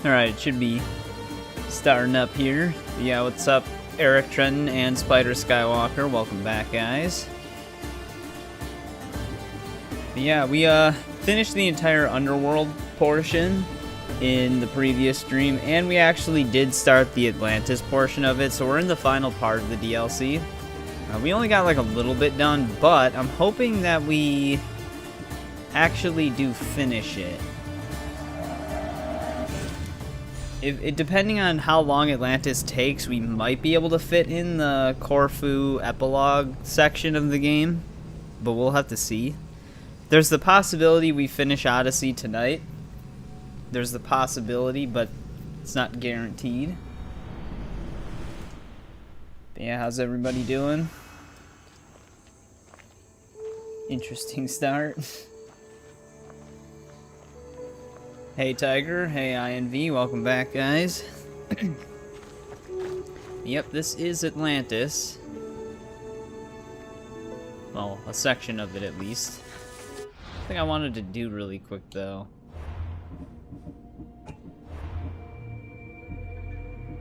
Alright, it should be starting up here. Yeah, what's up, Eric Trenton and Spider Skywalker? Welcome back, guys. But yeah, we finished the entire Underworld portion in the previous stream, and we actually did start the Atlantis portion of it, so we're in the final part of the DLC. We only got like a little bit done, but I'm hoping that we actually do finish it. Depending on how long Atlantis takes, we might be able to fit in the Korfu epilogue section of the game, but we'll have to see. There's the possibility we finish Odyssey tonight. There's the possibility, but it's not guaranteed. But yeah, how's everybody doing? Interesting start. Hey Tiger, hey INV, welcome back, guys. Yep, this is Atlantis. Well, a section of it at least. I think I wanted to do really quick though.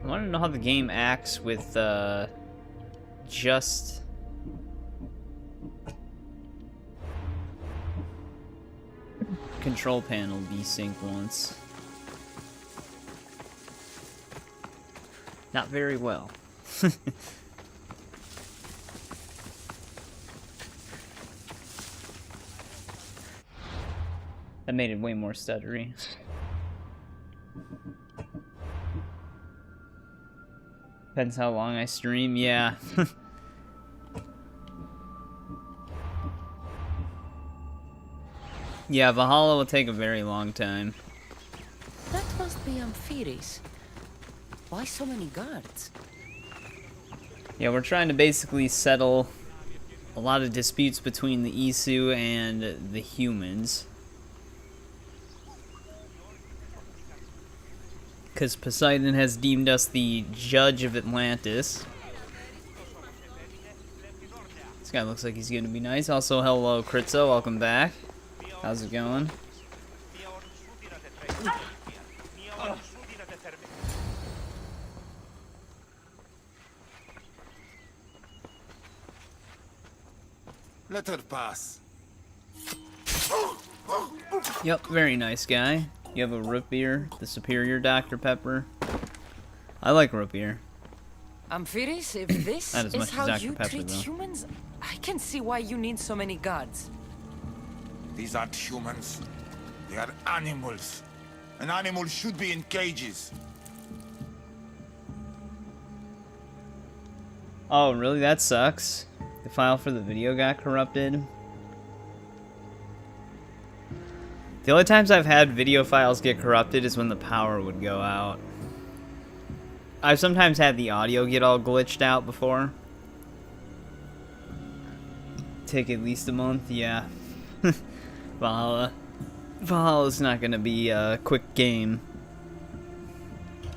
I want to know how the game acts with just control panel desync once. Not very well. That made it way more stuttery. Depends how long I stream, yeah. Yeah, Valhalla will take a very long time. That must be Amphiris. Why so many guards? Yeah, we're trying to basically settle a lot of disputes between the Isu and the humans. Because Poseidon has deemed us the judge of Atlantis. This guy looks like he's gonna be nice. Also, hello, Kritzo, welcome back. How's it going? Let her pass. Yep, very nice guy. You have a root beer, the superior Dr. Pepper. I like root beer. Amphiris, if this Not as much is as how Dr. you Pepper, treat though. humans, I can see why you need so many guards. These aren't humans. They are animals. An animal should be in cages. Oh, really? That sucks. The file for the video got corrupted. The only times I've had video files get corrupted is when the power would go out. I've sometimes had the audio get all glitched out before. Take at least a month, yeah. Valhalla's not gonna be a quick game.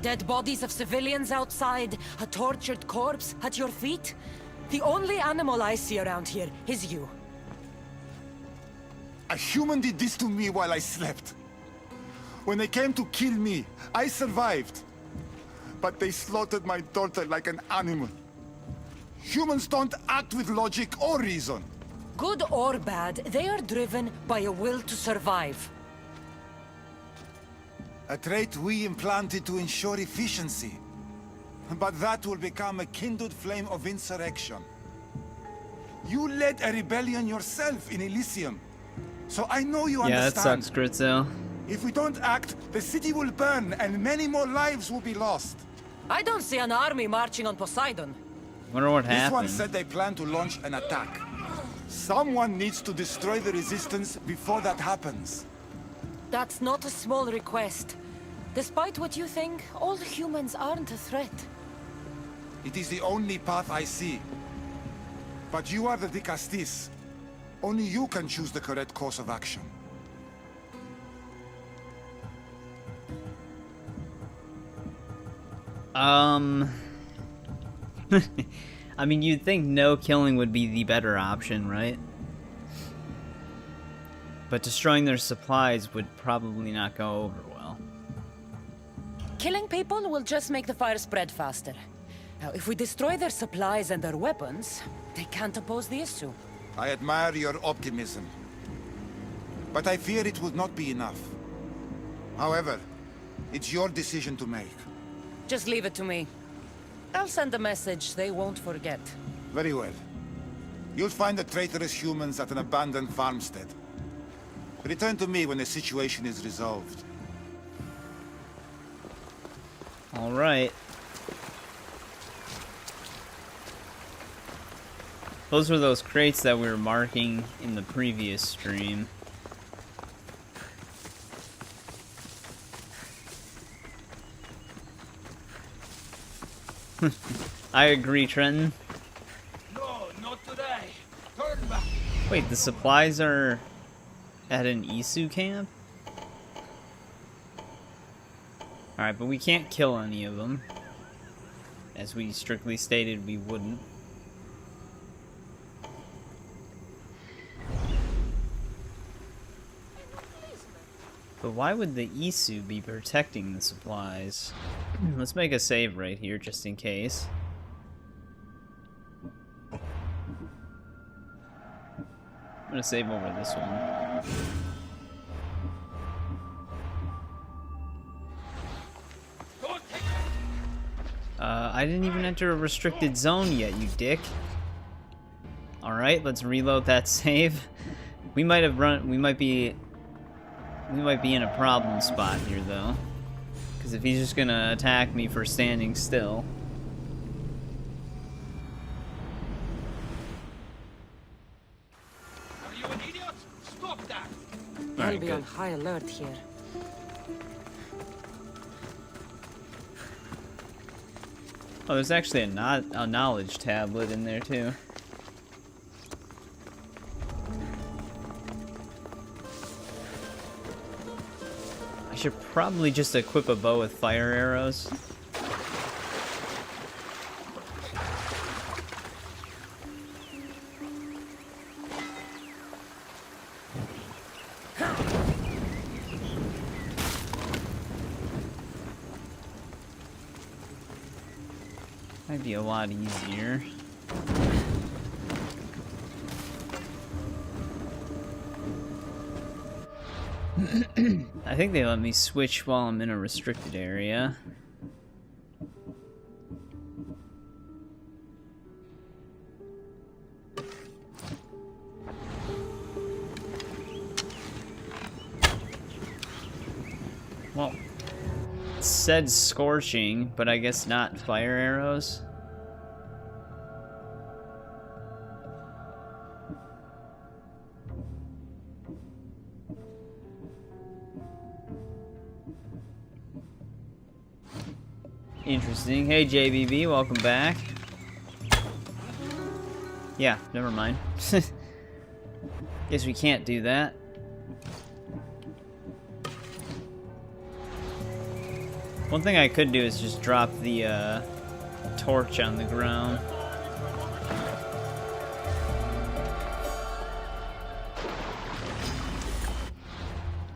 Dead bodies of civilians outside, a tortured corpse at your feet. The only animal I see around here is you. A human did this to me while I slept. When they came to kill me, I survived. But they slaughtered my daughter like an animal. Humans don't act with logic or reason. Good or bad, they are driven by a will to survive. A trait we implanted to ensure efficiency. But that will become a kindled flame of insurrection. You led a rebellion yourself in Elysium. So I know you Yeah, that understand. sucks, Kritzo. If we don't act, the city will burn and many more lives will be lost. I don't see an army marching on Poseidon. Wonder what This one happened. said they plan to launch an attack. Someone needs to destroy the resistance before that happens. That's not a small request. Despite what you think, all humans aren't a threat. It is the only path I see. But you are the Dicastis. Only you can choose the correct course of action. I mean, you'd think no killing would be the better option, right? But destroying their supplies would probably not go over well. Killing people will just make the fire spread faster. Now, if we destroy their supplies and their weapons, they can't oppose the issue. I admire your optimism. But I fear it will not be enough. However, it's your decision to make. Just leave it to me. I'll send a message they won't forget. Very well. You'll find the traitorous humans at an abandoned farmstead. Return to me when the situation is resolved. All right. Those were those crates that we were marking in the previous stream. I agree, Trenton. No, not today. Turn back. Wait, the supplies are at an Isu camp? Alright, but we can't kill any of them. As we strictly stated we wouldn't. But why would the Isu be protecting the supplies? Let's make a save right here, just in case. I'm gonna save over this one. I didn't even enter a restricted zone yet, you dick. Alright, let's reload that save. We might be in a problem spot here, though. Because if he's just gonna attack me for standing still. Are you an idiot? Stop that. I'll Alright, be good. on high alert here. Oh, there's actually a knowledge tablet in there, too. I should probably just equip a bow with fire arrows. Might be a lot easier. I think they let me switch while I'm in a restricted area. Well, it said scorching, but I guess not fire arrows. Interesting. Hey JBB, welcome back. Yeah, never mind. Guess we can't do that. One thing I could do is just drop the torch on the ground.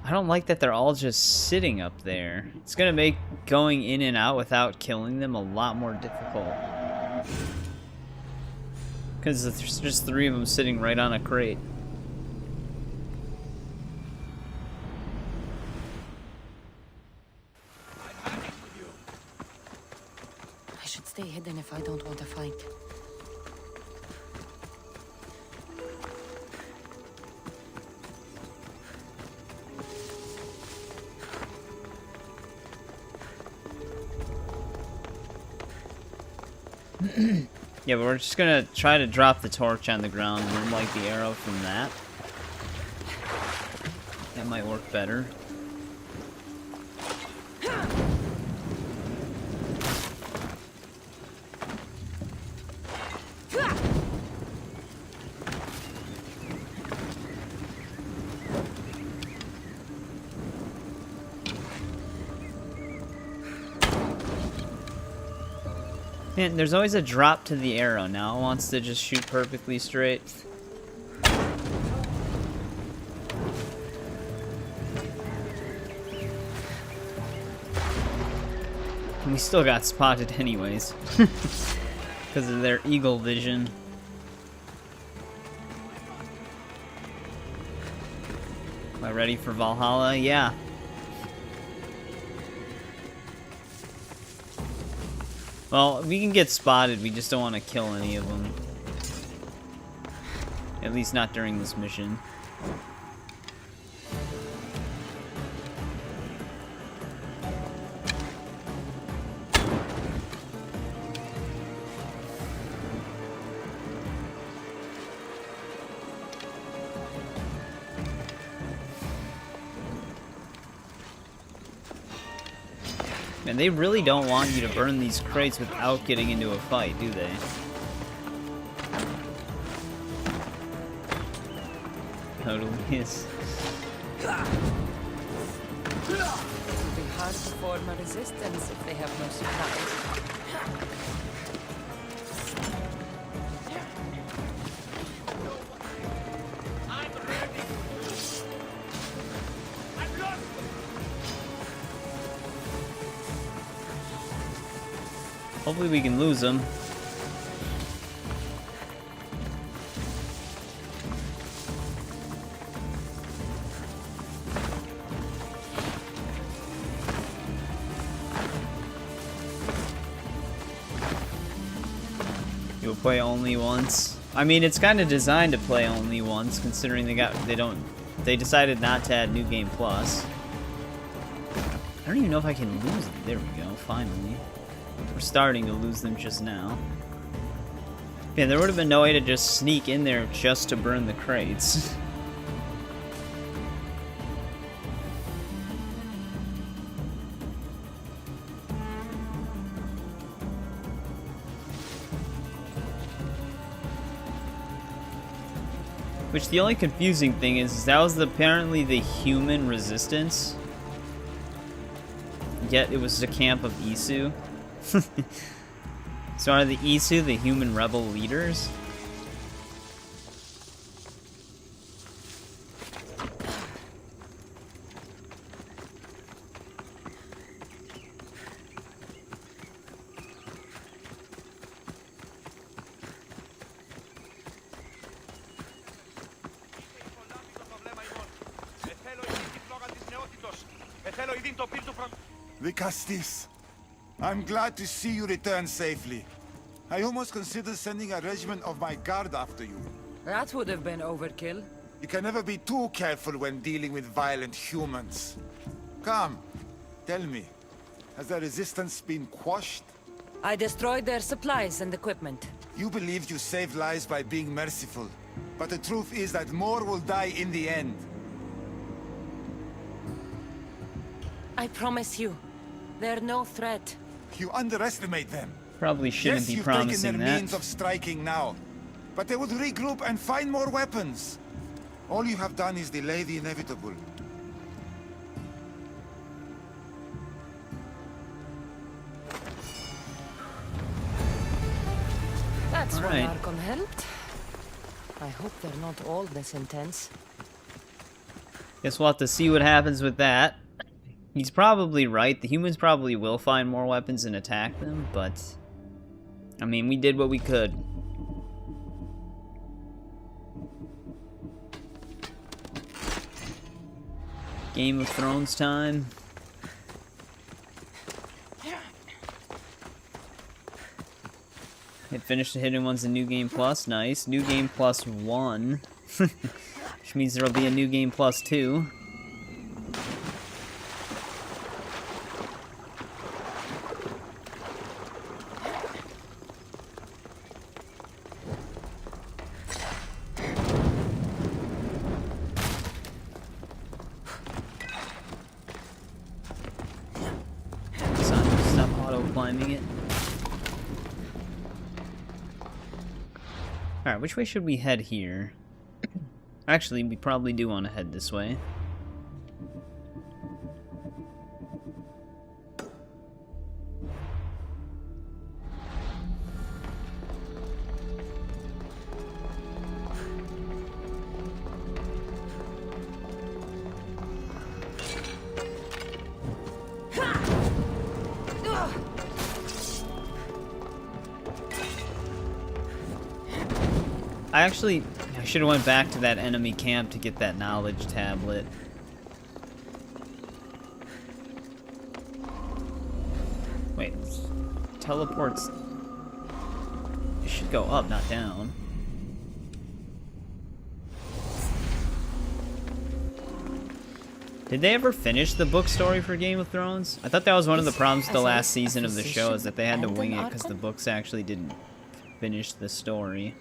I don't like that they're all just sitting up there. It's gonna make going in and out without killing them a lot more difficult. Because there's just 3 of them sitting right on a crate. I should stay hidden if I don't want to fight. Yeah, but we're just gonna try to drop the torch on the ground and then light the arrow from that. That might work better. Man, there's always a drop to the arrow. Now it wants to just shoot perfectly straight. We still got spotted anyways. Because of their eagle vision. Am I ready for Valhalla? Yeah. Well, we can get spotted, we just don't want to kill any of them. At least not during this mission. And they really don't want you to burn these crates without getting into a fight, do they? Totally is. It will be hard to form a resistance if they have no supplies. Hopefully we can lose them. You'll play only once. I mean, it's kind of designed to play only once, considering they decided not to add New Game Plus. I don't even know if I can lose them. There we go, finally. We're starting to lose them just now. Yeah, there would have been no way to just sneak in there just to burn the crates. Which the only confusing thing is that was apparently the human resistance. Yet it was the camp of Isu. So are the Isu the human rebel leaders? Vicastis, I'm glad to see you return safely. I almost considered sending a regiment of my guard after you. That would have been overkill. You can never be too careful when dealing with violent humans. Come, tell me, has the resistance been quashed? I destroyed their supplies and equipment. You believed you saved lives by being merciful, but the truth is that more will die in the end. I promise you, they're no threat. You underestimate them. Probably shouldn't Yes, be you've taken promising their that. means of striking now, but they would regroup and find more weapons. All you have done is delay the inevitable. That's All one right. Archon helped. I hope they're not all this intense. Guess we'll have to see what happens with that. He's probably right. The humans probably will find more weapons and attack them, but... I mean, we did what we could. Game of Thrones time. Hit finish the hidden ones in New Game Plus. Nice. New Game Plus 1. Which means there'll be a New Game Plus 2. Stop auto-climbing it. Alright, which way should we head here? Actually, we probably do want to head this way. I should have went back to that enemy camp to get that knowledge tablet. Wait, teleports. It should go up, not down. Did they ever finish the book story for Game of Thrones? I thought that was one of the problems with the last season of the show, is that they had to wing it because the books actually didn't finish the story.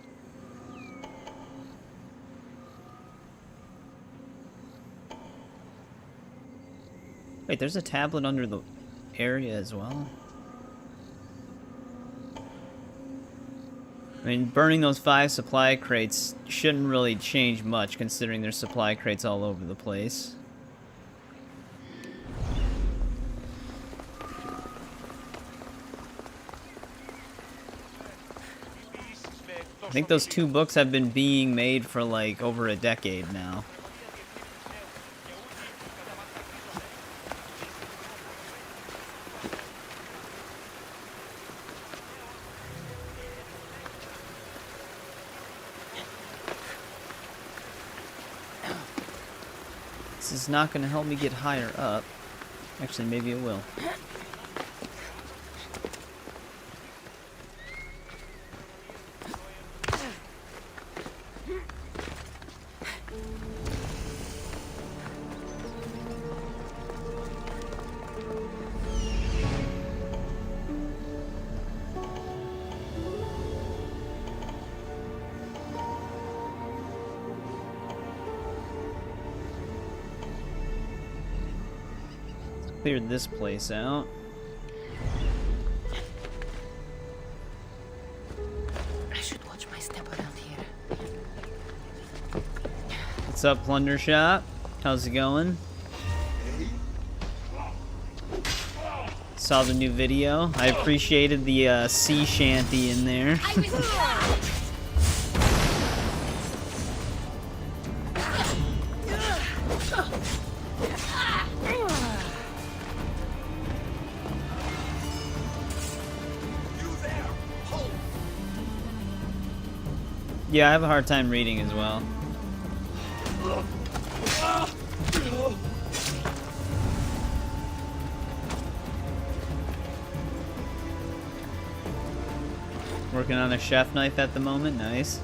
Wait, there's a tablet under the area as well? I mean, burning those 5 supply crates shouldn't really change much, considering there's supply crates all over the place. I think those 2 books have been being made for like over a decade now. This is not going to help me get higher up. Actually, maybe it will. Cleared this place out. I should watch my step around here. What's up, Plunder Shop? How's it going? Saw the new video. I appreciated the sea shanty in there. Yeah, I have a hard time reading as well. Working on a chef knife at the moment, nice.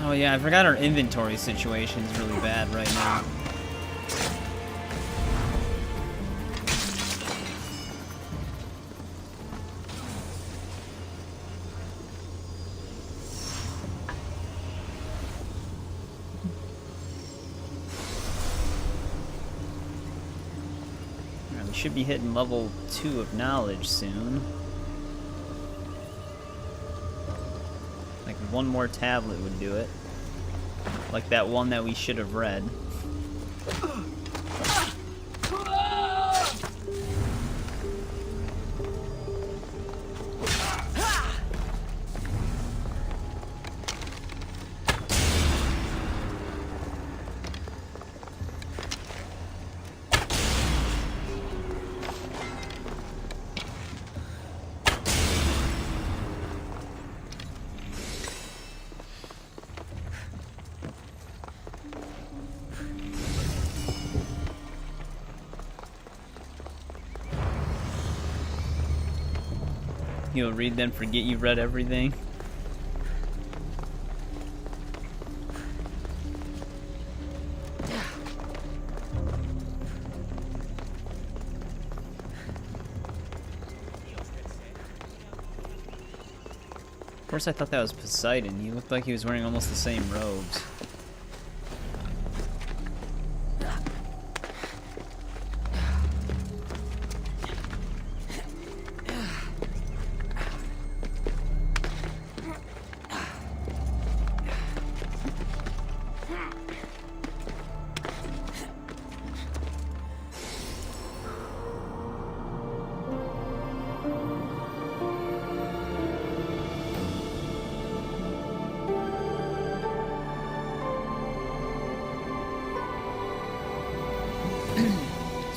Oh yeah, I forgot our inventory situation is really bad right now. Alright, we should be hitting level 2 of knowledge soon. Like one more tablet would do it. Like that one that we should have read. You'll read then forget you've read everything. Of course I thought that was Poseidon. He looked like he was wearing almost the same robes.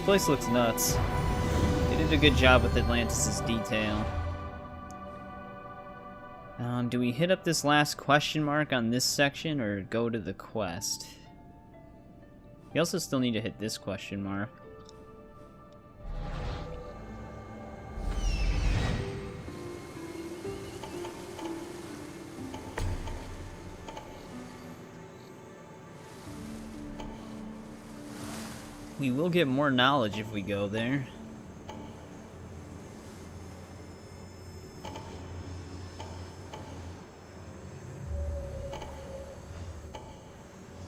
place looks nuts. They did a good job with Atlantis' detail. Do we hit up this last question mark on this section, or go to the quest? We also still need to hit this question mark. We will get more knowledge if we go there.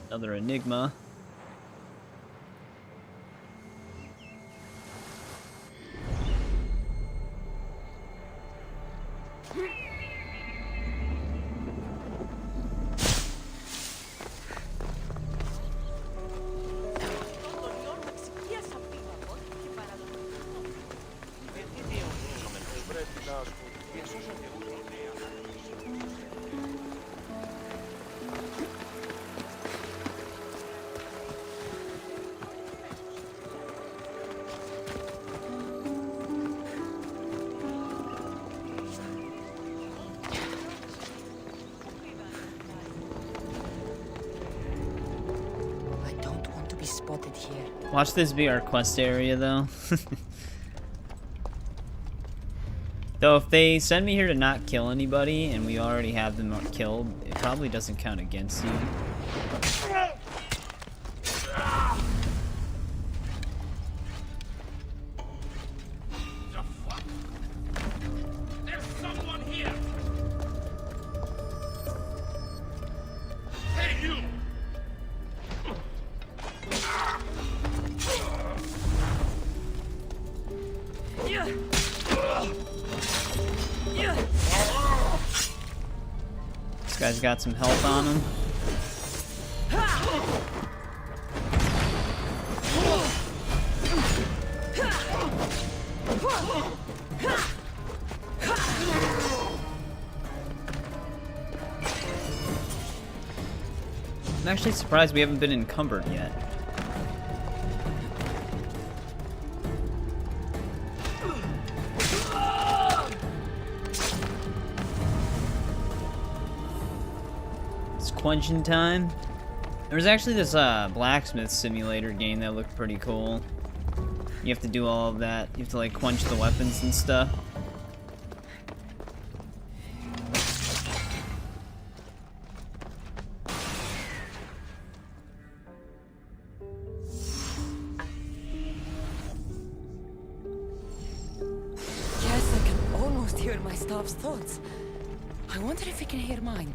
Another enigma. Spotted here. Watch this be our quest area, though. Though, if they send me here to not kill anybody, and we already have them killed, it probably doesn't count against you. This guy's got some health on him. I'm actually surprised we haven't been encumbered yet. Quenching time. There was actually this blacksmith simulator game that looked pretty cool. You have to do all of that. You have to like quench the weapons and stuff. Yes, I can almost hear my staff's thoughts. I wonder if he can hear mine.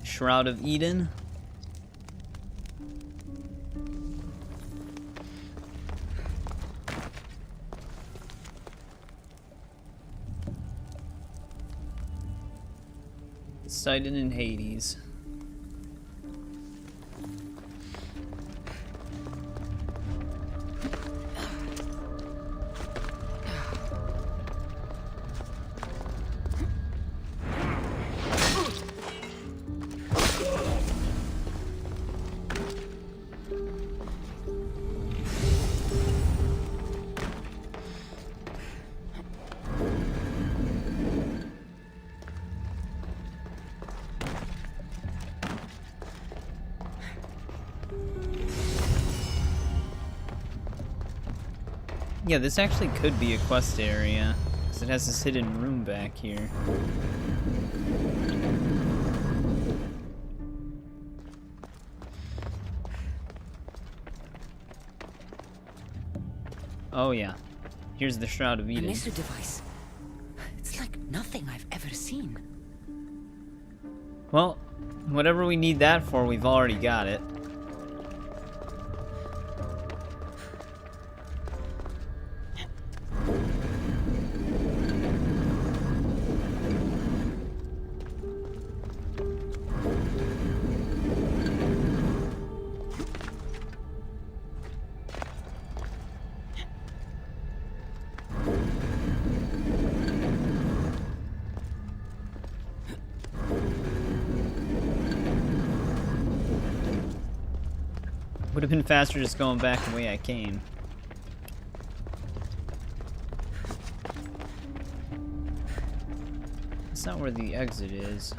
Shroud of Eden. Sighted in Hades. Yeah, this actually could be a quest area, because it has this hidden room back here. Oh yeah, here's the Shroud of Eden. A missile device. It's like nothing I've ever seen. Well, whatever we need that for, we've already got it. Would have been faster just going back the way I came. That's not where the exit is.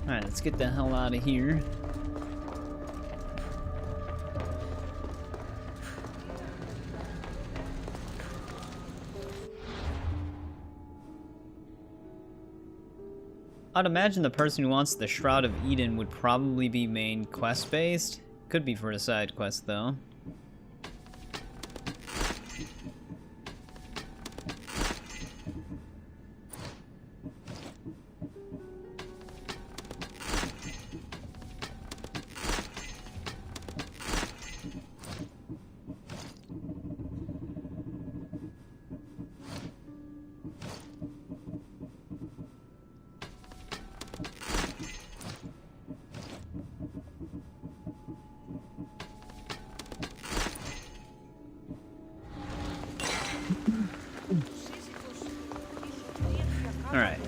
Alright, let's get the hell out of here. I'd imagine the person who wants the Shroud of Eden would probably be main quest based. Could be for a side quest though. Alright.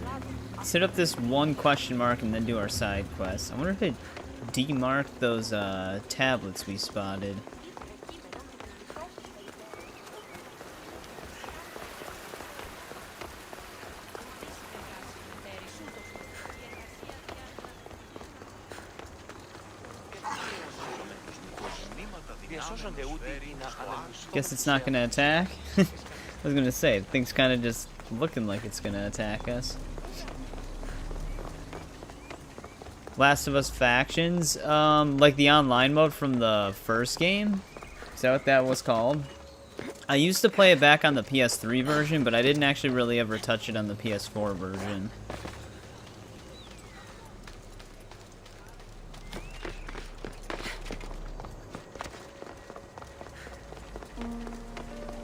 Let's hit up this one question mark and then do our side quest. I wonder if it demarked those tablets we spotted. Guess it's not gonna attack? I was gonna say, the thing's kinda just looking like it's gonna attack us. Last of Us Factions, like the online mode from the first game? Is that what that was called? I used to play it back on the PS3 version, but I didn't actually really ever touch it on the PS4 version.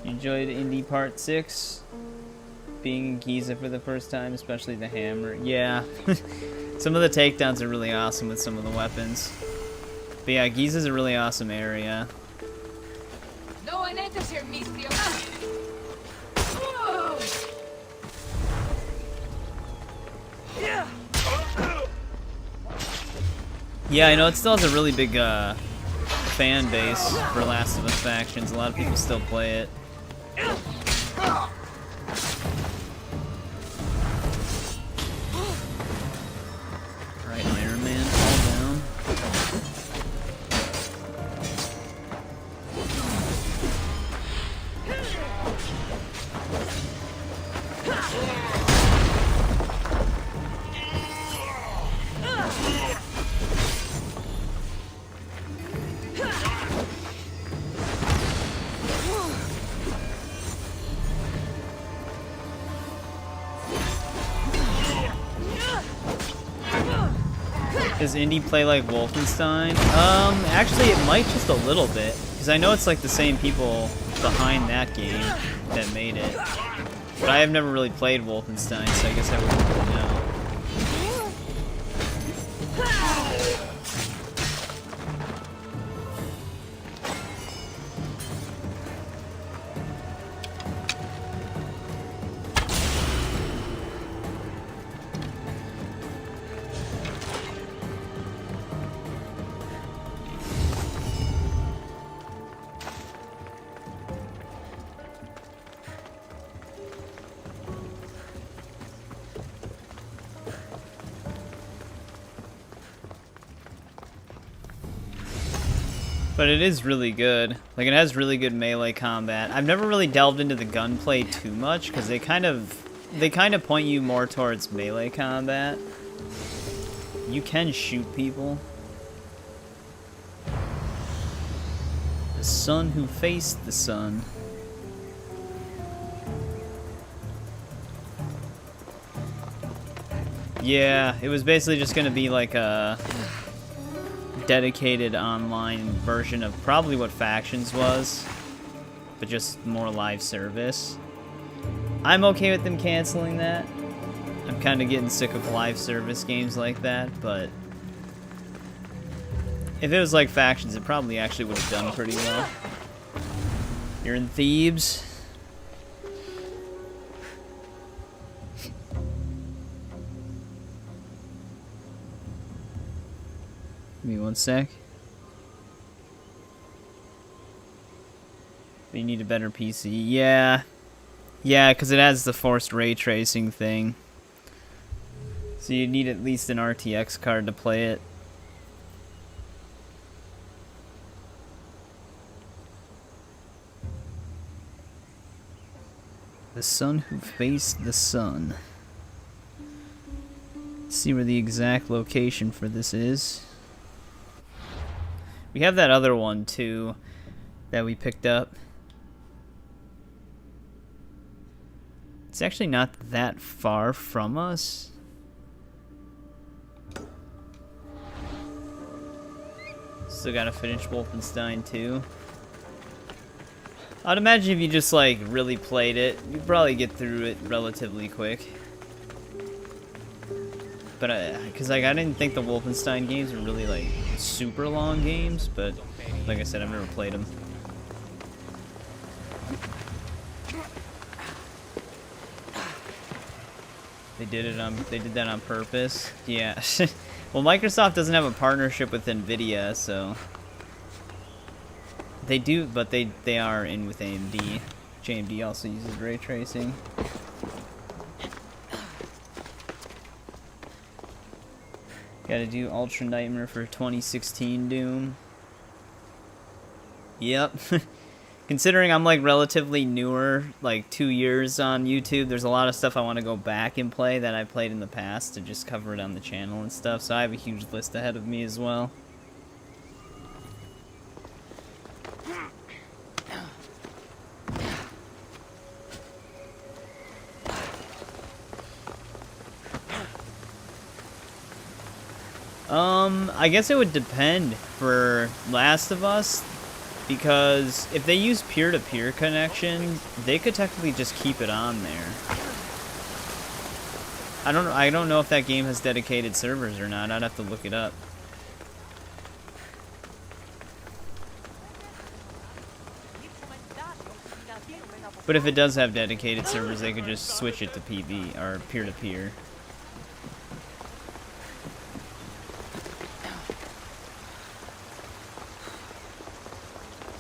Enjoyed Indie Part 6? Being in Giza for the first time, especially the hammer. Yeah. Some of the takedowns are really awesome with some of the weapons. But yeah, Giza's a really awesome area. No one enters here, Mistio. Yeah, I know it still has a really big fan base for Last of Us Factions. A lot of people still play it. Right, Iron Man, fall down. Does Indy play like Wolfenstein? Actually it might just a little bit. Because I know it's like the same people behind that game that made it. But I have never really played Wolfenstein, so I guess I wouldn't really know. But it is really good. Like, it has really good melee combat. I've never really delved into the gunplay too much because they kind of point you more towards melee combat. You can shoot people. The son who faced the sun. Yeah, it was basically just gonna be like a dedicated online version of probably what Factions was, but just more live service. I'm okay with them canceling that. I'm kind of getting sick of live service games like that, but if it was like Factions, it probably actually would have done pretty well. You're in Thebes. Give me one sec. You need a better PC. Yeah. Yeah, because it has the forced ray tracing thing. So you need at least an RTX card to play it. The Son Who Faced the Sun. Let's see where the exact location for this is. We have that other one too that we picked up. It's actually not that far from us. Still gotta finish Wolfenstein 2. I'd imagine if you just like really played it, you'd probably get through it relatively quick. But because like I didn't think the Wolfenstein games were really like super long games, but like I said, I've never played them. They did that on purpose. Yeah. Well, Microsoft doesn't have a partnership with Nvidia, so they do, but they are in with AMD. AMD also uses ray tracing. Gotta do Ultra Nightmare for 2016 Doom. Yep. Considering I'm like relatively newer, like 2 years on YouTube, there's a lot of stuff I want to go back and play that I played in the past to just cover it on the channel and stuff, so I have a huge list ahead of me as well. I guess it would depend for Last of Us, because if they use peer-to-peer connection, they could technically just keep it on there. I don't know if that game has dedicated servers or not. I'd have to look it up. But if it does have dedicated servers, they could just switch it to PV or peer-to-peer.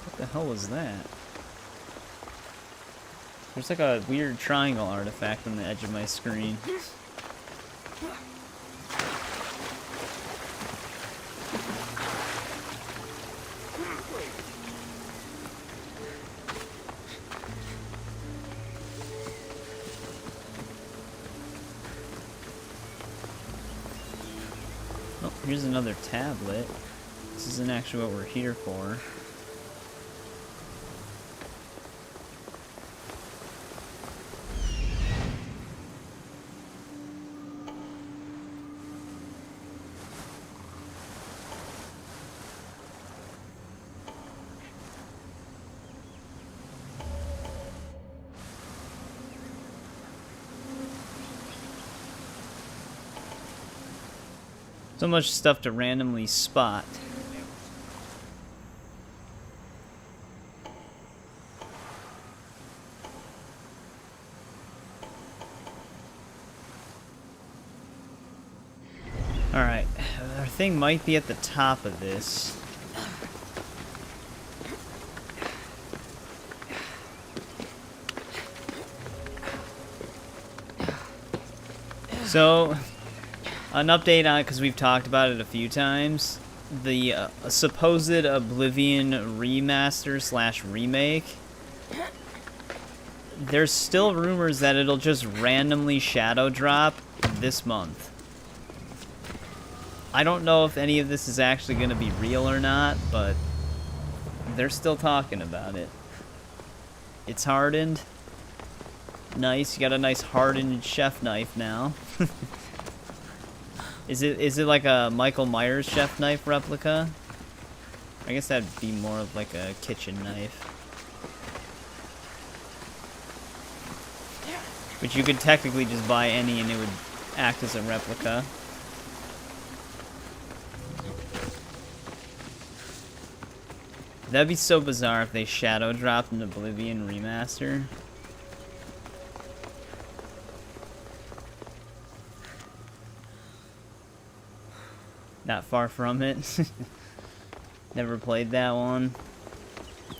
What the hell was that? There's like a weird triangle artifact on the edge of my screen. Oh, here's another tablet. This isn't actually what we're here for. So much stuff to randomly spot. Alright, our thing might be at the top of this. So, an update on it, because we've talked about it a few times. The supposed Oblivion remaster / remake. There's still rumors that it'll just randomly shadow drop this month. I don't know if any of this is actually going to be real or not, but they're still talking about it. It's hardened. Nice, you got a nice hardened chef knife now. Is it like a Michael Myers chef knife replica? I guess that'd be more of like a kitchen knife. But you could technically just buy any and it would act as a replica. That'd be so bizarre if they shadow dropped an Oblivion remaster. Not far from it. Never played that one.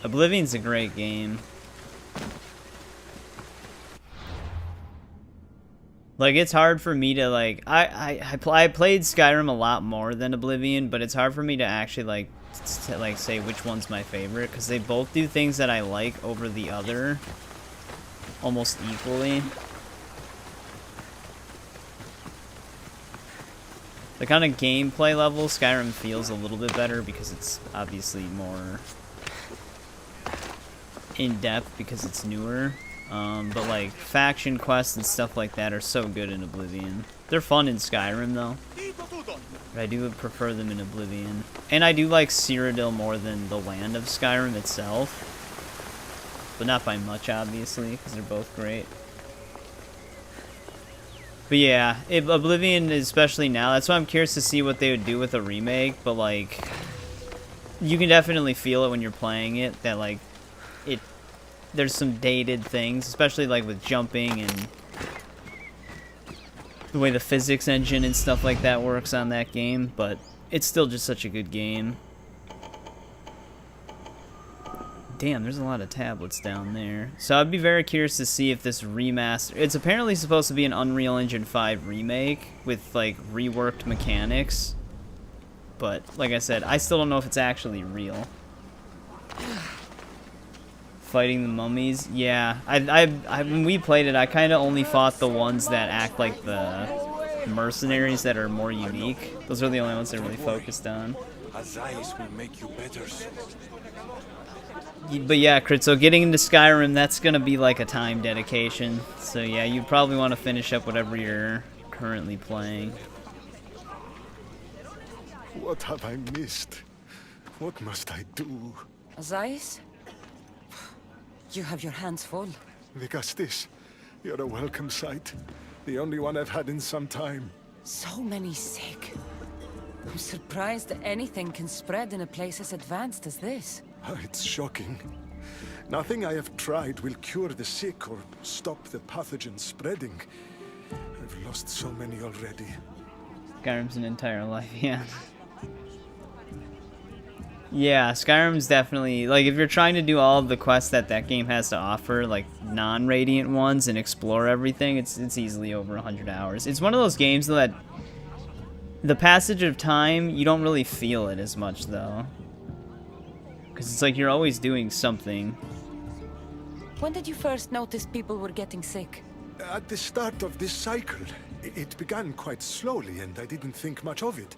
Oblivion's a great game. Like, it's hard for me to, like... I played Skyrim a lot more than Oblivion, but it's hard for me to actually, like say which one's my favorite, because they both do things that I like over the other almost equally. The kind of gameplay level, Skyrim feels a little bit better because it's obviously more in-depth because it's newer. But like faction quests and stuff like that are so good in Oblivion. They're fun in Skyrim though, but I do prefer them in Oblivion. And I do like Cyrodiil more than the land of Skyrim itself, but not by much obviously because they're both great. But yeah, Oblivion, especially now, that's why I'm curious to see what they would do with a remake, but like, you can definitely feel it when you're playing it, that like, there's some dated things, especially like with jumping and the way the physics engine and stuff like that works on that game, but it's still just such a good game. Damn, there's a lot of tablets down there. So I'd be very curious to see if this remaster... It's apparently supposed to be an Unreal Engine 5 remake with, like, reworked mechanics. But, like I said, I still don't know if it's actually real. Fighting the mummies? Yeah. When we played it, I kind of only fought the ones that act like the mercenaries that are more unique. Those are the only ones that really focused on. Azais will make you better. But yeah, Crit, so getting into Skyrim, that's going to be like a time dedication. So yeah, you probably want to finish up whatever you're currently playing. What have I missed? What must I do? Azais? You have your hands full. Vigastis, you're a welcome sight. The only one I've had in some time. So many sick. I'm surprised that anything can spread in a place as advanced as this. It's shocking. Nothing I have tried will cure the sick or stop the pathogen spreading. I've lost so many already. Skyrim's an entire life, yeah. Yeah, Skyrim's definitely, like, if you're trying to do all of the quests that that game has to offer, like non-Radiant ones, and explore everything, it's easily over 100 hours. It's one of those games that the passage of time, you don't really feel it as much, though. Because it's like you're always doing something. When did you first notice people were getting sick? At the start of this cycle, it began quite slowly and I didn't think much of it.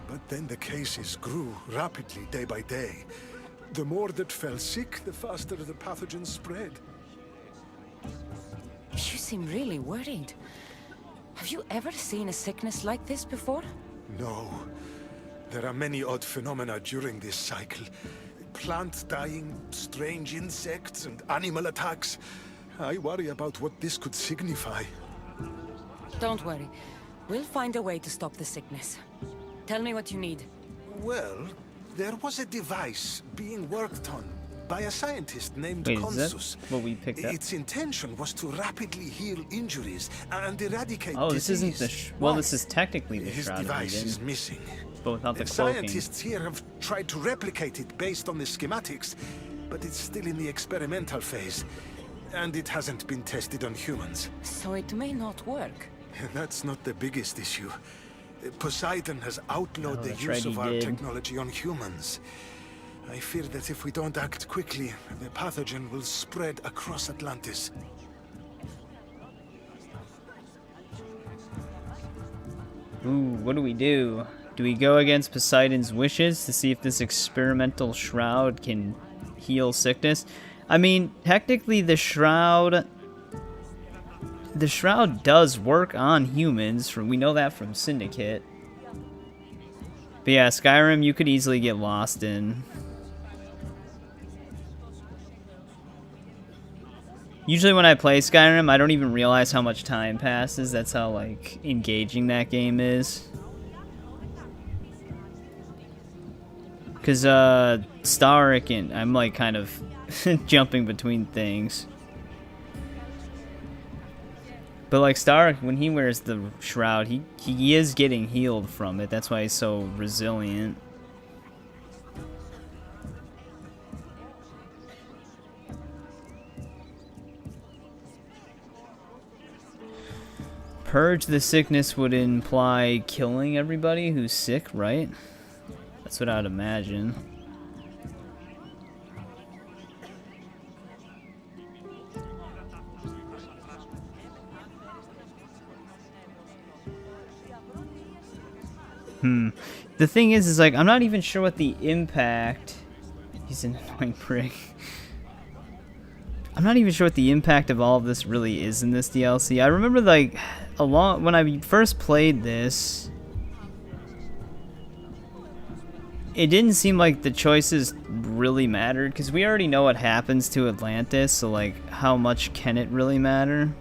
But then the cases grew rapidly day by day. The more that fell sick, the faster the pathogen spread. You seem really worried. Have you ever seen a sickness like this before? No. There are many odd phenomena during this cycle. Plant dying, strange insects, and animal attacks. I worry about what this could signify. Don't worry. We'll find a way to stop the sickness. Tell me what you need. Well, there was a device being worked on by a scientist named Wait, Cont. is that what we picked up? Its intention was to rapidly heal injuries and eradicate Oh, this disease. isn't the... Well, this is technically the His Shroud of device is Eden, missing. but without the The cloaking. scientists here have tried to replicate it based on the schematics, but it's still in the experimental phase, and it hasn't been tested on humans. So it may not work. That's not the biggest issue. Poseidon has outlawed the that's use right, of he our did. technology on humans. I fear that if we don't act quickly, the pathogen will spread across Atlantis. Ooh, what do we do? Do we go against Poseidon's wishes to see if this experimental shroud can heal sickness? I mean, technically the shroud does work on humans. We know that from Syndicate. But yeah, Skyrim you could easily get lost in. Usually when I play Skyrim, I don't even realize how much time passes. That's how, like, engaging that game is. Because, Starrick and... I'm, like, kind of jumping between things. But, like, Starrick, when he wears the shroud, he is getting healed from it. That's why he's so resilient. Purge the sickness would imply killing everybody who's sick, right? That's what I'd imagine. The thing is like, I'm not even sure what the impact... He's an annoying prick. I'm not even sure what the impact of all of this really is in this DLC. I remember, like, when I first played this, it didn't seem like the choices really mattered, because we already know what happens to Atlantis, so, like, how much can it really matter?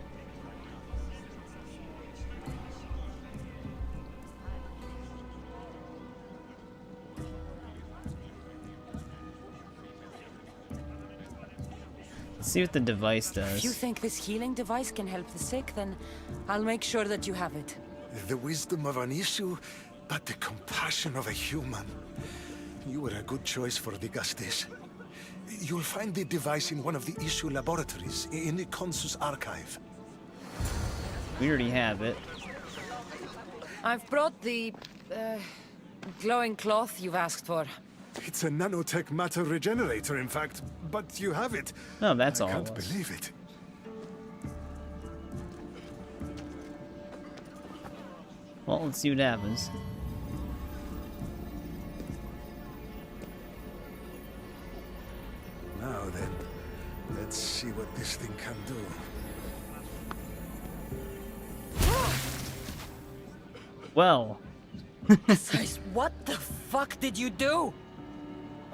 See what the device does. If you think this healing device can help the sick, then I'll make sure that you have it. The wisdom of an issue, but the compassion of a human. You were a good choice for the Gustis. You'll find the device in one of the issue laboratories, in the Consus archive. We already have it. I've brought the, glowing cloth you've asked for. It's a nanotech matter regenerator, in fact, but you have it. Oh, that's all. I can't believe it. Well, let's see what happens. Now then, let's see what this thing can do. Well. Guys, what the fuck did you do?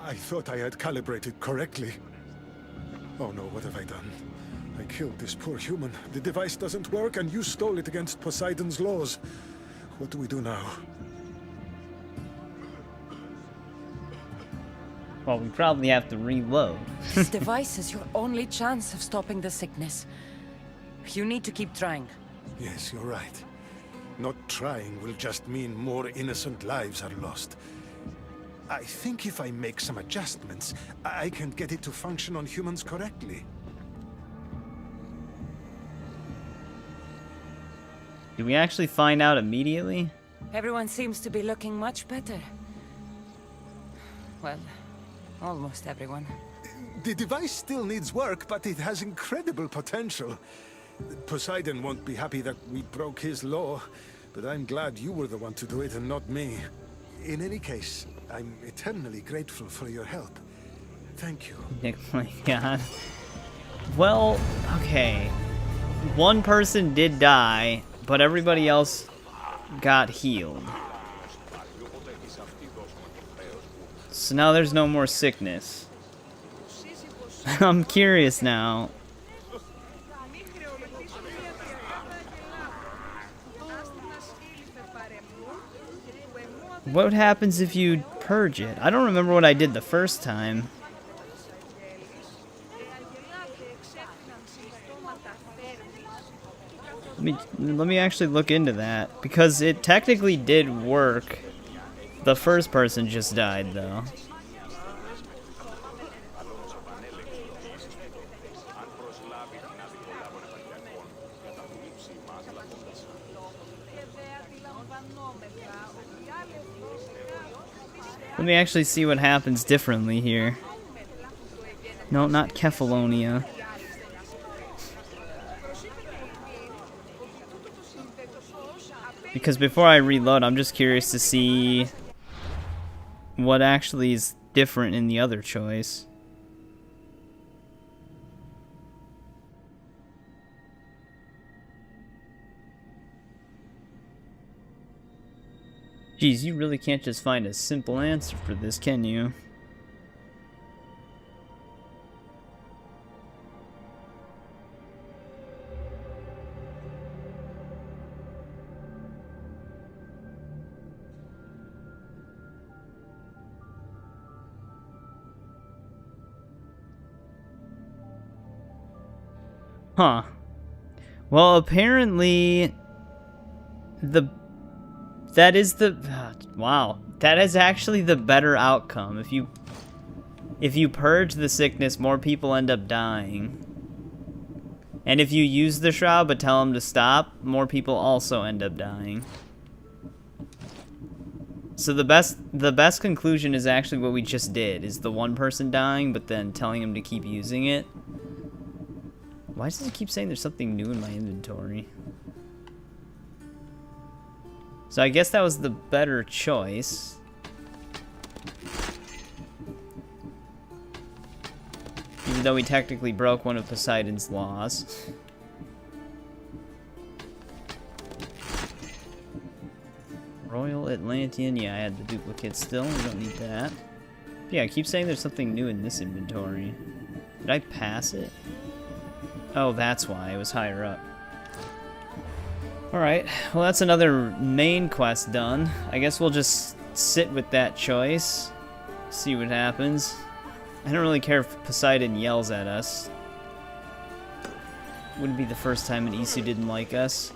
I thought I had calibrated correctly. Oh no, what have I done? I killed this poor human. The device doesn't work, and you stole it against Poseidon's laws. What do we do now? Well, we probably have to reload. This device is your only chance of stopping the sickness. You need to keep trying. Yes, you're right. Not trying will just mean more innocent lives are lost. I think if I make some adjustments, I can get it to function on humans correctly. Do we actually find out immediately? Everyone seems to be looking much better. Well, almost everyone. The device still needs work, but it has incredible potential. Poseidon won't be happy that we broke his law, but I'm glad you were the one to do it and not me. In any case, I'm eternally grateful for your help. Thank you. Oh my god. Well, okay. One person did die, but everybody else got healed. So now there's no more sickness. I'm curious now. What happens if you purge it? I don't remember what I did the first time. Let me actually look into that, because it technically did work. The first person just died, though. Let me actually see what happens differently here. No, not Kefalonia. Because before I reload, I'm just curious to see what actually is different in the other choice. Geez, you really can't just find a simple answer for this, can you? Huh. Well, apparently that is actually the better outcome. If you purge the sickness, more people end up dying. And if you use the shroud but tell them to stop, more people also end up dying. So the best conclusion is actually what we just did, is the one person dying, but then telling him to keep using it. Why does it keep saying there's something new in my inventory? So I guess that was the better choice. Even though we technically broke one of Poseidon's laws. Royal Atlantean, yeah, I had the duplicate still, we don't need that. Yeah, I keep saying there's something new in this inventory. Did I pass it? Oh, that's why, it was higher up. Alright, well that's another main quest done. I guess we'll just sit with that choice, see what happens. I don't really care if Poseidon yells at us. Wouldn't be the first time an Isu didn't like us.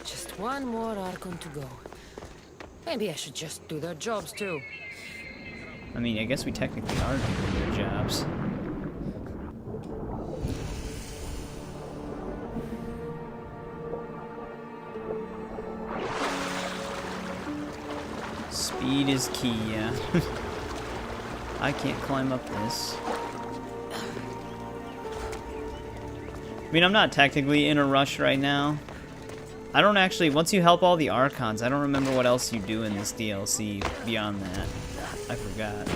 Just one more Archon to go. Maybe I should just do their jobs too. I mean, I guess we technically are doing their jobs. Speed is key, yeah. I can't climb up this. I mean, I'm not technically in a rush right now. I don't actually, once you help all the Archons, I don't remember what else you do in this DLC beyond that. I forgot.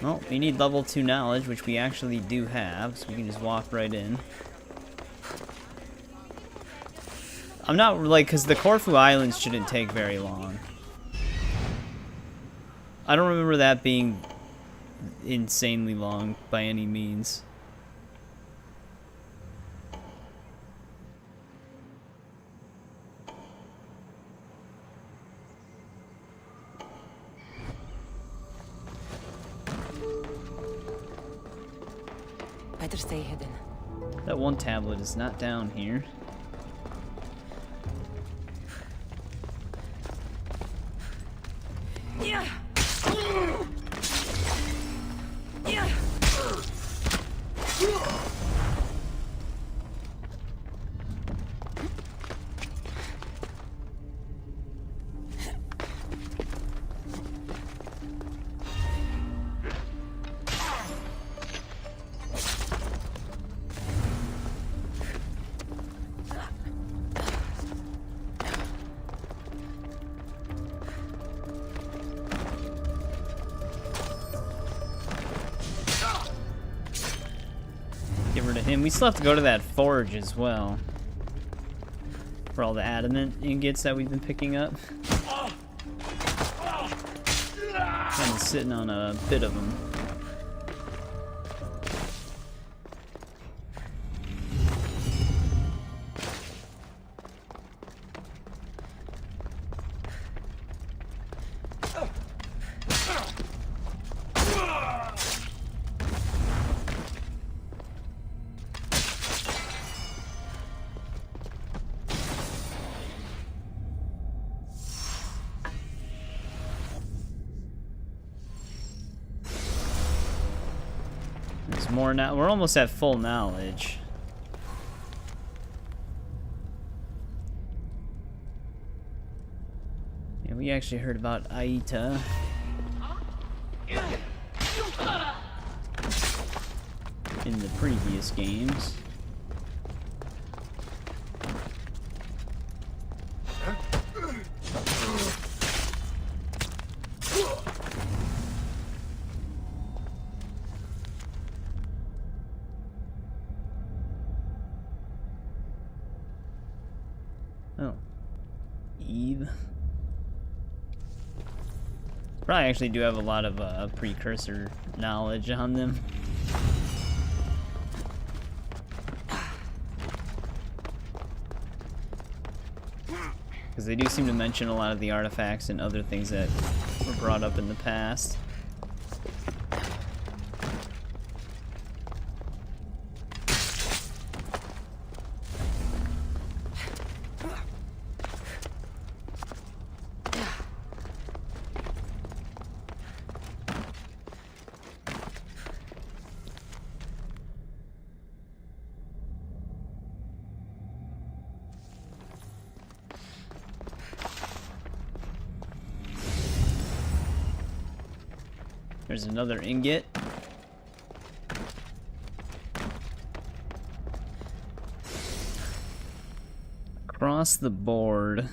Well, we need level 2 knowledge, which we actually do have, so we can just walk right in. I'm not, like, because the Korfu Islands shouldn't take very long. I don't remember that being insanely long by any means. Better stay hidden. That one tablet is not down here. Yeah. Yeah. Get rid of him. We still have to go to that forge as well. For all the adamant ingots that we've been picking up. Kind of sitting on a bit of them. There's more now. We're almost at full knowledge. Yeah, we actually heard about Aita. In the previous games. Oh. Eve. Probably actually do have a lot of precursor knowledge on them. Because they do seem to mention a lot of the artifacts and other things that were brought up in the past. There's another ingot. Across the board.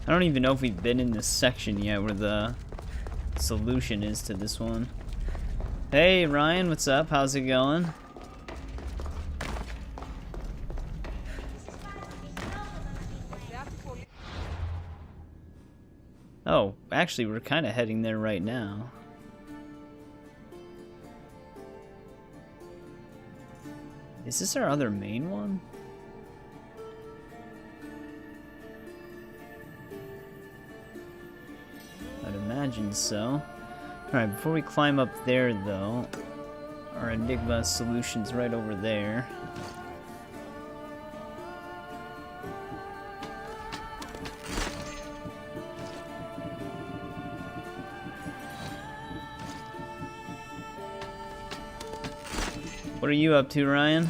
I don't even know if we've been in this section yet where the solution is to this one. Hey Ryan, what's up? How's it going? Oh, actually we're kind of heading there right now. Is this our other main one? I'd imagine so. Alright, before we climb up there though, our Enigma solution's right over there. What are you up to, Ryan?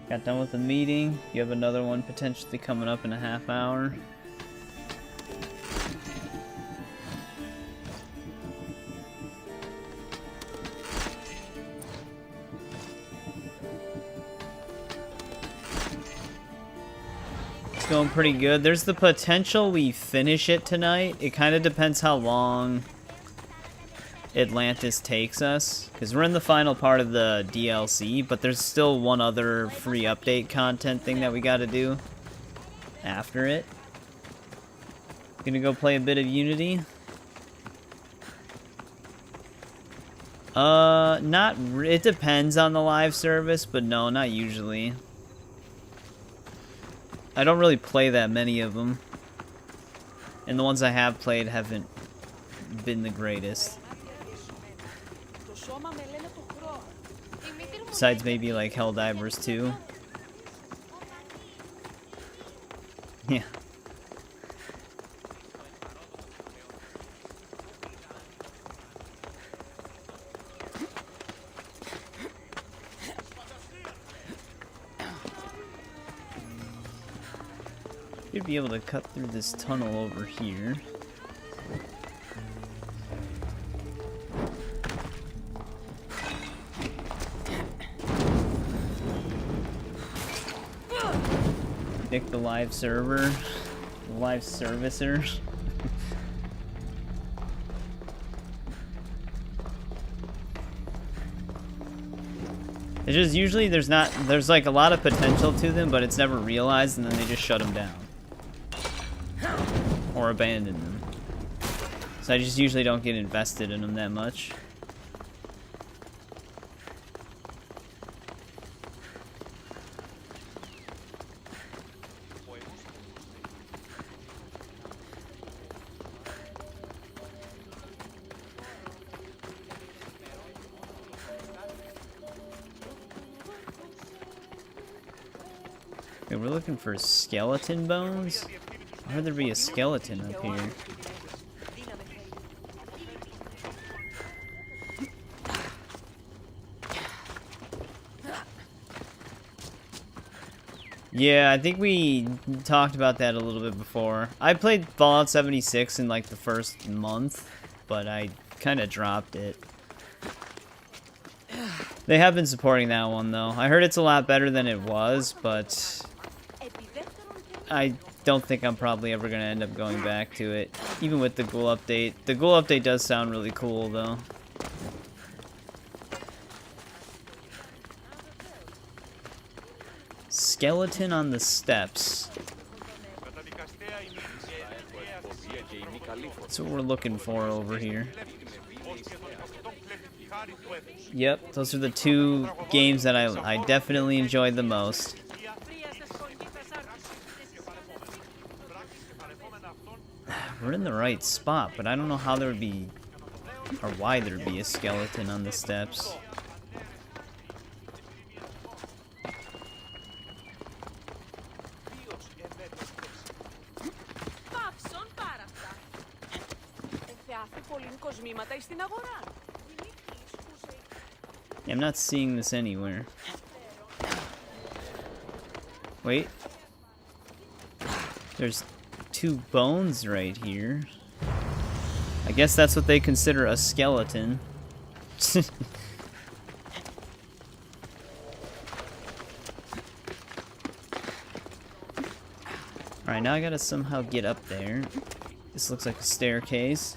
Got done with the meeting. You have another one potentially coming up in a half hour. It's going pretty good. There's the potential we finish it tonight. It kind of depends how long Atlantis takes us, because we're in the final part of the DLC, but there's still one other free update content thing that we gotta do after it. Gonna go play a bit of Unity. It depends on the live service, but no, not usually. I don't really play that many of them, and the ones I have played haven't been the greatest. Besides maybe like Helldivers 2. Yeah. You'd be able to cut through this tunnel over here. Pick the live server, the live servicer. It's just usually there's like a lot of potential to them, but it's never realized, and then they just shut them down or abandon them. So I just usually don't get invested in them that much. Okay, we're looking for skeleton bones? Why would there be a skeleton up here? Yeah, I think we talked about that a little bit before. I played Fallout 76 in like the first month, but I kind of dropped it. They have been supporting that one though. I heard it's a lot better than it was, but I don't think I'm probably ever going to end up going back to it, even with the ghoul update. The ghoul update does sound really cool though. Skeleton on the steps. That's what we're looking for over here. Yep, those are the two games that I definitely enjoyed the most. We're in the right spot, but I don't know how there would be, or why there'd be a skeleton on the steps. Yeah, I'm not seeing this anywhere. Wait. There's 2 bones right here. I guess that's what they consider a skeleton. Alright, now I gotta somehow get up there. This looks like a staircase.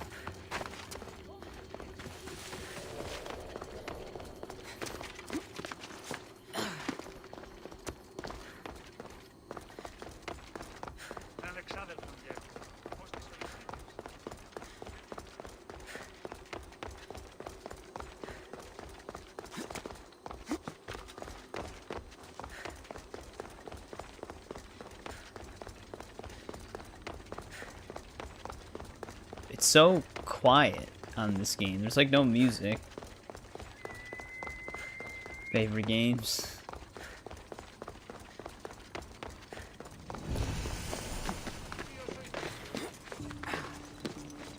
It's so quiet on this game. There's like no music. Favorite games.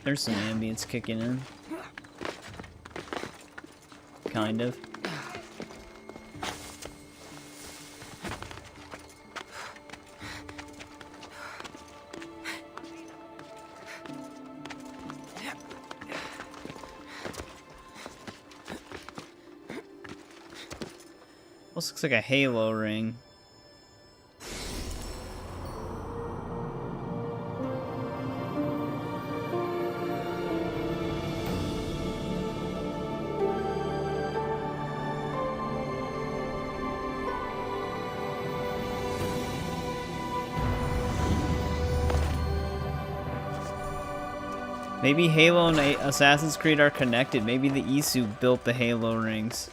There's some ambience kicking in. Kind of. Almost looks like a halo ring. Maybe Halo and Assassin's Creed are connected. Maybe the Isu built the Halo rings.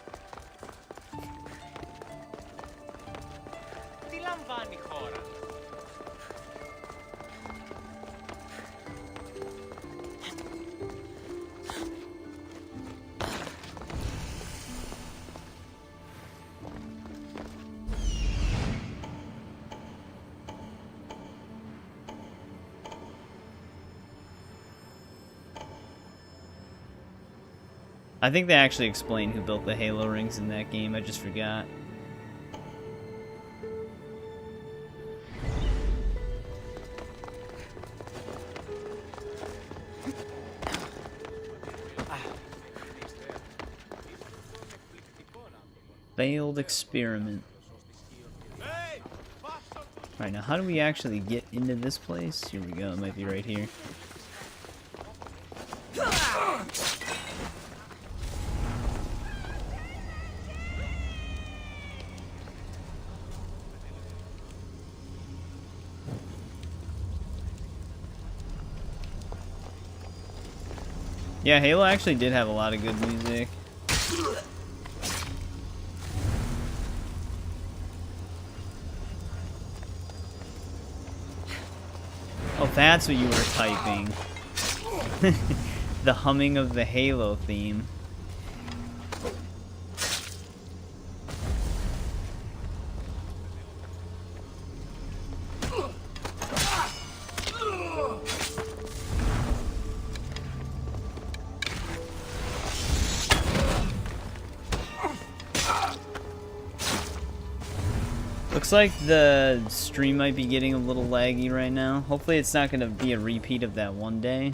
I think they actually explain who built the Halo rings in that game. I just forgot. Failed experiment. Alright, now how do we actually get into this place? Here we go. It might be right here. Yeah, Halo actually did have a lot of good music. Oh, that's what you were typing. The humming of the Halo theme. Looks like the stream might be getting a little laggy right now. Hopefully it's not going to be a repeat of that one day.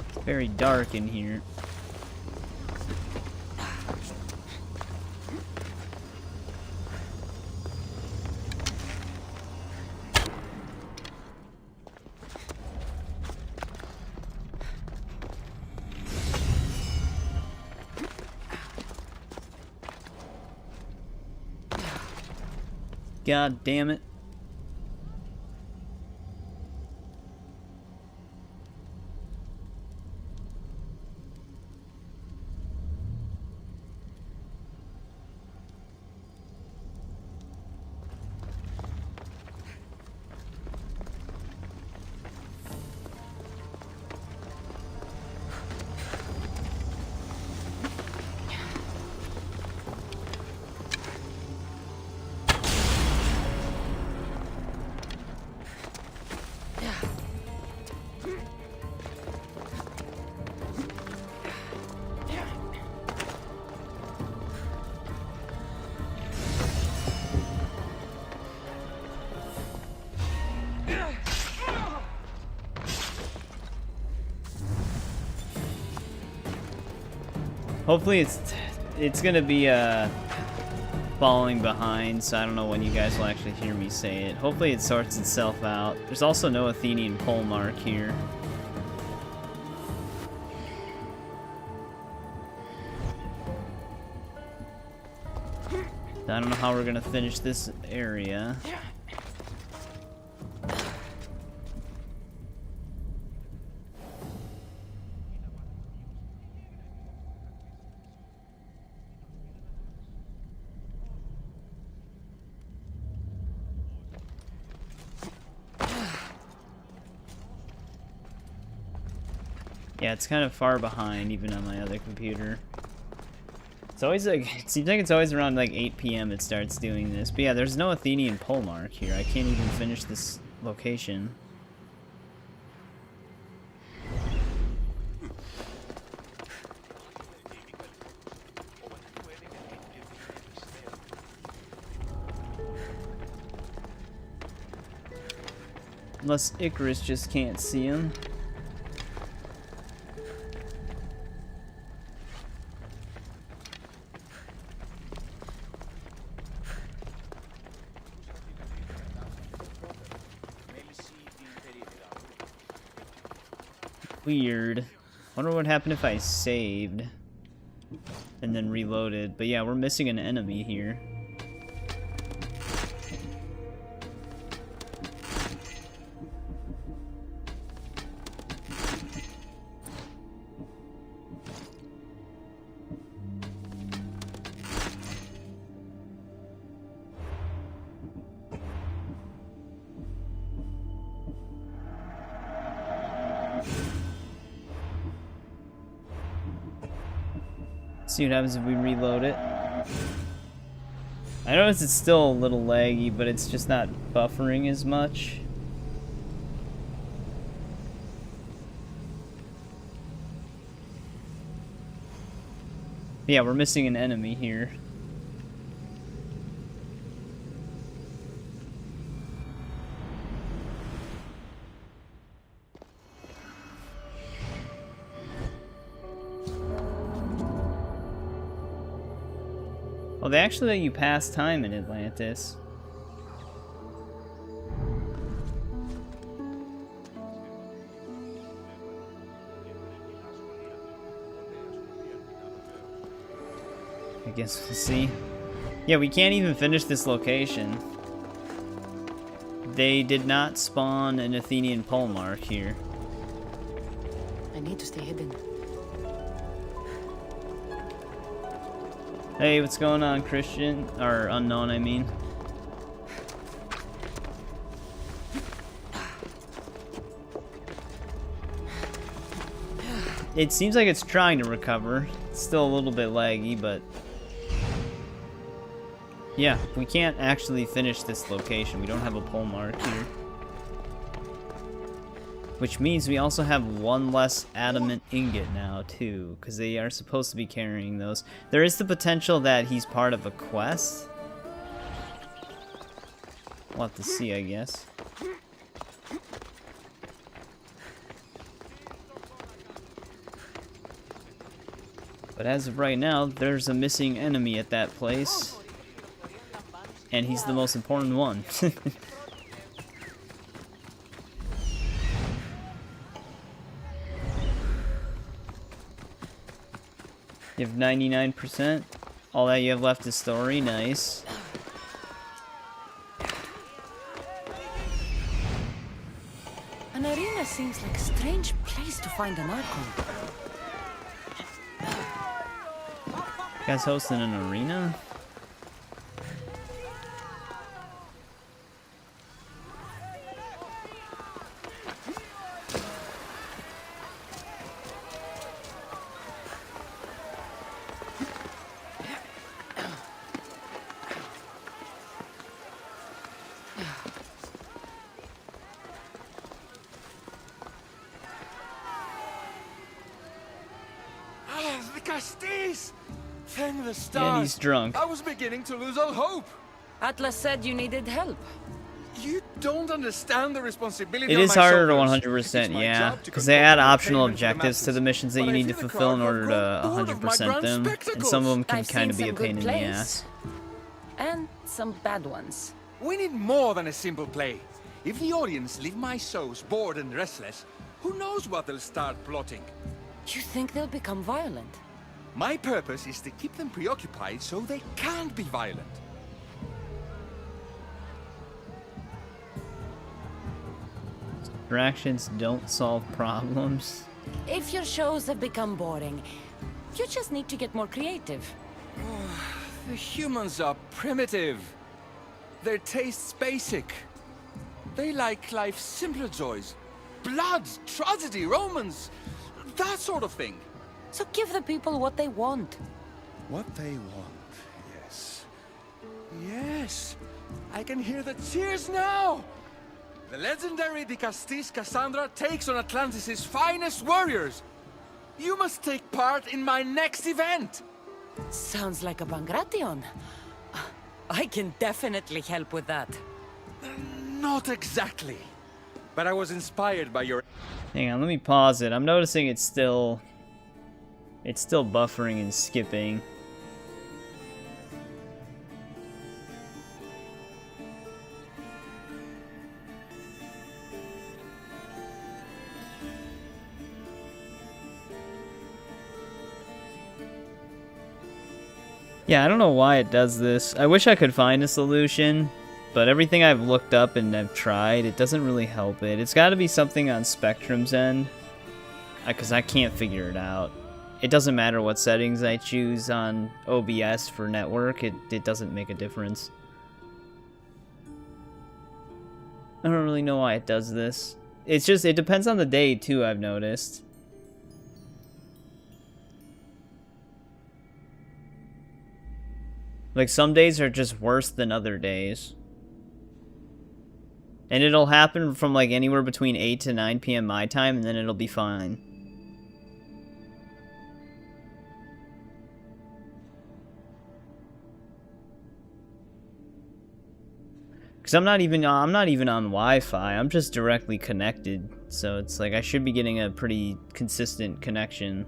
It's very dark in here. God damn it. Hopefully it's gonna be falling behind, so I don't know when you guys will actually hear me say it. Hopefully it sorts itself out. There's also no Athenian pole mark here. I don't know how we're gonna finish this area. Yeah, it's kind of far behind, even on my other computer. It's always like, it seems like it's always around like 8 p.m. it starts doing this. But yeah, there's no Athenian pole mark here. I can't even finish this location. Unless Icarus just can't see him. Weird. Wonder what happened if I saved and then reloaded. But yeah, we're missing an enemy here. See what happens if we reload it. I notice it's still a little laggy, but it's just not buffering as much. Yeah, we're missing an enemy here. Oh, they actually let you pass time in Atlantis. I guess we'll see. Yeah, we can't even finish this location. They did not spawn an Athenian pole mark here. I need to stay hidden. Hey, what's going on, Christian? Or Unknown, I mean. It seems like it's trying to recover. It's still a little bit laggy, but... yeah, we can't actually finish this location. We don't have a pole mark here. Which means we also have one less adamant ingot now, too, because they are supposed to be carrying those. There is the potential that he's part of a quest. We'll have to see, I guess. But as of right now, there's a missing enemy at that place. And he's the most important one. You have 99%. All that you have left is story. Nice. An arena seems like a strange place to find an Archon. You guys hosting an arena? Thank the stars. And he's drunk. I was beginning to lose all hope. Atlas said you needed help. You don't understand the responsibility It on is my harder to shoulders. 100%, It's my yeah, job to because they control add the optional entertainment for the objectives to the masses. missions that But you I need to feel the fulfill in crowd order have to grown bored of my 100% grand them, and spectacles. some of them can I've kind of seen be a some good pain in the plays. ass. And some bad ones. We need more than a simple play. If the audience leave my shows bored and restless, who knows what they'll start plotting? You think they'll become violent? My purpose is to keep them preoccupied so they can't be violent. Distractions don't solve problems. If your shows have become boring, you just need to get more creative. The humans are primitive. Their tastes basic. They like life's simpler joys. Blood, tragedy, romance, that sort of thing. So give the people what they want. What they want, yes. Yes, I can hear the cheers now! The legendary Dicastis Kassandra takes on Atlantis' finest warriors! You must take part in my next event! Sounds like a Bangration. I can definitely help with that. Not exactly. But I was inspired by your... Hang on, let me pause it. I'm noticing it's still buffering and skipping. Yeah, I don't know why it does this. I wish I could find a solution, but everything I've looked up and I've tried, it doesn't really help it. It's got to be something on Spectrum's end, because I can't figure it out. It doesn't matter what settings I choose on OBS for network, it doesn't make a difference. I don't really know why it does this. It's just, it depends on the day too, I've noticed. Like, some days are just worse than other days. And it'll happen from, like, anywhere between 8 to 9 p.m. my time, and then it'll be fine. Because I'm not even on Wi-Fi, I'm just directly connected. So it's like, I should be getting a pretty consistent connection.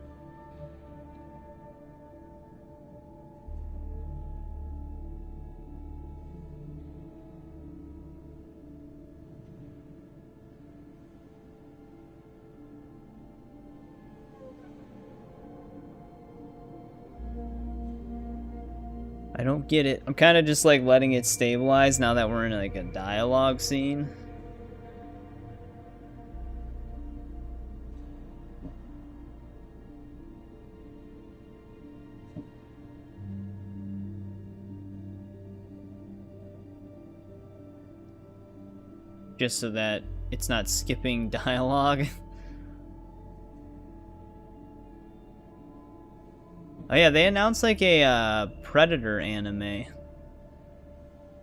I don't get it. I'm kind of just like letting it stabilize now that we're in like a dialogue scene. Just so that it's not skipping dialogue. Oh yeah, they announced like a Predator anime.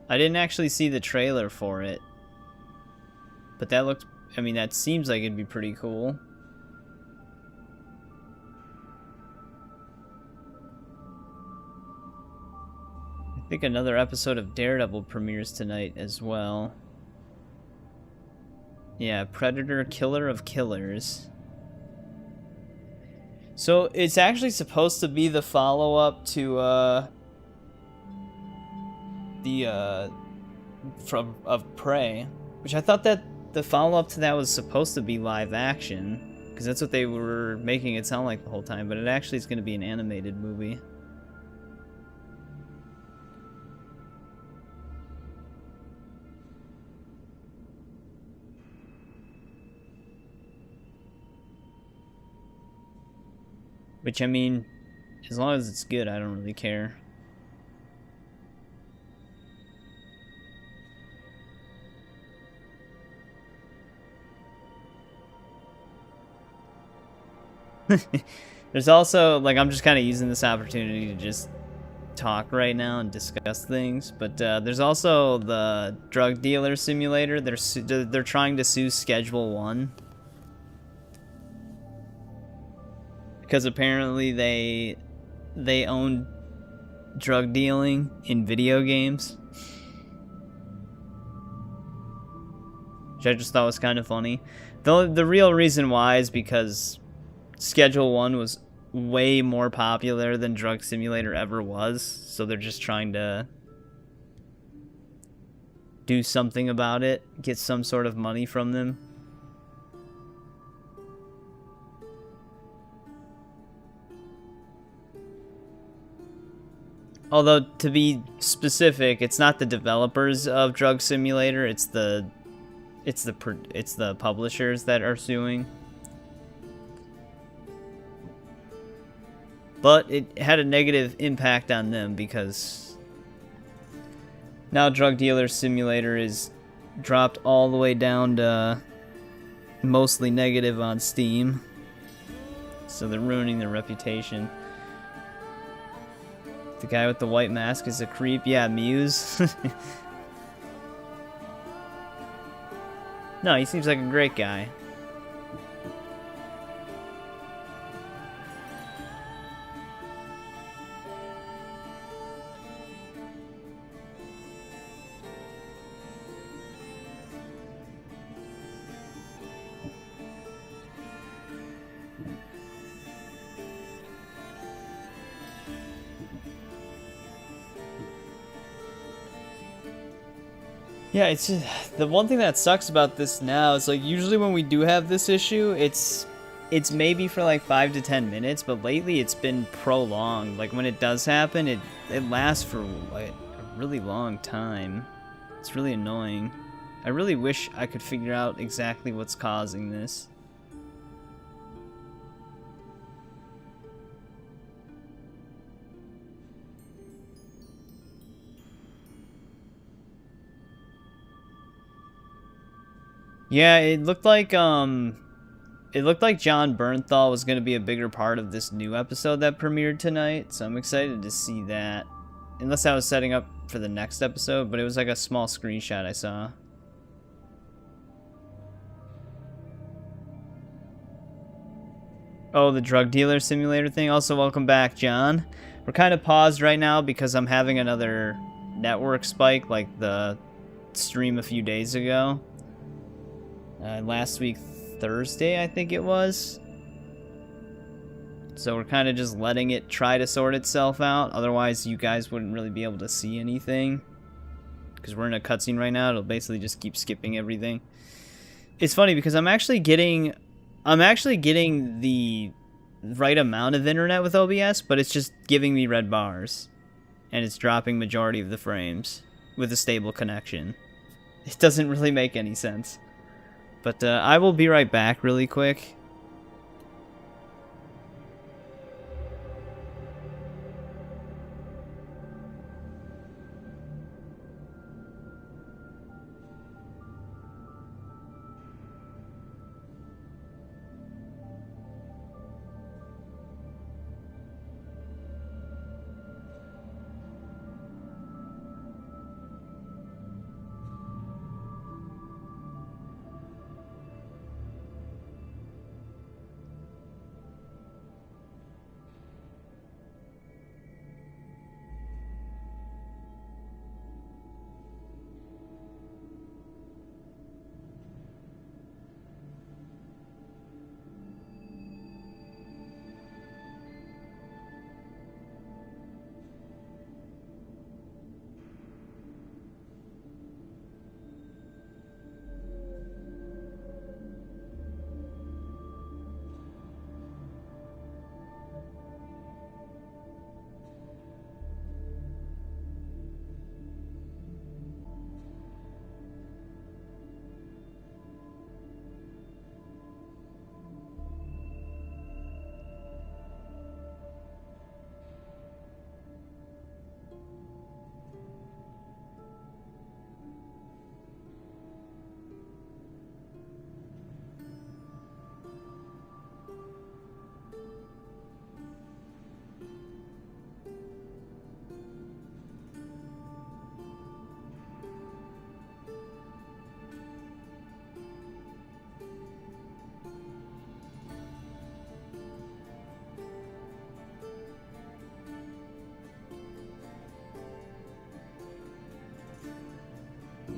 I didn't actually see the trailer for it. But that looked, I mean, that seems like it'd be pretty cool. I think another episode of Daredevil premieres tonight as well. Yeah, Predator, Killer of Killers. So it's actually supposed to be the follow-up to of Prey, which I thought that the follow-up to that was supposed to be live action, because that's what they were making it sound like the whole time, but it actually is going to be an animated movie. Which, I mean, as long as it's good, I don't really care. There's also, like, I'm just kind of using this opportunity to just talk right now and discuss things, but there's also the drug dealer simulator. They're trying to sue Schedule 1. Because apparently they own drug dealing in video games. which I just thought was kind of funny. The real reason why is because Schedule 1 was way more popular than Drug Simulator ever was, so they're just trying to do something about it, get some sort of money from them. Although, to be specific, it's not the developers of Drug Simulator, it's the publishers that are suing. But it had a negative impact on them because now Drug Dealer Simulator is dropped all the way down to mostly negative on Steam. So they're ruining their reputation. The guy with the white mask is a creep. Yeah, Muse. No, he seems like a great guy. Yeah, it's just, the one thing that sucks about this now is like usually when we do have this issue, it's maybe for like 5 to 10 minutes, but lately it's been prolonged. Like when it does happen, it lasts for like a really long time. It's really annoying. I really wish I could figure out exactly what's causing this. Yeah, it looked like John Bernthal was gonna be a bigger part of this new episode that premiered tonight, so I'm excited to see that. Unless I was setting up for the next episode, but it was like a small screenshot I saw. Oh, the drug dealer simulator thing. Also, welcome back, John. We're kind of paused right now because I'm having another network spike like the stream a few days ago. Last week, Thursday, I think it was. So we're kind of just letting it try to sort itself out. Otherwise, you guys wouldn't really be able to see anything. Because we're in a cutscene right now. It'll basically just keep skipping everything. It's funny because I'm actually getting the right amount of internet with OBS, but it's just giving me red bars. And it's dropping majority of the frames with a stable connection. It doesn't really make any sense. But I will be right back really quick.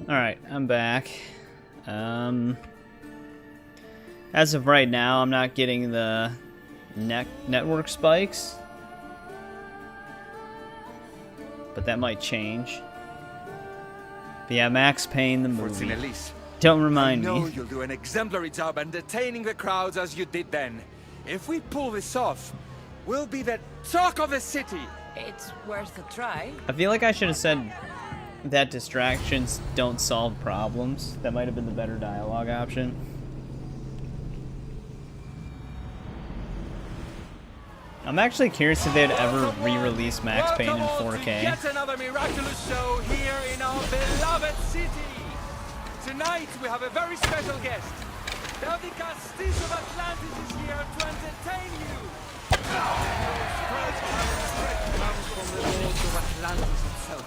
Alright, I'm back. As of right now, I'm not getting the network spikes. But that might change. But yeah, Max Payne the movie. Don't remind I know me. you'll do an exemplary job entertaining the crowds as you did then. If we pull this off, we'll be the talk of the city. It's worth a try. I feel like I should have said that distractions don't solve problems. That might have been the better dialogue option. I'm actually curious if they'd ever re-release Max Payne in 4K. Yet another miraculous show here in our beloved city. Tonight we have a very special guest. The Castis of Atlantis is here to entertain you. Comes from the lords of Atlantis itself.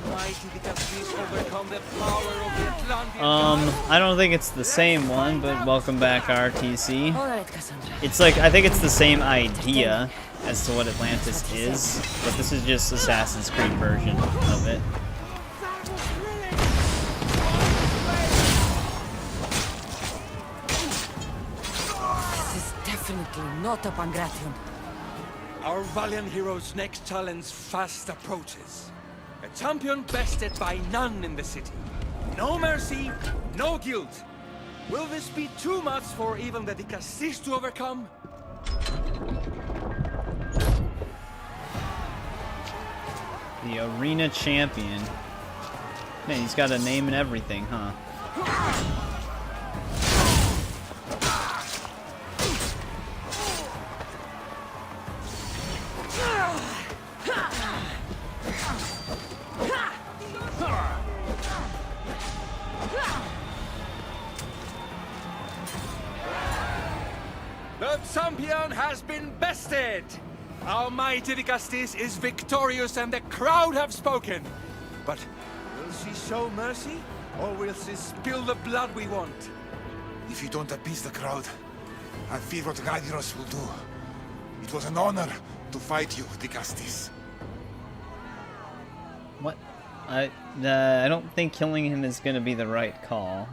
Almighty the Castis overcome the power of the Atlantean. I don't think it's the same one, but welcome back, RTC. All right, Kassandra. It's like, I think it's the same idea as to what Atlantis is, but this is just Assassin's Creed version of it. This is definitely not a Pangration. Our valiant hero's next challenge fast approaches. A champion bested by none in the city. No mercy, no guilt. Will this be too much for even the Castis to overcome? The arena champion. Man, he's got a name and everything, huh? The champion has been bested! Our mighty Castis is victorious and the crowd have spoken. But will she show mercy? Or will she spill the blood we want? If you don't appease the crowd, I fear what Gladiros will do. It was an honor to fight you, the Castis. What? I don't think killing him is gonna be the right call.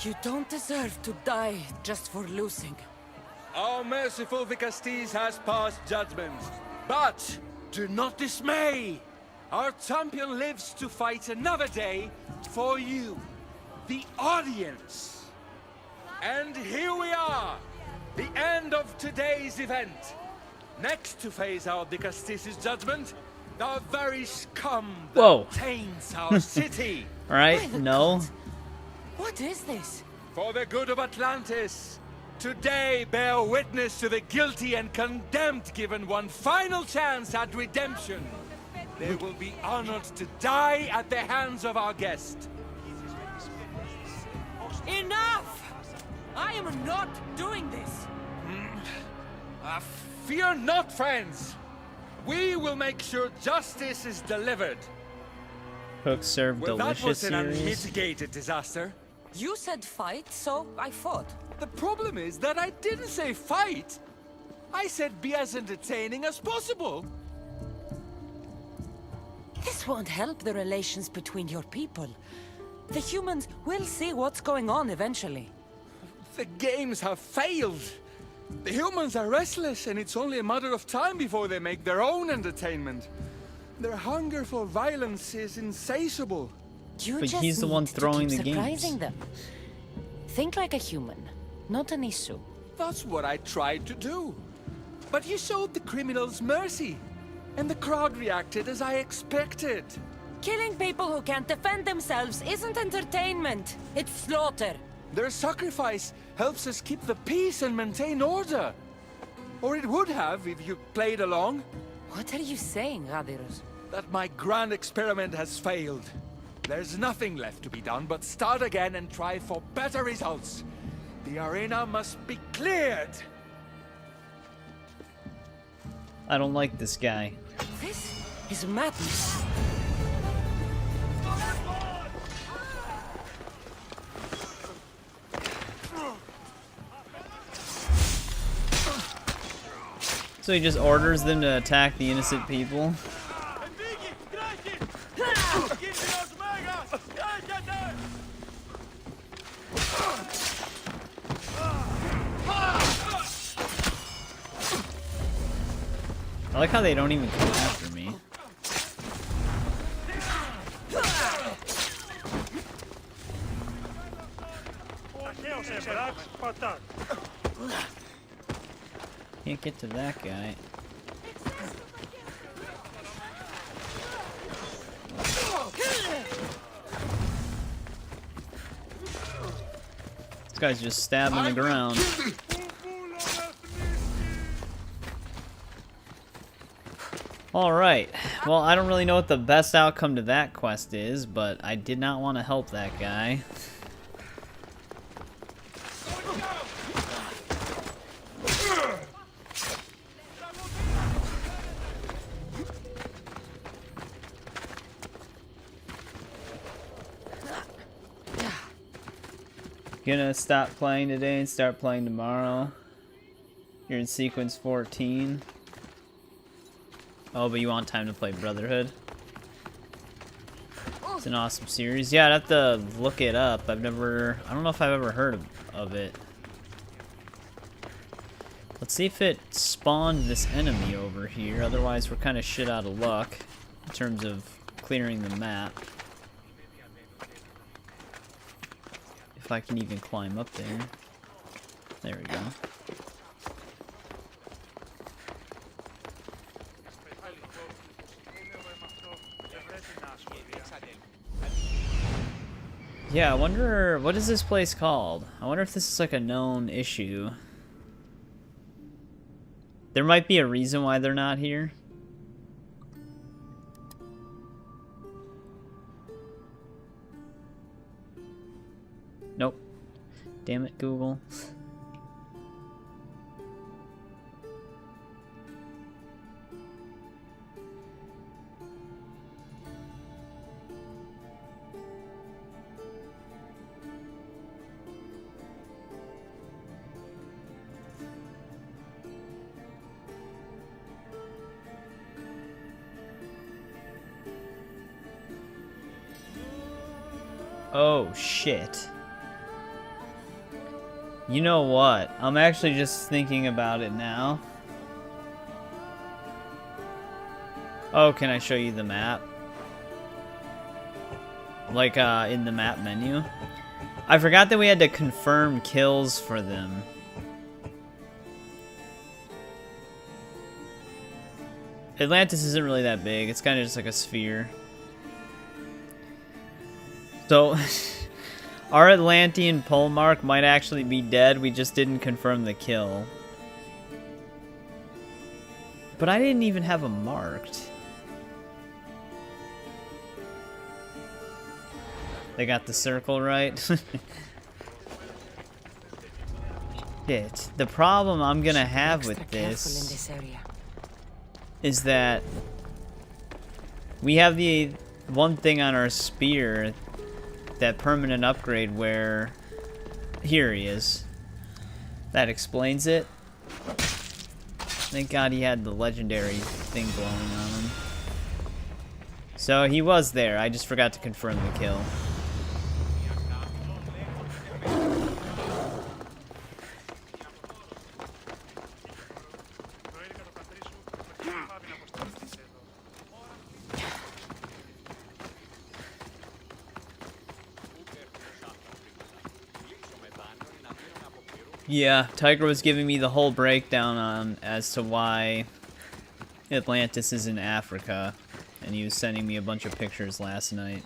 You don't deserve to die just for losing. Our merciful Vicastis has passed judgment. But do not dismay! Our champion lives to fight another day for you, the audience. And here we are, the end of today's event. Next to face our Vicastis' judgment, the very scum that Whoa. taints our city. Alright, no. What is this? For the good of Atlantis, today bear witness to the guilty and condemned given one final chance at redemption. They will be honored to die at the hands of our guest. Enough! I am not doing this! Fear not, friends. We will make sure justice is delivered. Cook served Well, that was delicious an series. unmitigated disaster. You said fight, so I fought. The problem is that I didn't say fight. I said be as entertaining as possible. This won't help the relations between your people. The humans will see what's going on eventually. The games have failed. The humans are restless, and it's only a matter of time before they make their own entertainment. Their hunger for violence is insatiable. You But just he's the one need to throwing keep the games. surprising them. Think like a human, not an issue. That's what I tried to do. But you showed the criminals mercy, and the crowd reacted as I expected. Killing people who can't defend themselves isn't entertainment. It's slaughter. Their sacrifice helps us keep the peace and maintain order. Or it would have if you played along. What are you saying, Radiros? That my grand experiment has failed. There's nothing left to be done but start again and try for better results. The arena must be cleared. I don't like this guy. This is madness. So he just orders them to attack the innocent people. I like how they don't even come after me. Can't get to that guy. This guy's just stabbing the ground. Alright, well, I don't really know what the best outcome to that quest is, but I did not want to help that guy. Gonna stop playing today and start playing tomorrow. You're in sequence 14. Oh, but you want time to play Brotherhood? It's an awesome series. Yeah, I'd have to look it up. I don't know if I've ever heard of it. Let's see if it spawned this enemy over here. Otherwise, we're kind of shit out of luck in terms of clearing the map. If I can even climb up there. There we go. Yeah, I wonder, what is this place called? I wonder if this is like a known issue. There might be a reason why they're not here. Nope. Damn it, Google. Oh, shit. You know what? I'm actually just thinking about it now. Oh, can I show you the map? Like, in the map menu? I forgot that we had to confirm kills for them. Atlantis isn't really that big. It's kind of just like a sphere. So, our Atlantean pole mark might actually be dead. We just didn't confirm the kill. But I didn't even have them marked. They got the circle right. Shit. The problem I'm gonna have with this is that we have the one thing on our spear, that permanent upgrade where... Here he is. That explains it. Thank God he had the legendary thing glowing on him. So he was there, I just forgot to confirm the kill. Yeah, Tiger was giving me the whole breakdown on as to why Atlantis is in Africa, and he was sending me a bunch of pictures last night.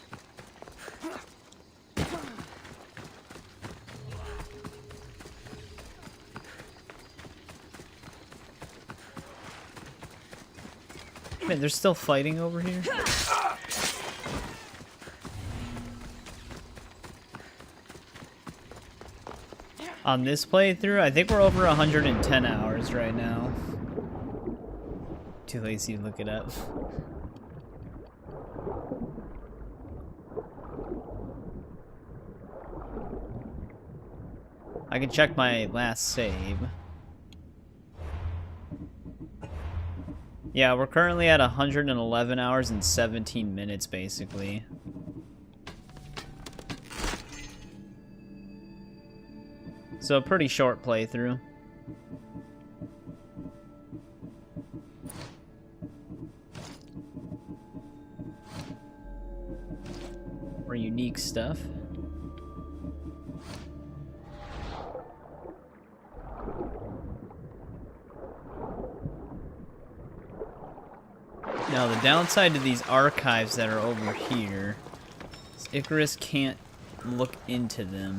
Wait, they're still fighting over here? On this playthrough, I think we're over 110 hours right now. Too lazy to look it up. I can check my last save. Yeah, we're currently at 111 hours and 17 minutes, basically. So, a pretty short playthrough. stuff. Now, the downside to these archives that are over here is Icarus can't look into them.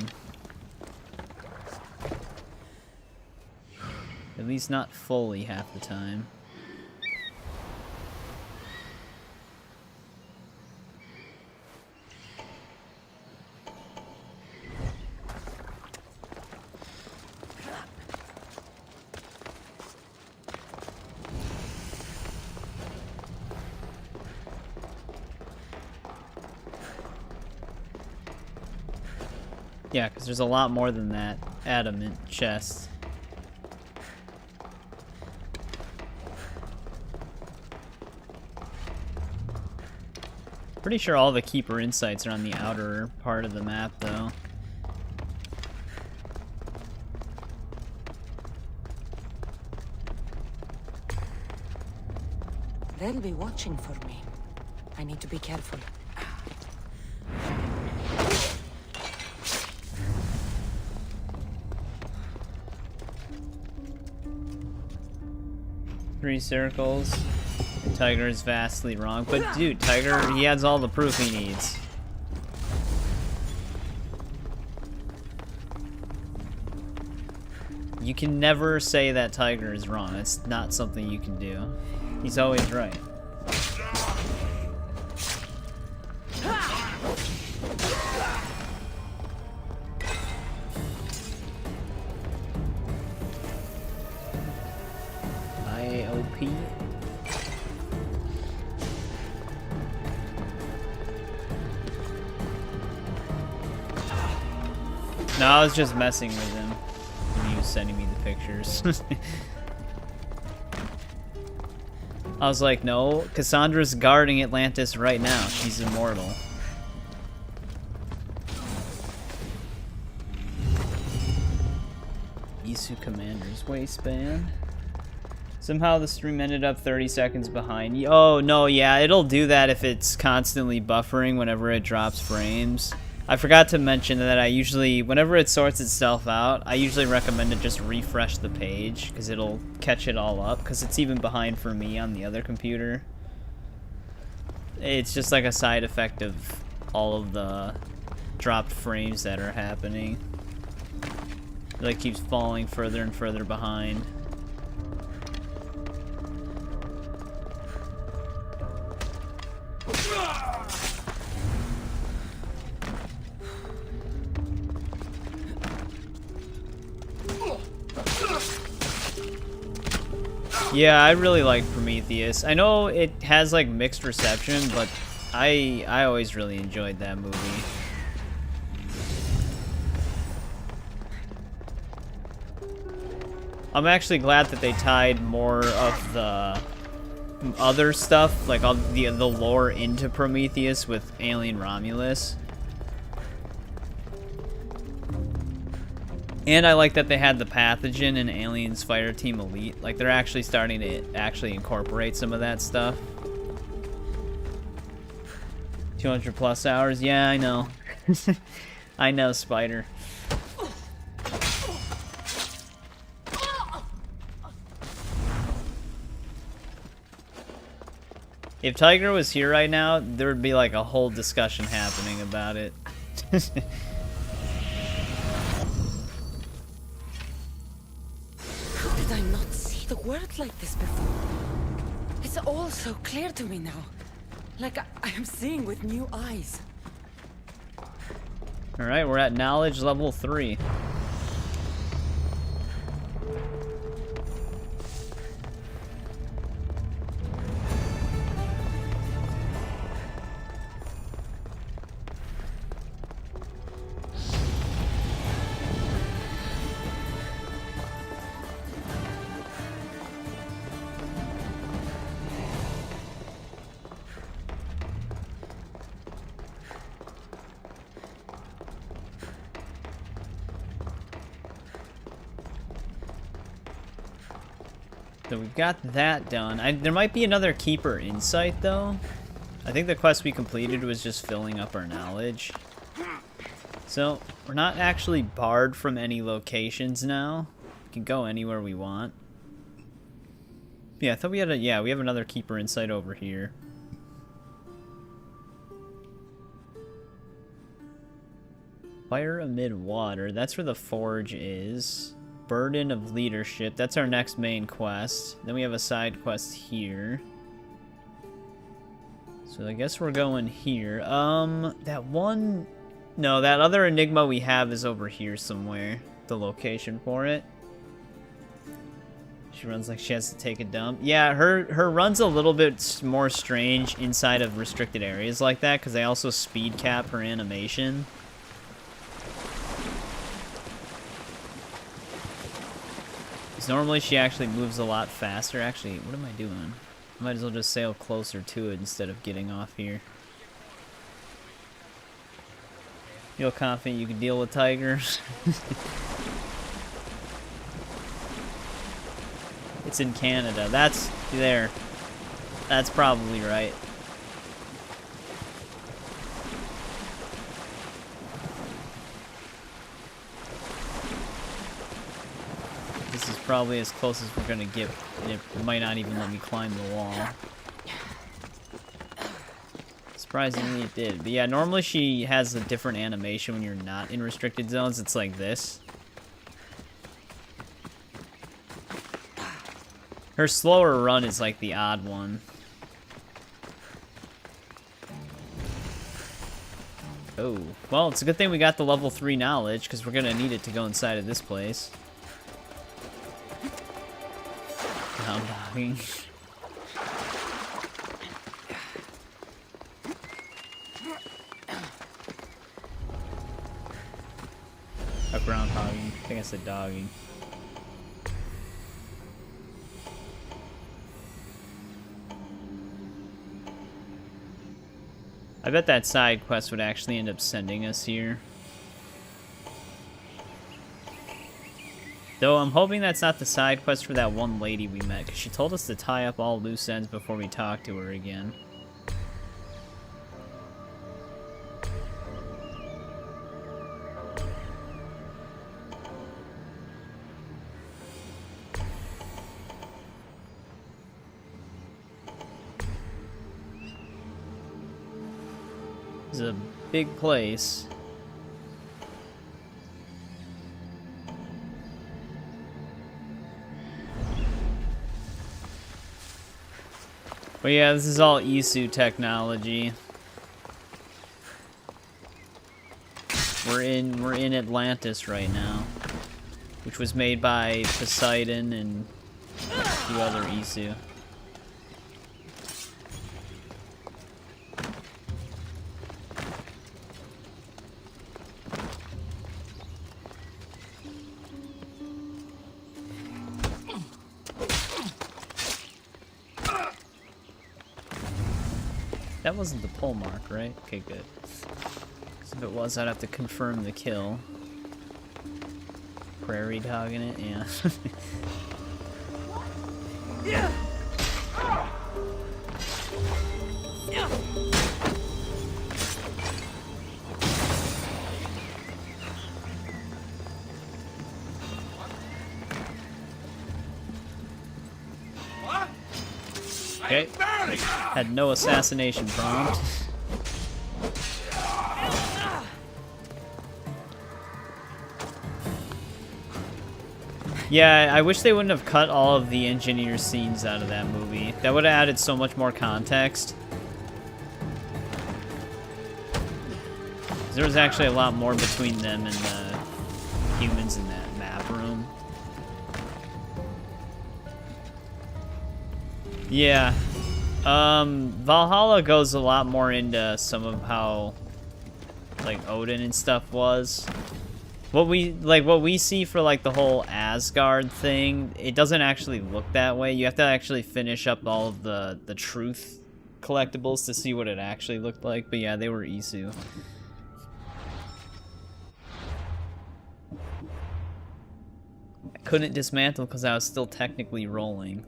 At least not fully half the time. Yeah, because there's a lot more than that adamant chest. Pretty sure all the Keeper Insights are on the outer part of the map, though. They'll be watching for me. I need to be careful. 3 circles. Tiger is vastly wrong. But dude, Tiger, he has all the proof he needs. You can never say that Tiger is wrong. It's not something you can do. He's always right. IOP. No, I was just messing with him when he was sending me the pictures. I was like, no, Kassandra's guarding Atlantis right now. She's immortal. Isu Commander's waistband. Somehow the stream ended up 30 seconds behind. Oh, no, yeah, it'll do that if it's constantly buffering whenever it drops frames. I forgot to mention that I usually, whenever it sorts itself out, I usually recommend to just refresh the page, because it'll catch it all up, because it's even behind for me on the other computer. It's just like a side effect of all of the dropped frames that are happening. It like keeps falling further and further behind. Yeah, I really like Prometheus. I know it has like mixed reception, but I always really enjoyed that movie. I'm actually glad that they tied more of the other stuff, like all the lore, into Prometheus with Alien Romulus. And I like that they had the pathogen in Aliens Fireteam Elite. Like, they're actually starting to actually incorporate some of that stuff. 200 plus hours? Yeah, I know. I know, Spider. If Tiger was here right now, there would be like a whole discussion happening about it. Did I not see the world like this before? It's all so clear to me now. Like I am seeing with new eyes. Alright, we're at knowledge level 3. So we've got that done. There might be another Keeper Insight, though. I think the quest we completed was just filling up our knowledge. So, we're not actually barred from any locations now. We can go anywhere we want. Yeah, I thought we had a... Yeah, we have another Keeper Insight over here. Fire amid water. That's where the forge is. Burden of leadership. That's our next main quest. Then we have a side quest here. So I guess we're going here. That one... No, that other enigma we have is over here somewhere. The location for it. She runs like she has to take a dump. Yeah, her run's a little bit more strange inside of restricted areas like that, because they also speed cap her animation. Because normally she actually moves a lot faster. Actually, what am I doing? I might as well just sail closer to it instead of getting off here. Feel confident you can deal with tigers? It's in Canada. That's there. That's probably right. This is probably as close as we're gonna get. It might not even let me climb the wall. Surprisingly it did. But yeah, normally she has a different animation when you're not in restricted zones. It's like this. Her slower run is like the odd one. Oh, well, it's a good thing we got the level 3 knowledge, because we're gonna need it to go inside of this place. Ground hogging. Ground hogging. I think I said dogging. I bet that side quest would actually end up sending us here. Though I'm hoping that's not the side quest for that one lady we met, because she told us to tie up all loose ends before we talk to her again. It's a big place. But yeah, this is all Isu technology. We're in Atlantis right now, which was made by Poseidon and a few other Isu. That wasn't the pull mark, right? Okay, good. If it was, I'd have to confirm the kill. Prairie dogging it, yeah. Yeah. Okay. Had no assassination prompt. Yeah, I wish they wouldn't have cut all of the engineer scenes out of that movie. That would have added so much more context. There was actually a lot more between them and the humans in that map room. Yeah. Valhalla goes a lot more into some of how, like, Odin and stuff was. What we see for, like, the whole Asgard thing, it doesn't actually look that way. You have to actually finish up all of the truth collectibles to see what it actually looked like. But yeah, they were Isu. I couldn't dismantle because I was still technically rolling.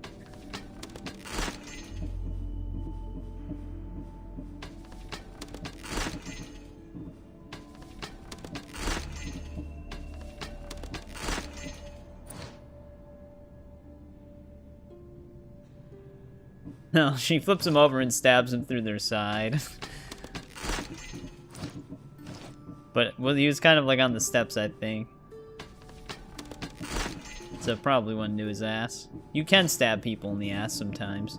No, she flips him over and stabs him through their side. But, well, he was kind of like on the steps, I think. So probably went into his ass. You can stab people in the ass sometimes.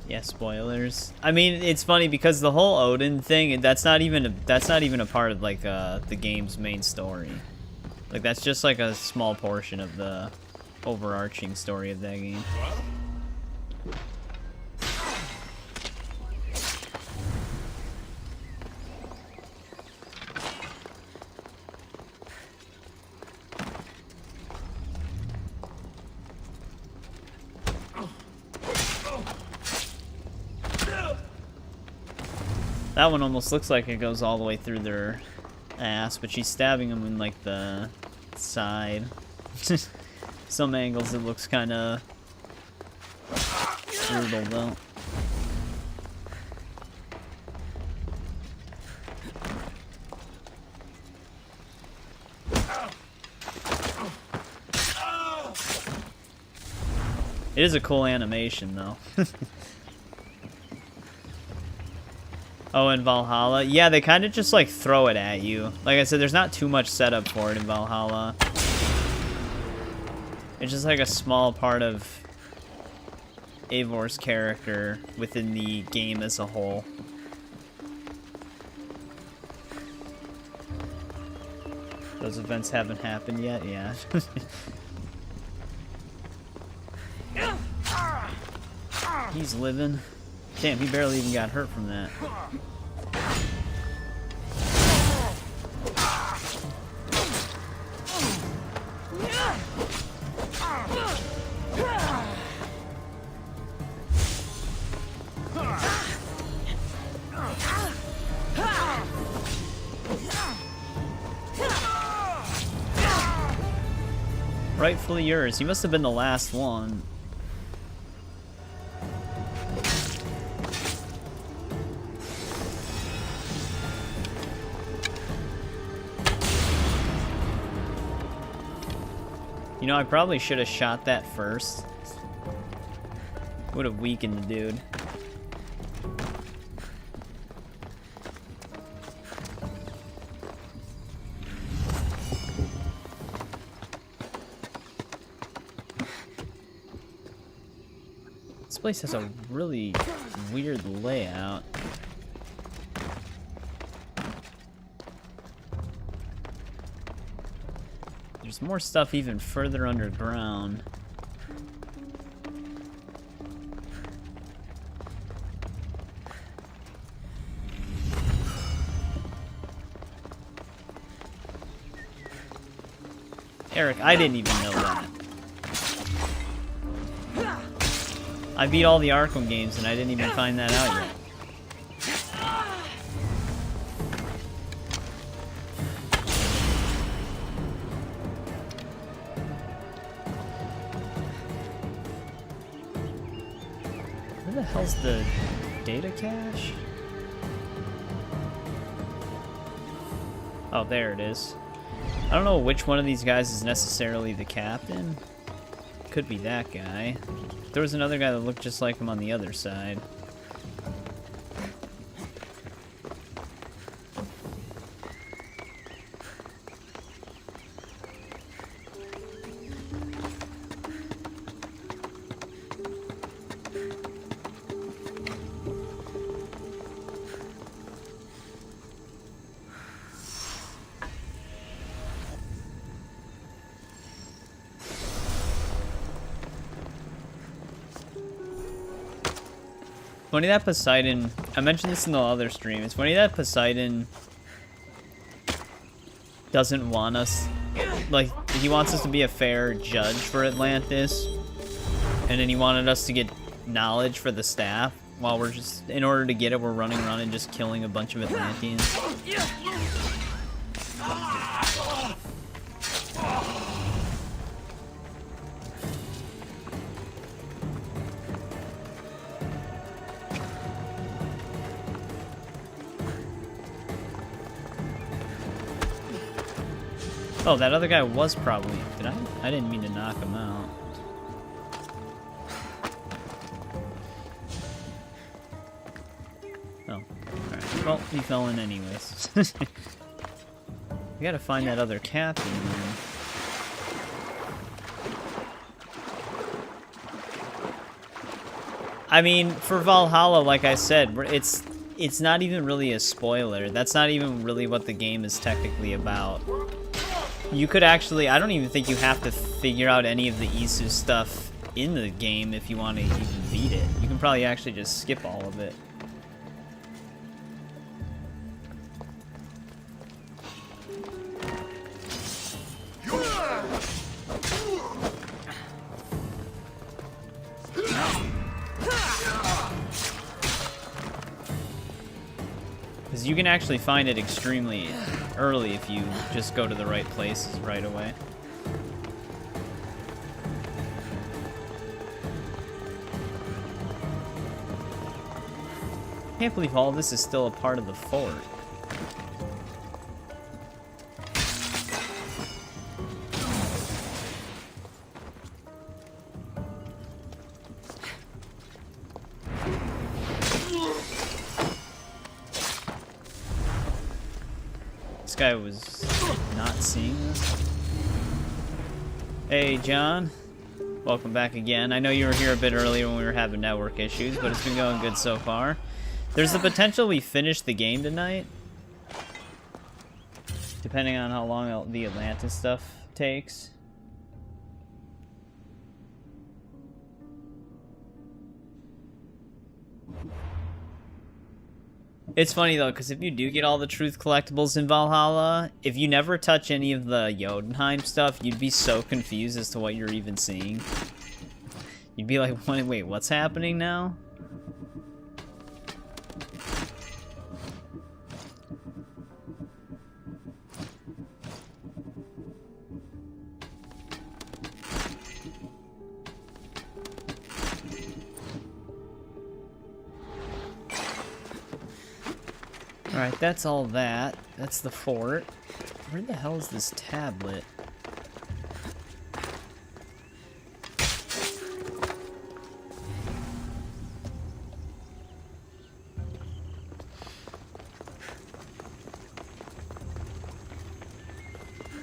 Yeah, spoilers. I mean, it's funny because the whole Odin thing, that's not even a part of like the game's main story. Like that's just like a small portion of the overarching story of that game. That one almost looks like it goes all the way through their ass, but she's stabbing him in like the side. Some angles it looks kind of brutal though. It is a cool animation though. Oh, in Valhalla? Yeah, they kind of just, like, throw it at you. Like I said, there's not too much setup for it in Valhalla. It's just, like, a small part of Eivor's character within the game as a whole. Those events haven't happened yet? Yeah. He's living. Damn, he barely even got hurt from that. Rightfully yours. He must have been the last one. You know, I probably should have shot that first. Would have weakened the dude. This place has a really weird layout. There's more stuff even further underground. Eric, I didn't even know that. I beat all the Arkham games and I didn't even find that out yet. Where the hell's the data cache? Oh, there it is. I don't know which one of these guys is necessarily the captain. Could be that guy. There was another guy that looked just like him on the other side. Funny that Poseidon, I mentioned this in the other stream, it's funny that Poseidon doesn't want us, like, he wants us to be a fair judge for Atlantis, and then he wanted us to get knowledge for the staff, while we're just, in order to get it, we're running around and just killing a bunch of Atlanteans. Oh, that other guy was probably... Did I? I didn't mean to knock him out. Oh, alright. Well, he fell in anyways. We gotta find that other captain, man. I mean, for Valhalla, like I said, it's not even really a spoiler. That's not even really what the game is technically about. You could actually... I don't even think you have to figure out any of the Isu stuff in the game if you want to even beat it. You can probably actually just skip all of it. Because you can actually find it extremely early if you just go to the right places right away. I can't believe all this is still a part of the fort. This guy was not seeing this. Hey, John. Welcome back again. I know you were here a bit earlier when we were having network issues, but it's been going good so far. There's the potential we finish the game tonight, depending on how long the Atlantis stuff takes. It's funny though, because if you do get all the truth collectibles in Valhalla, if you never touch any of the Jotunheim stuff, you'd be so confused as to what you're even seeing. You'd be like, wait, what's happening now? Alright, that's all that. That's the fort. Where the hell is this tablet?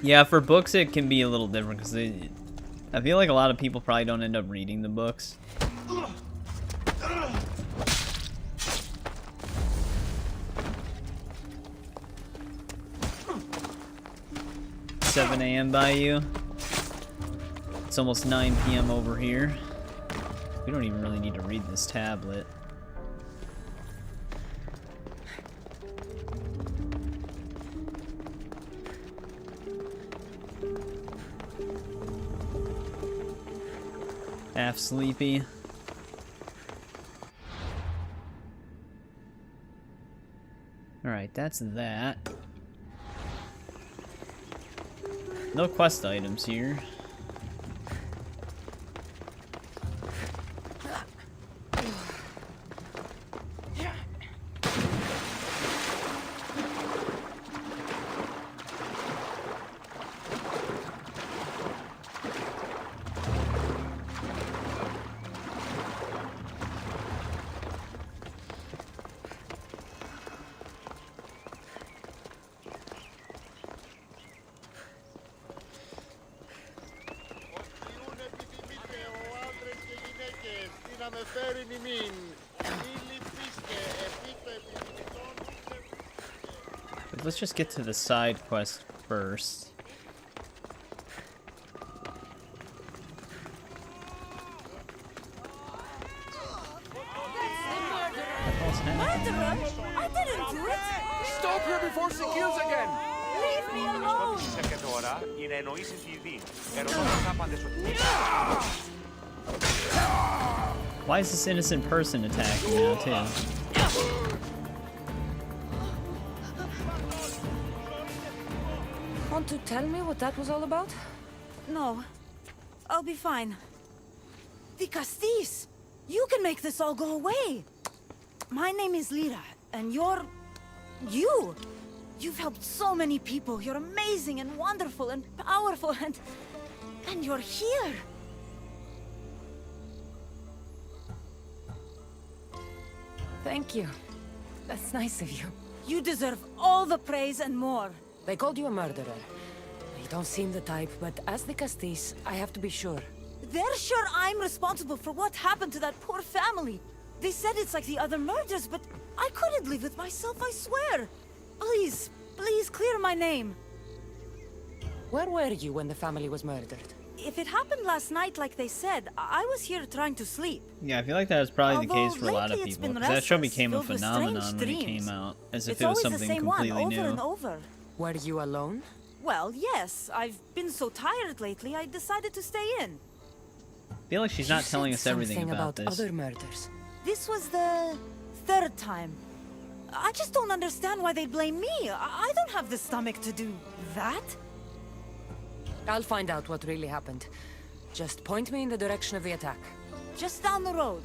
Yeah, for books it can be a little different because I feel like a lot of people probably don't end up reading the books. 7 a.m. by you. It's almost 9 p.m. over here. We don't even really need to read this tablet. Half sleepy. Alright, that's that. No quest items here. But let's just get to the side quest first. I didn't do it! Stop her before she kills again! Leave me alone! Why is this innocent person attacking now, too? Want to tell me what that was all about? No. I'll be fine. The Castis! You can make this all go away! My name is Lira, and you're... you! You've helped so many people. You're amazing and wonderful and powerful and you're here. Thank you. That's nice of you. You deserve all the praise and more. They called you a murderer. You don't seem the type, but as the Castis, I have to be sure. They're sure I'm responsible for what happened to that poor family. They said it's like the other murders, but I couldn't live with myself, I swear. Please, please clear my name. Where were you when the family was murdered? If it happened last night like they said, I was here trying to sleep. Yeah, I feel like that was probably the case for a lot of Although lately it's people. been 'Cause that show restless, became a filled with phenomenon strange when it dreams. came out, as if It's it was always the something same one, completely over new. and over. Were you alone? Well, yes. I've been so tired lately, I decided to stay in. I feel like she's not telling us everything Something about this. other murders. This was the third time. I just don't understand why they blame me. I don't have the stomach to do that. I'll find out what really happened. Just point me in the direction of the attack. Just down the road.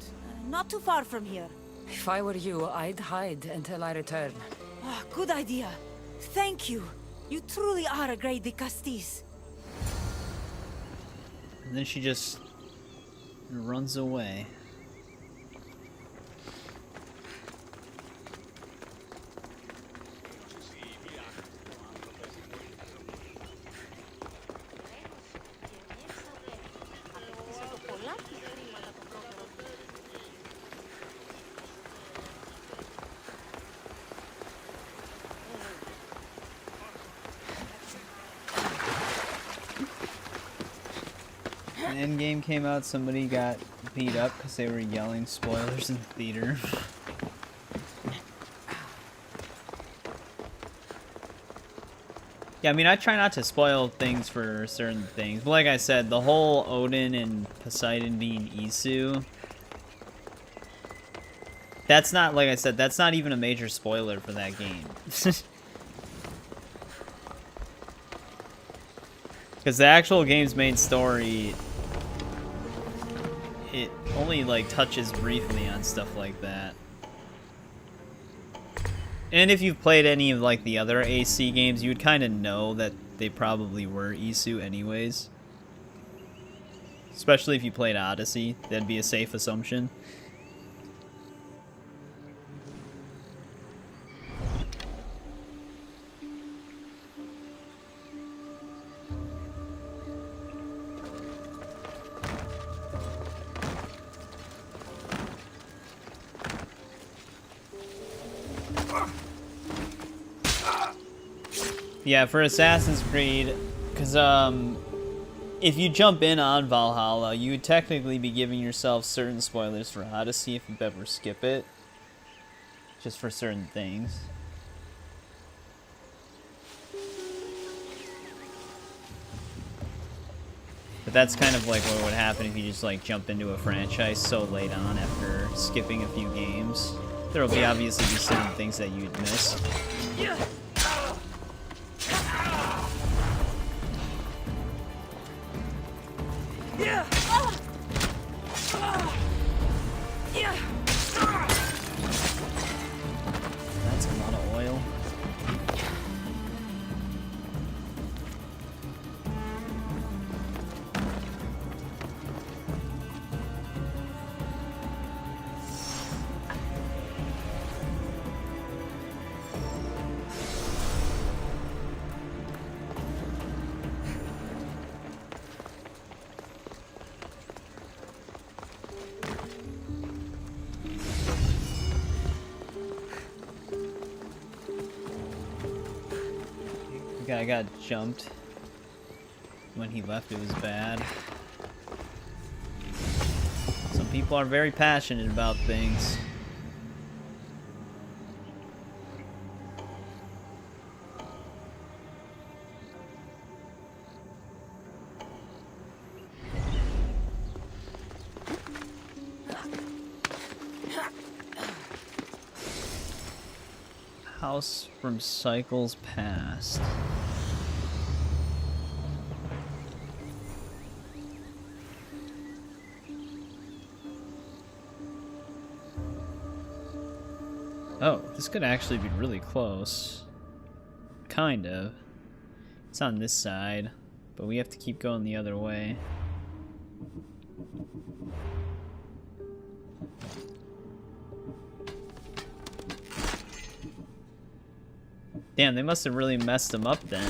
Not too far from here. If I were you, I'd hide until I return. Ah, good idea. Thank you. You truly are a great Castis. And then she just runs away. When Endgame came out, somebody got beat up because they were yelling spoilers in the theater. Yeah, I mean, I try not to spoil things for certain things, but like I said, the whole Odin and Poseidon being Isu, that's not, like I said, that's not even a major spoiler for that game. Because the actual game's main story, it only like touches briefly on stuff like that. And if you've played any of like the other AC games, you would kind of know that they probably were Isu anyways. Especially if you played Odyssey, that'd be a safe assumption. Yeah, for Assassin's Creed, because if you jump in on Valhalla, you would technically be giving yourself certain spoilers for Odyssey if you ever skip it. Just for certain things. But that's kind of like what would happen if you just like jump into a franchise so late on after skipping a few games. There will be obviously be certain things that you'd miss. That's a lot of oil. Guy got jumped when he left. It was bad. Some people are very passionate about things. House from cycles past. Oh, this could actually be really close. kind of. It's on this side, but we have to keep going the other way. Damn, they must have really messed them up then.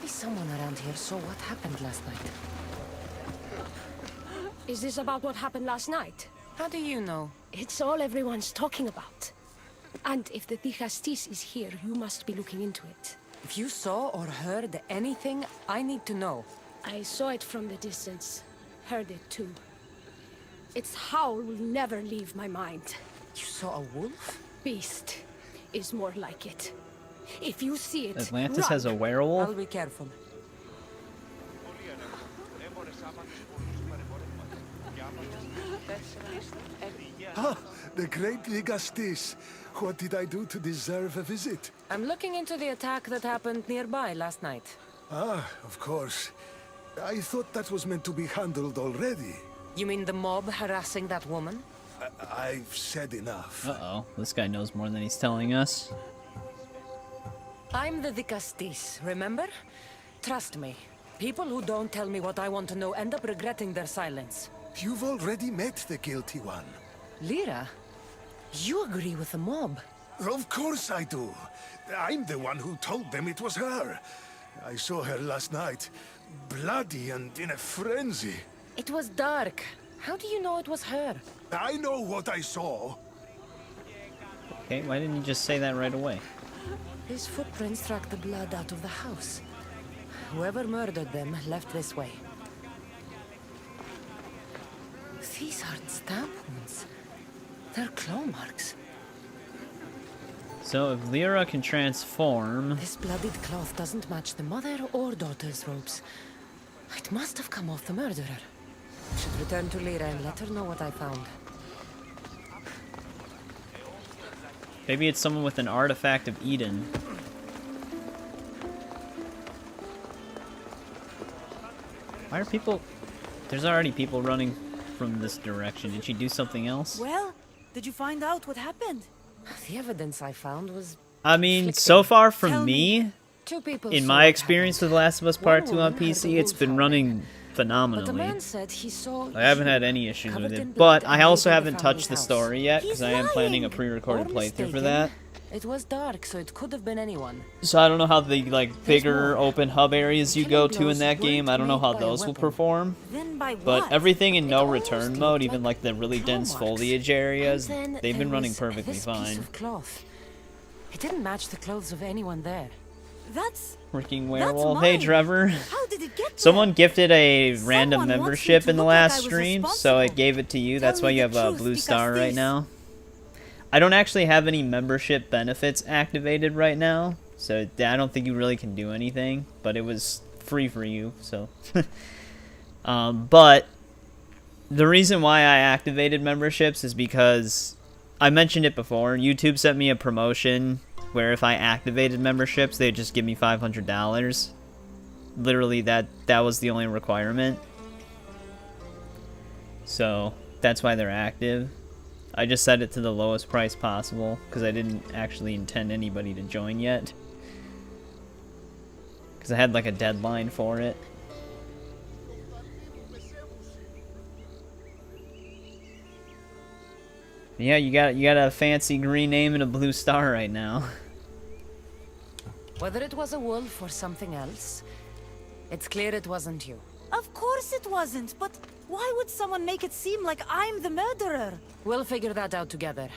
Someone around here saw what happened last night. Is this about what happened last night? How do you know? It's all everyone's talking about. And if the Dicastis is here, you must be looking into it. If you saw or heard anything, I need to know. I saw it from the distance. Heard it too. Its howl will never leave my mind. You saw a wolf? Beast is more like it. If you see it, Atlantis run. has a werewolf? I'll be careful. Ah, the great Ligastis. What did I do to deserve a visit? I'm looking into the attack that happened nearby last night. Ah, of course. I thought that was meant to be handled already. You mean the mob harassing that woman? I've said enough. Uh-oh, this guy knows more than he's telling us. I'm the Dicastis, remember? Trust me. People who don't tell me what I want to know end up regretting their silence. You've already met the guilty one. Lyra, you agree with the mob. Of course I do. I'm the one who told them it was her. I saw her last night, bloody and in a frenzy. It was dark. How do you know it was her? I know what I saw. Okay, why didn't you just say that right away? These footprints track the blood out of the house. Whoever murdered them left this way. These aren't stab wounds. They're claw marks. So if Lyra can transform... This bloodied cloth doesn't match the mother or daughter's robes. It must have come off the murderer. I should return to Lyra and let her know what I found. Maybe it's someone with an artifact of Eden. Why are people... There's already people running from this direction. Did she do something else? Well, did you find out what happened? The evidence I found was... I mean, so far from me, Two people in saw my it experience happen. with Last of Us Part One 2 on woman heard the PC, it's wolf been howling. running But the phenomenally. man said he saw... I haven't had any issues covered with in it. blood But I and also laid in haven't the touched the family story yet, because I He's am planning a lying. pre-recorded Or playthrough for mistaken. that. It was dark, so it could have been anyone. So I don't know how the bigger more. open hub areas you go to in that blows game, weren't I don't know made how by a those will weapon. perform. Then by But what? everything in It no almost return looked mode, even like like the really claw dense marks. foliage areas, And then they've been there running was perfectly this fine. Piece of cloth. It didn't match the clothes of anyone there. That's... Freaking That's werewolf. Hey mine. Trevor. How did it get there? Someone gifted a Someone random wants me membership to in the look like last I was stream, so responsible. it gave it to you. Tell That's why me you have the a truth, blue because star right this- now. I don't actually have any membership benefits activated right now, so I don't think you really can do anything, but it was free for you, so... but the reason why I activated memberships is because I mentioned it before. YouTube sent me a promotion where if I activated memberships, they'd just give me $500. Literally, that was the only requirement. So that's why they're active. I just set it to the lowest price possible because I didn't actually intend anybody to join yet. Because I had like a deadline for it. Yeah, you got a fancy green name and a blue star right now. Whether it was a wolf or something else, it's clear it wasn't you. Of course it wasn't, but why would someone make it seem like I'm the murderer? We'll figure that out together.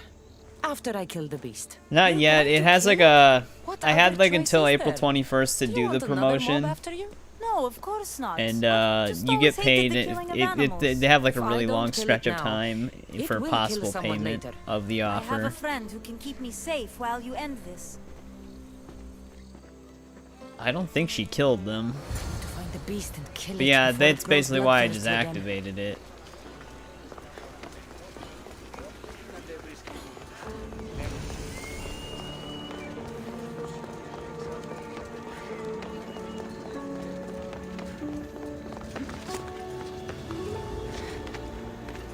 After I kill the beast. Not You're yet. going It to has kill like him? a... I had other like until choice is April there? 21st to Do you do the want another mob promotion. after you? No, of course not. And Just you always get hated paid. the killing of animals. They have like a If I really don't long kill stretch it of now, time it for will kill possible someone payment later. of the I have a offer. friend who can keep me safe while you end this. I don't think she killed them. To find the beast and kill But it yeah, before it that's grows basically why I just bloodthirsty again. activated it.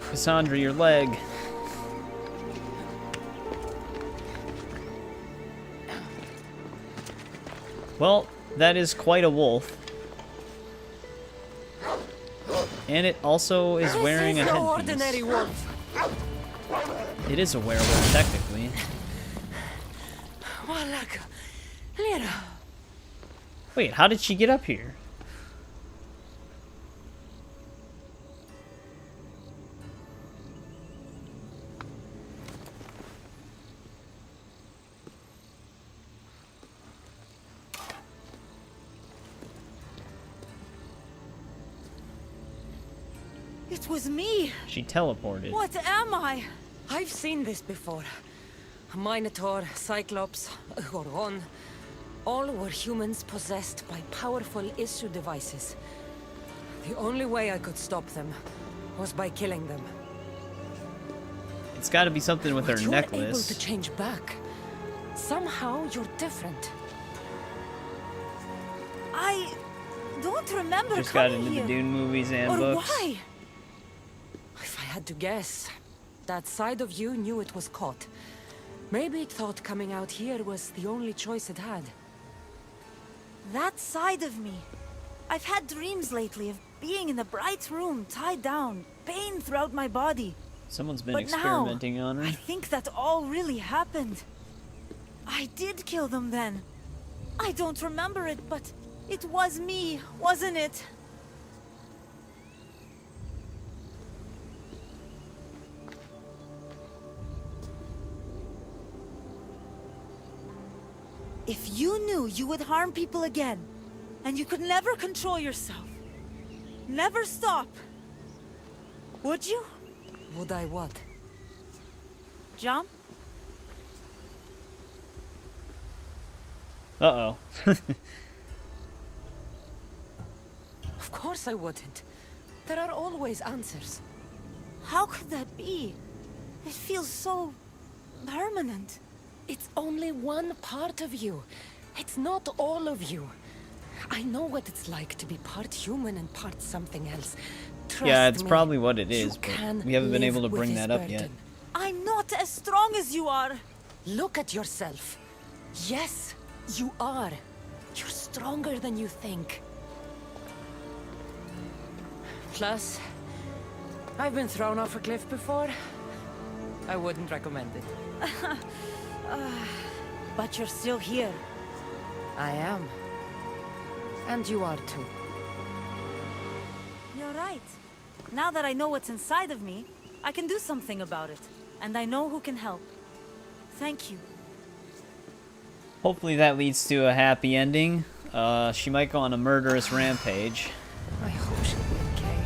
Kassandra, your leg. Well, that is quite a wolf. And it also is wearing a This is no ordinary headpiece. wolf. It is a werewolf, technically. Walaka. Lira. Wait, how did she get up here? It was me. She teleported. What am I? I've seen this before. A Minotaur, Cyclops, a Goron. All were humans possessed by powerful issue devices. The only way I could stop them was by killing them. It's got to be something with But her you're able necklace. to change back. Somehow you're different. I don't remember Just got coming into the here. Dune movies and Or books. why? If I had to guess, that side of you knew it was caught. Maybe it thought coming out here was the only choice it had. That side of me. I've had dreams lately of being in a bright room, tied down, pain throughout my body. Someone's been But experimenting now, on her. I think that all really happened. I did kill them then. I don't remember it, but it was me, wasn't it? If you knew you would harm people again, and you could never control yourself, never stop, would you? Would I what? Jump? Uh-oh. Of course I wouldn't. There are always answers. How could that be? It feels so permanent. It's only one part of you. It's not all of you. I know what it's like to be part human and part something else. Trust Yeah, it's me, probably what it you is, but can we haven't been live able to with bring this that up yet. burden. I'm not as strong as you are. Look at yourself. Yes, you are. You're stronger than you think. Plus, I've been thrown off a cliff before. I wouldn't recommend it. But you're still here. I am. And you are too. You're right. Now that I know what's inside of me, I can do something about it. And I know who can help. Thank you. Hopefully that leads to a happy ending. She might go on a murderous rampage. I hope she'll be okay.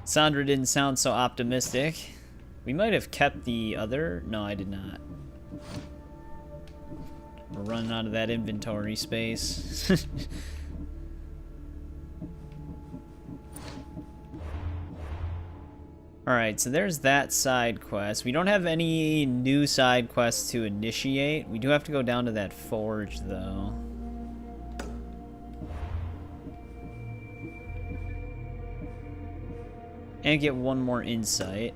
Sandra didn't sound so optimistic. We might have kept the other... No, I did not. We're running out of that inventory space. Alright, so there's that side quest. We don't have any new side quests to initiate. We do have to go down to that forge, though. And get one more insight.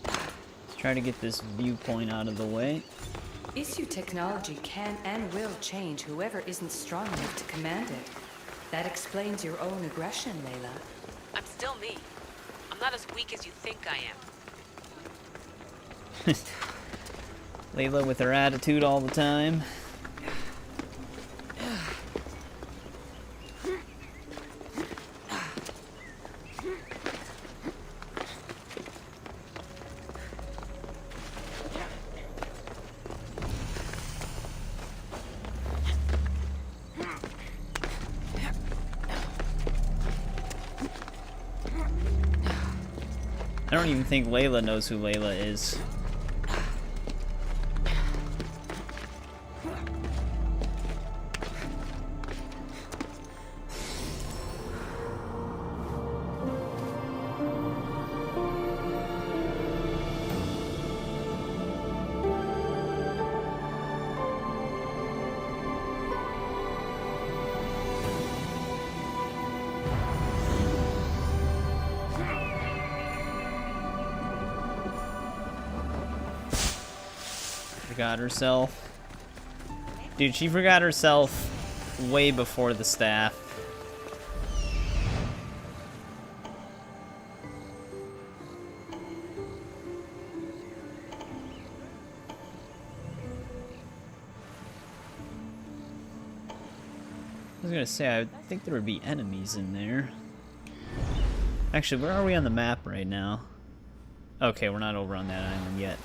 Let's try to get this viewpoint out of the way. Issue technology can and will change whoever isn't strong enough to command it. That explains your own aggression, Layla. I'm still me. I'm not as weak as you think I am. Layla with her attitude all the time. I don't even think Layla knows who Layla is. Forgot herself. Dude, she forgot herself way before the staff. I was gonna say, I think there would be enemies in there. Actually, where are we on the map right now? Okay, we're not over on that island yet.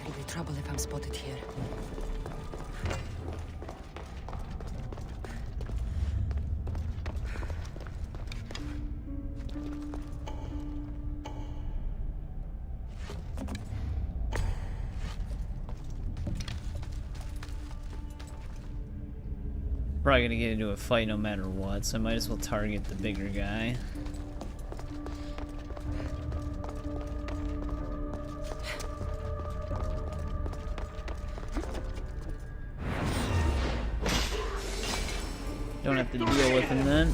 It'll be trouble if I'm spotted here. Probably gonna get into a fight no matter what, so I might as well target the bigger guy. Don't have to deal with him then.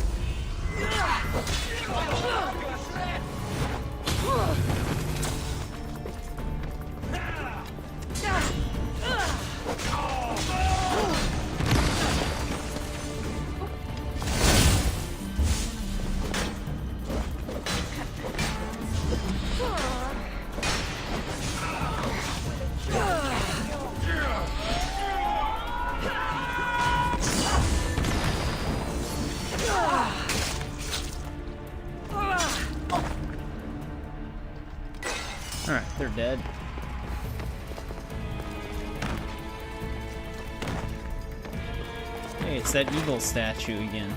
Alright, they're dead. Hey, it's that eagle statue again.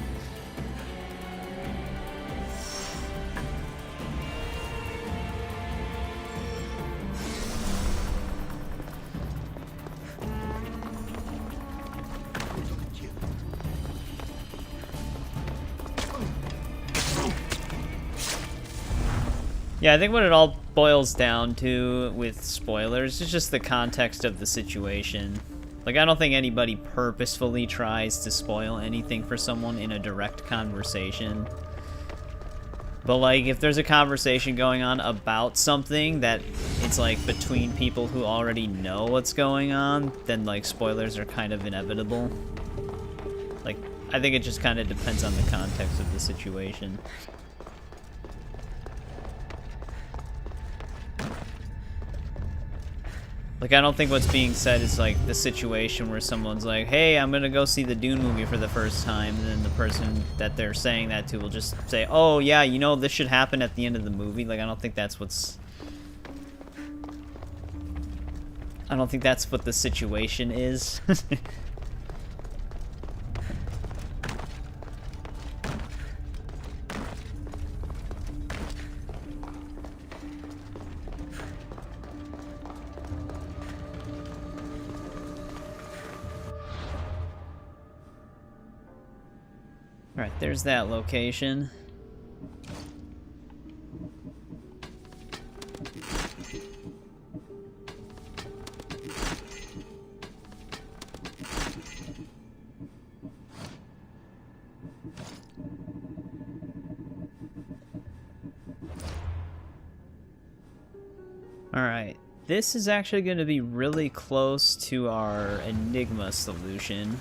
Yeah, I think what it all boils down to with spoilers is just the context of the situation. Like, I don't think anybody purposefully tries to spoil anything for someone in a direct conversation. But, like, if there's a conversation going on about something that it's, like, between people who already know what's going on, then, like, spoilers are kind of inevitable. Like, I think it just kind of depends on the context of the situation. Like, I don't think what's being said is, like, the situation where someone's like, hey, I'm gonna go see the Dune movie for the first time, and then the person that they're saying that to will just say, oh, yeah, you know, this should happen at the end of the movie. Like, I don't think that's what's... I don't think that's what the situation is. Alright, there's that location. Alright, this is actually going to be really close to our Enigma solution.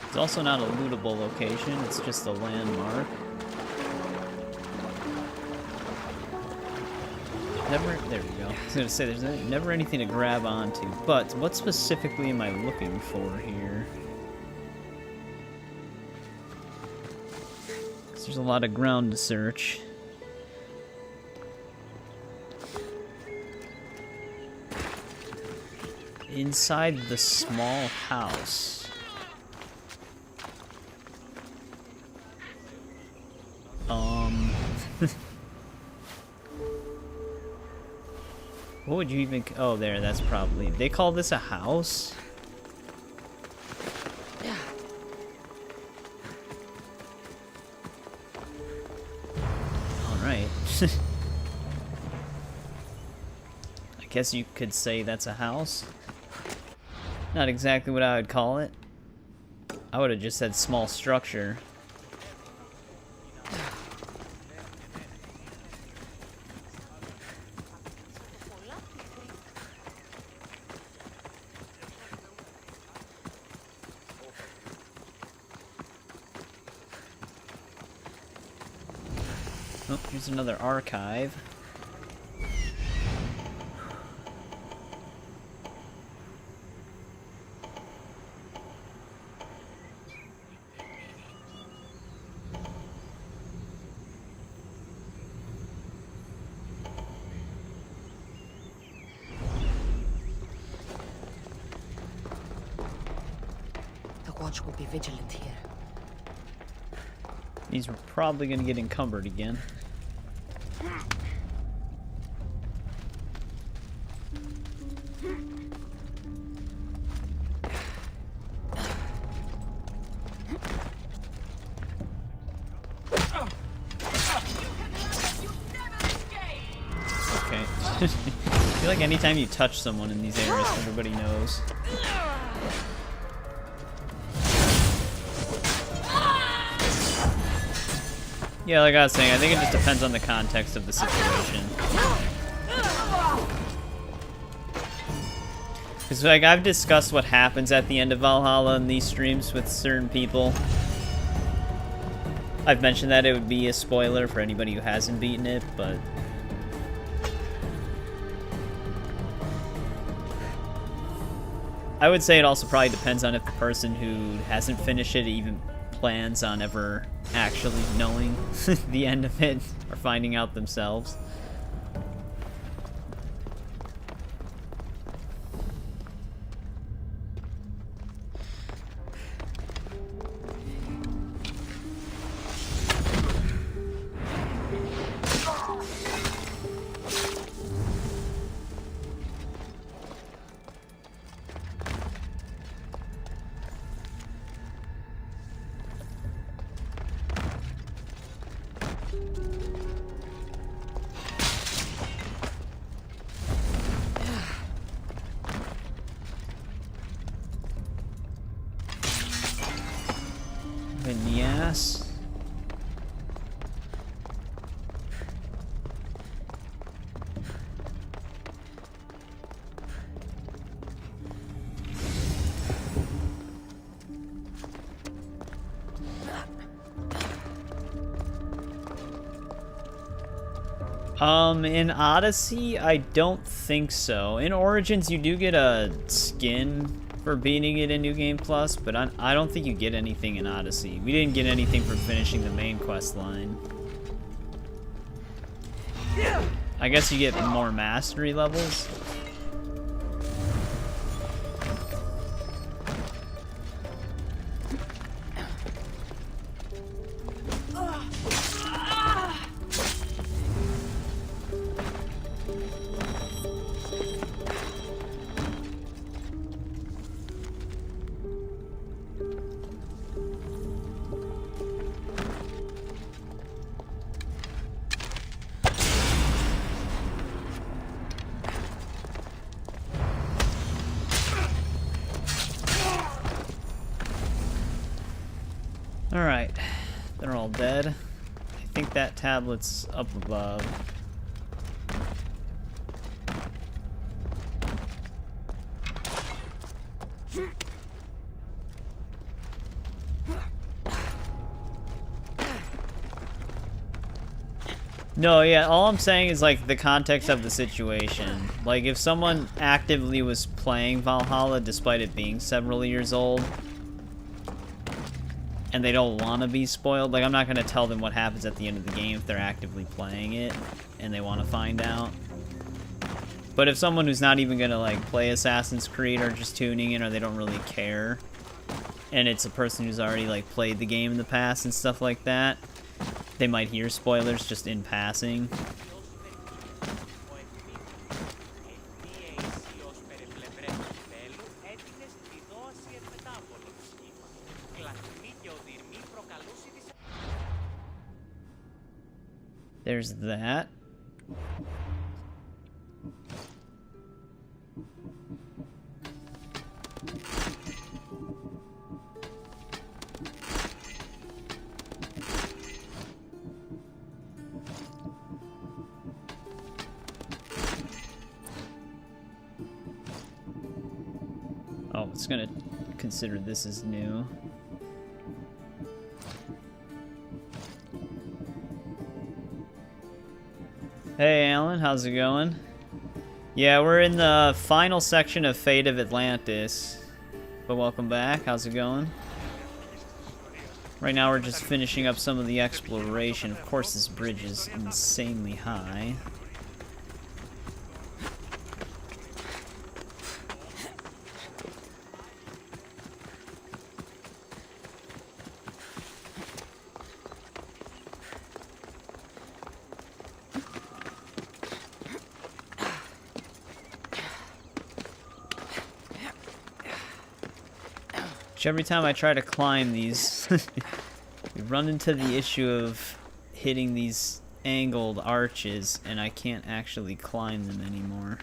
It's also not a lootable location, it's just a landmark. never... There we go. I was gonna say, there's never anything to grab onto. But what specifically am I looking for here? 'Cause there's a lot of ground to search. Inside the small house. What would you even... Oh, there, that's probably... They call this a house? Alright. I guess you could say that's a house. Not exactly what I would call it. I would have just said small structure. Oh, here's another archive. The watch will be vigilant here. These are probably going to get encumbered again. Okay. I feel like anytime you touch someone in these areas, everybody knows. Yeah, like I was saying, I think it just depends on the context of the situation. Because, like, I've discussed what happens at the end of Valhalla in these streams with certain people. I've mentioned that it would be a spoiler for anybody who hasn't beaten it, but... I would say it also probably depends on if the person who hasn't finished it even plans on ever actually knowing the end of it or finding out themselves. In the ass. In Odyssey, I don't think so. In Origins, you do get a skin for beating it in New Game Plus, but I don't think you get anything in Odyssey. We didn't get anything for finishing the main quest line. I guess you get more mastery levels. Alright, they're all dead. I think that tablet's up above. No, yeah, all I'm saying is, like, the context of the situation. Like, if someone actively was playing Valhalla despite it being several years old, and they don't want to be spoiled, like, I'm not going to tell them what happens at the end of the game if they're actively playing it and they want to find out. But if someone who's not even going to, like, play Assassin's Creed or just tuning in or they don't really care, and it's a person who's already, like, played the game in the past and stuff like that, they might hear spoilers just in passing. There's that. Oh, it's gonna consider this as new. Hey Alan, how's it going? Yeah, we're in the final section of Fate of Atlantis. But welcome back, how's it going? Right now we're just finishing up some of the exploration. Of course this bridge is insanely high. Every time I try to climb these, we run into the issue of hitting these angled arches, and I can't actually climb them anymore.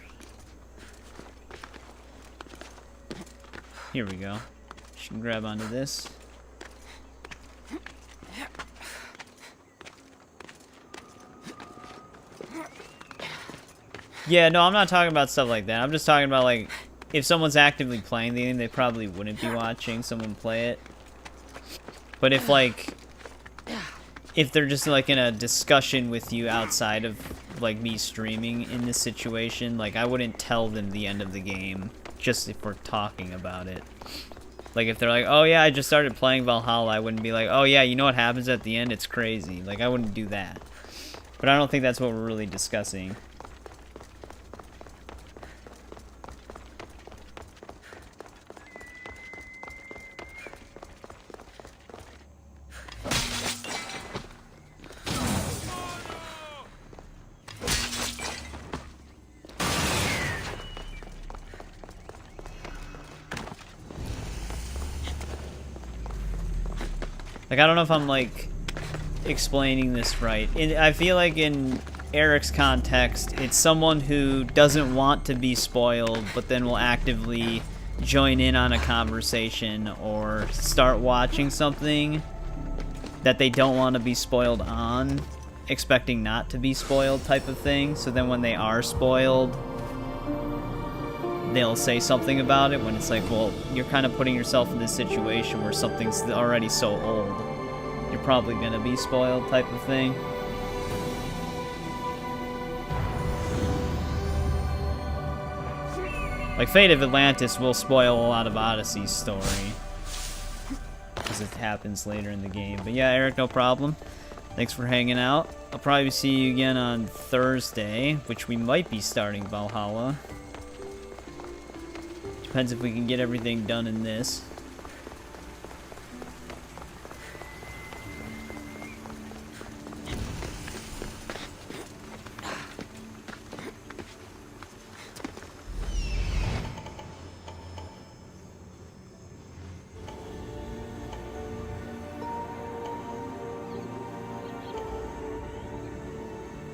Here we go. You can grab onto this. Yeah, no, I'm not talking about stuff like that. I'm just talking about, like, if someone's actively playing the game, they probably wouldn't be watching someone play it. But if, like, if they're just, like, in a discussion with you outside of, like, me streaming in this situation, like, I wouldn't tell them the end of the game, just if we're talking about it. Like, if they're like, oh, yeah, I just started playing Valhalla, I wouldn't be like, oh, yeah, you know what happens at the end? It's crazy. Like, I wouldn't do that. But I don't think that's what we're really discussing. Like, I don't know if I'm, like, explaining this right. I feel like in Eric's context, it's someone who doesn't want to be spoiled, but then will actively join in on a conversation or start watching something that they don't want to be spoiled on, expecting not to be spoiled type of thing. So then when they are spoiled, they'll say something about it when it's like, well, you're kind of putting yourself in this situation where something's already so old. You're probably going to be spoiled type of thing. Like, Fate of Atlantis will spoil a lot of Odyssey's story, because it happens later in the game. But yeah, Eric, no problem. Thanks for hanging out. I'll probably see you again on Thursday, which we might be starting Valhalla. Depends if we can get everything done in this.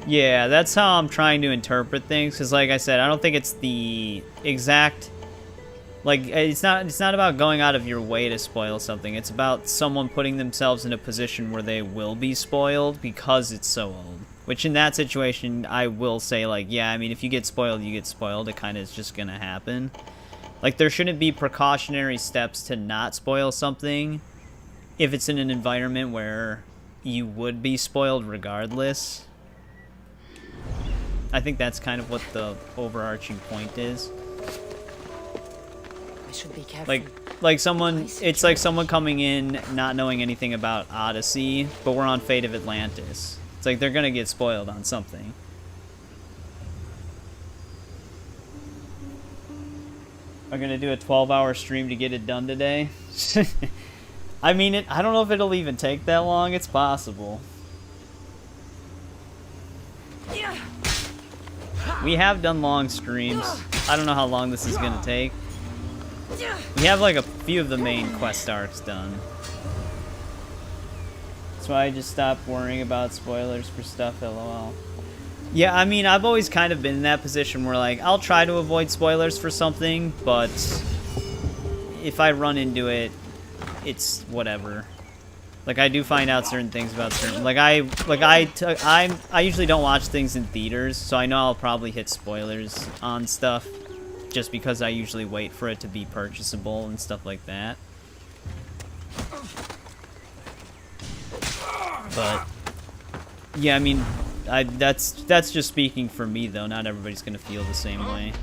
Yeah, that's how I'm trying to interpret things, because like I said, I don't think it's the exact... Like, it's not about going out of your way to spoil something. It's about someone putting themselves in a position where they will be spoiled because it's so old. Which in that situation, I will say, like, yeah, I mean, if you get spoiled, you get spoiled. It kind of is just going to happen. Like, there shouldn't be precautionary steps to not spoil something if it's in an environment where you would be spoiled regardless. I think that's kind of what the overarching point is. I should be careful. Like someone, it's like someone coming in not knowing anything about Odyssey, but we're on Fate of Atlantis. It's like they're gonna get spoiled on something. I'm gonna do a 12-hour stream to get it done today. I mean, I don't know if it'll even take that long. It's possible. We have done long streams. I don't know how long this is gonna take. We have like a few of the main quest arcs done. That's why I just stopped worrying about spoilers for stuff, lol. Yeah, I mean, I've always kind of been in that position where, like, I'll try to avoid spoilers for something, but if I run into it, it's whatever. Like, I do find out certain things about certain... I usually don't watch things in theaters, so I know I'll probably hit spoilers on stuff just because I usually wait for it to be purchasable and stuff like that. But, yeah, I mean... that's just speaking for me, though. Not everybody's gonna feel the same way.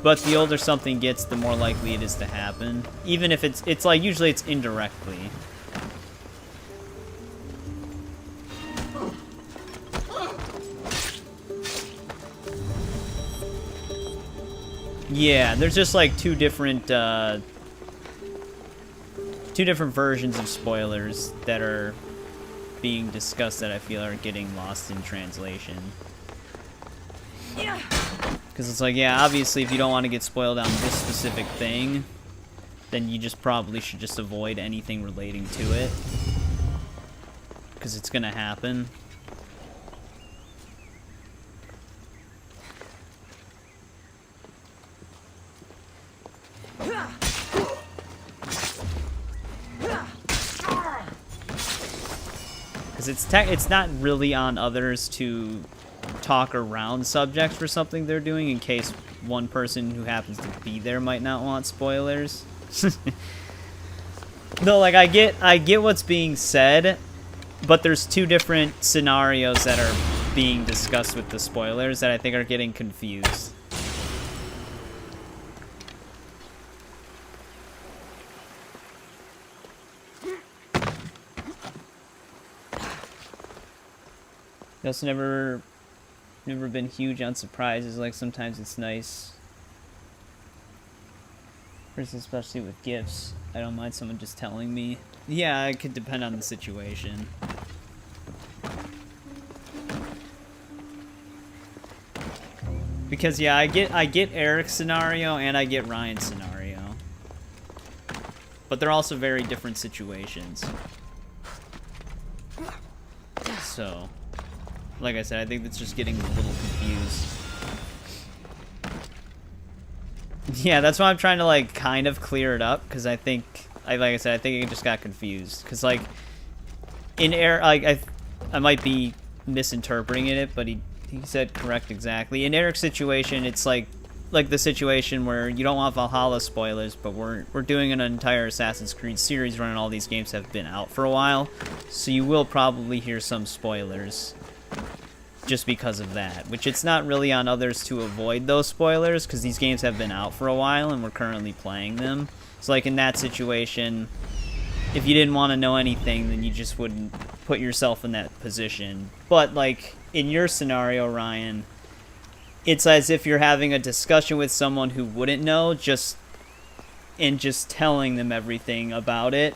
But the older something gets, the more likely it is to happen. Even if it's like, usually it's indirectly. Yeah, there's just like two different versions of spoilers that are being discussed that I feel are getting lost in translation. Because it's like, yeah, obviously if you don't want to get spoiled on this specific thing, then you just probably should just avoid anything relating to it. Because it's gonna happen. It's not really on others to talk around subjects for something they're doing in case one person who happens to be there might not want spoilers. No, like I get what's being said, but there's two different scenarios that are being discussed with the spoilers that I think are getting confused. Also never been huge on surprises. Like sometimes it's nice, especially with gifts. I don't mind someone just telling me. Yeah, it could depend on the situation. Because yeah, I get Eric's scenario and I get Ryan's scenario, but they're also very different situations. So. Like I said, I think that's just getting a little confused. Yeah, that's why I'm trying to, like, kind of clear it up, because I think, like I said, I think it just got confused. Because, like, in Eric, I might be misinterpreting it, but he said correct exactly. In Eric's situation, it's like the situation where you don't want Valhalla spoilers, but we're doing an entire Assassin's Creed series running all these games have been out for a while, so you will probably hear some spoilers. Just because of that, which it's not really on others to avoid those spoilers, because these games have been out for a while and we're currently playing them. So like in that situation, if you didn't want to know anything, then you just wouldn't put yourself in that position. But like in your scenario, Ryan, it's as if you're having a discussion with someone who wouldn't know, just telling them everything about it.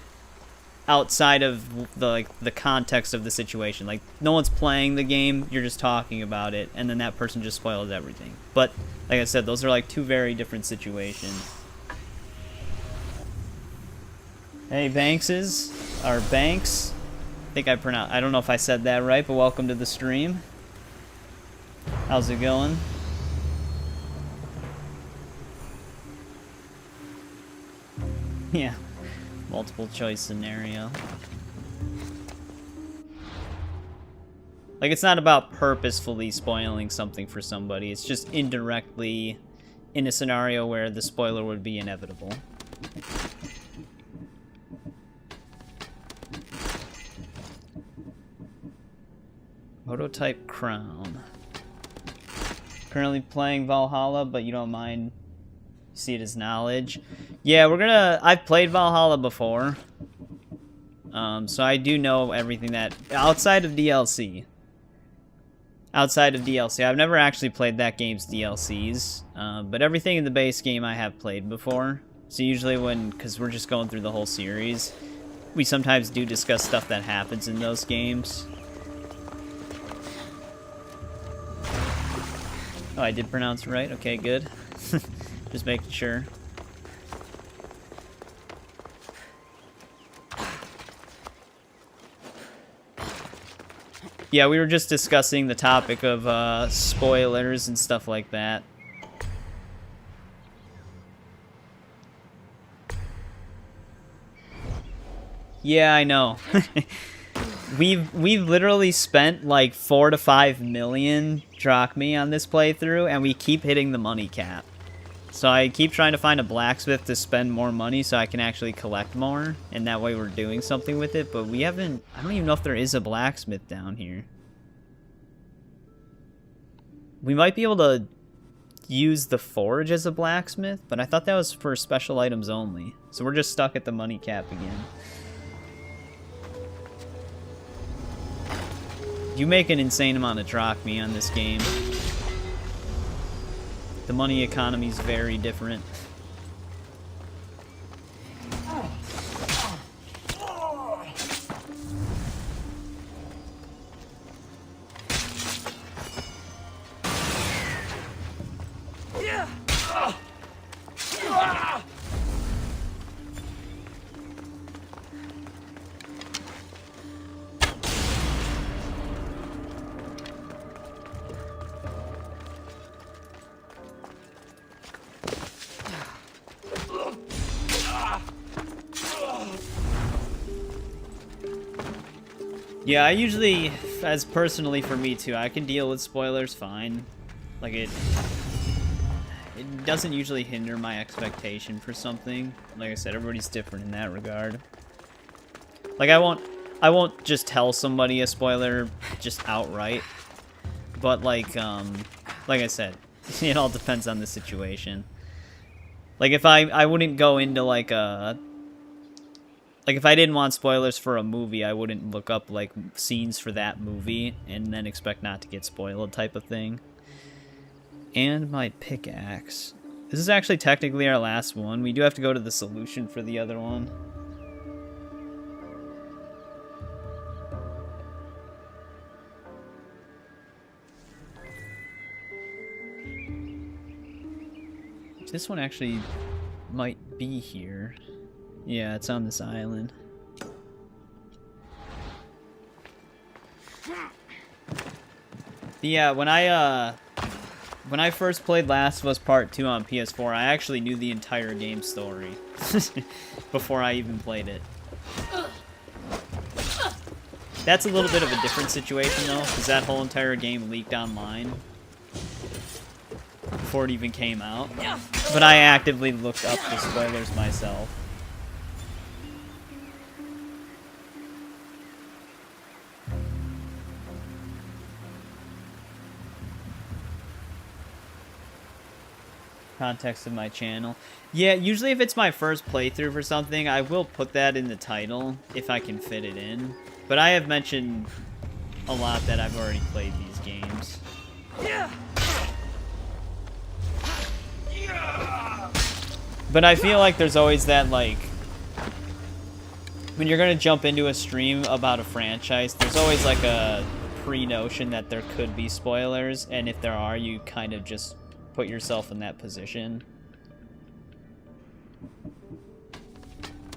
Outside of the context of the situation, like no one's playing the game, you're just talking about it, and then that person just spoils everything. But like I said, those are like two very different situations. Hey, Banks. I think I don't know if I said that right, but welcome to the stream. How's it going? Yeah. Multiple choice scenario. Like, it's not about purposefully spoiling something for somebody. It's just indirectly in a scenario where the spoiler would be inevitable. Prototype crown. Currently playing Valhalla, but you don't mind. See it as knowledge. Yeah, I've played Valhalla before. So I do know everything that... Outside of DLC. I've never actually played that game's DLCs. But everything in the base game I have played before. So usually because we're just going through the whole series, we sometimes do discuss stuff that happens in those games. Oh, I did pronounce it right. Okay, good. Just making sure. Yeah, we were just discussing the topic of spoilers and stuff like that. Yeah, I know. We've literally spent like 4 to 5 million drachmae on this playthrough, and we keep hitting the money cap. So I keep trying to find a blacksmith to spend more money so I can actually collect more, and that way we're doing something with it, but we haven't... I don't even know if there is a blacksmith down here. We might be able to use the forge as a blacksmith, but I thought that was for special items only. So we're just stuck at the money cap again. You make an insane amount of drachmae on this game. The money economy is very different. Yeah, I usually, as personally for me too, I can deal with spoilers fine. Like it doesn't usually hinder my expectation for something. Like I said, everybody's different in that regard. Like I won't just tell somebody a spoiler just outright. But like I said, it all depends on the situation. Like if I wouldn't go into like a... Like, if I didn't want spoilers for a movie, I wouldn't look up, like, scenes for that movie and then expect not to get spoiled type of thing. And my pickaxe. This is actually technically our last one. We do have to go to the solution for the other one. This one actually might be here. Yeah, it's on this island. Yeah, when I first played Last of Us Part 2 on PS4, I actually knew the entire game story before I even played it. That's a little bit of a different situation though, because that whole entire game leaked online before it even came out. But I actively looked up the spoilers myself. Context of my channel. Yeah, usually if it's my first playthrough for something, I will put that in the title if I can fit it in. But I have mentioned a lot that I've already played these games. But I feel like there's always that, like, when you're gonna jump into a stream about a franchise, there's always like a pre-notion that there could be spoilers, and if there are, you kind of just put yourself in that position.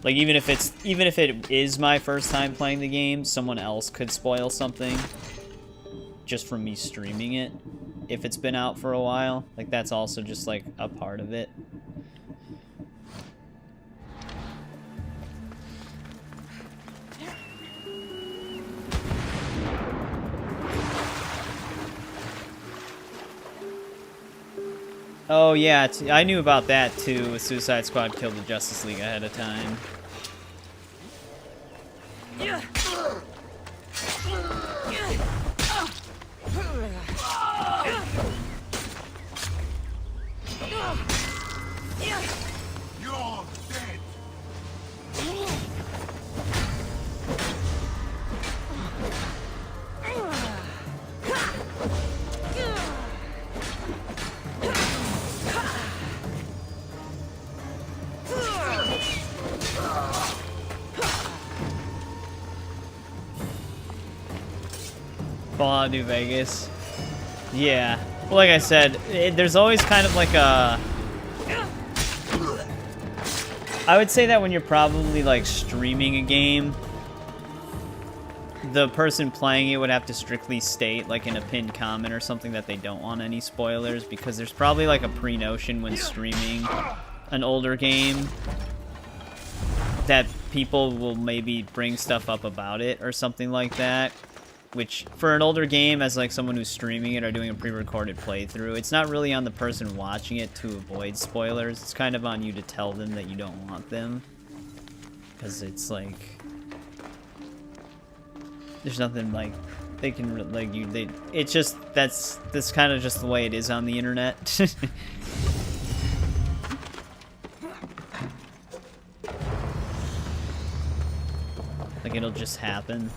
Like even if it is my first time playing the game, someone else could spoil something just from me streaming it if it's been out for a while. Like that's also just like a part of it. Oh yeah, I knew about that too. Suicide Squad killed the Justice League ahead of time. Fallout New Vegas. Yeah. Well, like I said, there's always kind of like a... I would say that when you're probably like streaming a game, the person playing it would have to strictly state, like in a pinned comment or something, that they don't want any spoilers, because there's probably like a pre-notion when streaming an older game that people will maybe bring stuff up about it or something like that. Which, for an older game, as like someone who's streaming it or doing a pre-recorded playthrough, it's not really on the person watching it to avoid spoilers. It's kind of on you to tell them that you don't want them. Because it's like... there's nothing like... they can, like, it's just, that's kind of just the way it is on the internet. Like, it'll just happen.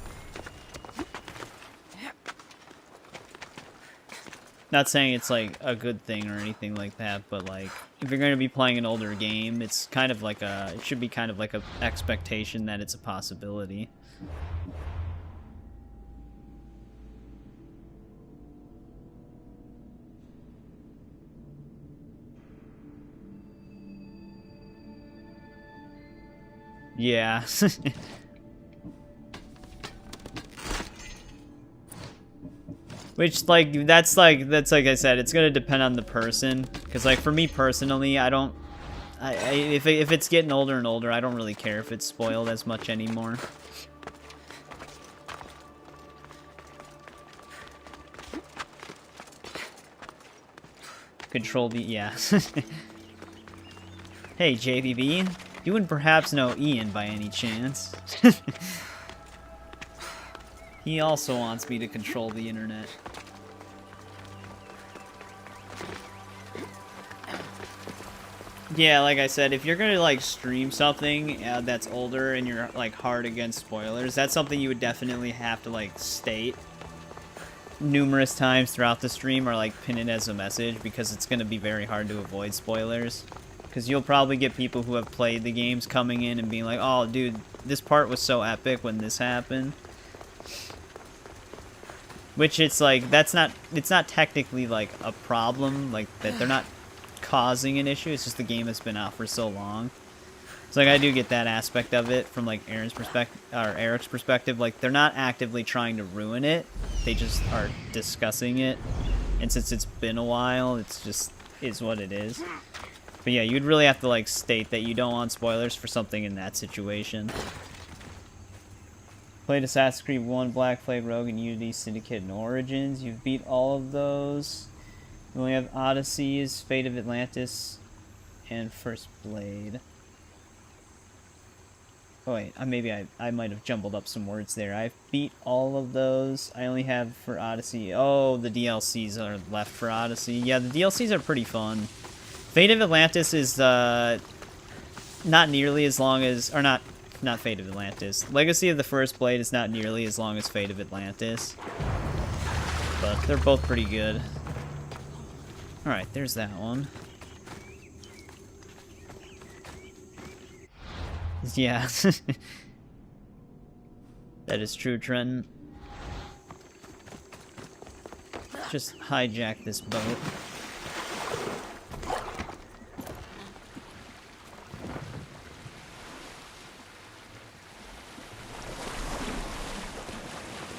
Not saying it's like a good thing or anything like that, but like if you're going to be playing an older game, it's kind of like it should be kind of like a expectation that it's a possibility. Yeah. Which, like, that's like I said, it's gonna depend on the person. Cause like for me personally, if it's getting older and older, I don't really care if it's spoiled as much anymore. Control V, yeah. Hey JVB, you wouldn't perhaps know Ian by any chance? He also wants me to control the internet. Yeah, like I said, if you're gonna like stream something that's older and you're like hard against spoilers, that's something you would definitely have to like state numerous times throughout the stream, or like pin it as a message, because it's gonna be very hard to avoid spoilers. Because you'll probably get people who have played the games coming in and being like, oh dude, this part was so epic when this happened. Which it's like, it's not technically like a problem, like that they're not causing an issue, it's just the game has been out for so long. So like I do get that aspect of it from like Eric's perspective, like they're not actively trying to ruin it, they just are discussing it. And since it's been a while, it's just is what it is. But yeah, you'd really have to like state that you don't want spoilers for something in that situation. Played Assassin's Creed 1, Black Flag, Rogue, and Unity, Syndicate, and Origins. You've beat all of those. You only have Odysseys, Fate of Atlantis, and First Blade. Oh wait, I might have jumbled up some words there. I've beat all of those. I only have for Odyssey. Oh, the DLCs are left for Odyssey. Yeah, the DLCs are pretty fun. Fate of Atlantis is not nearly as long as, or not Fate of Atlantis. Legacy of the First Blade is not nearly as long as Fate of Atlantis. But they're both pretty good. Alright, there's that one. Yeah. That is true, Trenton. Just hijack this boat.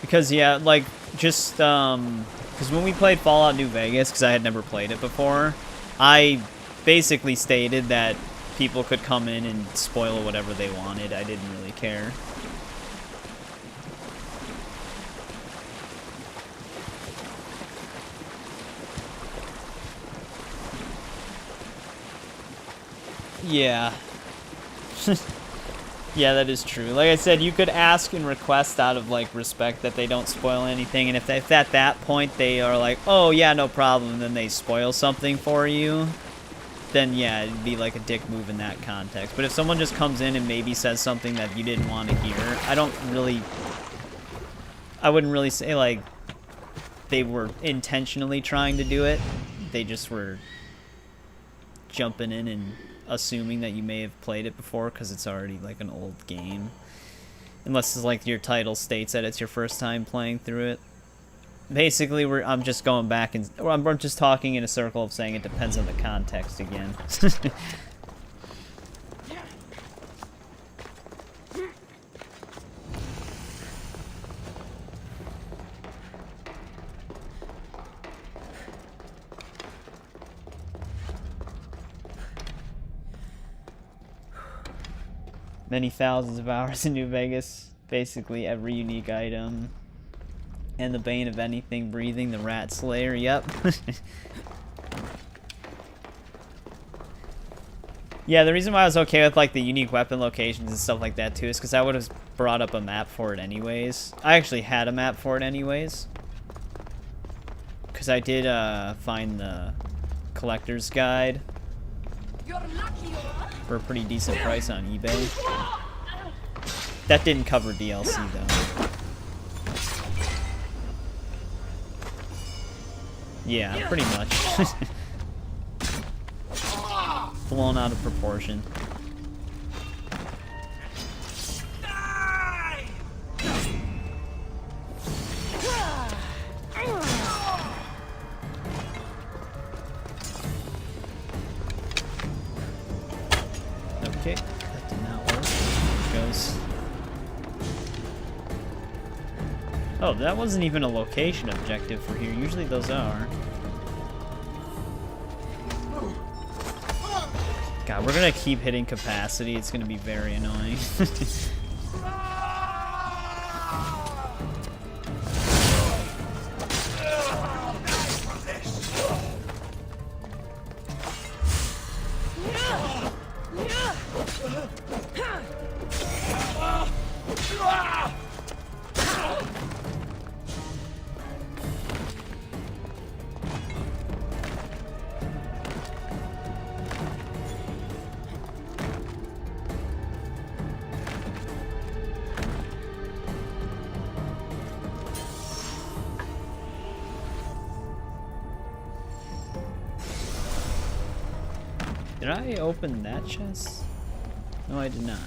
Because, yeah, like, just, because when we played Fallout New Vegas, because I had never played it before, I basically stated that people could come in and spoil whatever they wanted. I didn't really care. Yeah. Yeah, that is true. Like I said, you could ask and request out of, like, respect that they don't spoil anything, and if at that point they are like, oh, yeah, no problem, and then they spoil something for you, then, yeah, it'd be, like, a dick move in that context. But if someone just comes in and maybe says something that you didn't want to hear, I wouldn't really say, like, they were intentionally trying to do it. They just were jumping in and assuming that you may have played it before because it's already like an old game, unless it's like your title states that it's your first time playing through it. Basically, I'm just going back and I'm just talking in a circle of saying it depends on the context again. Many thousands of hours in New Vegas. Basically every unique item. And the bane of anything breathing, the Rat Slayer, yep. Yeah, the reason why I was okay with like the unique weapon locations and stuff like that too is because I would have brought up a map for it anyways. I actually had a map for it anyways. Because I did find the collector's guide for a pretty decent price on eBay. That didn't cover DLC though. Yeah, pretty much. Blown out of proportion. Okay, that did not work. There it goes. Oh, that wasn't even a location objective for here. Usually those are. God, we're gonna keep hitting capacity. It's gonna be very annoying. Did I open that chest? No, I did not.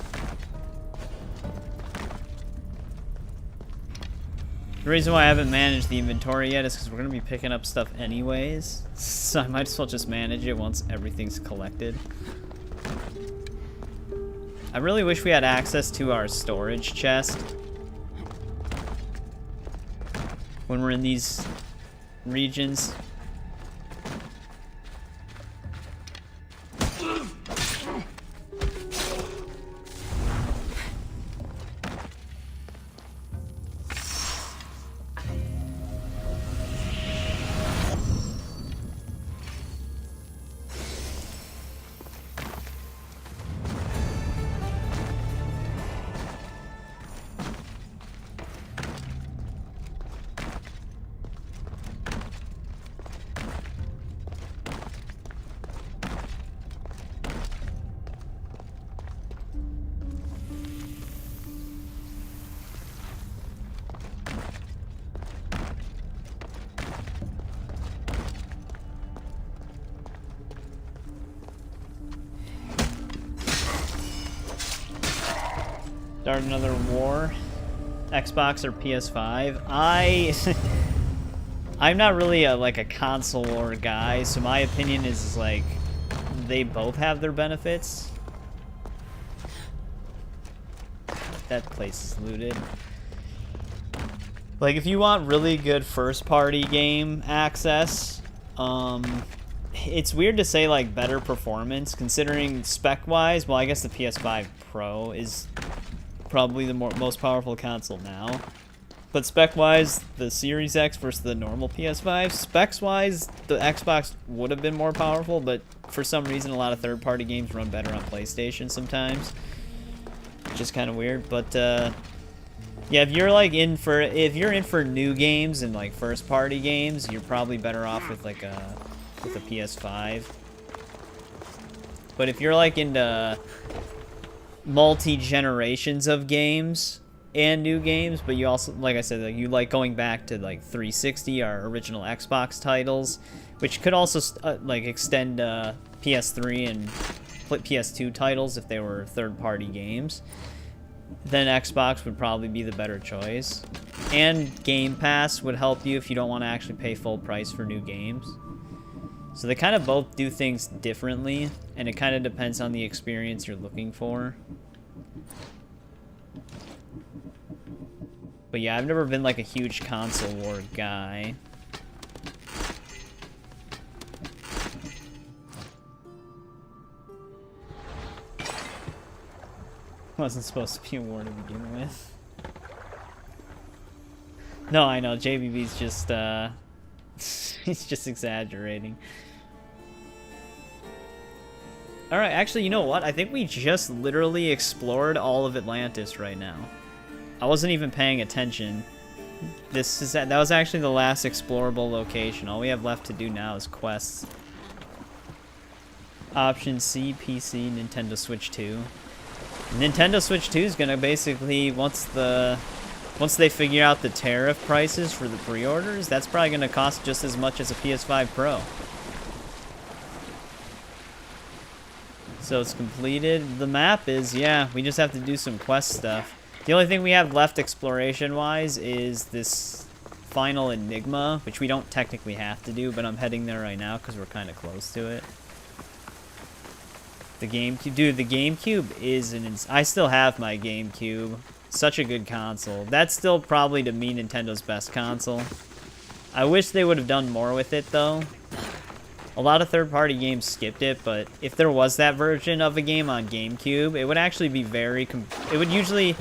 The reason why I haven't managed the inventory yet is because we're going to be picking up stuff anyways. So I might as well just manage it once everything's collected. I really wish we had access to our storage chest when we're in these regions. Start another war. Xbox or PS5? I'm not really like a console war guy, so my opinion is like they both have their benefits. That place is looted. Like if you want really good first party game access, it's weird to say like better performance considering spec wise. Well, I guess the PS5 Pro is probably the most powerful console now. But spec-wise, the Series X versus the normal PS5, specs-wise, the Xbox would have been more powerful, but for some reason, a lot of third-party games run better on PlayStation sometimes, which is kind of weird. But yeah, if you're like in for new games and like first-party games, you're probably better off with like a PS5. But if you're like into multi-generations of games and new games, but you also, like I said, like you like going back to like 360 or original Xbox titles, which could also like extend PS3 and PS2 titles if they were third-party games. then Xbox would probably be the better choice. And Game Pass would help you if you don't want to actually pay full price for new games. So they kind of both do things differently, and it kind of depends on the experience you're looking for. But yeah, I've never been like a huge console war guy. Wasn't supposed to be a war to begin with. No, I know, JBB's just, he's just exaggerating. Alright, actually, you know what? I think we just literally explored all of Atlantis right now. I wasn't even paying attention. That was actually the last explorable location. All we have left to do now is quests. Option C, PC, Nintendo Switch 2. Nintendo Switch 2 is gonna basically, once they figure out the tariff prices for the pre-orders, that's probably gonna cost just as much as a PS5 Pro. So it's completed. The map is, yeah, we just have to do some quest stuff. The only thing we have left exploration-wise is this final enigma, which we don't technically have to do, but I'm heading there right now because we're kind of close to it. The GameCube, dude, the GameCube is I still have my GameCube. Such a good console. That's still probably, to me, Nintendo's best console. I wish they would have done more with it, though. A lot of third-party games skipped it, but if there was that version of a game on GameCube, it would actually be very... It would usually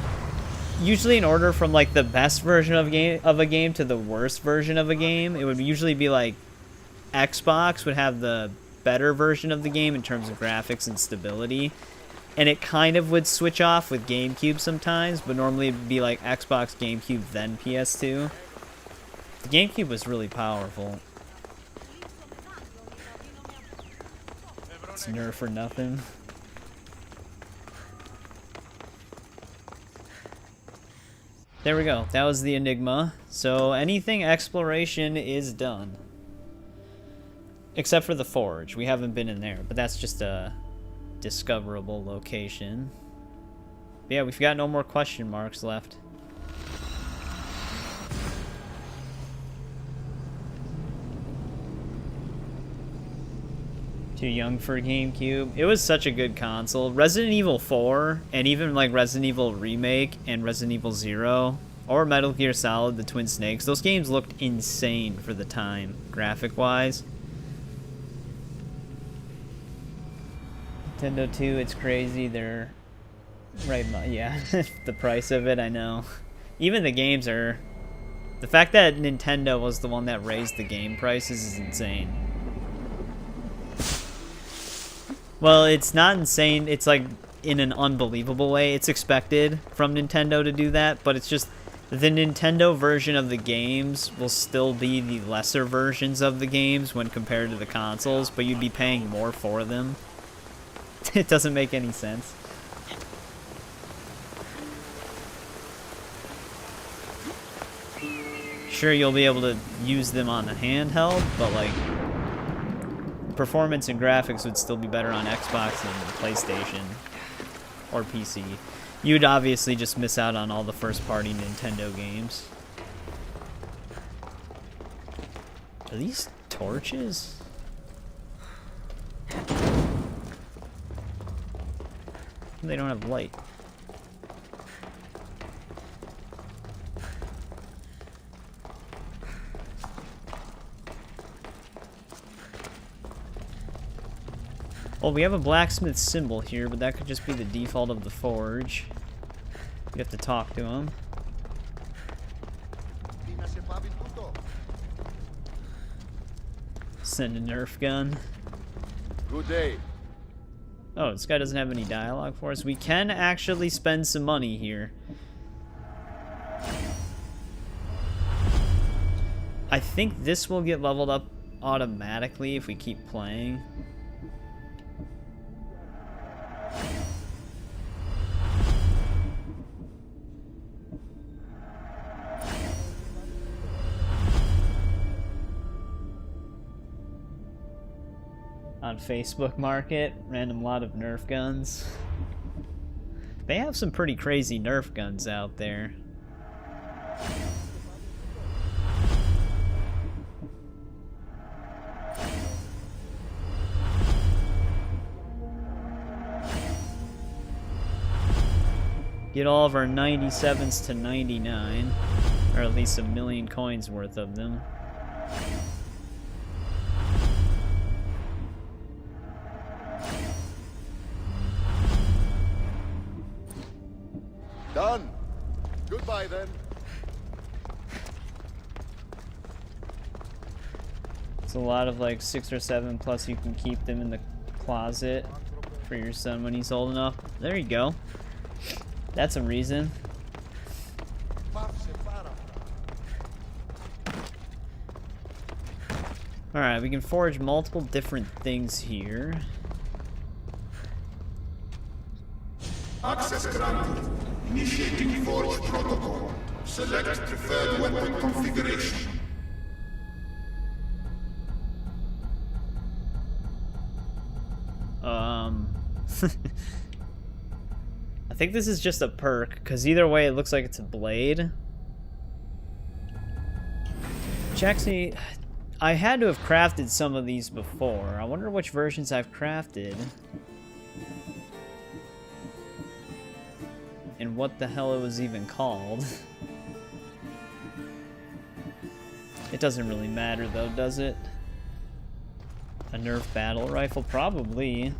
in order from, like, the best version of a game to the worst version of a game, it would usually be, like, Xbox would have the better version of the game in terms of graphics and stability, and it kind of would switch off with GameCube sometimes, but normally it'd be like Xbox, GameCube, then PS2. The GameCube was really powerful. It's nerf for nothing. There we go. That was the enigma. So anything exploration is done. Except for the forge. We haven't been in there, but that's just a discoverable location. But yeah, we've got no more question marks left. Too young for GameCube. It was such a good console. Resident Evil 4, and even like Resident Evil Remake and Resident Evil 0, or Metal Gear Solid, the Twin Snakes, those games looked insane for the time, graphic-wise. Nintendo 2, it's crazy. They're right, yeah, the price of it, I know. Even the games are... The fact that Nintendo was the one that raised the game prices is insane. Well, it's not insane. It's like in an unbelievable way. It's expected from Nintendo to do that, but it's just the Nintendo version of the games will still be the lesser versions of the games when compared to the consoles, but you'd be paying more for them. It doesn't make any sense. Sure, you'll be able to use them on the handheld, but like performance and graphics would still be better on Xbox and PlayStation or PC. You'd obviously just miss out on all the first-party Nintendo games. Are these torches? They don't have light. Well, we have a blacksmith symbol here, but that could just be the default of the forge. We have to talk to him. Send a Nerf gun. Good day. Oh, this guy doesn't have any dialogue for us. We can actually spend some money here. I think this will get leveled up automatically if we keep playing. On Facebook Market, random lot of Nerf guns. They have some pretty crazy Nerf guns out there. Get all of our 97s to 99, or at least 1,000,000 coins worth of them. Done. Goodbye then. It's a lot of like 6 or 7, plus you can keep them in the closet for your son when he's old enough. There you go. That's a reason. Alright, we can forge multiple different things here. Access granted. Initiating forge protocol. Select preferred weapon configuration. I think this is just a perk, because either way it looks like it's a blade. Which actually, I had to have crafted some of these before. I wonder which versions I've crafted. And what the hell it was even called. It doesn't really matter though, does it? A Nerf battle rifle? Probably.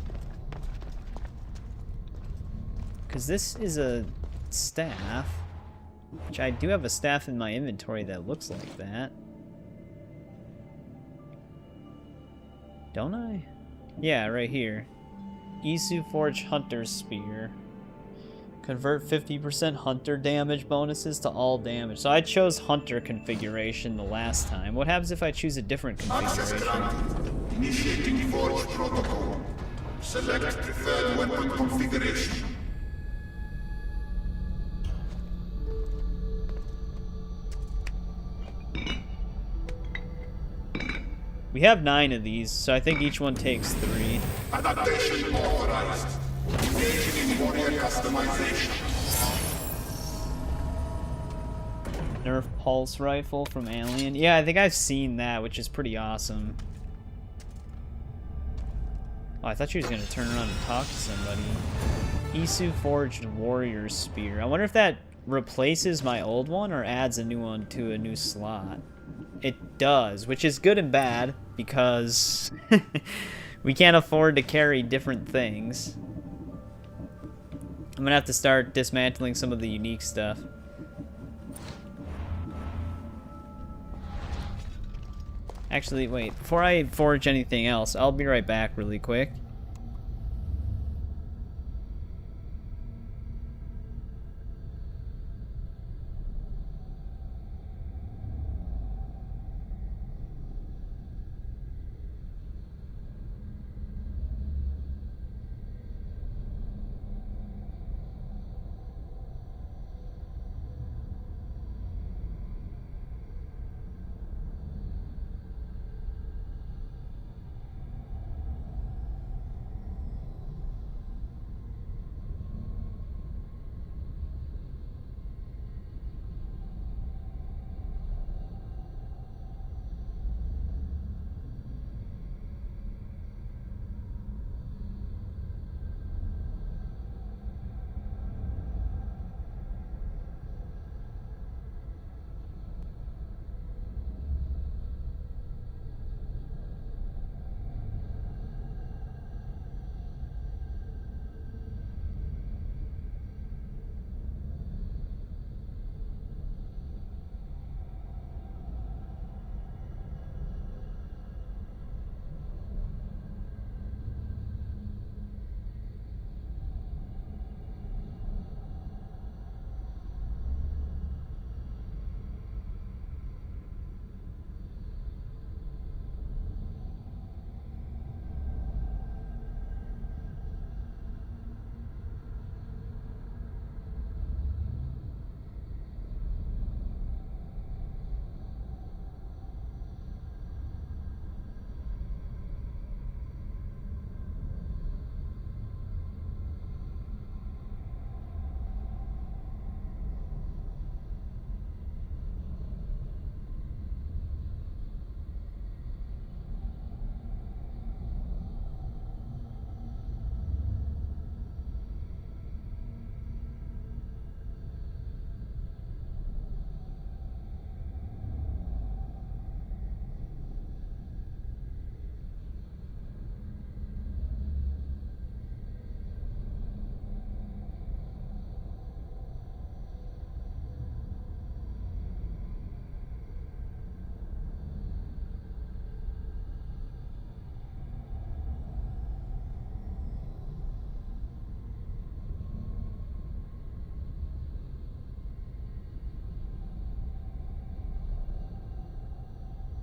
Because this is a staff. Which I do have a staff in my inventory that looks like that. Don't I? Yeah, right here. Isu Forge Hunter's Spear. Convert 50% Hunter damage bonuses to all damage. So I chose Hunter configuration the last time. What happens if I choose a different configuration? Initiating Forge protocol. Select preferred weapon configuration. We have 9 of these, so I think each one takes 3. Adaptation authorized. Engaging in warrior customization. Nerf pulse rifle from Alien. Yeah, I think I've seen that, which is pretty awesome. Oh, I thought she was going to turn around and talk to somebody. Isu Forged Warrior Spear. I wonder if that replaces my old one or adds a new one to a new slot. It does, which is good and bad, because we can't afford to carry different things. I'm gonna have to start dismantling some of the unique stuff. Actually, wait, before I forge anything else, I'll be right back really quick.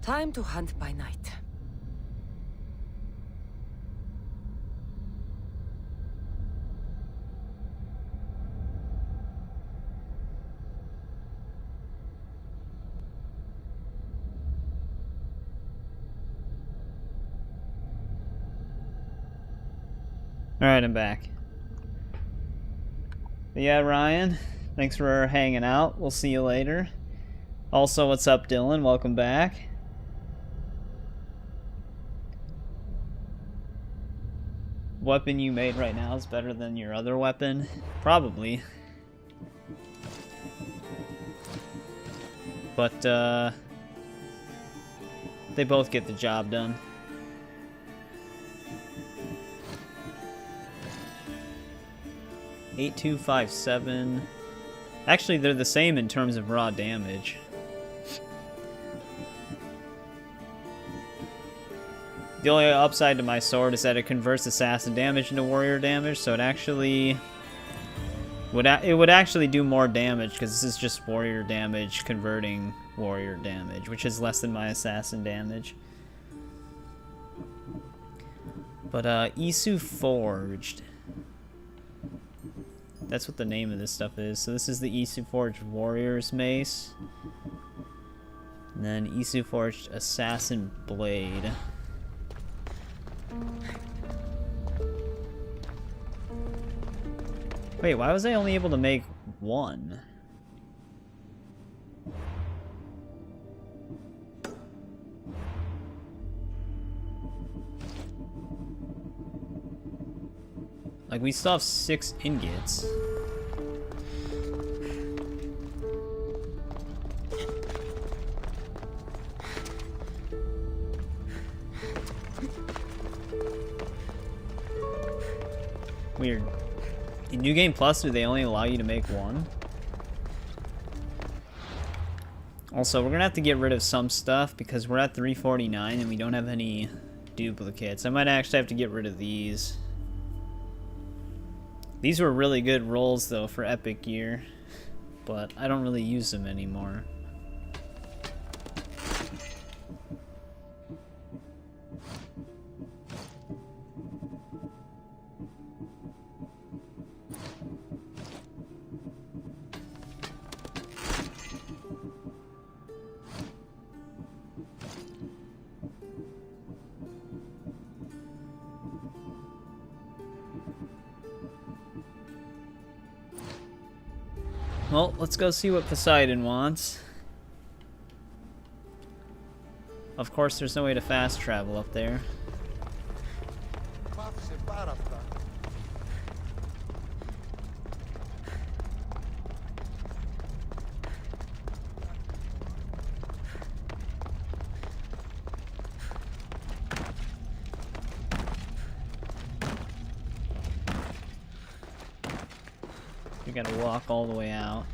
Time to hunt by night. Alright, I'm back. But yeah, Ryan, thanks for hanging out. We'll see you later. Also, what's up, Dylan? Welcome back. Weapon you made right now is better than your other weapon? Probably. But, they both get the job done. $8257. Actually, they're the same in terms of raw damage. The only upside to my sword is that it converts assassin damage into warrior damage, so it actually would actually do more damage because this is just warrior damage converting warrior damage, which is less than my assassin damage. But Isu Forged. That's what the name of this stuff is. So this is the Isu Forged Warrior's Mace. And then Isu Forged Assassin Blade. Wait, why was I only able to make one? Like, we still have 6 ingots. Weird. In New Game Plus, do they only allow you to make one? Also, we're gonna have to get rid of some stuff because we're at 349 and we don't have any duplicates. I might actually have to get rid of these. These were really good rolls, though, for Epic Gear, but I don't really use them anymore. Well, let's go see what Poseidon wants. Of course, there's no way to fast travel up there. We gotta walk all the way out.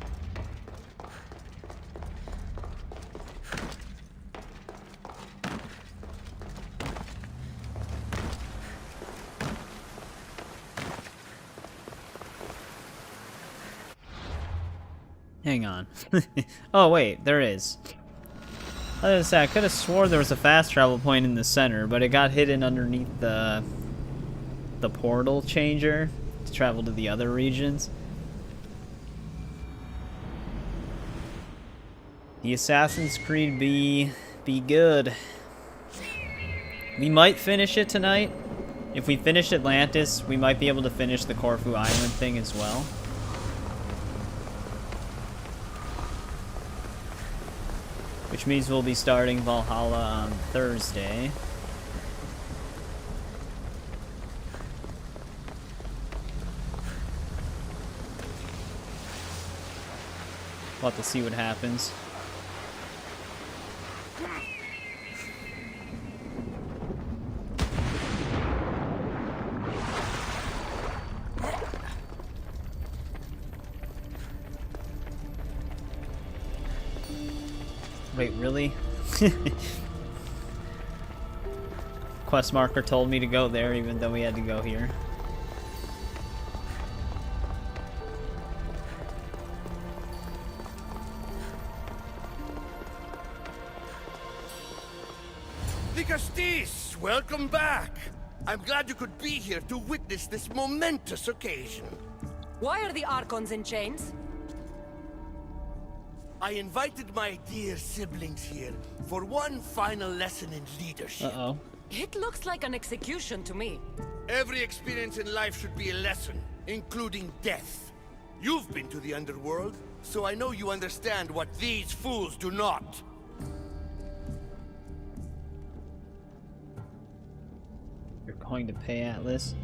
Hang on. Oh wait, there is. I could have swore there was a fast travel point in the center, but it got hidden underneath the portal changer to travel to the other regions. The Assassin's Creed be good. We might finish it tonight. If we finish Atlantis, we might be able to finish the Korfu Island thing as well. Which means we'll be starting Valhalla on Thursday. We'll have to see what happens. Wait, really? Quest marker told me to go there even though we had to go here. Dicastis, welcome back. I'm glad you could be here to witness this momentous occasion. Why are the Archons in chains? I invited my dear siblings here for one final lesson in leadership. Uh-oh. It looks like an execution to me. Every experience in life should be a lesson, including death. You've been to the underworld, so I know you understand what these fools do not. You're going to pay Atlas?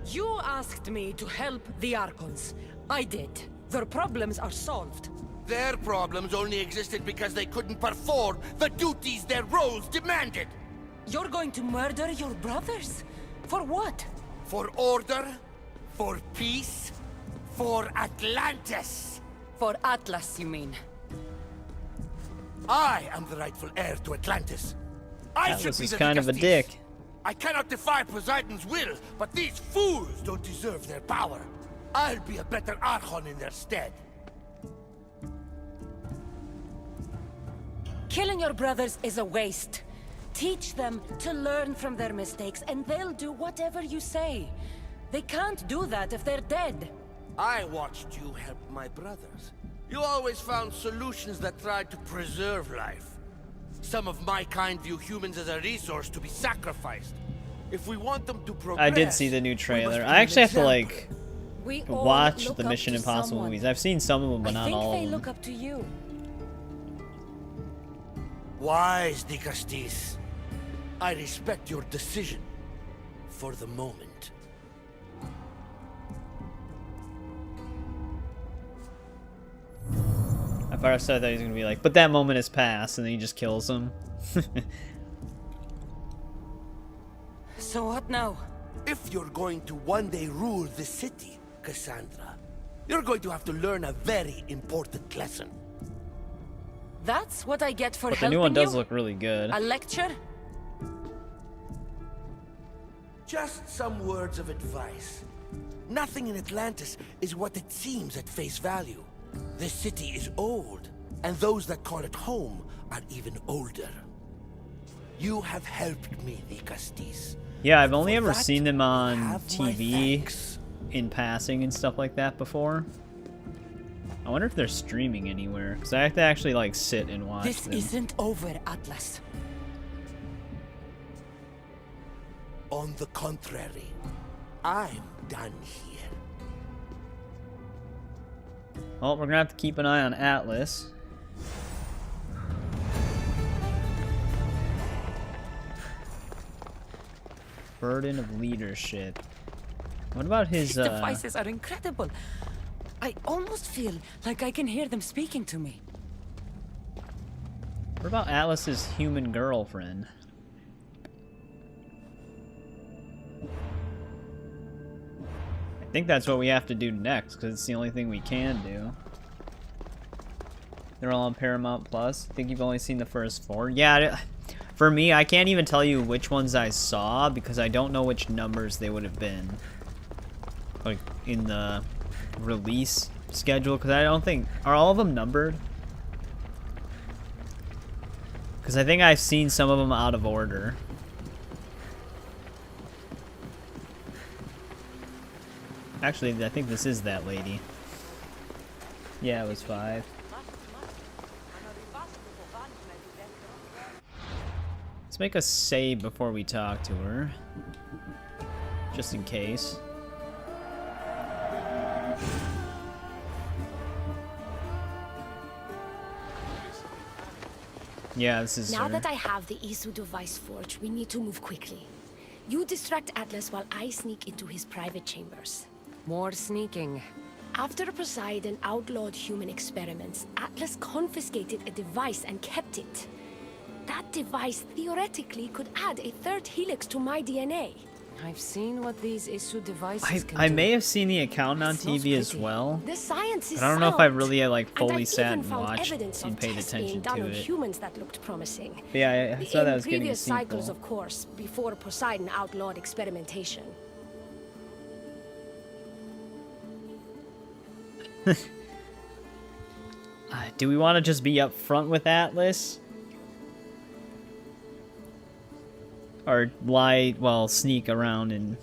You asked me to help the Archons. I did. Their problems are solved. Their problems only existed because they couldn't perform the duties their roles demanded. You're going to murder your brothers? For what? For order, for peace, for Atlantis. For Atlas, you mean? I am the rightful heir to Atlantis. I should Atlas be is the kind of a Dicastis. dick. I cannot defy Poseidon's will, but these fools don't deserve their power. I'll be a better Archon in their stead. Killing your brothers is a waste. Teach them to learn from their mistakes, and they'll do whatever you say. They can't do that if they're dead. I watched you help my brothers. You always found solutions that tried to preserve life. Some of my kind view humans as a resource to be sacrificed. If we want them to progress, I did see the new trailer. I actually have to, like, We all watch look the up Mission to Impossible someone. movies. I've seen some of them, but I not think all they of them. look up to you. Wise, Dicastis. I respect your decision for the moment. At first I thought he was gonna be like, but that moment has passed, and then he just kills him. So what now? If you're going to one day rule the city, Kassandra, you're going to have to learn a very important lesson. That's what I get for But the helping new one does you? look really good. A lecture? Just some words of advice. Nothing in Atlantis is what it seems at face value. This city is old, and those that call it home are even older. You have helped me, Dicastis. Yeah, I've only For ever that, seen them on have my TV thanks. in passing and stuff like that before. I wonder if they're streaming anywhere, because I have to actually, like, sit and watch This them. isn't over, Atlas. On the contrary, I'm done here. Well, we're gonna have to keep an eye on Atlas. Burden of leadership. What about his, These devices are incredible. I almost feel like I can hear them speaking to me. What about Atlas's human girlfriend? I think that's what we have to do next, because it's the only thing we can do. They're all on Paramount Plus. I think you've only seen the first 4. Yeah, for me, I can't even tell you which ones I saw, because I don't know which numbers they would have been. Like, in the release schedule, because I don't think... Are all of them numbered? Because I think I've seen some of them out of order. Actually, I think this is that lady. Yeah, it was 5. Let's make a save before we talk to her. Just in case. Yeah, this is Now her. that I have the Isu device forged, we need to move quickly. You distract Atlas while I sneak into his private chambers. More sneaking. After Poseidon outlawed human experiments, Atlas confiscated a device and kept it. That device theoretically could add a 3rd helix to my DNA. I've seen what these Isu devices can I do. may have seen the account on It smells TV as pretty. well. The science is But I don't know if I sound. really like And fully I've sat even and found watched evidence and of paid tests being attention done to on it. humans that looked promising. But yeah, I saw that was In getting a previous cycles, sequel. of course, before Poseidon outlawed experimentation. Do we want to just be up front with Atlas? Or lie, well, sneak around and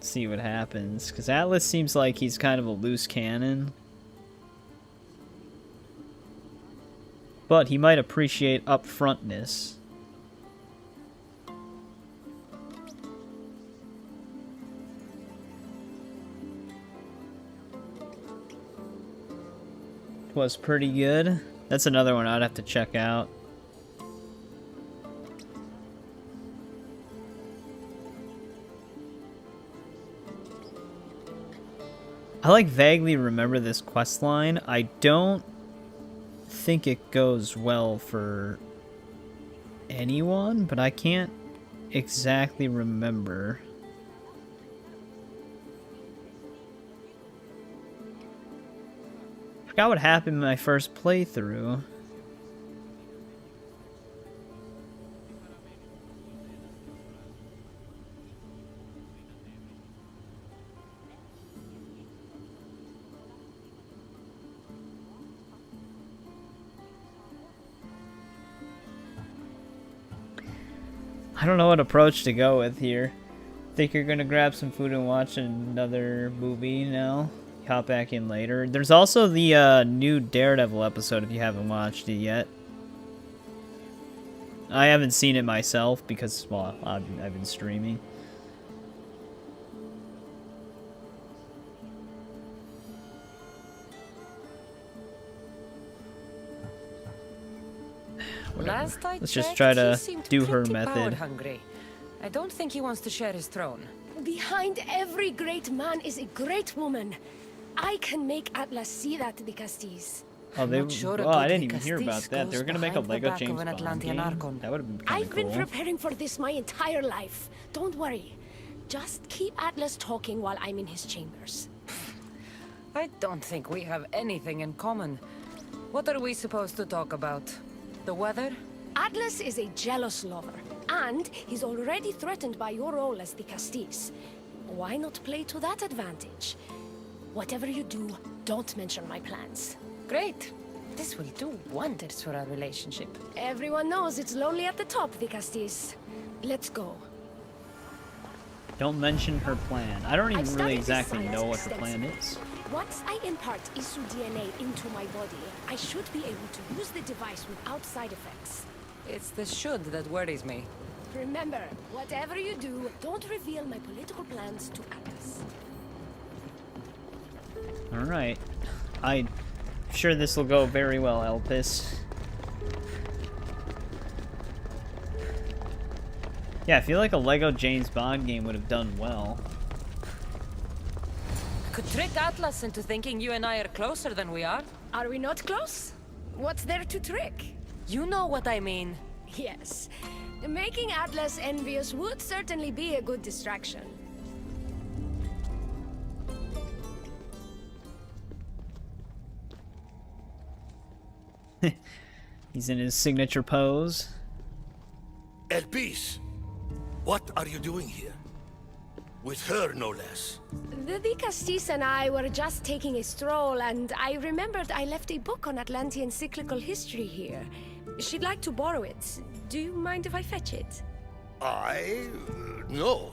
see what happens. Because Atlas seems like he's kind of a loose cannon. But he might appreciate upfrontness. Was pretty good. That's another one I'd have to check out. I like vaguely remember this quest line. I don't think it goes well for anyone, but I can't exactly remember. Forgot what happened in my first playthrough. I don't know what approach to go with here. Think you're gonna grab some food and watch another movie now? Hop back in later. There's also the new Daredevil episode if you haven't watched it yet. I haven't seen it myself because, well, I've been streaming. Last I Let's checked, just try to he seemed do her pretty method. power-hungry. I don't think he wants to share his throne. Behind every great man is a great woman. I can make Atlas see that, the Castis. Oh, they. Not sure Oh, I good didn't even hear about Castis that. They were gonna make a goes behind the Lego back of James an Bond Atlantean game. Archon. That would have been kind I've of been cool. preparing for this my entire life. Don't worry. Just keep Atlas talking while I'm in his chambers. I don't think we have anything in common. What are we supposed to talk about? The weather? Atlas is a jealous lover, and he's already threatened by your role as the Castis. Why not play to that advantage? Whatever you do, don't mention my plans. Great. This will do wonders for our relationship. Everyone knows it's lonely at the top, the Castis. Let's go. Don't mention her plan. I don't even I've really studied this exactly science know what her plan extensively. is. Once I impart Isu DNA into my body, I should be able to use the device without side effects. It's the should that worries me. Remember, whatever you do, don't reveal my political plans to Atlas. Alright. I'm sure this will go very well, Elpis. Yeah, I feel like a Lego James Bond game would have done well. Could trick Atlas into thinking you and I are closer than we are. Are we not close? What's there to trick? You know what I mean. Yes. Making Atlas envious would certainly be a good distraction. He's in his signature pose. Elpis, what are you doing here? With her, no less. The Castis and I were just taking a stroll, and I remembered I left a book on Atlantean cyclical history here. She'd like to borrow it. Do you mind if I fetch it? No.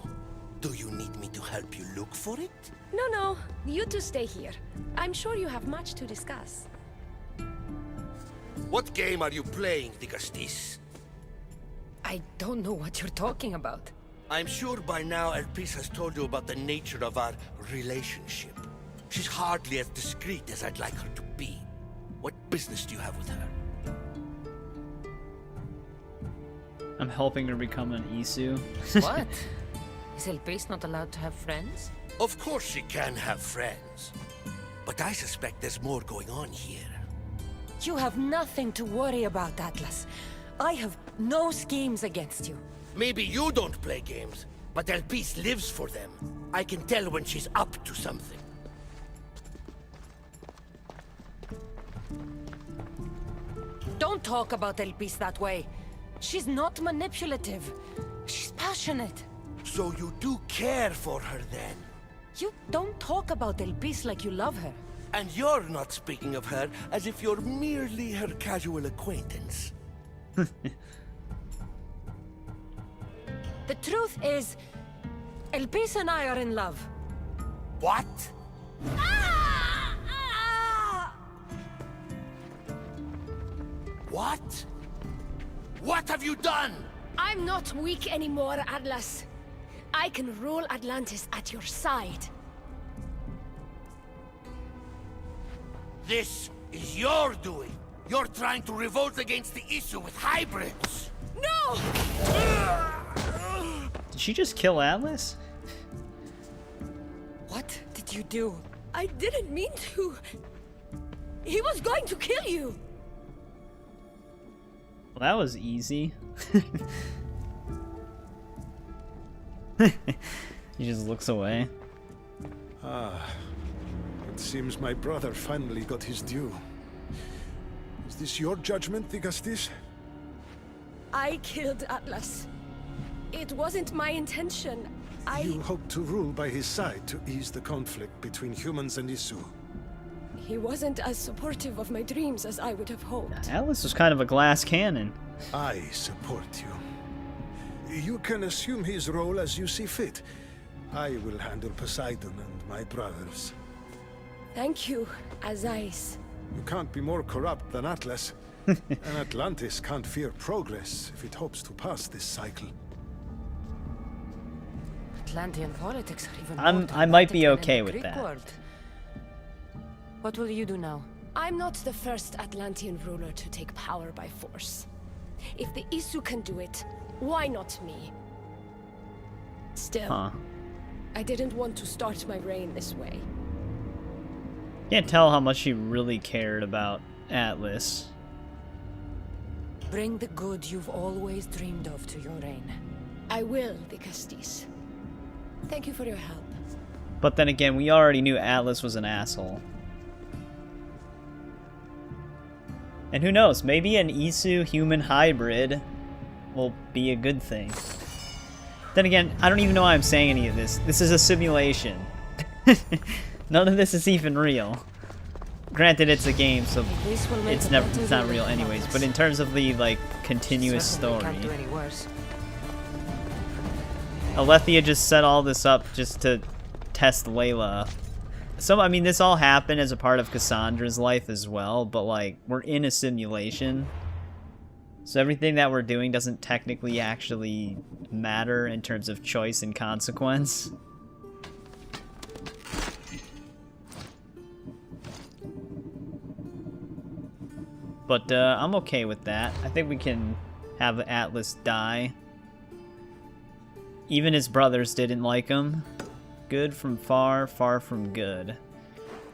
Do you need me to help you look for it? No. You two stay here. I'm sure you have much to discuss. What game are you playing, the Castis? I don't know what you're talking about. I'm sure by now Elpis has told you about the nature of our relationship. She's hardly as discreet as I'd like her to be. What business do you have with her? I'm helping her become an Isu. What? Is Elpis not allowed to have friends? Of course she can have friends. But I suspect there's more going on here. You have nothing to worry about, Atlas. I have no schemes against you. Maybe you don't play games, but Elpis lives for them. I can tell when she's up to something. Don't talk about Elpis that way. She's not manipulative. She's passionate. So you do care for her then? You don't talk about Elpis like you love her. And you're not speaking of her as if you're merely her casual acquaintance. The truth is, Elpis and I are in love. What? What? What have you done? I'm not weak anymore, Atlas. I can rule Atlantis at your side. This is your doing. You're trying to revolt against the issue with hybrids. No! Did she just kill Atlas? What did you do? I didn't mean to. He was going to kill you. Well, that was easy. He just looks away. Ah, it seems my brother finally got his due. Is this your judgment, the Castis? I killed Atlas. It wasn't my intention. You hoped to rule by his side to ease the conflict between humans and Isu. He wasn't as supportive of my dreams as I would have hoped. Atlas was kind of a glass cannon. I support you. You can assume his role as you see fit. I will handle Poseidon and my brothers. Thank you, Azais. You can't be more corrupt than Atlas. And Atlantis can't fear progress if it hopes to pass this cycle. Atlantean politics are even I might be okay with that. World. What will you do now? I'm not the first Atlantean ruler to take power by force. If the Isu can do it, why not me? Still, I didn't want to start my reign this way. Can't tell how much she really cared about Atlas. Bring the good you've always dreamed of to your reign. I will, the Castis. Thank you for your help. But then again, we already knew Atlas was an asshole. And who knows, maybe an Isu-human hybrid will be a good thing. Then again, I don't even know why I'm saying any of this. This is a simulation. None of this is even real. Granted, it's a game, so it's not real anyways. But in terms of the like continuous story, Alethea just set all this up just to test Layla. So I mean, this all happened as a part of Kassandra's life as well. But like, we're in a simulation, so everything that we're doing doesn't technically actually matter in terms of choice and consequence. But I'm okay with that. I think we can have Atlas die. Even his brothers didn't like him. Good from far, far from good.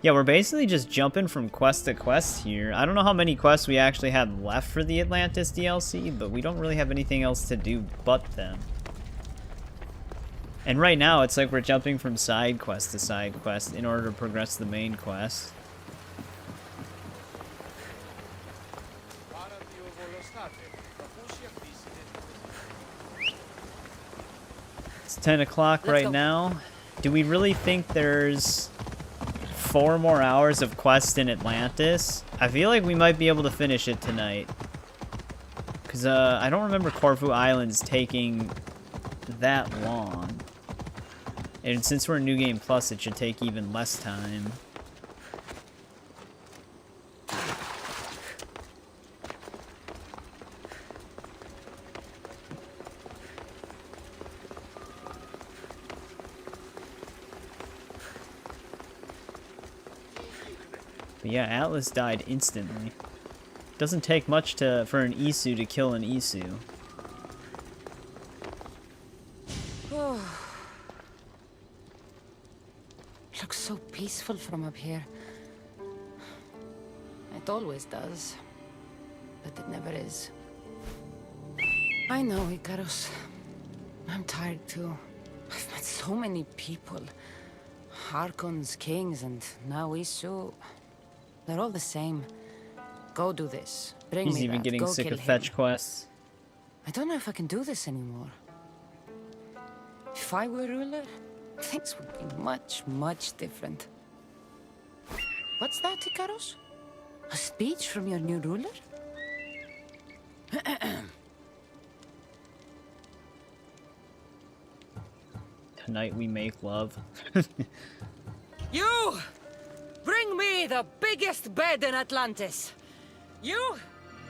Yeah, we're basically just jumping from quest to quest here. I don't know how many quests we actually have left for the Atlantis DLC, but we don't really have anything else to do but them. And right now, it's like we're jumping from side quest to side quest in order to progress the main quest. It's 10 o'clock right now. Do we really think there's 4 more hours of quest in Atlantis? I feel like we might be able to finish it tonight. Because I don't remember Korfu Islands taking that long. And since we're in New Game Plus, it should take even less time. But yeah, Atlas died instantly. Doesn't take much for an Isu to kill an Isu. Looks so peaceful from up here. It always does, but it never is. I know, Icarus. I'm tired too. I've met so many people. Archons, kings, and now Isu. They're all the same. Go do this. Bring me that. He's even getting sick of fetch quests. I don't know if I can do this anymore. If I were ruler, things would be much, much different. What's that, Icarus? A speech from your new ruler? Tonight we make love. You! Bring me the biggest bed in Atlantis. You!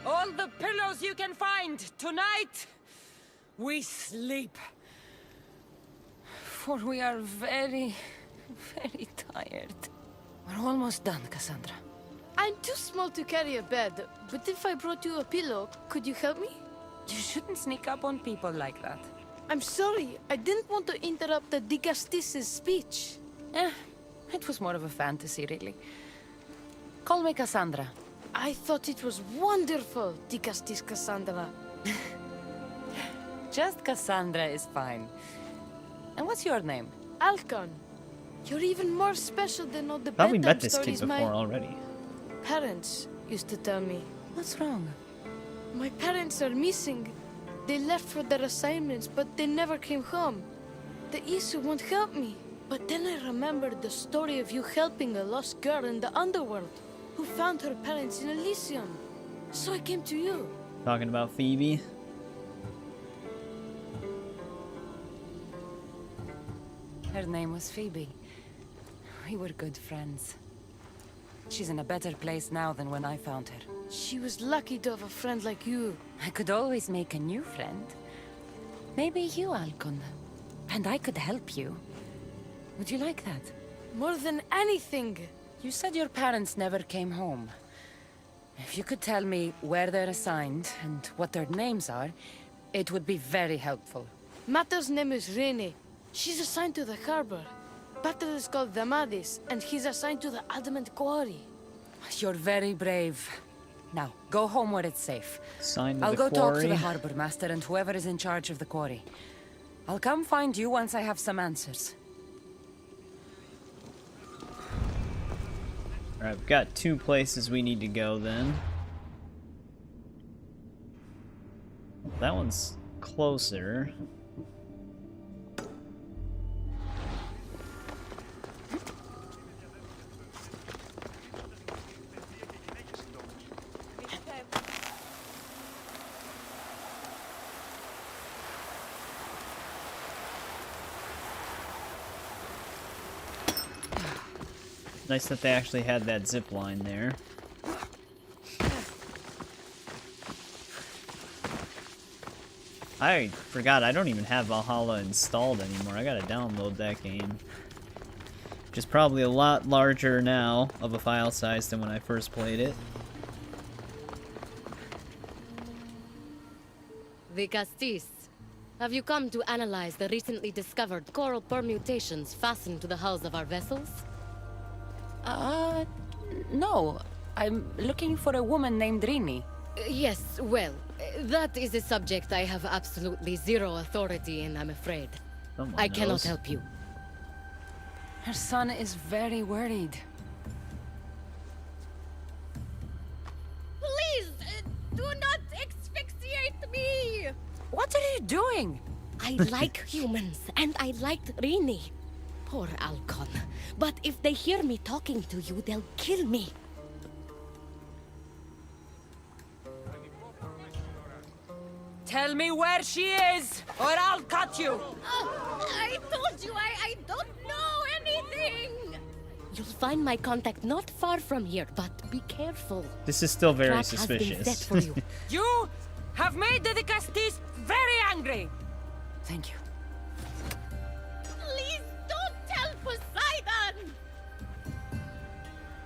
All the pillows you can find. Tonight, we sleep. For we are very, very tired. We're almost done, Kassandra. I'm too small to carry a bed, but if I brought you a pillow, could you help me? You shouldn't sneak up on people like that. I'm sorry, I didn't want to interrupt the Dicastis' speech. It was more of a fantasy, really. Call me Kassandra. I thought it was wonderful, Dicastis Kassandra. Just Kassandra is fine. And what's your name? Alcon. You're even more special than all the Thought we bedtime met this kid stories before my already. parents used to tell me. What's wrong? My parents are missing. They left for their assignments, but they never came home. The Isu won't help me. But then I remembered the story of you helping a lost girl in the underworld, who found her parents in Elysium. So I came to you. Talking about Phoebe. Her name was Phoebe. We were good friends. She's in a better place now than when I found her. She was lucky to have a friend like you. I could always make a new friend. Maybe you, Alcon. And I could help you. Would you like that? More than anything. You said your parents never came home. If you could tell me where they're assigned and what their names are, it would be very helpful. Mata's name is Rene. She's assigned to the harbor. Pater is called Damadis, and he's assigned to the Adamant Quarry. You're very brave. Now, go home where it's safe. Signed to I'll the go talk to quarry. the harbor master and whoever is in charge of the quarry. I'll come find you once I have some answers. Alright, we've got 2 places we need to go then. That one's closer. Nice that they actually had that zip line there. I forgot I don't even have Valhalla installed anymore. I gotta download that game. Which is probably a lot larger now of a file size than when I first played it. The Castis. Have you come to analyze the recently discovered coral permutations fastened to the hulls of our vessels? No. I'm looking for a woman named Rini. Yes, well, that is a subject I have absolutely zero authority in, I'm afraid. I cannot help you. Her son is very worried. Please, do not asphyxiate me! What are you doing? I like humans, and I liked Rini. Poor Alcon. But if they hear me talking to you, they'll kill me. Tell me where she is, or I'll cut you! I told you I don't know anything! You'll find my contact not far from here, but be careful. This is still very Trap has been suspicious. set for you. You have made the Castis very angry! Thank you. Please don't tell Poseidon!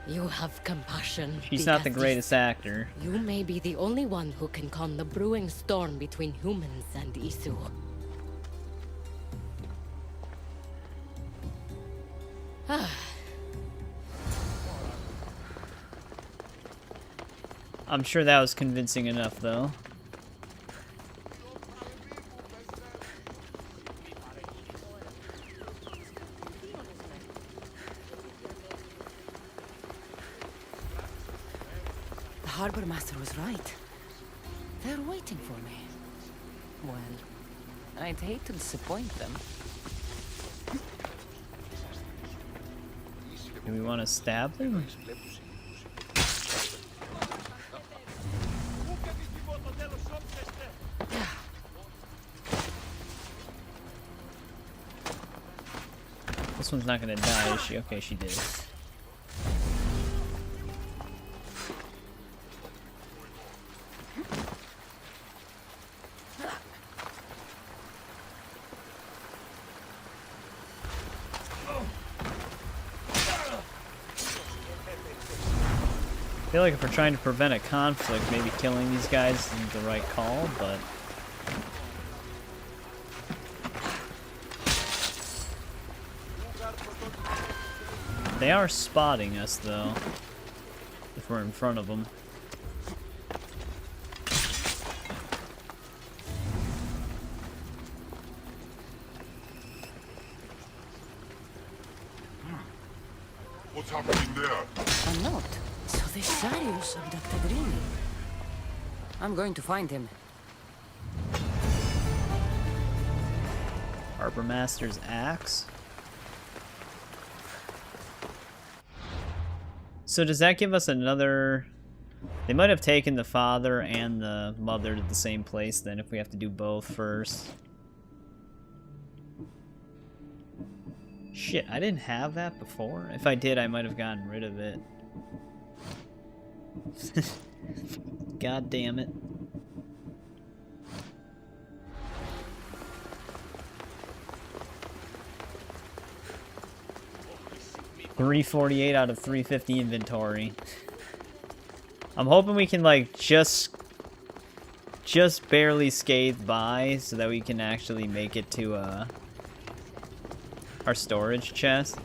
You have compassion. She's not the greatest actor. You may be the only one who can calm the brewing storm between humans and Isu. I'm sure that was convincing enough, though. The harbor master was right. They're waiting for me. Well, I'd hate to disappoint them. Do we want to stab them? This one's not gonna die, is she? Okay, she did. I feel like if we're trying to prevent a conflict, maybe killing these guys isn't the right call, but... They are spotting us, though, if we're in front of them. What's happening there? A note. So this Sarius abducted Rini. I'm going to find him. Harbor Master's axe. So does that give us another... They might have taken the father and the mother to the same place then if we have to do both first. Shit, I didn't have that before. If I did, I might have gotten rid of it. God damn it. $348 out of 350 inventory. I'm hoping we can like just barely scathe by so that we can actually make it to our storage chest.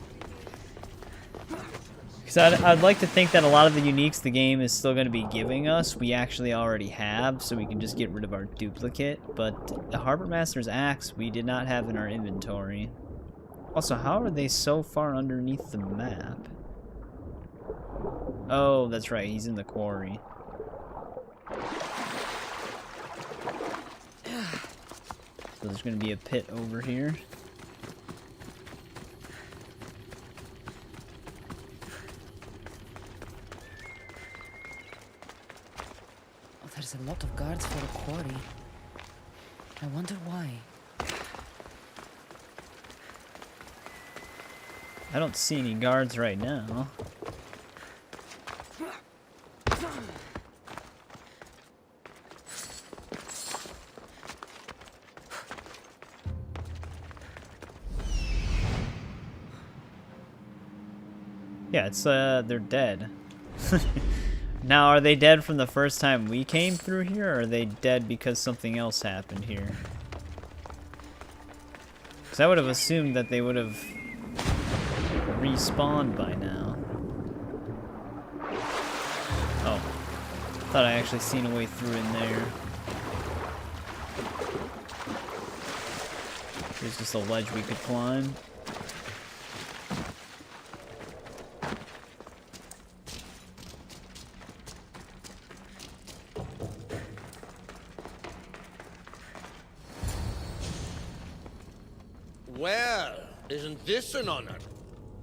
Because I'd like to think that a lot of the uniques the game is still going to be giving us, we actually already have, so we can just get rid of our duplicate. But the Harbor Master's axe we did not have in our inventory. Also, how are they so far underneath the map? Oh, that's right, he's in the quarry. So there's going to be a pit over here. There's a lot of guards for a quarry. I wonder why. I don't see any guards right now. Yeah, it's they're dead. Now, are they dead from the first time we came through here, or are they dead because something else happened here? Because I would have assumed that they would have respawned by now. Oh. Thought I actually seen a way through in there. There's just a ledge we could climb. Well, isn't this an honor?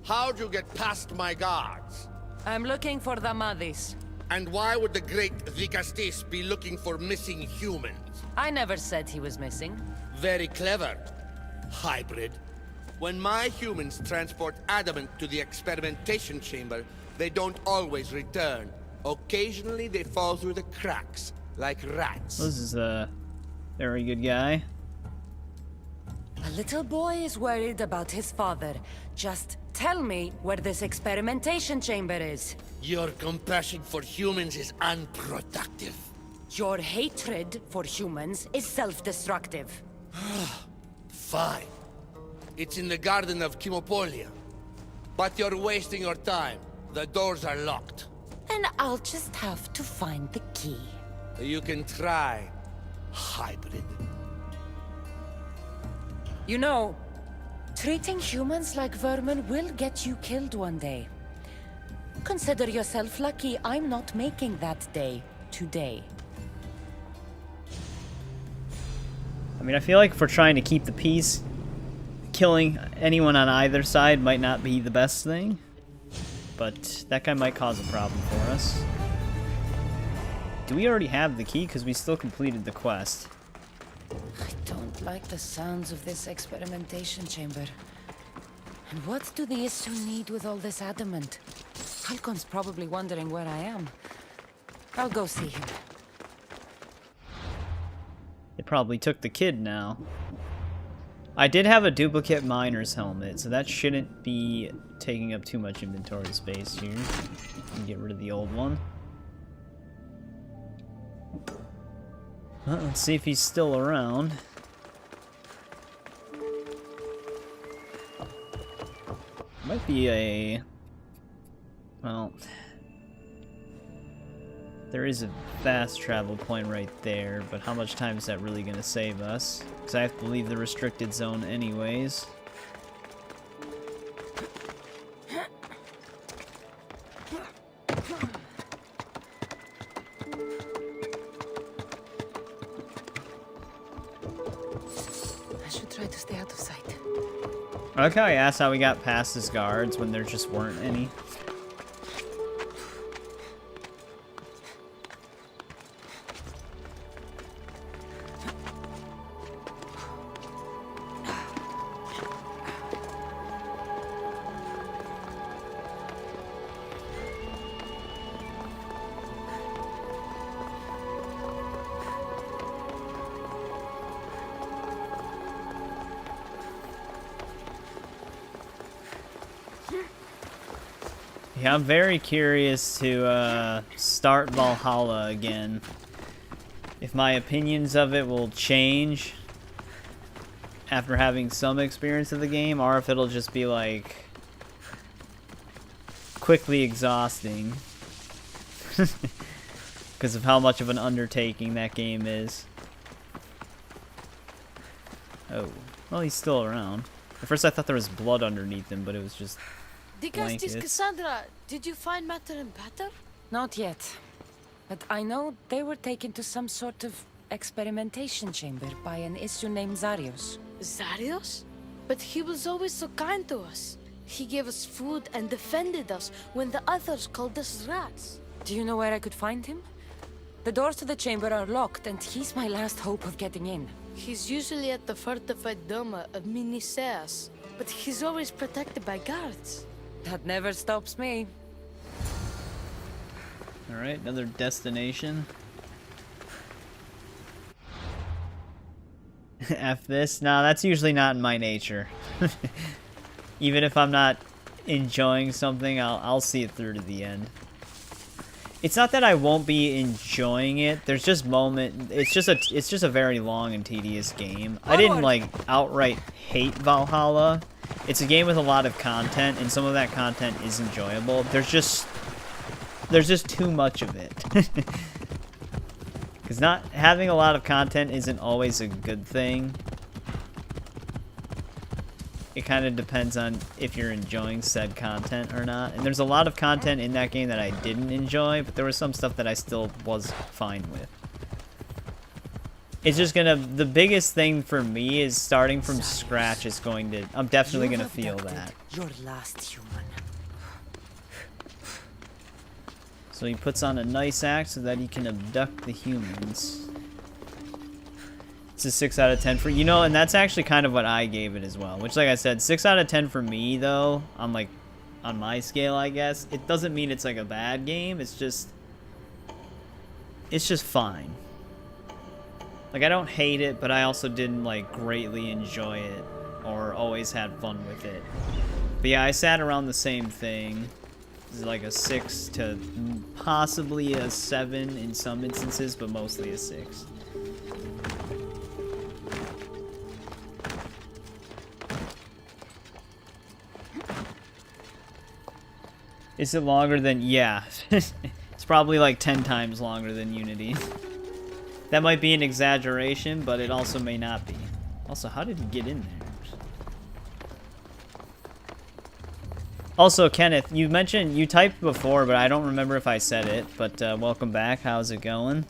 How'd you get past my guards? I'm looking for the Madis. And why would the great Vikastis be looking for missing humans? I never said he was missing. Very clever. Hybrid. When my humans transport adamant to the experimentation chamber, they don't always return. Occasionally they fall through the cracks, like rats. This is a very good guy. A little boy is worried about his father. Just tell me where this experimentation chamber is. Your compassion for humans is unproductive. Your hatred for humans is self-destructive. Fine. It's in the garden of Kimopolia. But you're wasting your time. The doors are locked. Then I'll just have to find the key. You can try, hybrid. You know, treating humans like vermin will get you killed one day. Consider yourself lucky I'm not making that day today. I mean, I feel like if we're trying to keep the peace, killing anyone on either side might not be the best thing. But that guy might cause a problem for us. Do we already have the key? Because we still completed the quest. I don't like the sounds of this experimentation chamber. And what do the Isu need with all this adamant? Halcon's probably wondering where I am. I'll go see him. They probably took the kid now. I did have a duplicate miner's helmet, so that shouldn't be taking up too much inventory space here. Get rid of the old one. Well, let's see if he's still around. Might be a... well... there is a fast travel point right there, but how much time is that really going to save us? Because I have to leave the restricted zone anyways. I should try to stay out of sight. I like how I asked how we got past his guards when there just weren't any. Yeah, I'm very curious to start Valhalla again. If my opinions of it will change after having some experience of the game, or if it'll just be like quickly exhausting because of how much of an undertaking that game is. Oh, well, he's still around. At first I thought there was blood underneath him, but it was just This Kassandra, did you find Matter and Batter? Not yet. But I know they were taken to some sort of experimentation chamber by an Isu named Zarios. Zarios? But he was always so kind to us. He gave us food and defended us when the others called us rats. Do you know where I could find him? The doors to the chamber are locked, and he's my last hope of getting in. He's usually at the fortified Doma of Miniseas, but he's always protected by guards. That never stops me. alright, another destination. F this? No, that's usually not in my nature. Even if I'm not enjoying something, I'll see it through to the end. It's not that I won't be enjoying it. There's just it's just a very long and tedious game. I didn't like outright hate Valhalla. It's a game with a lot of content, and some of that content is enjoyable. There's just too much of it. Because not having a lot of content isn't always a good thing. It kind of depends on if you're enjoying said content or not. And there's a lot of content in that game that I didn't enjoy, but there was some stuff that I still was fine with. It's just the biggest thing for me is starting from scratch is I'm definitely gonna feel that. Your last human. So he puts on a nice act so that he can abduct the humans. It's a 6 out of 10 for, and that's actually kind of what I gave it as well. Which, like I said, 6 out of 10 for me, though, on my scale, I guess. It doesn't mean it's like a bad game. It's just fine. Like, I don't hate it, but I also didn't, like, greatly enjoy it or always had fun with it. But yeah, I sat around the same thing. It's like a 6 to possibly a 7 in some instances, but mostly a 6. Is it longer than... yeah. It's probably like 10 times longer than Unity. That might be an exaggeration, but it also may not be. Also, how did he get in there? Also, Kenneth, you typed before, but I don't remember if I said it. But welcome back. How's it going?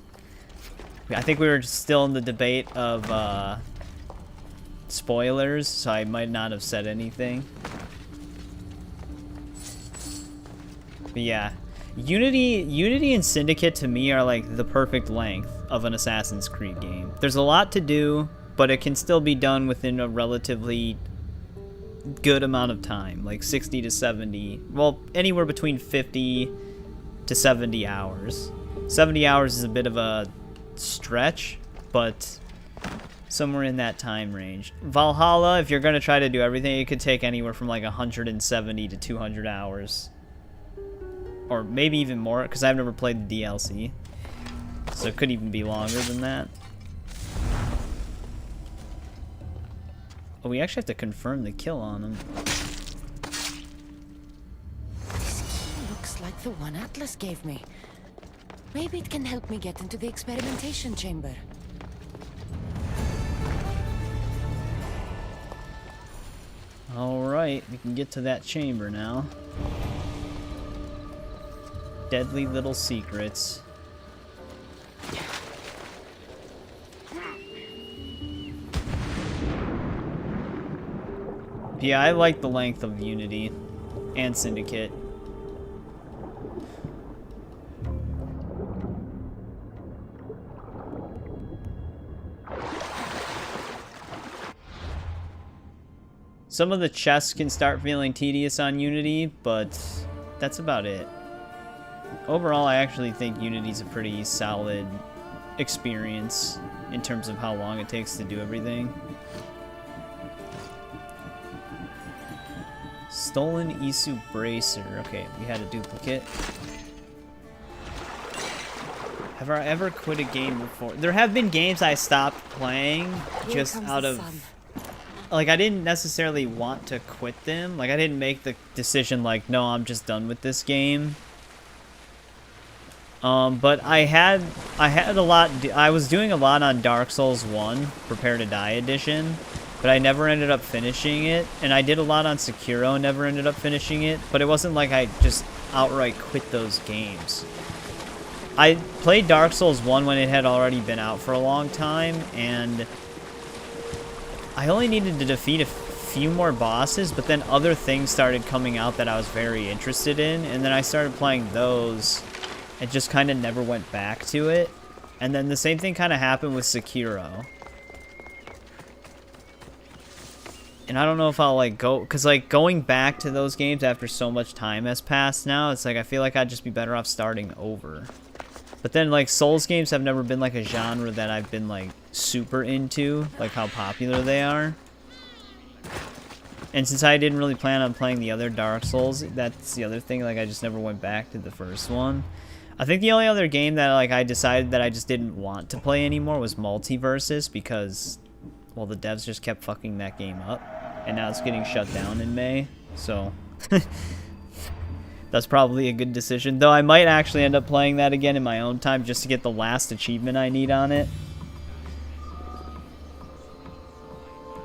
I think we were still in the debate of spoilers, so I might not have said anything. But yeah, Unity and Syndicate to me are like the perfect length of an Assassin's Creed game. There's a lot to do, but it can still be done within a relatively good amount of time, like 60 to 70, well, anywhere between 50 to 70 hours. 70 hours is a bit of a stretch, but somewhere in that time range. Valhalla, if you're going to try to do everything, it could take anywhere from like 170 to 200 hours. Or maybe even more, because I've never played the DLC. So it could even be longer than that. Oh, we actually have to confirm the kill on him. This key looks like the one Atlas gave me. Maybe it can help me get into the experimentation chamber. Alright, we can get to that chamber now. Deadly little secrets. Yeah, I like the length of Unity and Syndicate. Some of the chests can start feeling tedious on Unity, but that's about it. Overall, I actually think Unity's a pretty solid experience in terms of how long it takes to do everything. Stolen Isu Bracer. Okay, we had a duplicate. Have I ever quit a game before? There have been games I stopped playing just out of... Like, I didn't necessarily want to quit them. Like, I didn't make the decision like, no, I'm just done with this game. But I had a lot... I was doing a lot on Dark Souls 1, Prepare to Die Edition. But I never ended up finishing it, and I did a lot on Sekiro, never ended up finishing it, but it wasn't like I just outright quit those games. I played Dark Souls 1 when it had already been out for a long time, and I only needed to defeat a few more bosses, but then other things started coming out that I was very interested in, and then I started playing those, and just kind of never went back to it. And then the same thing kind of happened with Sekiro. And I don't know if I'll, like, go... Because, like, going back to those games after so much time has passed now, it's like, I feel like I'd just be better off starting over. But then, like, Souls games have never been, like, a genre that I've been, like, super into. Like, how popular they are. And since I didn't really plan on playing the other Dark Souls, that's the other thing. Like, I just never went back to the first one. I think the only other game that, like, I decided that I just didn't want to play anymore was Multiversus, because... well, the devs just kept fucking that game up, and now it's getting shut down in May, so that's probably a good decision. Though I might actually end up playing that again in my own time just to get the last achievement I need on it.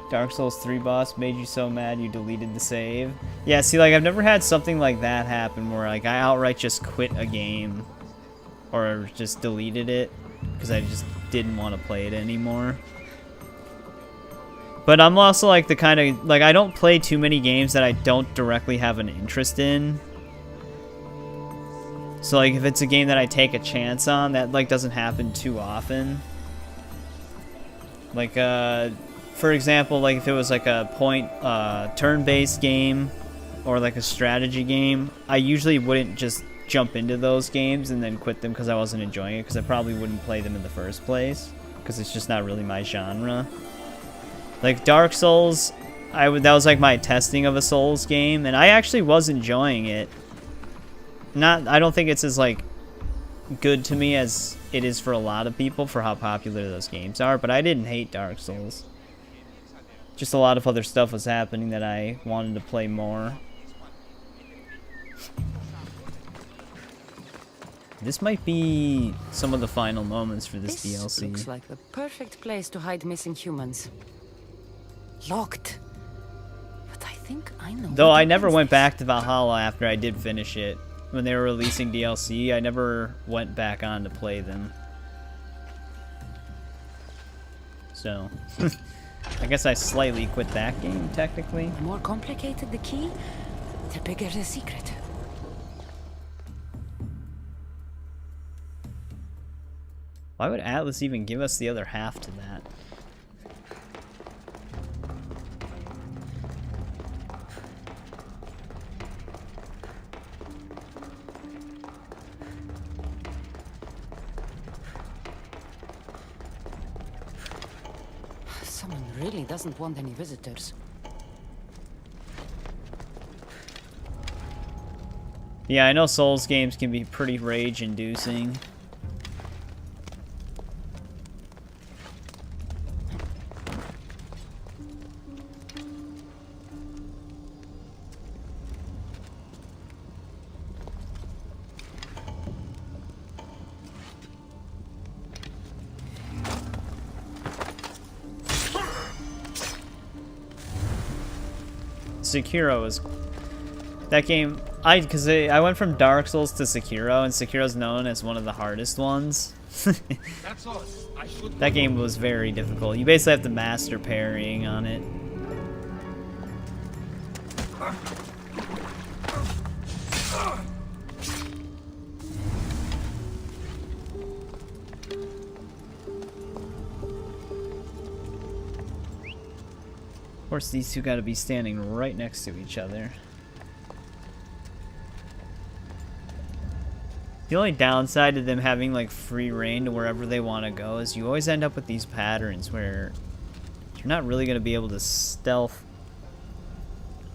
Dark Souls 3 boss made you so mad you deleted the save. Yeah, see, like, I've never had something like that happen where, like, I outright just quit a game or just deleted it because I just didn't want to play it anymore. But I'm also, like, the kind of... like, I don't play too many games that I don't directly have an interest in. So, like, if it's a game that I take a chance on, that, like, doesn't happen too often. Like, for example, like, if it was, like, a turn-based game or, like, a strategy game, I usually wouldn't just jump into those games and then quit them because I wasn't enjoying it, because I probably wouldn't play them in the first place, because it's just not really my genre. Like, Dark Souls, that was, like, my testing of a Souls game, and I actually was enjoying it. I don't think it's as, like, good to me as it is for a lot of people for how popular those games are, but I didn't hate Dark Souls. Just a lot of other stuff was happening that I wanted to play more. This might be some of the final moments for this DLC. Looks like the perfect place to hide missing humans. Locked. But I think I know. Though I never went back to Valhalla after I did finish it. When they were releasing DLC, I never went back on to play them. So, I guess I slightly quit that game, technically. The more complicated the key, the bigger the secret. Why would Atlas even give us the other half to that? really doesn't want any visitors. Yeah, I know Souls games can be pretty rage-inducing. Sekiro is that game. Because I went from Dark Souls to Sekiro, and Sekiro's known as one of the hardest ones. That's all. That game was very difficult. You basically have to master parrying on it. Of course, these two got to be standing right next to each other. The only downside to them having like free reign to wherever they want to go is you always end up with these patterns where you're not really going to be able to stealth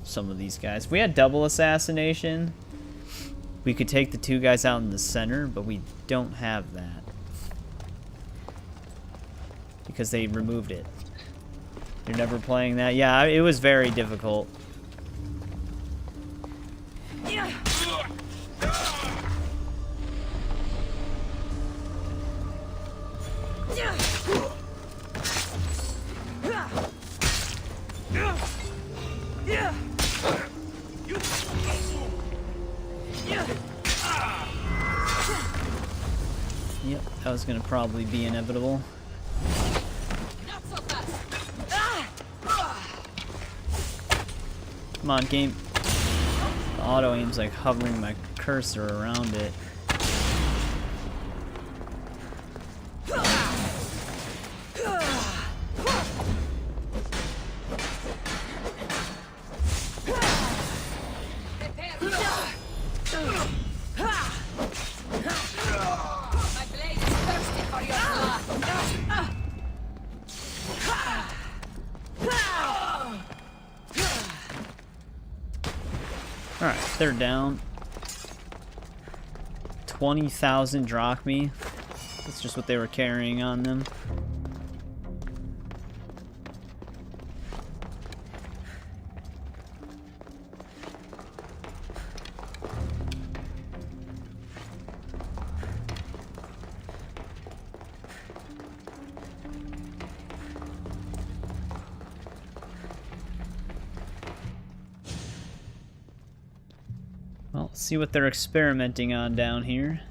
some of these guys. If we had double assassination, we could take the two guys out in the center, but we don't have that because they removed it. You're never playing that? Yeah, it was very difficult. Yeah. Yep, that was gonna probably be inevitable. Come on, game. The auto aim's like hovering my cursor around it. Alright, they're down. 20,000 drachmi. That's just what they were carrying on them. Well, let's see what they're experimenting on down here.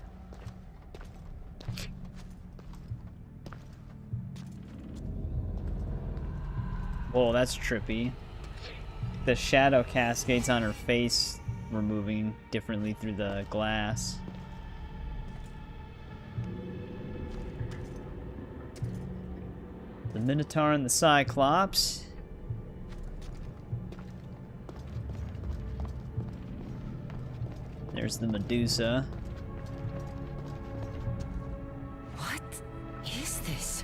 Whoa, that's trippy. The shadow cascades on her face were moving differently through the glass. The Minotaur and the Cyclops. There's the Medusa. What is this?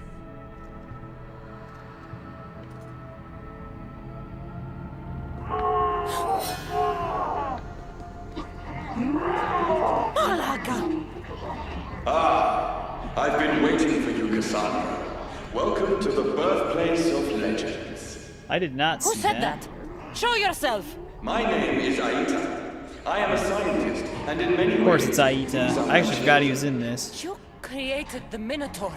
Ah, I've been waiting for you, Kassandra. Welcome to the birthplace of legends. I did not see Who said that? Show yourself! My name is Aita. I am a scientist, and in many ways... Of course it's Aita. I actually forgot he was in this. You created the Minotaur,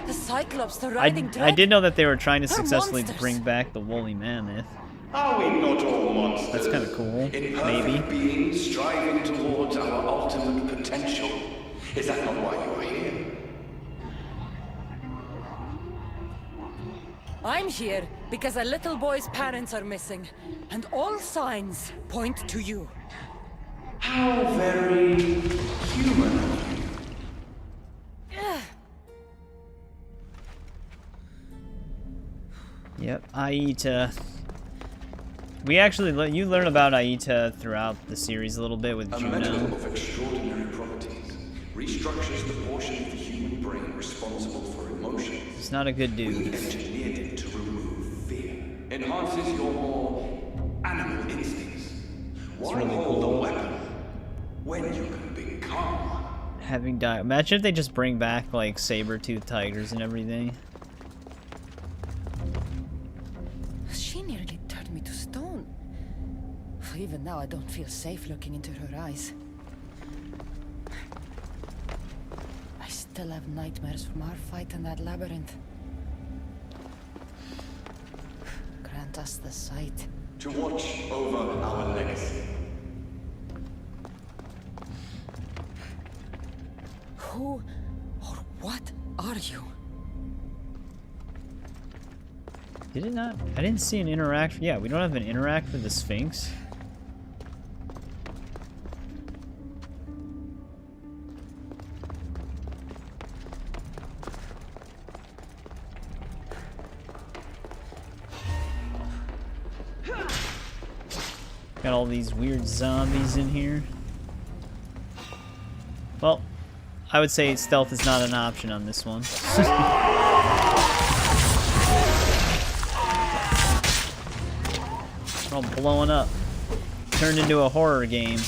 the Cyclops, the Riding Dread. I did know that they were trying to successfully bring back the woolly mammoth. Are we not all monsters? That's kind of cool. Maybe. Beings striving towards our ultimate potential. Is that not why you are here? I'm here because a little boy's parents are missing, and all signs point to you. How very human of you. Yep, Aita. We actually you learn about Aita throughout the series a little bit with Juno. A metal of extraordinary properties restructures the portion of the human brain responsible for emotions. He's not a good dude. We engineered it to remove fear. enhances your more animal instincts. Why really hold cool. a weapon when you can become one? Having died. Imagine if they just bring back like saber-toothed tigers and everything. She nearly turned me to stone. Even now, I don't feel safe looking into her eyes. I still have nightmares from our fight in that labyrinth. Grant us the sight. To watch over our legacy. Who or what are you? Did it not? I didn't see an interact. Yeah, we don't have an interact with the Sphinx. Got all these weird zombies in here. Well, I would say stealth is not an option on this one. All blowing up. Turned into a horror game.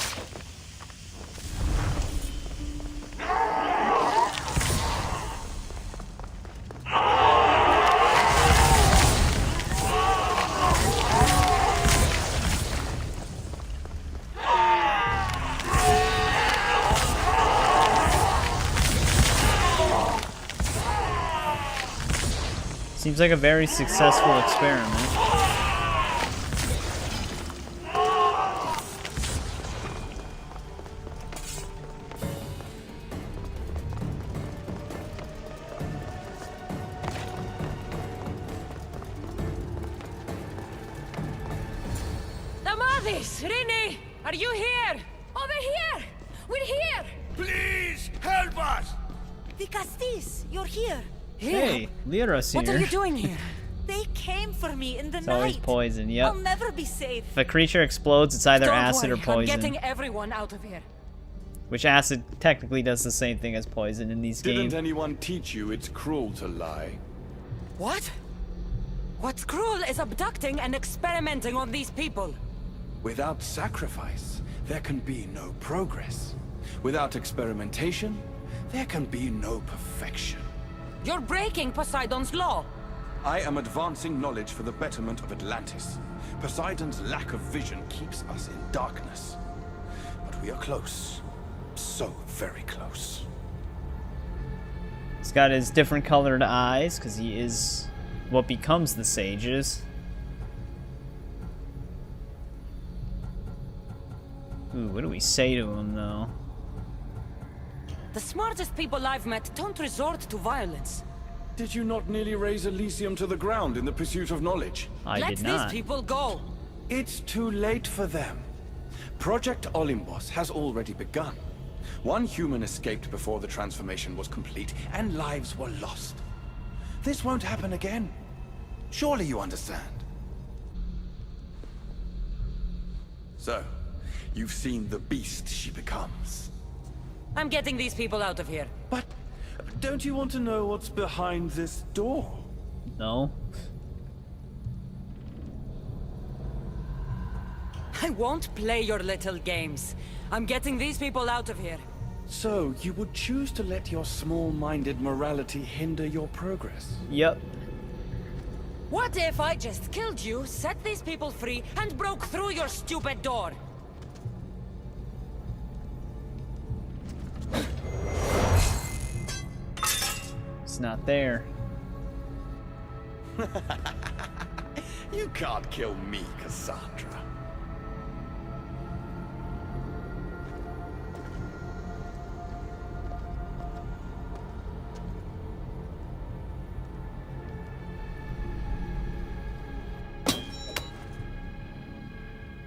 Seems like a very successful experiment. Damadis! Rini! Are you here? Over here! We're here! Please help us! The Castis, you're here. Hey, Lyra's here. What are you doing here? They came for me in the It's night. always poison, yep. I'll never be safe. If a creature explodes, it's either Don't acid worry, or poison. I'm getting everyone out of here. Which acid technically does the same thing as poison in these games. Didn't anyone teach you it's cruel to lie? What? What's cruel is abducting and experimenting on these people. Without sacrifice, there can be no progress. Without experimentation, there can be no perfection. You're breaking Poseidon's law. I am advancing knowledge for the betterment of Atlantis. Poseidon's lack of vision keeps us in darkness. But we are close. So very close. He's got his different colored eyes, because he is what becomes the sages. Ooh, what do we say to him, though? The smartest people I've met don't resort to violence. Did you not nearly raise Elysium to the ground in the pursuit of knowledge? I Let did not. these people go. It's too late for them. Project Olympus has already begun. One human escaped before the transformation was complete, and lives were lost. This won't happen again. Surely you understand. So, you've seen the beast she becomes. I'm getting these people out of here. But don't you want to know what's behind this door? No. I won't play your little games. I'm getting these people out of here. So, you would choose to let your small-minded morality hinder your progress? Yep. What if I just killed you, set these people free, and broke through your stupid door? It's not there. You can't kill me, Kassandra.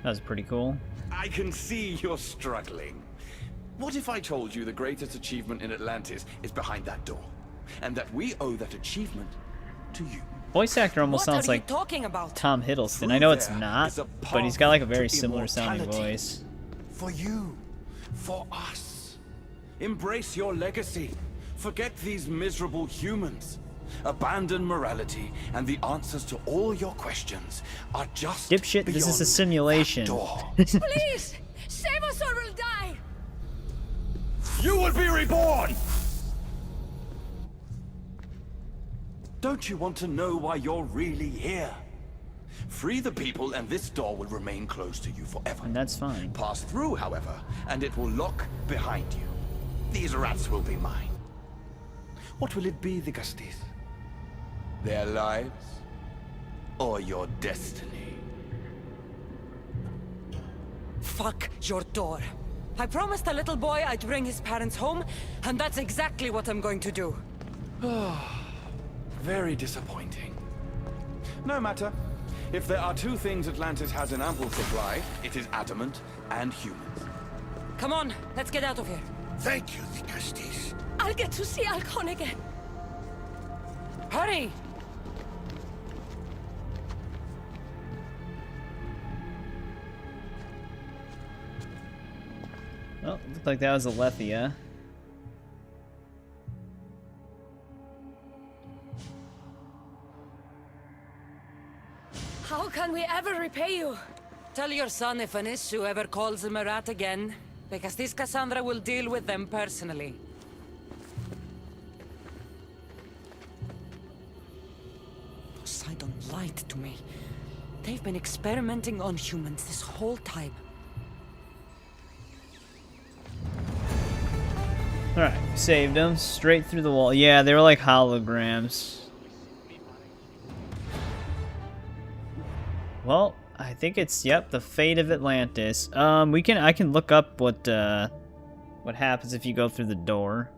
That was pretty cool. I can see you're struggling. What if I told you the greatest achievement in Atlantis is behind that door? And that we owe that achievement to you? Voice actor almost What sounds are like you talking about? Tom Hiddleston. Through I know it's there not, is a but he's got like a path very to similar sounding immortality. voice. For you. For us. Embrace your legacy. Forget these miserable humans. abandon morality, and the answers to all your questions are just Dipshit, this is a beyond simulation. that door. Please! Save us or we'll die! You will be reborn! Don't you want to know why you're really here? Free the people and this door will remain closed to you forever. And that's fine. Pass through, however, and it will lock behind you. These rats will be mine. What will it be, the Castis? Their lives? Or your destiny? Fuck your door. I promised the little boy I'd bring his parents home, and that's exactly what I'm going to do. Very disappointing. No matter. If there are two things Atlantis has in ample supply, it is adamant and humans. Come on, let's get out of here. Thank you, the Castis. I'll get to see Alcon again. Hurry! Well, looked like that was Alethea. How can we ever repay you? Tell your son if an issue ever calls him a rat again, because this Kassandra will deal with them personally. Poseidon lied to me. They've been experimenting on humans this whole time. Alright, saved them. Straight through the wall. Yeah, they were like holograms. Well, I think it's, yep, the fate of Atlantis. I can look up what happens if you go through the door.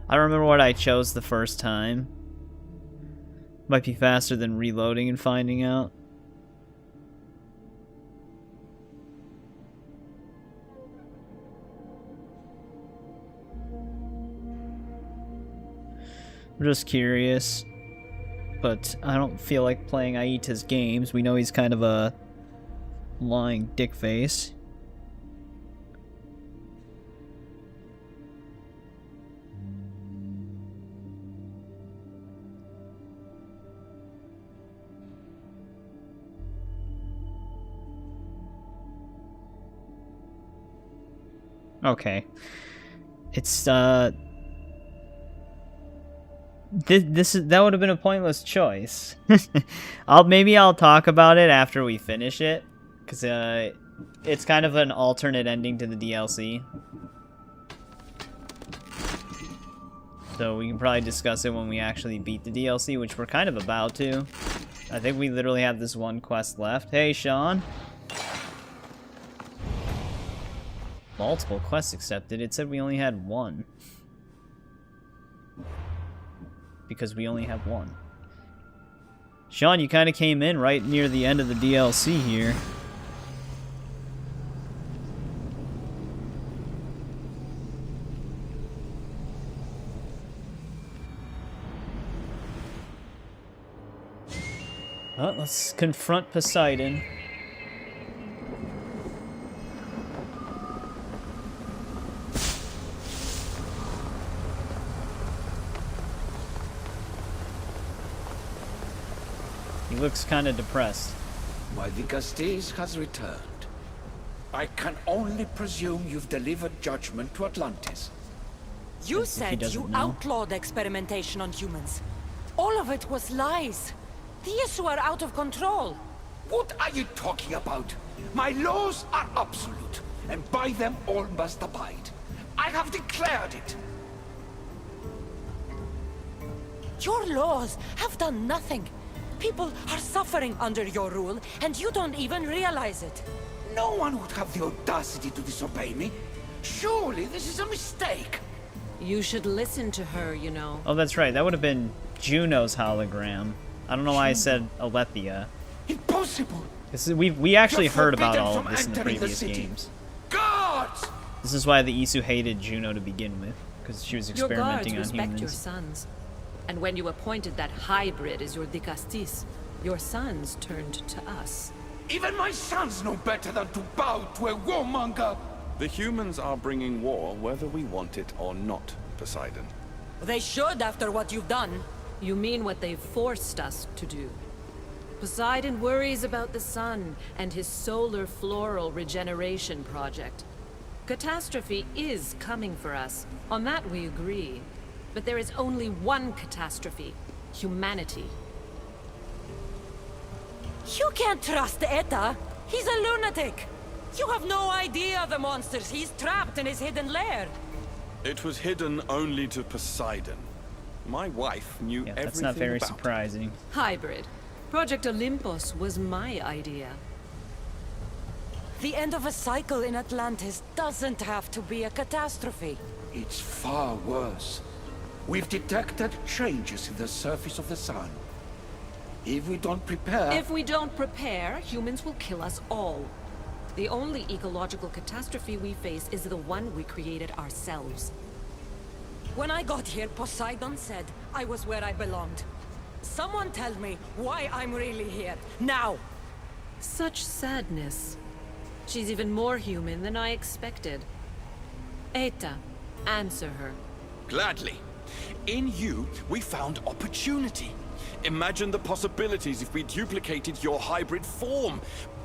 I don't remember what I chose the first time. Might be faster than reloading and finding out. I'm just curious. But I don't feel like playing Aita's games. We know he's kind of a lying dick face. Okay. It's that would have been a pointless choice. Maybe I'll talk about it after we finish it, because it's kind of an alternate ending to the DLC. So we can probably discuss it when we actually beat the DLC, which we're kind of about to. I think we literally have this one quest left. Hey, Sean. Multiple quests accepted. It said we only had one. Because we only have one. Sean, you kind of came in right near the end of the DLC here. Well, let's confront Poseidon. He looks kind of depressed. Why, the Castis has returned. I can only presume you've delivered judgment to Atlantis. You said you outlawed experimentation on humans. All of it was lies. The issue are out of control. What are you talking about? My laws are absolute, and by them all must abide. I have declared it. Your laws have done nothing. People are suffering under your rule, and you don't even realize it. No one would have the audacity to disobey me. Surely this is a mistake. You should listen to her, you know. Oh, that's right. That would have been Juno's hologram. I don't know why I said Alethea. Impossible. We actually heard about all of this in the previous games. Guards! This is why the Isu hated Juno to begin with, because she was experimenting on humans. Your guards respect your sons. And when you appointed that hybrid as your Dicastis, your sons turned to us. Even my sons know better than to bow to a warmonger. The humans are bringing war whether we want it or not, Poseidon. They should after what you've done. You mean what they've forced us to do. Poseidon worries about the sun and his solar floral regeneration project. Catastrophe is coming for us. On that we agree. But there is only one catastrophe. Humanity. You can't trust Eta. He's a lunatic. You have no idea the monsters he's trapped in his hidden lair. It was hidden only to Poseidon. My wife knew everything that's not very about surprising. Hybrid. Project Olympus was my idea. The end of a cycle in Atlantis doesn't have to be a catastrophe. It's far worse. We've detected changes in the surface of the sun. If we don't prepare... If we don't prepare, humans will kill us all. The only ecological catastrophe we face is the one we created ourselves. When I got here, Poseidon said I was where I belonged. Someone tell me why I'm really here, now! Such sadness. She's even more human than I expected. Eta, answer her. Gladly. In you, we found opportunity. Imagine the possibilities if we duplicated your hybrid form.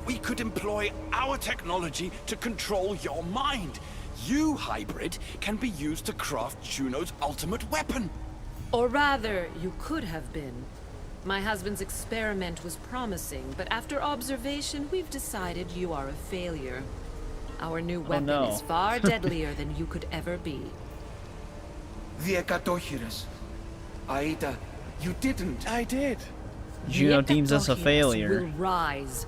We could employ our technology to control your mind. You, hybrid, can be used to craft Juno's ultimate weapon. Or rather, you could have been. My husband's experiment was promising, but after observation, we've decided you are a failure. Our new weapon is far deadlier than you could ever be. The Ekatochires. Aida, you didn't. I did. Juno deems us a failure. Will rise.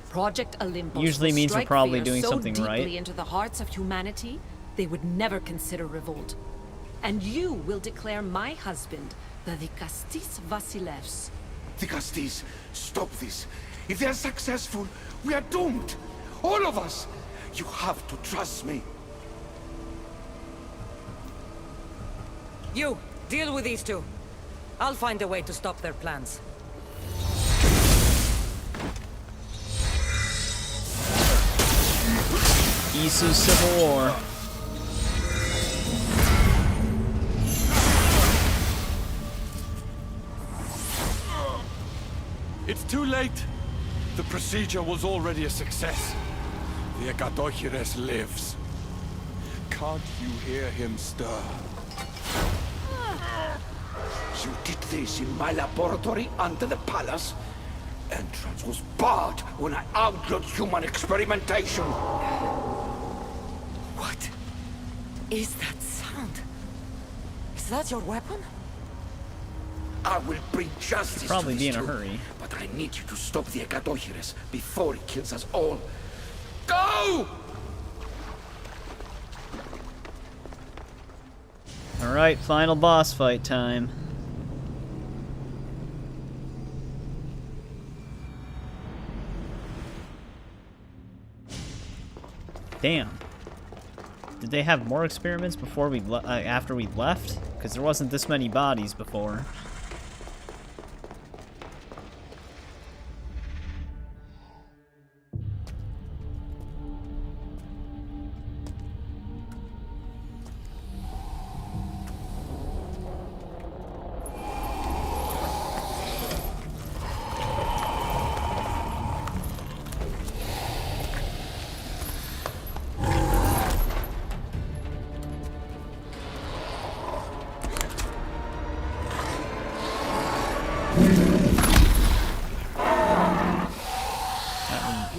Project Olympus Usually means we're probably doing something right. So deeply into the hearts of humanity, they would never consider revolt. And you will declare my husband the Dikastis Vasilevs. Dikastis, stop this. If they're successful, we are doomed. All of us. You have to trust me. You, deal with these two. I'll find a way to stop their plans. Isu's Civil War. It's too late. The procedure was already a success. The Ekatochires lives. Can't you hear him stir? You did this in my laboratory under the palace. Entrance was barred when I outlawed human experimentation. What is that sound? Is that your weapon? I will bring justice Probably to be these in a two, hurry. but I need you to stop the Ekatochires before it kills us all. Go! Alright, final boss fight time. Damn. Did they have more experiments before we after we left? Because there wasn't this many bodies before.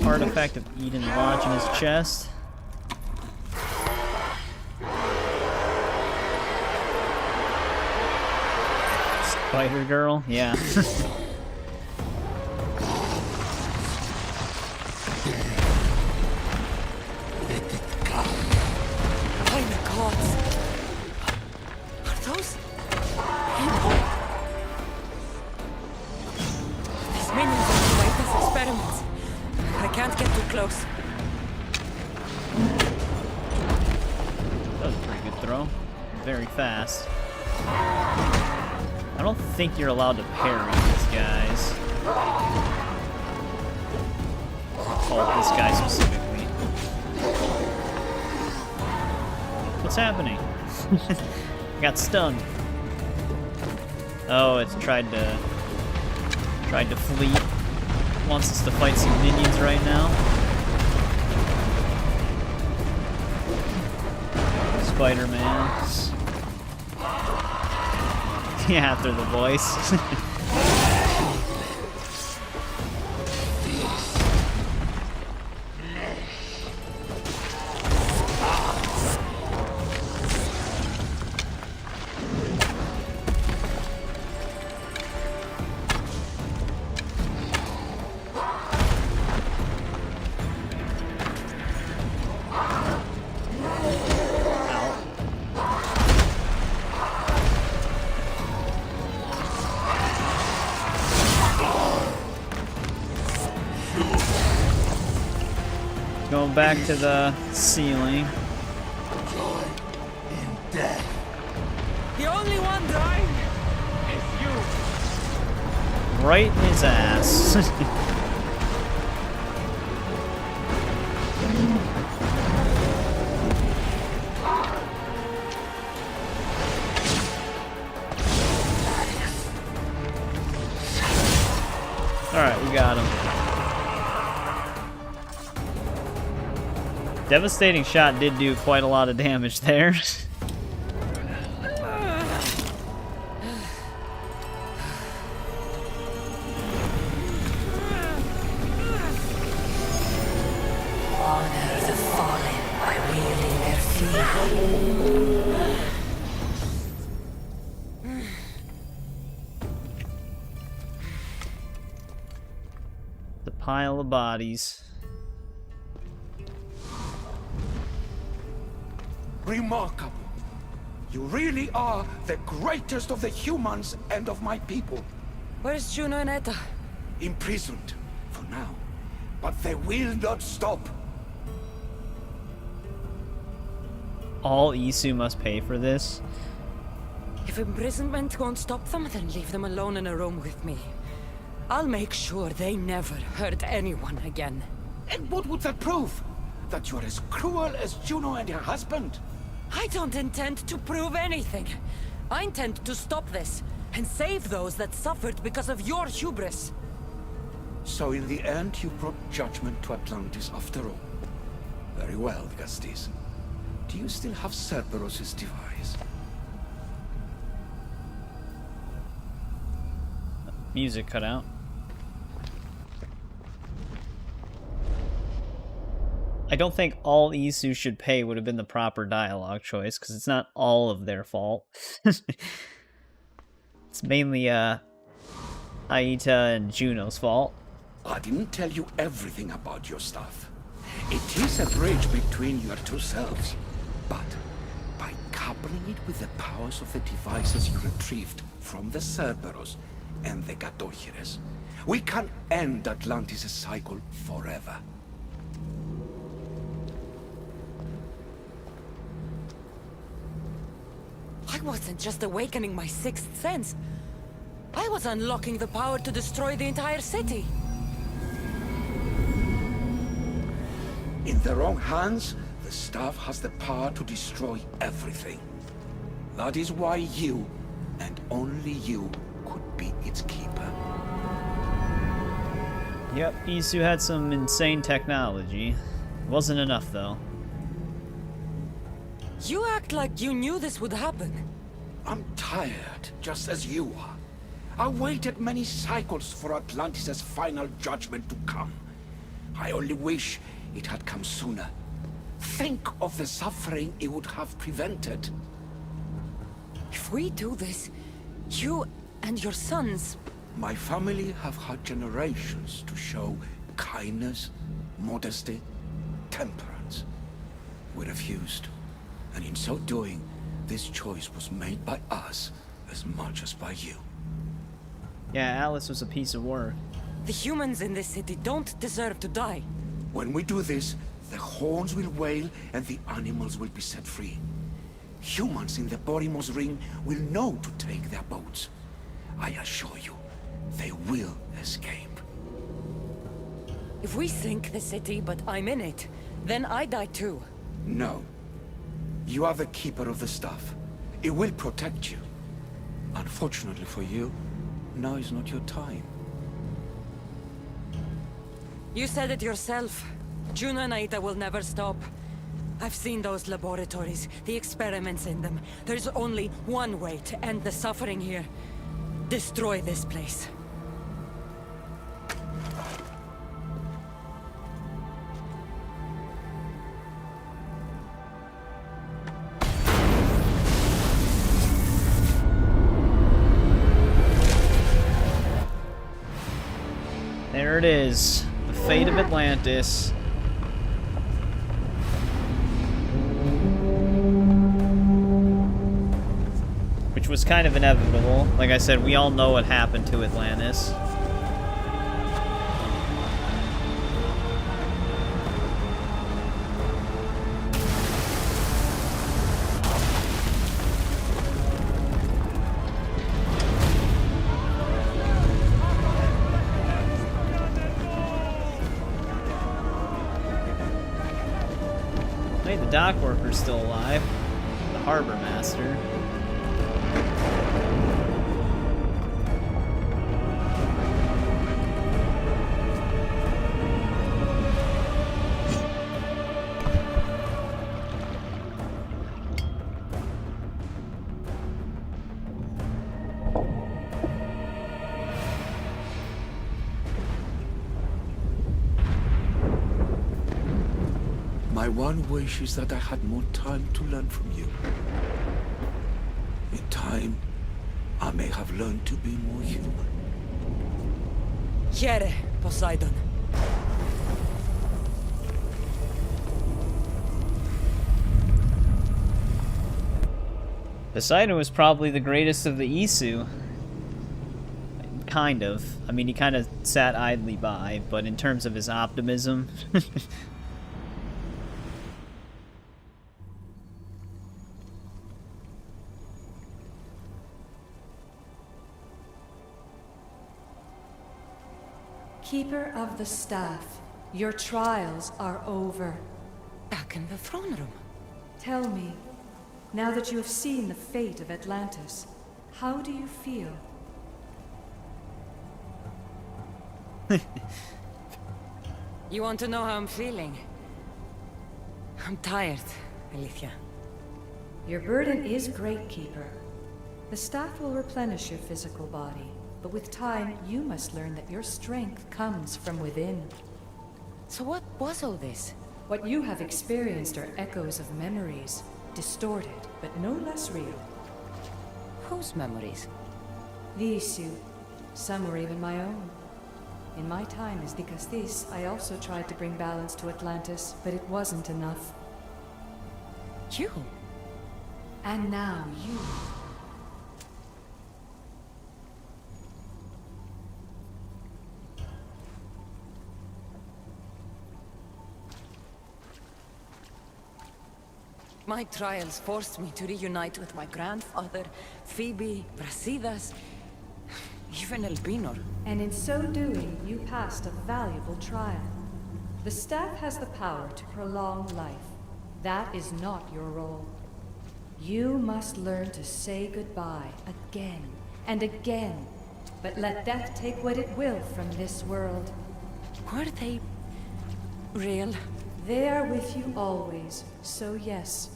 Artifact of Eden lodge in his chest. Spider girl, yeah. By the gods! Are those people? These minions are Aita's experiments. I can't get too close. That was a pretty good throw. Very fast. I don't think you're allowed to parry these guys. Oh, this guy specifically. What's happening? I got stunned. Oh, it's tried to flee. Wants us to fight some minions right now. Spider-Man. Yeah, after the voice. Going back to the ceiling. Joy in death. The only one dying is you. Right in his ass. Alright, we got him. Devastating shot did do quite a lot of damage there. Honor the fallen by wielding their fear. The pile of bodies. Remarkable. You really are the greatest of the humans and of my people. Where's Juno and Etta? Imprisoned, for now. But they will not stop. All Isu must pay for this. If imprisonment won't stop them, then leave them alone in a room with me. I'll make sure they never hurt anyone again. And what would that prove? That you're as cruel as Juno and her husband? I don't intend to prove anything. I intend to stop this, and save those that suffered because of your hubris. So in the end, you brought judgment to Atlantis after all. Very well, Gastis. Do you still have Cerberus' device? Music cut out. I don't think all Isu should pay would have been the proper dialogue choice, because it's not all of their fault. It's mainly Aita and Juno's fault. I didn't tell you everything about your stuff. It is a bridge between your two selves. But by coupling it with the powers of the devices you retrieved from the Cerberus and the Gatohires, we can end Atlantis' cycle forever. I wasn't just awakening my sixth sense. I was unlocking the power to destroy the entire city. In the wrong hands, the staff has the power to destroy everything. That is why you, and only you, could be its keeper. Yep, Isu had some insane technology. Wasn't enough, though. You act like you knew this would happen. I'm tired, just as you are. I waited many cycles for Atlantis' final judgment to come. I only wish it had come sooner. Think of the suffering it would have prevented. If we do this, you and your sons... My family have had generations to show kindness, modesty, temperance. We refused. And in so doing, this choice was made by us as much as by you. Yeah, Alice was a piece of work. The humans in this city don't deserve to die. When we do this, the horns will wail and the animals will be set free. Humans in the Borimos Ring will know to take their boats. I assure you, they will escape. If we sink the city, but I'm in it, then I die too. No. You are the keeper of the stuff. It will protect you. Unfortunately for you, now is not your time. You said it yourself. Juno and Aida will never stop. I've seen those laboratories, the experiments in them. There's only one way to end the suffering here. Destroy this place. There it is. The fate of Atlantis. Which was kind of inevitable. Like I said, we all know what happened to Atlantis. Hey, the dock worker's still alive. The harbor master. My one wish is that I had more time to learn from you. In time, I may have learned to be more human. Here, Poseidon. Poseidon was probably the greatest of the Isu. Kind of. I mean, he kind of sat idly by, but in terms of his optimism... Keeper of the Staff, your trials are over. Back in the throne room. Tell me, now that you have seen the fate of Atlantis, how do you feel? You want to know how I'm feeling? I'm tired, Alethea. Your burden is great, Keeper. The staff will replenish your physical body, but with time, you must learn that your strength comes from within. So what was all this? What you have experienced are echoes of memories, distorted, but no less real. Whose memories? The Isu. Some were even my own. In my time as the Castis, I also tried to bring balance to Atlantis, but it wasn't enough. You? And now you. My trials forced me to reunite with my grandfather, Phoebe, Brasidas, even Elpinor. And in so doing, you passed a valuable trial. The staff has the power to prolong life. That is not your role. You must learn to say goodbye again and again, but let death take what it will from this world. Were they real? They are with you always, so yes.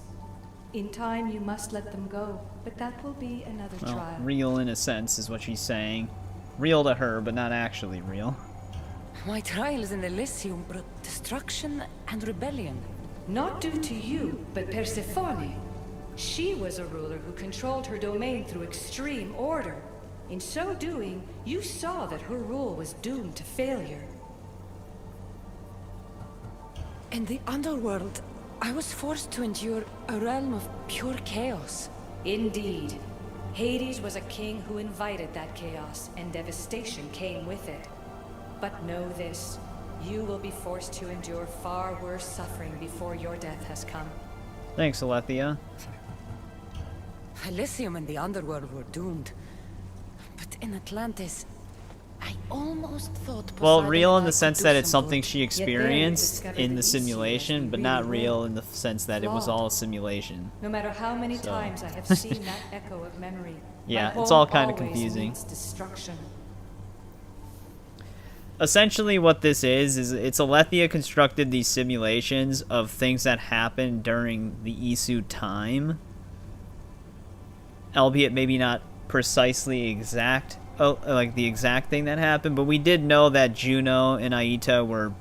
In time, you must let them go, but that will be another trial. Real in a sense is what she's saying. Real to her, but not actually real. My trials in Elysium brought destruction and rebellion. Not due to you, but Persephone. She was a ruler who controlled her domain through extreme order. In so doing, you saw that her rule was doomed to failure. In the underworld, I was forced to endure a realm of pure chaos. Indeed. Hades was a king who invited that chaos, and devastation came with it. But know this, you will be forced to endure far worse suffering before your death has come. Thanks, Alethea. Elysium and the underworld were doomed. But in Atlantis, I almost thought Well, Poseidon real in and I the could sense do that it's some something good. she experienced in the simulation, but not real in the sense that it was all a simulation. No matter how many So. times I have seen that echo of memory, Yeah, my it's home all kind of always confusing. meets destruction. Essentially what this is it's Alethea constructed these simulations of things that happened during the Isu time. Albeit maybe not precisely exact, like the exact thing that happened, but we did know that Juno and Aita were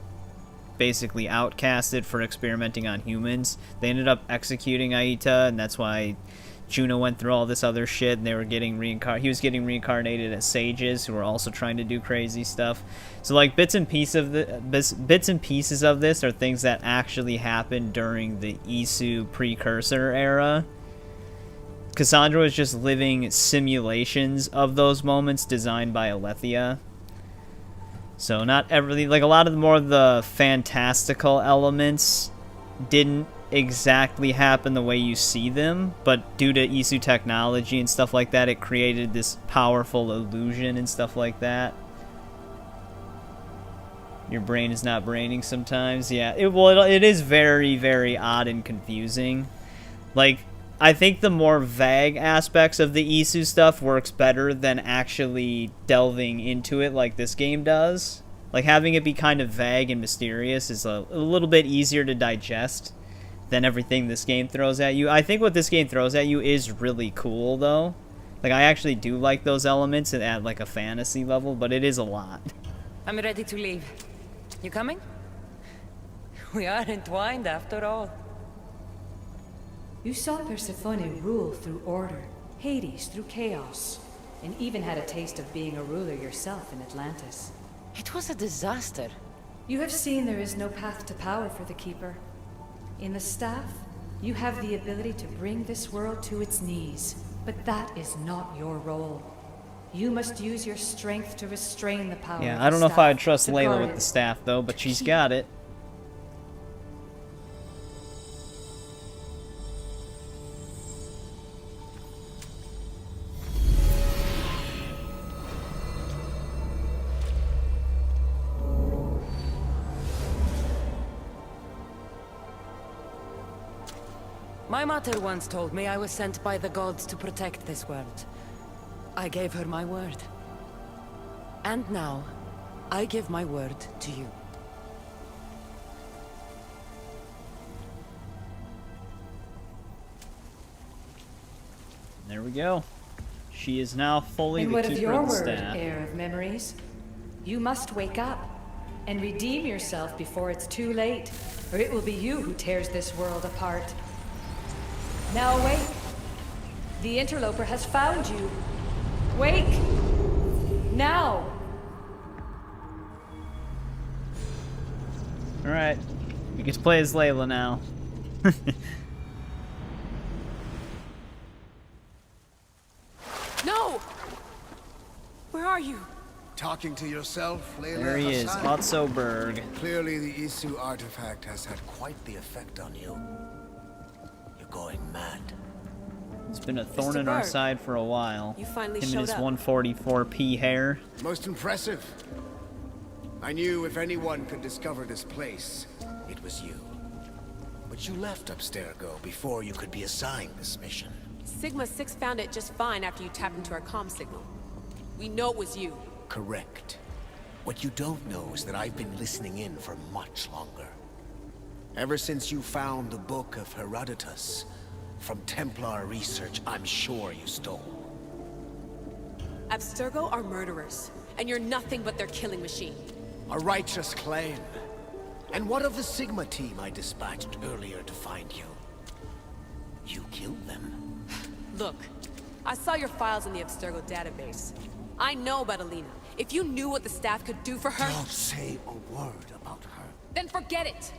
basically outcasted for experimenting on humans. They ended up executing Aita, and that's why Juno went through all this other shit, and they were getting he was getting reincarnated as sages who were also trying to do crazy stuff. So like bits and pieces of this are things that actually happened during the Isu precursor era. Kassandra was just living simulations of those moments designed by Alethea. So not everything, like a lot of the more of the fantastical elements didn't exactly happen the way you see them, but due to Isu technology and stuff like that, it created this powerful illusion and stuff like that. Your brain is not braining sometimes. Yeah, it is very, very odd and confusing. Like, I think the more vague aspects of the Isu stuff works better than actually delving into it like this game does. Like, having it be kind of vague and mysterious is a little bit easier to digest than everything this game throws at you. I think what this game throws at you is really cool, though. Like, I actually do like those elements at, like, a fantasy level, but it is a lot. I'm ready to leave. You coming? We are entwined after all. You saw Persephone rule through order, Hades through chaos, and even had a taste of being a ruler yourself in Atlantis. It was a disaster. You have seen there is no path to power for the Keeper. In the staff, you have the ability to bring this world to its knees, but that is not your role. You must use your strength to restrain the power Yeah, of I don't the know if I would staff, trust to Layla guard with it. the staff, though, but she's got it. My mother once told me I was sent by the gods to protect this world. I gave her my word. And now, I give my word to you. There we go. She is now fully And the what of keeper your of the word, staff. heir of memories? You must wake up and redeem yourself before it's too late, or it will be you who tears this world apart. Now wake! The interloper has found you. Wake! Now! Alright. We get to play as Layla now. No! Where are you? Talking to yourself, Layla? There he is, Hassan? Otzoberg. Clearly the Isu artifact has had quite the effect on you. You're going mad. It's been a thorn in our Berg, side for a while. you finally Him and showed his up. 144p hair. Most impressive. I knew if anyone could discover this place, it was you. But you left Abstergo before you could be assigned this mission. Sigma 6 found it just fine after you tapped into our comm signal. We know it was you. Correct. What you don't know is that I've been listening in for much longer. Ever since you found the Book of Herodotus, from Templar research I'm sure you stole. Abstergo are murderers, and you're nothing but their killing machine. A righteous claim. And what of the Sigma team I dispatched earlier to find you? You killed them. Look, I saw your files in the Abstergo database. I know about Alina. If you knew what the staff could do for her... Don't say a word about her. Then forget it!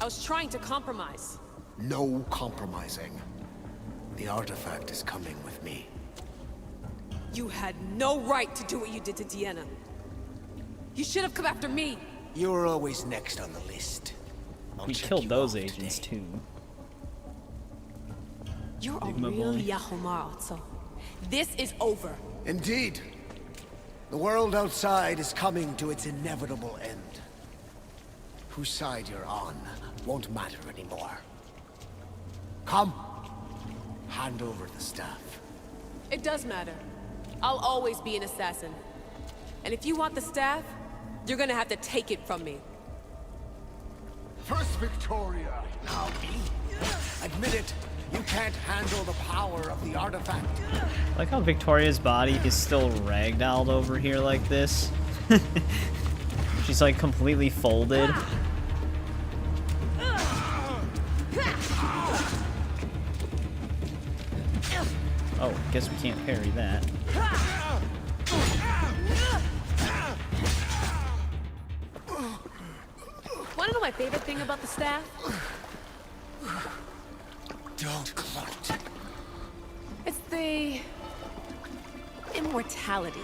I was trying to compromise. No compromising. The artifact is coming with me. You had no right to do what you did to Deanna. You should have come after me! You were always next on the list. We killed those agents too. You're a Sigma real boy. Yahomar, Otso. This is over. Indeed. The world outside is coming to its inevitable end. Whose side you're on won't matter anymore. Come. Hand over the staff. It does matter. I'll always be an assassin. And if you want the staff, you're gonna have to take it from me. First Victoria, now me. Admit it, you can't handle the power of the artifact. I like how Victoria's body is still ragdolled over here like this. She's like completely folded. Oh, guess we can't parry that. Wanna know my favorite thing about the staff? Don't gloat. It's the immortality.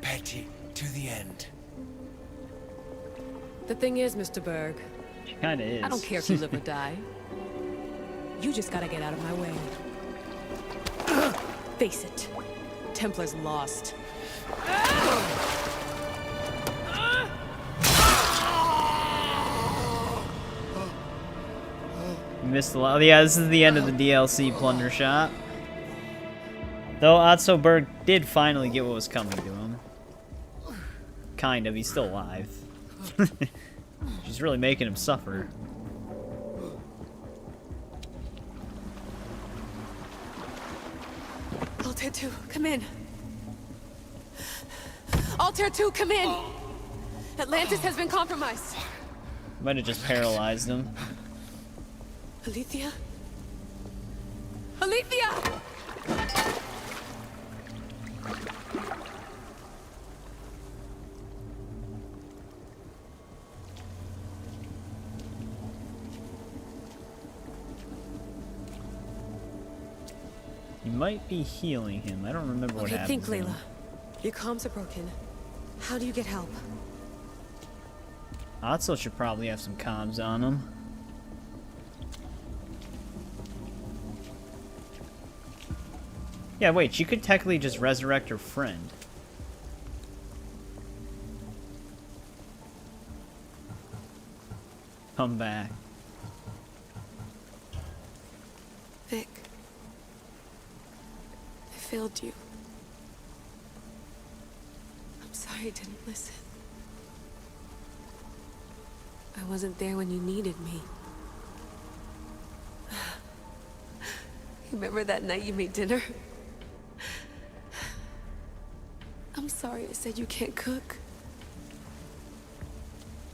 Petty to the end. The thing is, Mr. Berg, She kinda is. I don't care if you live or die. You just gotta get out of my way. Face it, Templar's lost. You missed a lot. Yeah, this is the end of the DLC plunder shop. Though Otso Berg did finally get what was coming to him. Kind of, he's still alive. She's really making him suffer. Altair 2, come in. Altair 2, come in. Atlantis has been compromised. Might have just paralyzed him. Alethea? Alethea! You might be healing him. I don't remember what happened. Think, to him. Layla. Your comms are broken. How do you get help? Otso should probably have some comms on him. Yeah, wait, she could technically just resurrect her friend. Come back. Vic. I failed you. I'm sorry I didn't listen. I wasn't there when you needed me. Remember that night you made dinner? I'm sorry I said you can't cook.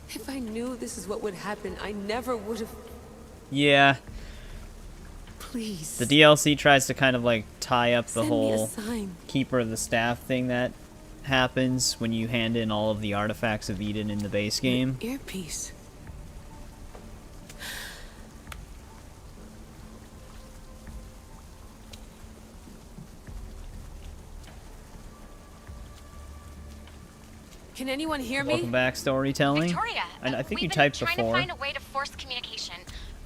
If I knew this is what would happen, I never would have... Yeah. Please. The DLC tries to kind of like tie up the Send me a whole sign. Keeper of the Staff thing that happens when you hand in all of the artifacts of Eden in the base game. Earpiece. Can anyone hear me? Welcome back, storytelling. Victoria, And I think you we've typed been trying before. to find a way to force communication.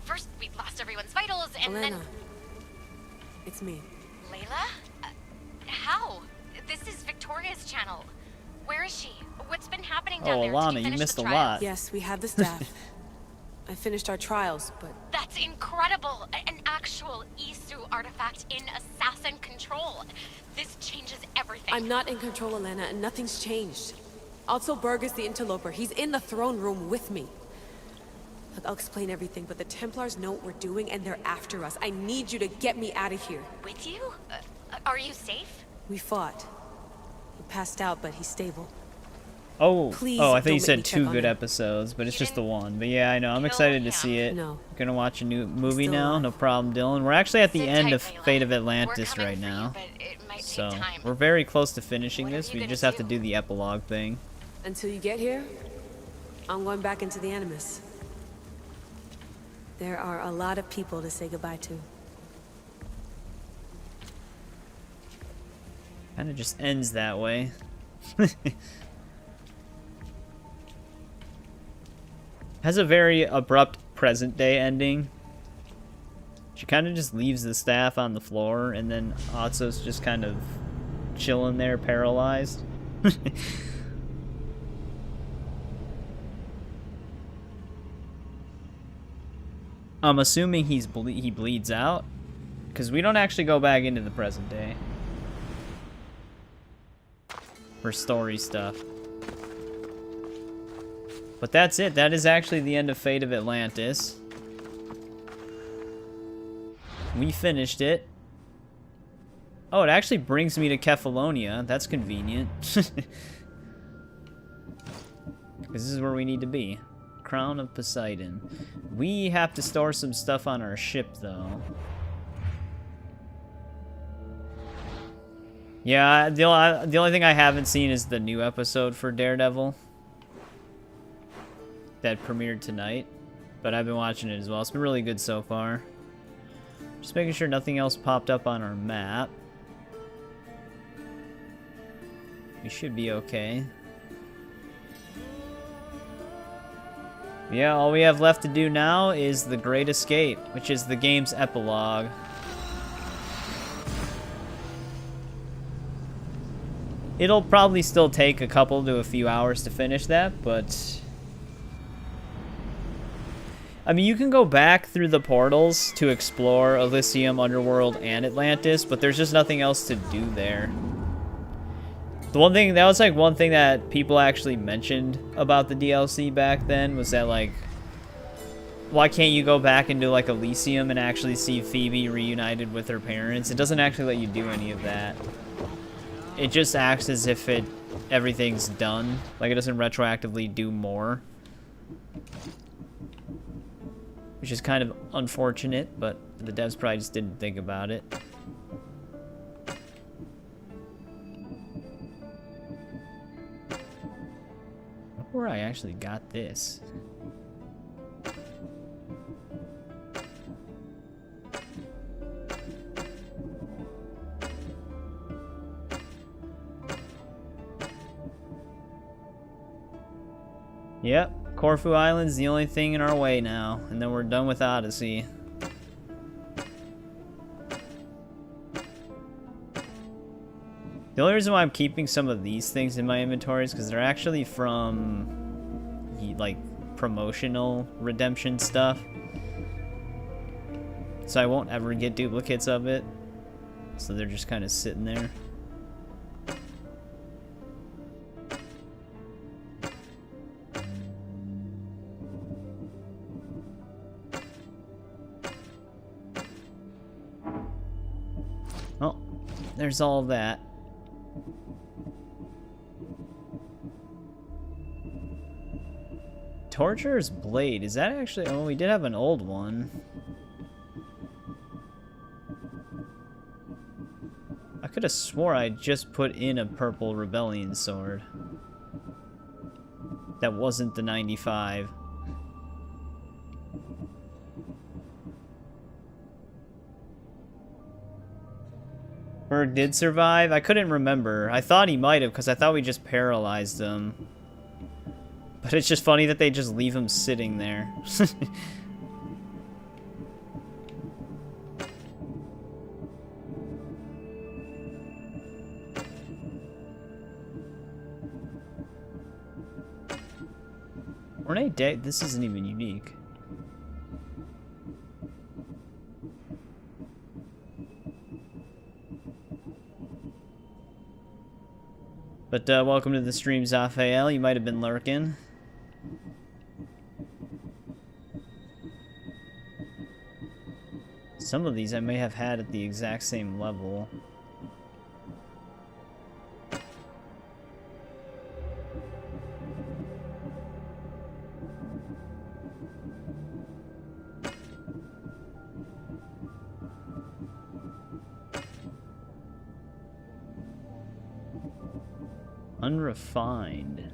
First, we lost everyone's vitals, and Elena. then... It's me. Layla? How? This is Victoria's channel. Where is she? What's been happening down there? Did Alana, you finish missed the a trials? lot. Yes, we have the staff. I finished our trials, but... That's incredible! An actual Isu artifact in assassin control. This changes everything. I'm not in control, Elena, and nothing's changed. Also, Berg is the interloper. He's in the throne room with me. Look, I'll explain everything, but the Templars know what we're doing, and they're after us. I need you to get me out of here. With you? Are you safe? We fought. He passed out, but he's stable. Oh, Please I think you don't make me said check 2 on good him. episodes, but it's just the one. But yeah, I know. I'm excited to see it. No. Gonna watch a new movie still now. alive. No problem, Dylan. We're actually at the Sit end tight, of Layla. Fate of We're Atlantis coming right for now. you, but it might So take time. we're very close to finishing What are this. you We gonna just have to do? do the epilogue thing. Until you get here, I'm going back into the Animus. There are a lot of people to say goodbye to. Kind of just ends that way. Has a very abrupt present day ending. She kind of just leaves the staff on the floor, and then Otso's just kind of chilling there, paralyzed. I'm assuming he bleeds out, because we don't actually go back into the present day for story stuff. But that's it. That is actually the end of Fate of Atlantis. We finished it. Oh, it actually brings me to Kefalonia. That's convenient. Because this is where we need to be. Crown of Poseidon. We have to store some stuff on our ship, though. Yeah, the only thing I haven't seen is the new episode for Daredevil that premiered tonight. But I've been watching it as well. It's been really good so far. Just making sure nothing else popped up on our map. We should be okay. Yeah, all we have left to do now is The Great Escape, which is the game's epilogue. It'll probably still take a couple to a few hours to finish that, but... I mean, you can go back through the portals to explore Elysium, Underworld, and Atlantis, but there's just nothing else to do there. The one thing, that was like one thing that people actually mentioned about the DLC back then, was that like, why can't you go back into like Elysium and actually see Phoebe reunited with her parents? It doesn't actually let you do any of that. It just acts as if everything's done. Like it doesn't retroactively do more. Which is kind of unfortunate, but the devs probably just didn't think about it. Where I actually got this. Yep, Korfu Island's the only thing in our way now, and then we're done with Odyssey. The only reason why I'm keeping some of these things in my inventory is because they're actually from, like, promotional redemption stuff. So I won't ever get duplicates of it. So they're just kind of sitting there. Oh, there's all of that. Torturer's Blade, is that actually... Oh, we did have an old one. I could have swore I just put in a purple Rebellion sword. That wasn't the 95. Berg did survive? I couldn't remember. I thought he might have, because I thought we just paralyzed him. But it's just funny that they just leave him sitting there. Ornate deck, this isn't even unique. But welcome to the stream, Zaphael. You might have been lurking. Some of these I may have had at the exact same level. Unrefined.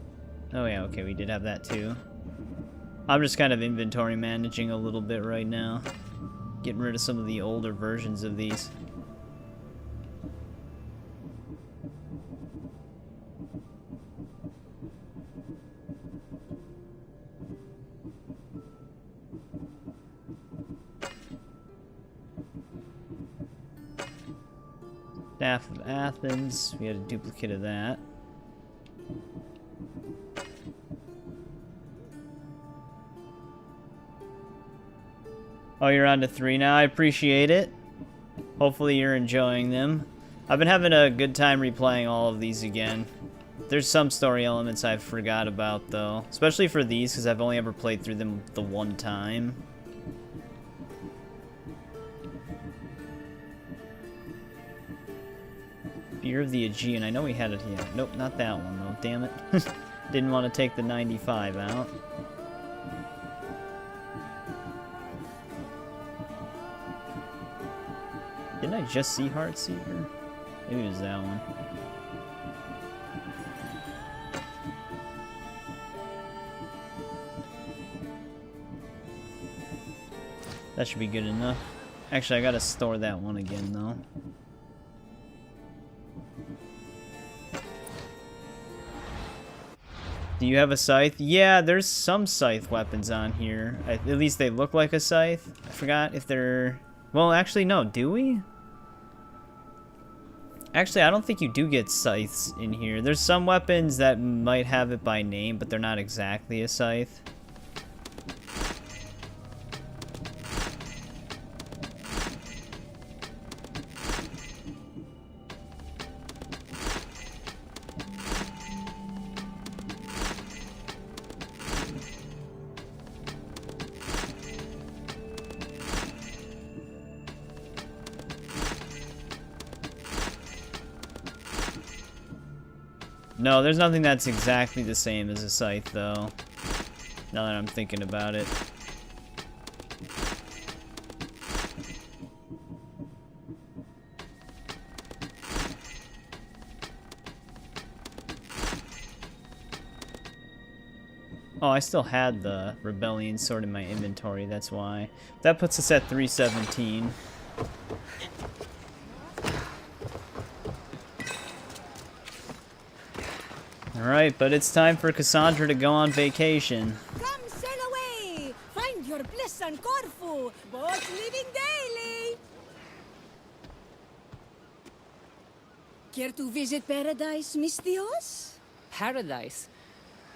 Oh yeah, okay, we did have that too. I'm just kind of inventory managing a little bit right now. Getting rid of some of the older versions of these. Staff of Athens. We had a duplicate of that. Oh, you're on to 3 now. I appreciate it. Hopefully you're enjoying them. I've been having a good time replaying all of these again. There's some story elements I forgot about, though. Especially for these, because I've only ever played through them the one time. Fear of the Aegean. I know we had it here. Nope, not that one, though. Damn it. Didn't want to take the 95 out. Didn't I just see Heartseeker? Maybe it was that one. That should be good enough. Actually, I gotta store that one again, though. Do you have a scythe? Yeah, there's some scythe weapons on here. At least they look like a scythe. I forgot if they're... Well, actually, no. Do we? Actually, I don't think you do get scythes in here. There's some weapons that might have it by name, but they're not exactly a scythe. No, there's nothing that's exactly the same as a scythe, though. Now that I'm thinking about it. Oh, I still had the Rebellion sword in my inventory, that's why. That puts us at 317. Alright, but it's time for Kassandra to go on vacation. Come sail away! Find your bliss on Korfu! Boats leaving daily! Care to visit paradise, Mistios? Paradise?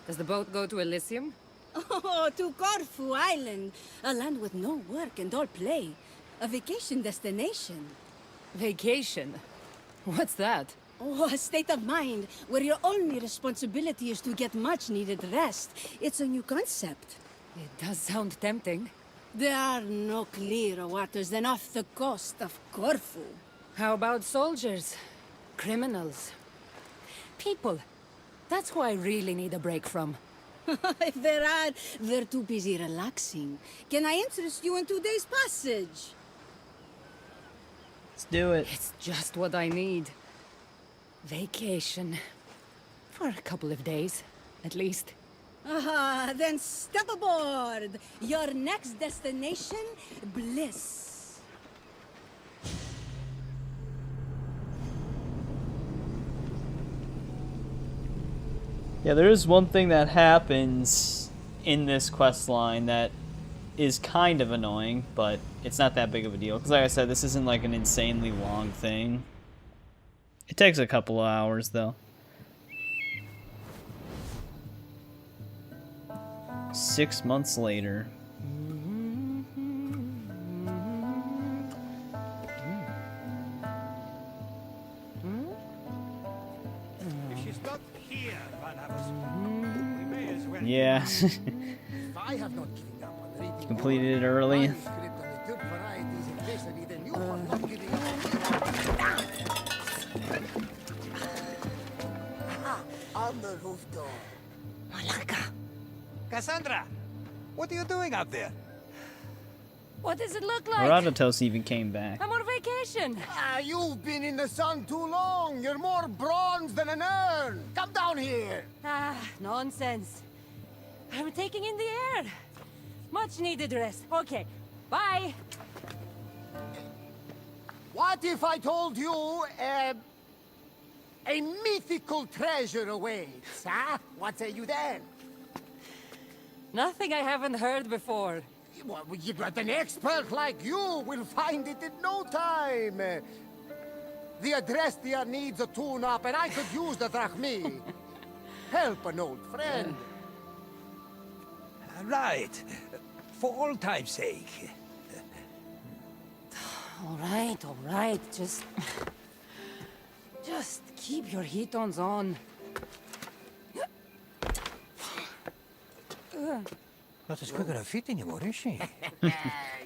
Does the boat go to Elysium? Oh, to Korfu Island. A land with no work and all play. A vacation destination. Vacation? What's that? Oh, a state of mind where your only responsibility is to get much-needed rest. It's a new concept. It does sound tempting. There are no clearer waters than off the coast of Korfu. How about soldiers? Criminals? People? That's who I really need a break from. If there are, they're too busy relaxing. Can I interest you in today's passage? Let's do it. It's just what I need. Vacation. For a couple of days, at least. Ah, then step aboard. Your next destination, bliss. Yeah, there is one thing that happens in this quest line that is kind of annoying, but it's not that big of a deal. Because like I said, this isn't like an insanely long thing. It takes a couple of hours, though. 6 months later. If she's not here, Van Havas, we may as well. Yeah. I have not given up on reading. Completed it early. Good varieties in case I need a new one. Not giving up. On the roof door. Malaka. Kassandra, what are you doing out there? What does it look like? Herodotus even came back. I'm on vacation. You've been in the sun too long. You're more bronze than an urn. Come down here. Nonsense. I'm taking in the air. Much needed rest. Okay, bye. What if I told you a mythical treasure awaits, huh? What say you then? Nothing I haven't heard before. Well, an expert like you will find it in no time. The Adrestia needs a tune-up, and I could use the drachmi. Help an old friend. Right. For old time's sake. All right. Just keep your hitons on. Not as quick on her feet anymore, is she?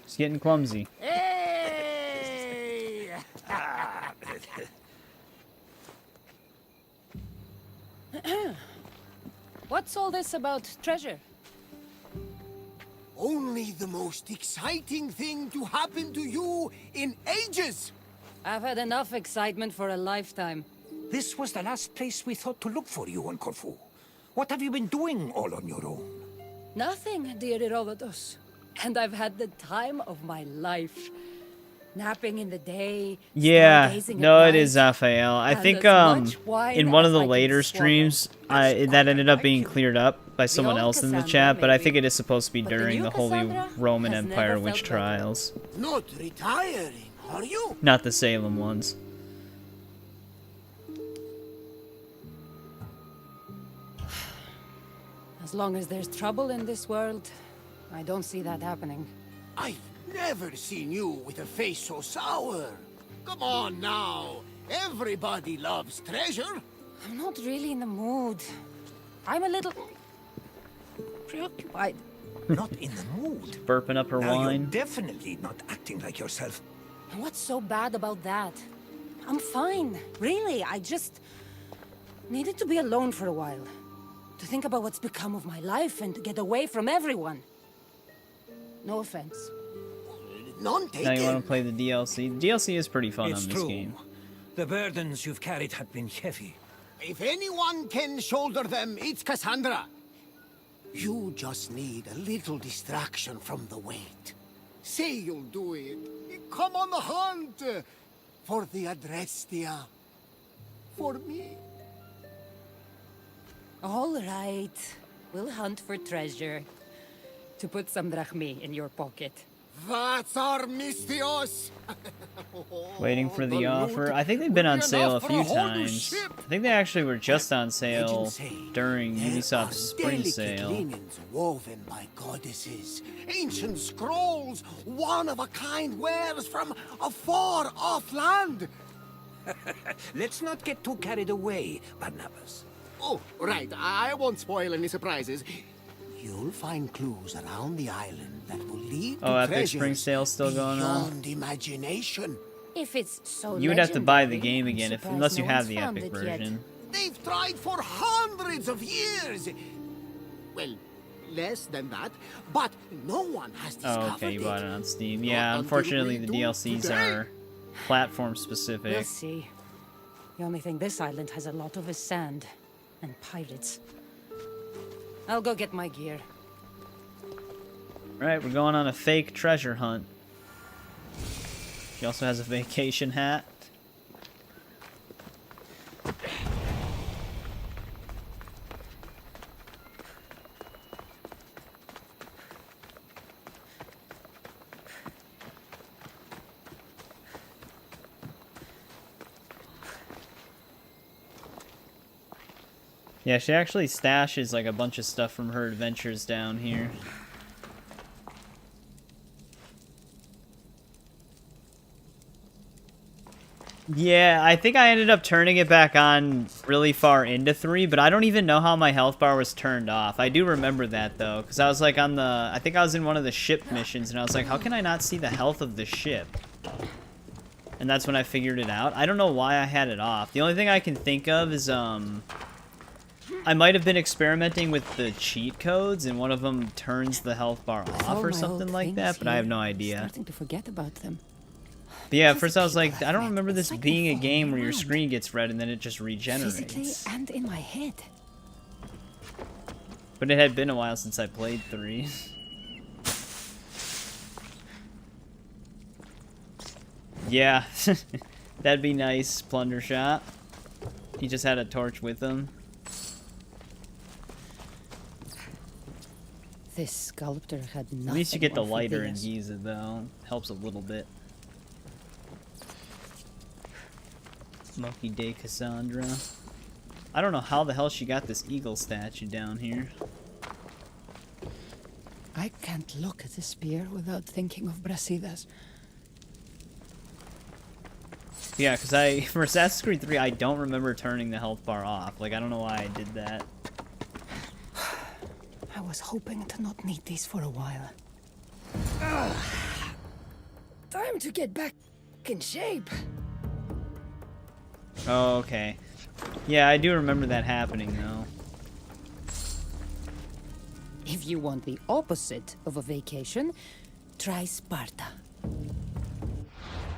She's getting clumsy. Hey! What's all this about treasure? Only the most exciting thing to happen to you in ages! I've had enough excitement for a lifetime. This was the last place we thought to look for you on Korfu. What have you been doing all on your own? Nothing, dear Herodotus. And I've had the time of my life. Napping in the day. Yeah, stargazing no, at it is night, Raphael. I and think as much wine in one of as the I can later swallow. streams, that ended up being cleared up by someone old else in the Kassandra, chat, but I maybe. think it is supposed to be But the during new the Holy Kassandra Roman has Empire never witch felt better. trials, Not retiring, are you? not the Salem ones. As long as there's trouble in this world, I don't see that happening. I've never seen you with a face so sour. Come on now. Everybody loves treasure. I'm not really in the mood. I'm a little preoccupied. Not in the mood. Burping up her Now wine. you're definitely not acting like yourself. And what's so bad about that? I'm fine. Really, I just needed to be alone for a while. To think about what's become of my life and to get away from everyone. No offense. None Now you want taken. to play the DLC? The DLC is pretty fun It's on this true. game. The burdens you've carried have been heavy. If anyone can shoulder them, it's Kassandra. You just need a little distraction from the weight. Say you'll do it. Come on the hunt. For the Adrestia. For me. All right. We'll hunt for treasure. To put some drachmi in your pocket. That's our Mistios. Waiting for the offer. I think they've been on sale a few times. I think they actually were just on sale during Ubisoft's spring Delicate sale. linens woven by goddesses, ancient scrolls, one-of-a-kind wares from a far-off land. Let's not get too carried away, Barnabas. Oh, right. I won't spoil any surprises. You'll find clues around the island that will lead Oh, to Epic treasures Spring Sale's still going on? beyond imagination. If it's so You would have to buy the legendary, game I'm again surprised unless you no have one's the found Epic it yet. version. They've tried for hundreds of years. Well, less than that, but no one has discovered Oh, okay, you it. bought it on Steam. Not Yeah, until unfortunately we the do DLCs today. are platform specific. We'll see. The only thing this island has a lot of is sand. And pirates. I'll go get my gear. Alright, we're going on a fake treasure hunt. She also has a vacation hat. Yeah, she actually stashes like a bunch of stuff from her adventures down here. Yeah, I think I ended up turning it back on really far into 3, but I don't even know how my health bar was turned off. I do remember that, though, because I was, like, on the... I think I was in one of the ship missions, and I was like, how can I not see the health of the ship? And that's when I figured it out. I don't know why I had it off. The only thing I can think of is, I might have been experimenting with the cheat codes, and one of them turns the health bar off all or my something old like that, things but I have here. no idea. Starting to forget about them. But yeah, at first I was like, I don't remember this being a game where your screen gets red and then it just regenerates. Physically and in my head. But it had been a while since I played 3. Yeah, that'd be nice, Plunder Shot. He just had a torch with him. This sculptor had nothing. At least you get the more for lighter in these. Giza, though. Helps a little bit. Monkey Day Cassandra. I don't know how the hell she got this eagle statue down here. I can't look at the spear without thinking of Brasidas. Yeah, because for Assassin's Creed 3, I don't remember turning the health bar off. Like, I don't know why I did that. I was hoping to not need these for a while. Time to get back in shape. Oh, okay. Yeah, I do remember that happening, though. If you want the opposite of a vacation, try Sparta.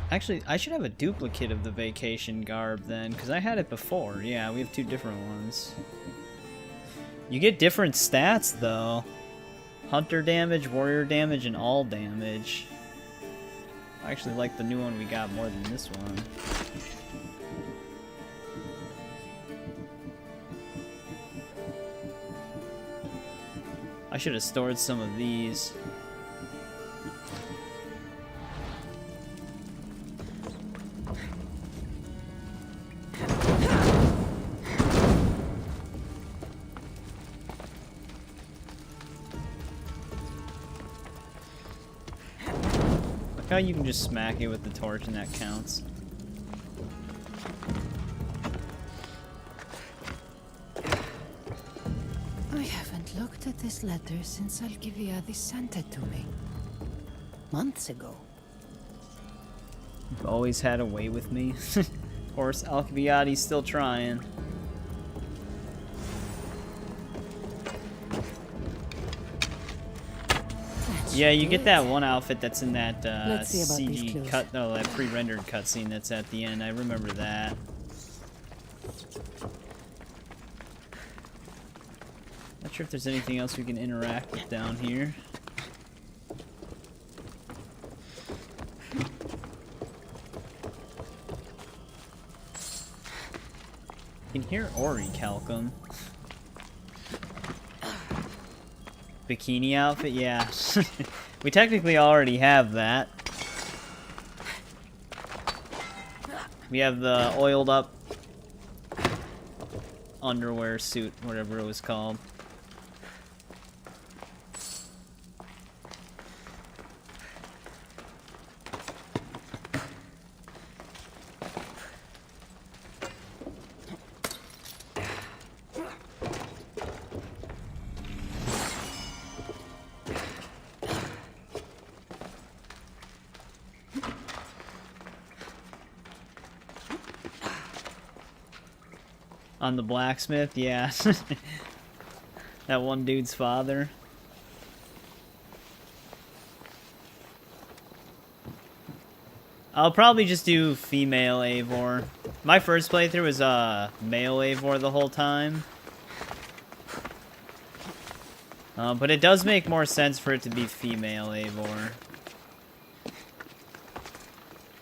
Actually, I should have a duplicate of the vacation garb then, because I had it before. Yeah, we have two different ones. You get different stats, though. Hunter damage, warrior damage, and all damage. I actually like the new one we got more than this one. I should have stored some of these. Look how you can just smack it with the torch and that counts. I haven't looked at this letter since Alcibiades sent it to me. Months ago. You've always had a way with me. Of course, Alcibiades still trying. Yeah, you get that one outfit that's in that CG cut, no, that pre-rendered cutscene that's at the end. I remember that. Not sure if there's anything else we can interact with down here. You can hear Ori Calcum. Bikini outfit? Yeah. We technically already have that. We have the oiled up underwear suit, whatever it was called. On the blacksmith, yeah. That one dude's father. I'll probably just do female Eivor. My first playthrough was male Eivor the whole time. But it does make more sense for it to be female Eivor.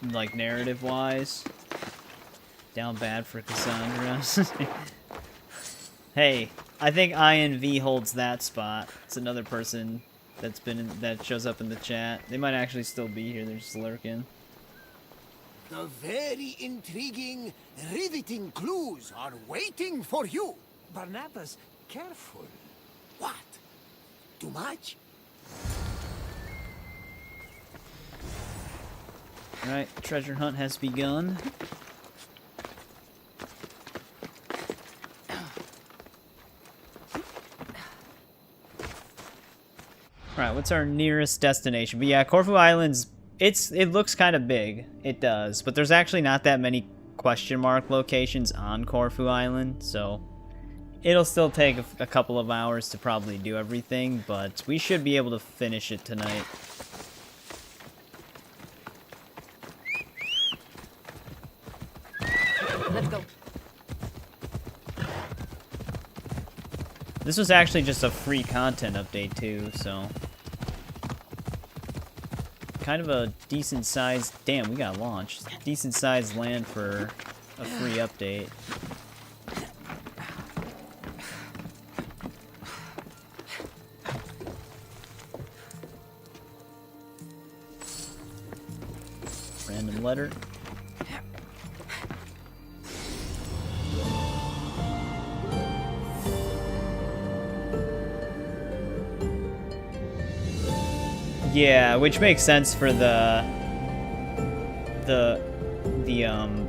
Like, narrative-wise. Down bad for Kassandra. Hey, I think INV holds that spot. It's another person that's that shows up in the chat. They might actually still be here. They're just lurking. The very intriguing, riveting clues are waiting for you. Barnabas, careful. What? Too much? Alright, treasure hunt has begun. Alright, what's our nearest destination? But yeah, Korfu Island's, it looks kind of big. It does. But there's actually not that many question mark locations on Korfu Island, so it'll still take a couple of hours to probably do everything, but we should be able to finish it tonight. Let's go. This was actually just a free content update too, so kind of a decent sized, damn, we got launched. Decent sized land for a free update. Random letter. Yeah, which makes sense for the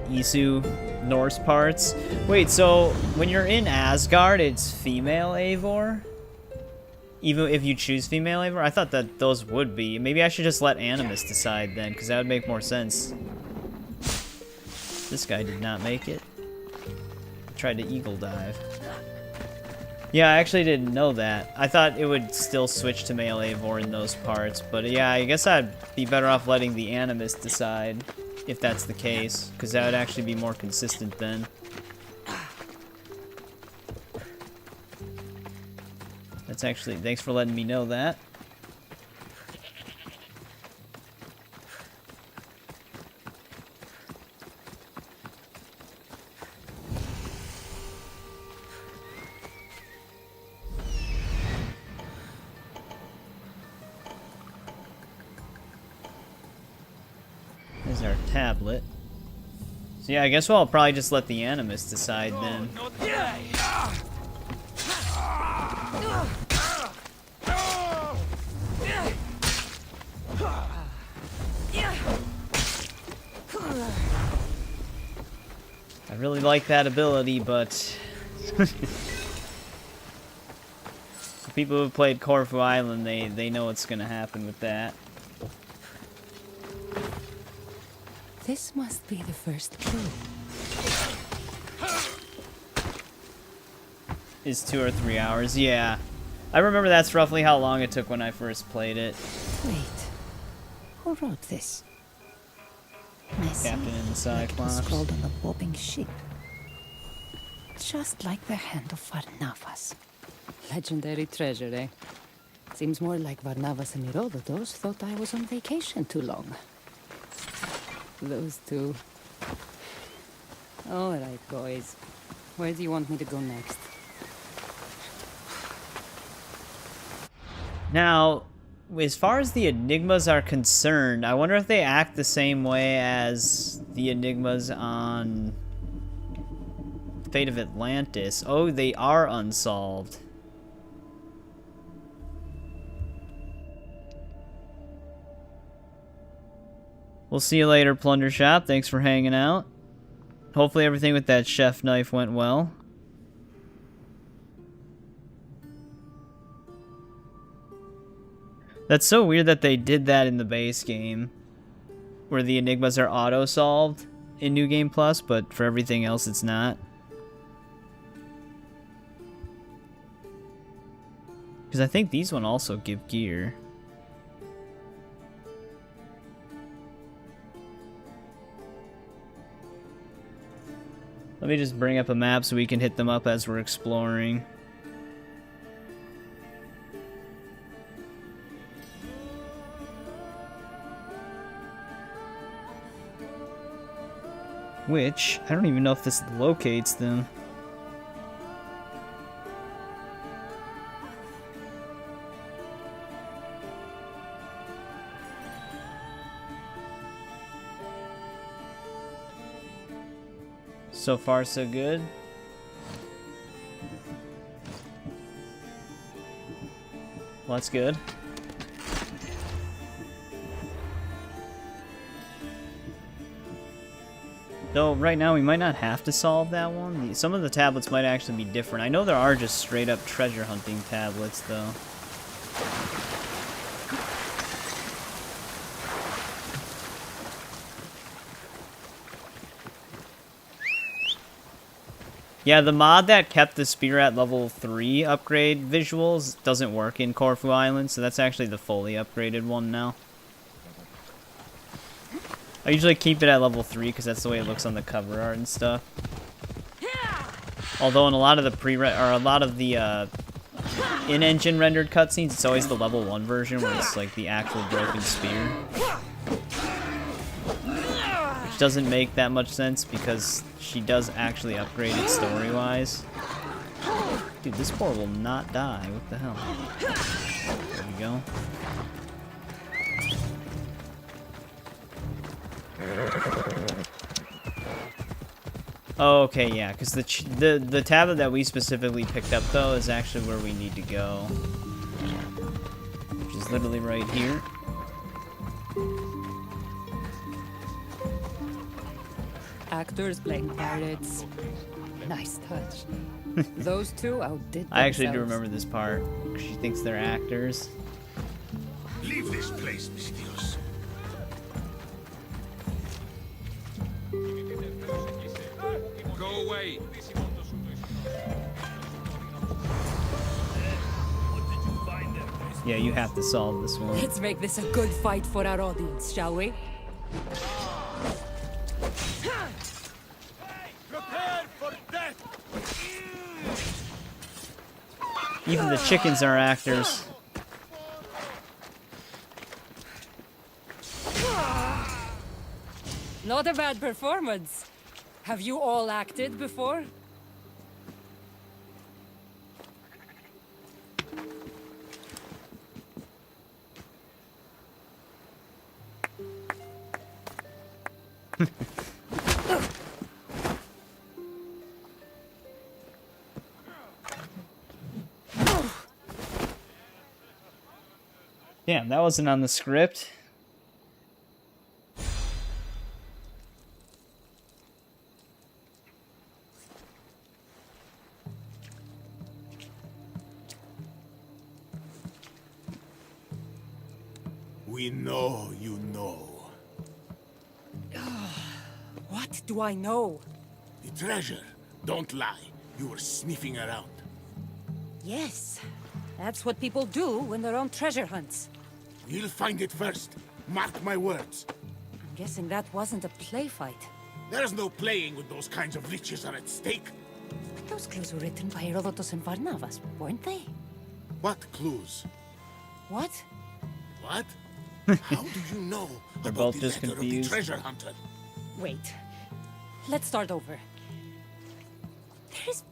Isu Norse parts. Wait, so when you're in Asgard, it's female Eivor? Even if you choose female Eivor? I thought that those would be. Maybe I should just let Animus decide then, because that would make more sense. This guy did not make it. Tried to eagle dive. Yeah, I actually didn't know that. I thought it would still switch to male Eivor in those parts, but yeah, I guess I'd be better off letting the Animus decide if that's the case, because that would actually be more consistent then. That's actually, thanks for letting me know that. There's our tablet. So yeah, I guess I'll probably just let the Animus decide then. I really like that ability, but for people who've played Korfu Island, they know what's gonna happen with that. This must be the first clue. Is 2 or 3 hours, yeah. I remember that's roughly how long it took when I first played it. Wait, who wrote this? Captain and Cyclops. Scrolled on a bobbing ship. Just like the hand of Varnavas. Legendary treasure, eh? Seems more like Varnavas and Herodotus thought I was on vacation too long. Those two. Alright, boys. Where do you want me to go next? Now, as far as the Enigmas are concerned, I wonder if they act the same way as the Enigmas on Fate of Atlantis. Oh, they are unsolved. We'll see you later, Plunder Shop. Thanks for hanging out. Hopefully everything with that chef knife went well. That's so weird that they did that in the base game, where the Enigmas are auto-solved in New Game Plus, but for everything else it's not. Because I think these one also give gear. Let me just bring up a map so we can hit them up as we're exploring. Which, I don't even know if this locates them. So far, so good. Well, that's good. Though, right now, we might not have to solve that one. Some of the tablets might actually be different. I know there are just straight-up treasure hunting tablets, though. Yeah, the mod that kept the spear at level 3 upgrade visuals doesn't work in Korfu Island, so that's actually the fully upgraded one now. I usually keep it at level 3 because that's the way it looks on the cover art and stuff. Although in a lot of the in-engine rendered cutscenes, it's always the level 1 version where it's like the actual broken spear. Which doesn't make that much sense because she does actually upgrade it story-wise. Dude, this boar will not die. What the hell? There we go. Oh, okay, yeah, because the tablet that we specifically picked up, though, is actually where we need to go. Which is literally right here. Actors playing pirates. Nice touch. Those two outdid I actually do themselves. remember this part. She thinks they're actors. Leave this place, Mistios. Go away. Yeah, you have to solve this one. Let's make this a good fight for our audience, shall we? Prepare for death! Even the chickens are actors. Not a bad performance. Have you all acted before? Damn, that wasn't on the script. We know you know. What do I know? The treasure. Don't lie. You were sniffing around. Yes, that's what people do when they're on treasure hunts. We'll find it first. Mark my words. I'm guessing that wasn't a play fight. There's no playing when those kinds of riches are at stake. But those clues were written by Herodotus and Varnavas, weren't they? What clues? What? What? How do you know They're about both the just letter of the confused. treasure hunter? Wait. Let's start over. There is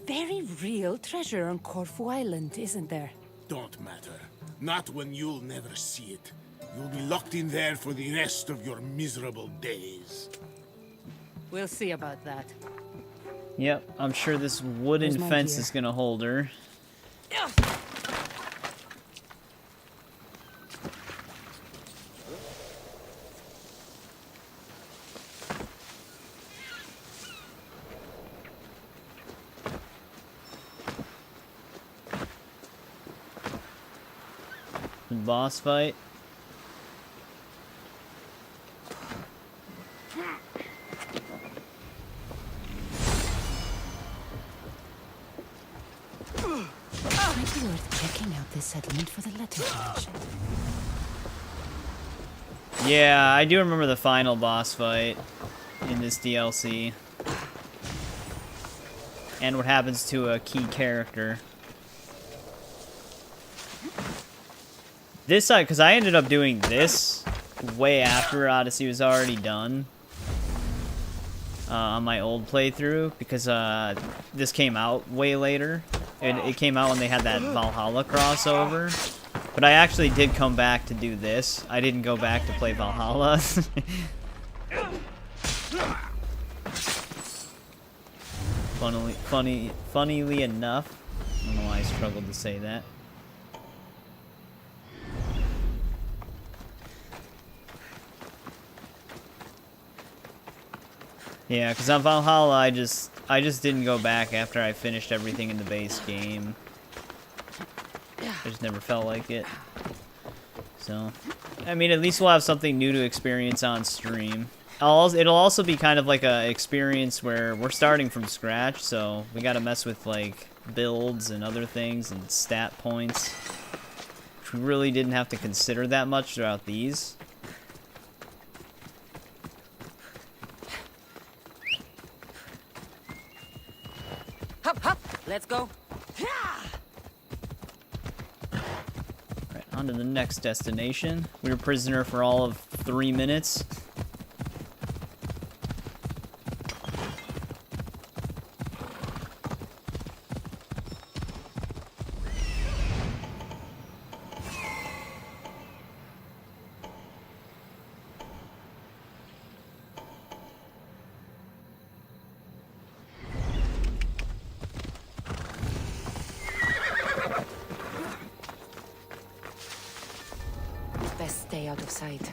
very real treasure on Korfu Island, isn't there? Don't matter. Not when you'll never see it. You'll be locked in there for the rest of your miserable days. We'll see about that. Yep, I'm sure this wooden Where's my fence gear? is gonna hold her. Boss fight. Might be worth checking out this settlement for the letter you mentioned. Yeah, I do remember the final boss fight in this DLC. And what happens to a key character. This side, because I ended up doing this way after Odyssey was already done. On my old playthrough, because this came out way later. It came out when they had that Valhalla crossover. But I actually did come back to do this. I didn't go back to play Valhalla. Funnily enough. I don't know why I struggled to say that. Yeah, because on Valhalla, I just didn't go back after I finished everything in the base game. I just never felt like it. So, I mean, at least we'll have something new to experience on stream. It'll also be kind of like a experience where we're starting from scratch, so we gotta mess with, like, builds and other things and stat points, which we really didn't have to consider that much throughout these. Hop, hop! Let's go. Right, on to the next destination. We were prisoner for all of 3 minutes. Best stay out of sight.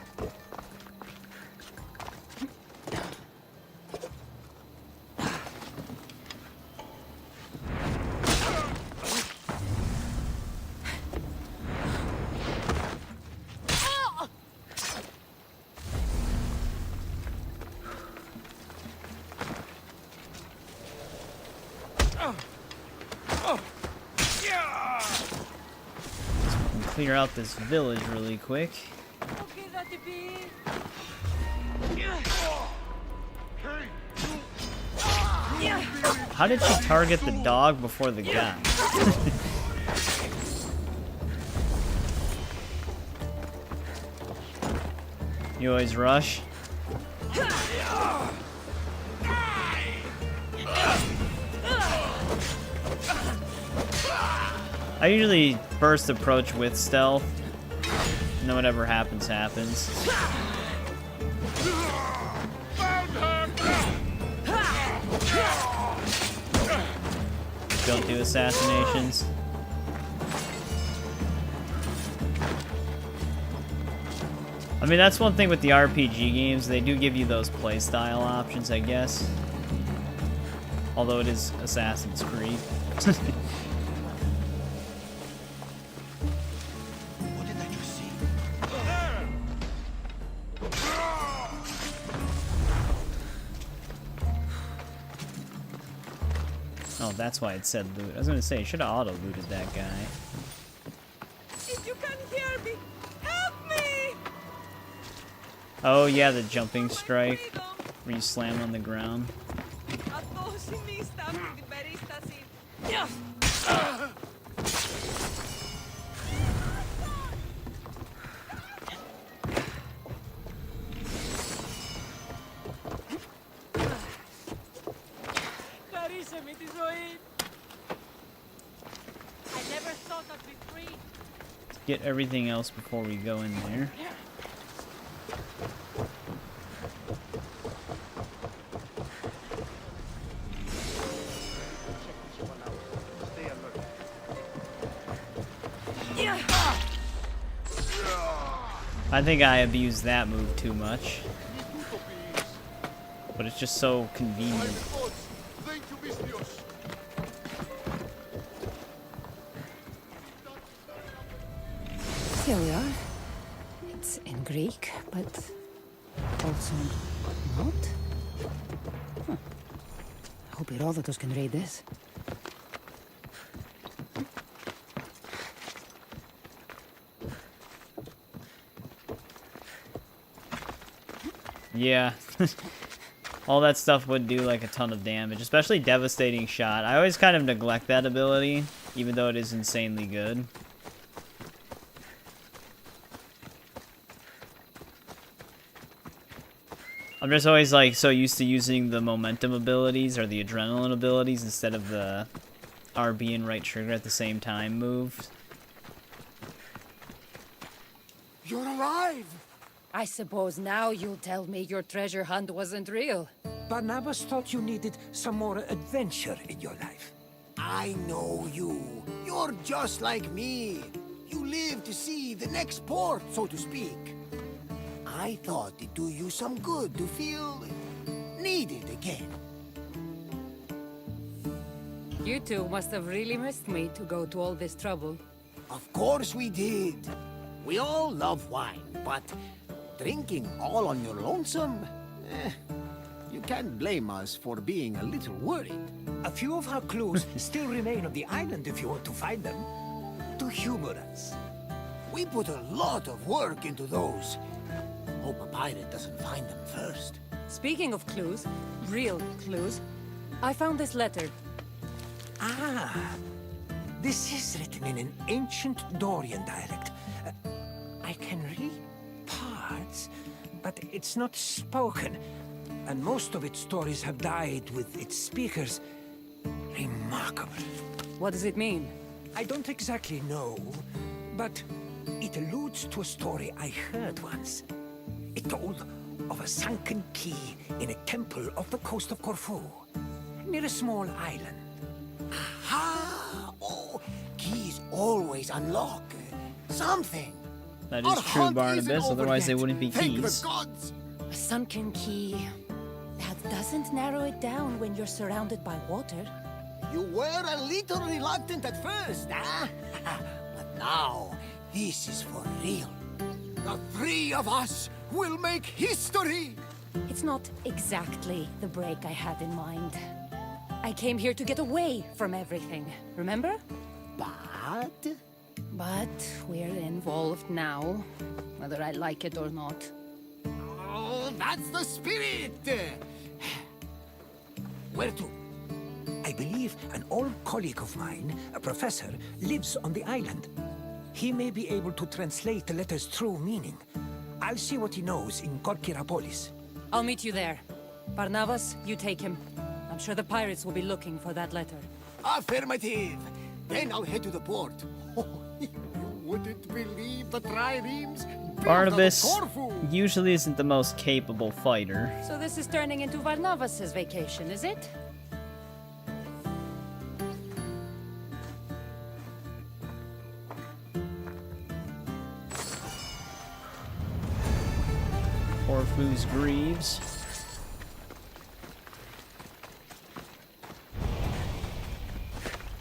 Clear out this village really quick. How did she target the dog before the guy? You always rush? I usually burst approach with stealth, and then whatever happens, happens. Don't do assassinations. I mean, that's one thing with the RPG games, they do give you those playstyle options, I guess. Although it is Assassin's Creed. Oh, that's why it said loot. I was gonna say, should have auto-looted that guy. If you can hear me, help me! Oh yeah, the jumping strike, where you slam on the ground. Get everything else before we go in there. I think I abused that move too much. But it's just so convenient. Here we are. It's in Greek, but also not. Huh. I hope Herodotus can read this. Yeah. All that stuff would do like a ton of damage, especially Devastating Shot. I always kind of neglect that ability, even though it is insanely good. I'm just always like so used to using the momentum abilities or the adrenaline abilities instead of the RB and right trigger at the same time move. You're alive! I suppose now you'll tell me your treasure hunt wasn't real. Barnabas thought you needed some more adventure in your life. I know you. You're just like me. You live to see the next port, so to speak. I thought it'd do you some good to feel needed again. You two must have really missed me to go to all this trouble. Of course we did. We all love wine, but drinking all on your lonesome? You can't blame us for being a little worried. A few of our clues still remain on the island if you want to find them. To humor us. We put a lot of work into those. Hope a pirate doesn't find them first. Speaking of clues, real clues, I found this letter. Ah, this is written in an ancient Dorian dialect. I can read parts, but it's not spoken. And most of its stories have died with its speakers. Remarkable. What does it mean? I don't exactly know, but it alludes to a story I heard once. It told of a sunken key in a temple off the coast of Korfu, near a small island. Aha! Oh, keys always unlock something. That Our is true, hunt Barnabas, isn't over otherwise they yet. wouldn't be Thank keys. the gods. A sunken key. That doesn't narrow it down when you're surrounded by water. You were a little reluctant at first, huh? But now, this is for real. The three of us will make history! It's not exactly the break I had in mind. I came here to get away from everything, remember? But we're involved now, whether I like it or not. Oh, that's the spirit! Where to? I believe an old colleague of mine, a professor, lives on the island. He may be able to translate the letter's true meaning. I'll see what he knows in Korkirapolis. I'll meet you there. Barnabas, you take him. I'm sure the pirates will be looking for that letter. Affirmative! Then I'll head to the port. You wouldn't believe the triremes built Barnabas out of Korfu. usually isn't the most capable fighter. So this is turning into Barnabas' vacation, is it? Korfu's Greaves.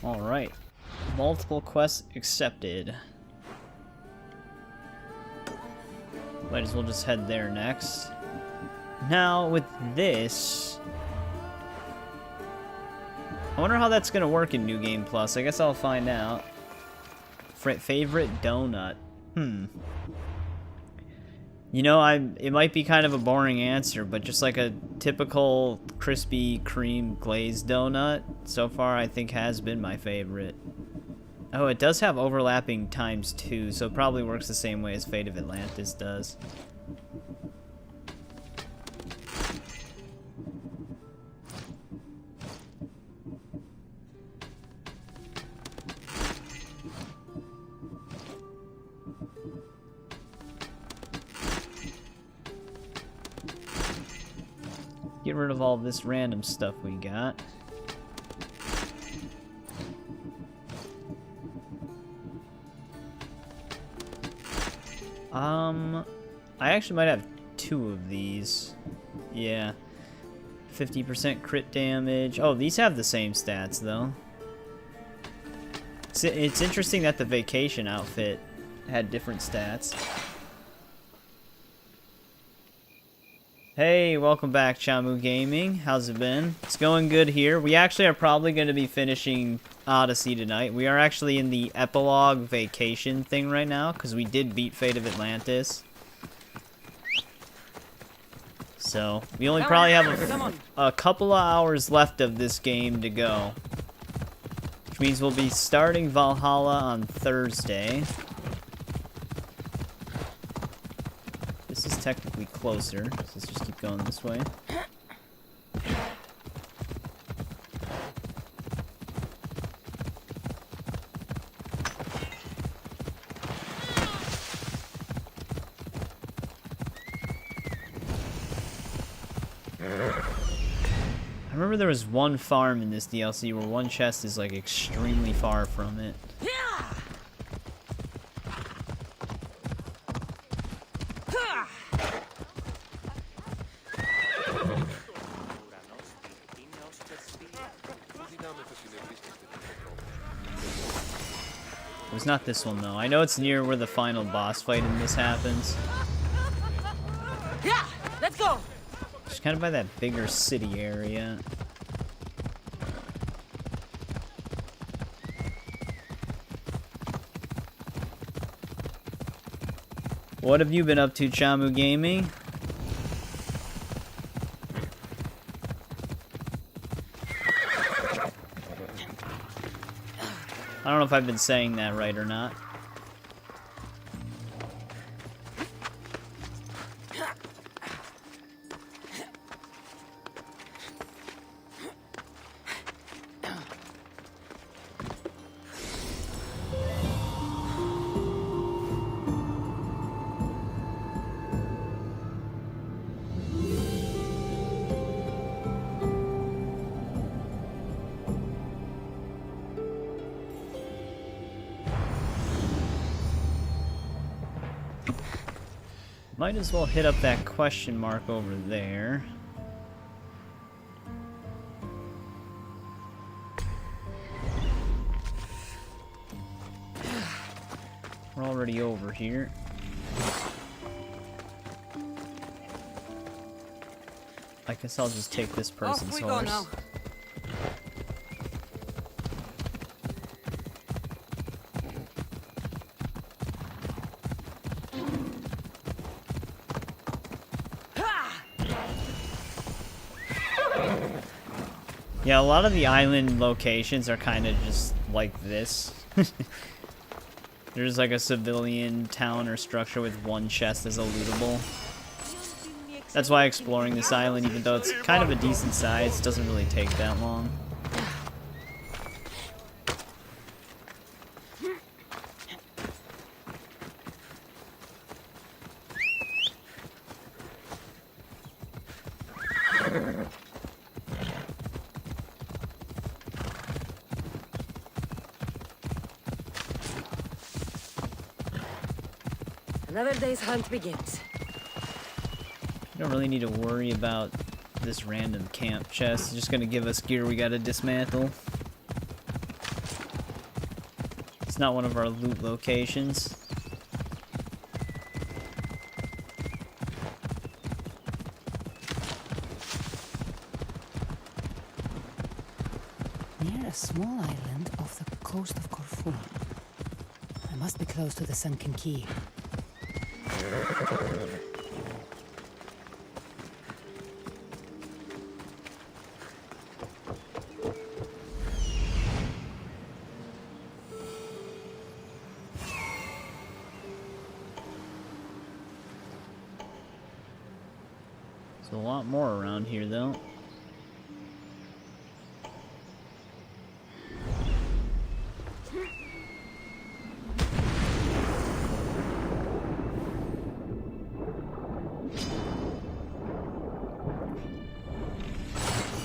Alright. Multiple quests accepted. Might as well just head there next. Now, with this... I wonder how that's gonna work in New Game Plus. I guess I'll find out. Favorite donut. You know, it might be kind of a boring answer, but just like a typical Krispy Kreme glazed donut, so far I think has been my favorite. Oh, it does have overlapping times 2, so it probably works the same way as Fate of Atlantis does. Get rid of all this random stuff we got. I actually might have 2 of these. Yeah. 50% crit damage. Oh, these have the same stats, though. It's interesting that the vacation outfit had different stats. Hey, welcome back, Chamu Gaming. How's it been? It's going good here. We actually are probably going to be finishing Odyssey tonight. We are actually in the epilogue vacation thing right now, because we did beat Fate of Atlantis. So, we only probably have a couple of hours left of this game to go. Which means we'll be starting Valhalla on Thursday. This is technically closer, so let's just keep going this way. I remember there was one farm in this DLC where one chest is like extremely far from it. It was not this one though. I know it's near where the final boss fight in this happens. Yeah, let's go. Just kind of by that bigger city area. What have you been up to, Chamu Gaming? I don't know if I've been saying that right or not. Might as well hit up that question mark over there. We're already over here. I guess I'll just take this person's Off we horse. go now. Yeah, a lot of the island locations are kind of just like this. There's like a civilian town or structure with one chest as a lootable. That's why exploring this island, even though it's kind of a decent size, doesn't really take that long. Another day's hunt begins. You don't really need to worry about this random camp chest. It's just gonna give us gear we gotta dismantle. It's not one of our loot locations. Near a small island off the coast of Korfu. I must be close to the sunken quay. There's a lot more around here, though.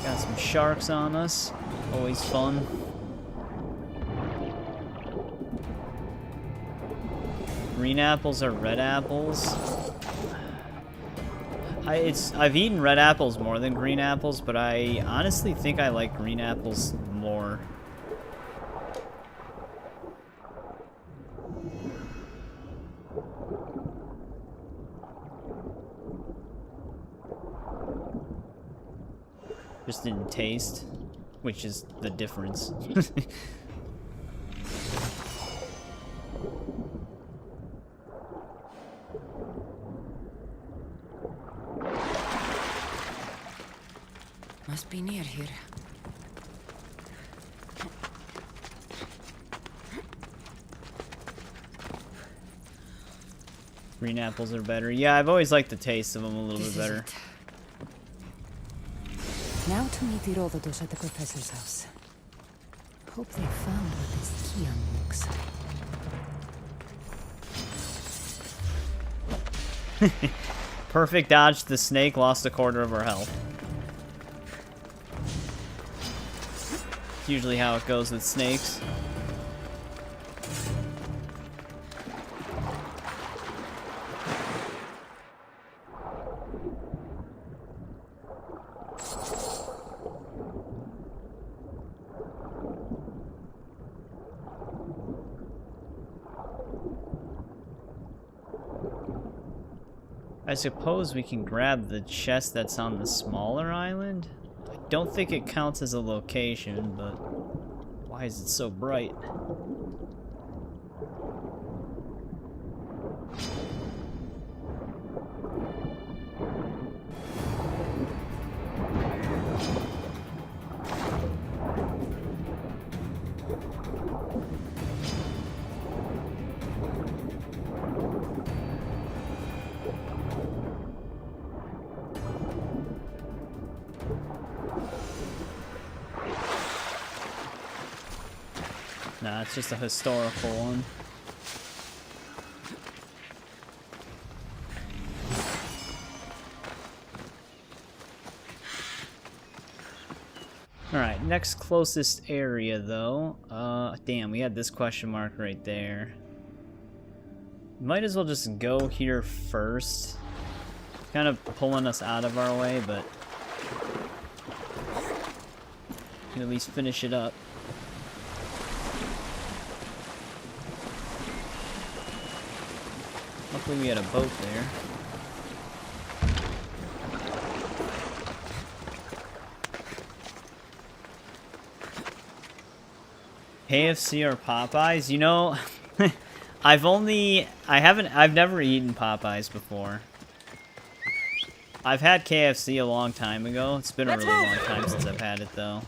Got some sharks on us. Always fun. Green apples or red apples? I've eaten red apples more than green apples, but I honestly think I like green apples more. Just in taste, which is the difference. Must be near here. Green apples are better. Yeah, I've always liked the taste of them a little bit better. Now to meet the Herodotus at the professor's house. Hope they found what this key unlocks. Perfect dodge. The snake lost a quarter of our health. It's usually how it goes with snakes. I suppose we can grab the chest that's on the smaller island. I don't think it counts as a location, but why is it so bright? Nah, it's just a historical one. Alright, next closest area though. Damn, we had this question mark right there. Might as well just go here first. Kind of pulling us out of our way, but can at least finish it up. Luckily we had a boat there. KFC or Popeyes? You know, I've never eaten Popeyes before. I've had KFC a long time ago. It's been a really long time since I've had it, though.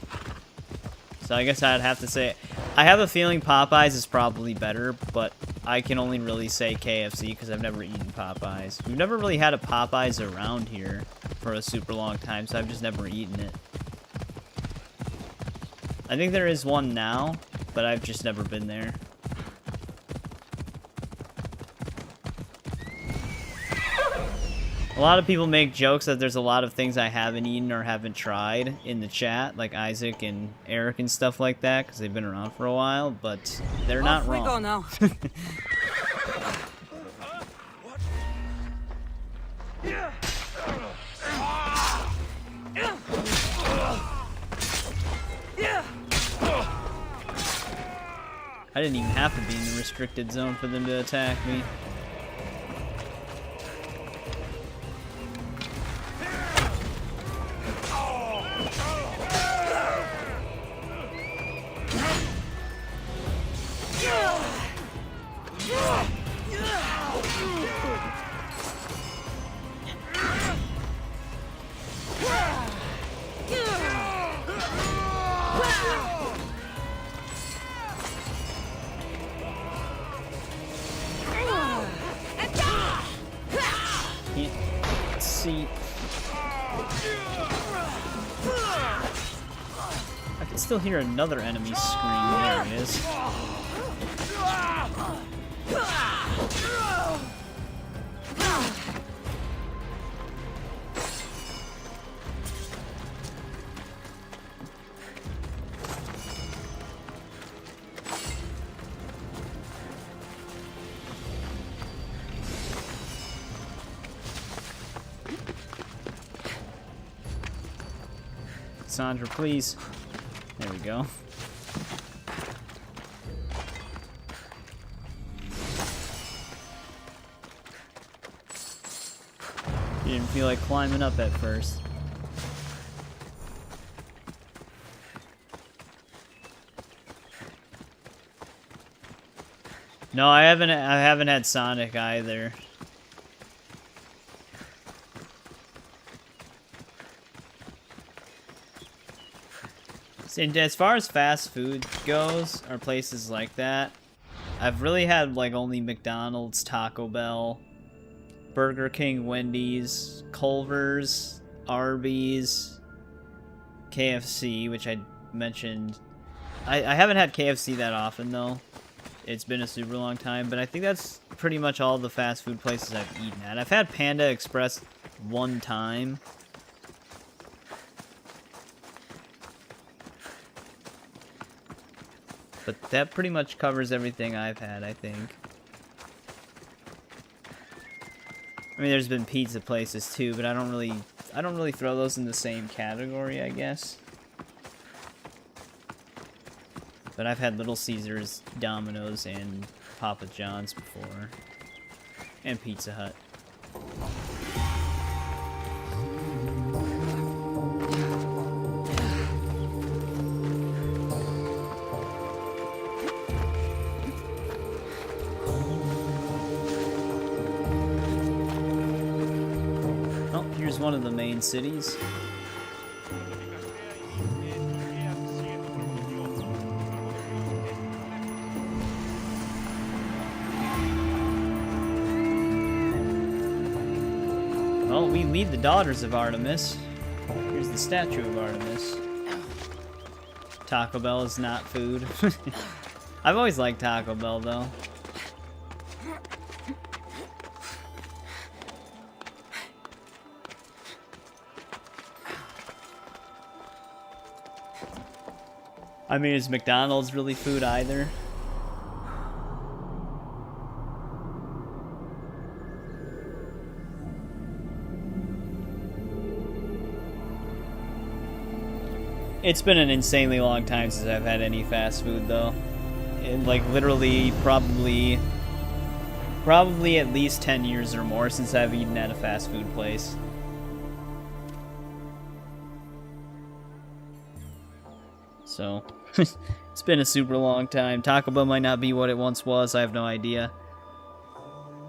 So I guess I'd have to say, I have a feeling Popeyes is probably better, but I can only really say KFC because I've never eaten Popeyes. We've never really had a Popeyes around here for a super long time, so I've just never eaten it. I think there is one now, but I've just never been there. A lot of people make jokes that there's a lot of things I haven't eaten or haven't tried in the chat, like Isaac and Eric and stuff like that, because they've been around for a while, but they're not wrong. Off we go now. I didn't even have to be in the restricted zone for them to attack me. I can still hear another enemy scream. There it is. Kassandra, please. There we go. You didn't feel like climbing up at first. No, I haven't had Sonic either. And as far as fast food goes, or places like that, I've really had like only McDonald's, Taco Bell, Burger King, Wendy's, Culver's, Arby's, KFC, which I mentioned. I haven't had KFC that often though. It's been a super long time, but I think that's pretty much all the fast food places I've eaten at. I've had Panda Express one time. But that pretty much covers everything I've had, I think. I mean, there's been pizza places too, but I don't really throw those in the same category, I guess. But I've had Little Caesars, Domino's, and Papa John's before. And Pizza Hut. One of the main cities. Well, we lead the daughters of Artemis. Here's the statue of Artemis. Taco Bell is not food. I've always liked Taco Bell though. I mean, is McDonald's really food either? It's been an insanely long time since I've had any fast food, though. Like, literally, probably at least 10 years or more since I've eaten at a fast food place. So, it's been a super long time. Taco Bell might not be what it once was, I have no idea.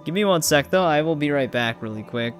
Give me one sec, though. I will be right back really quick.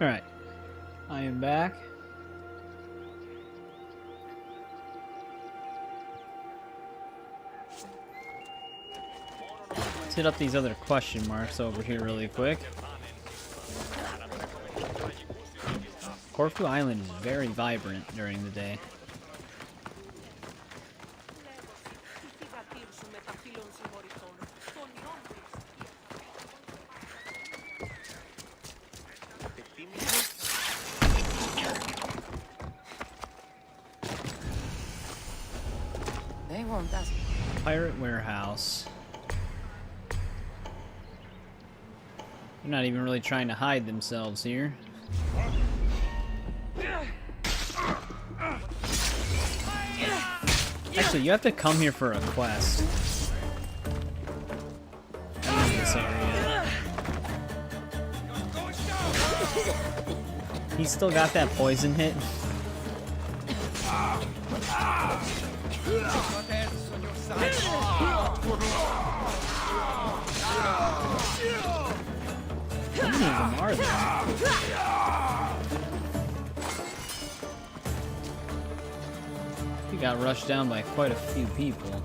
Alright. I am back. Let's hit up these other question marks over here really quick. Korfu Island is very vibrant during the day. They won't ask. Pirate warehouse. They're not even really trying to hide themselves here. Actually, you have to come here for a quest. In this area. He's still got that poison hit. How many of them are there? He got rushed down by quite a few people.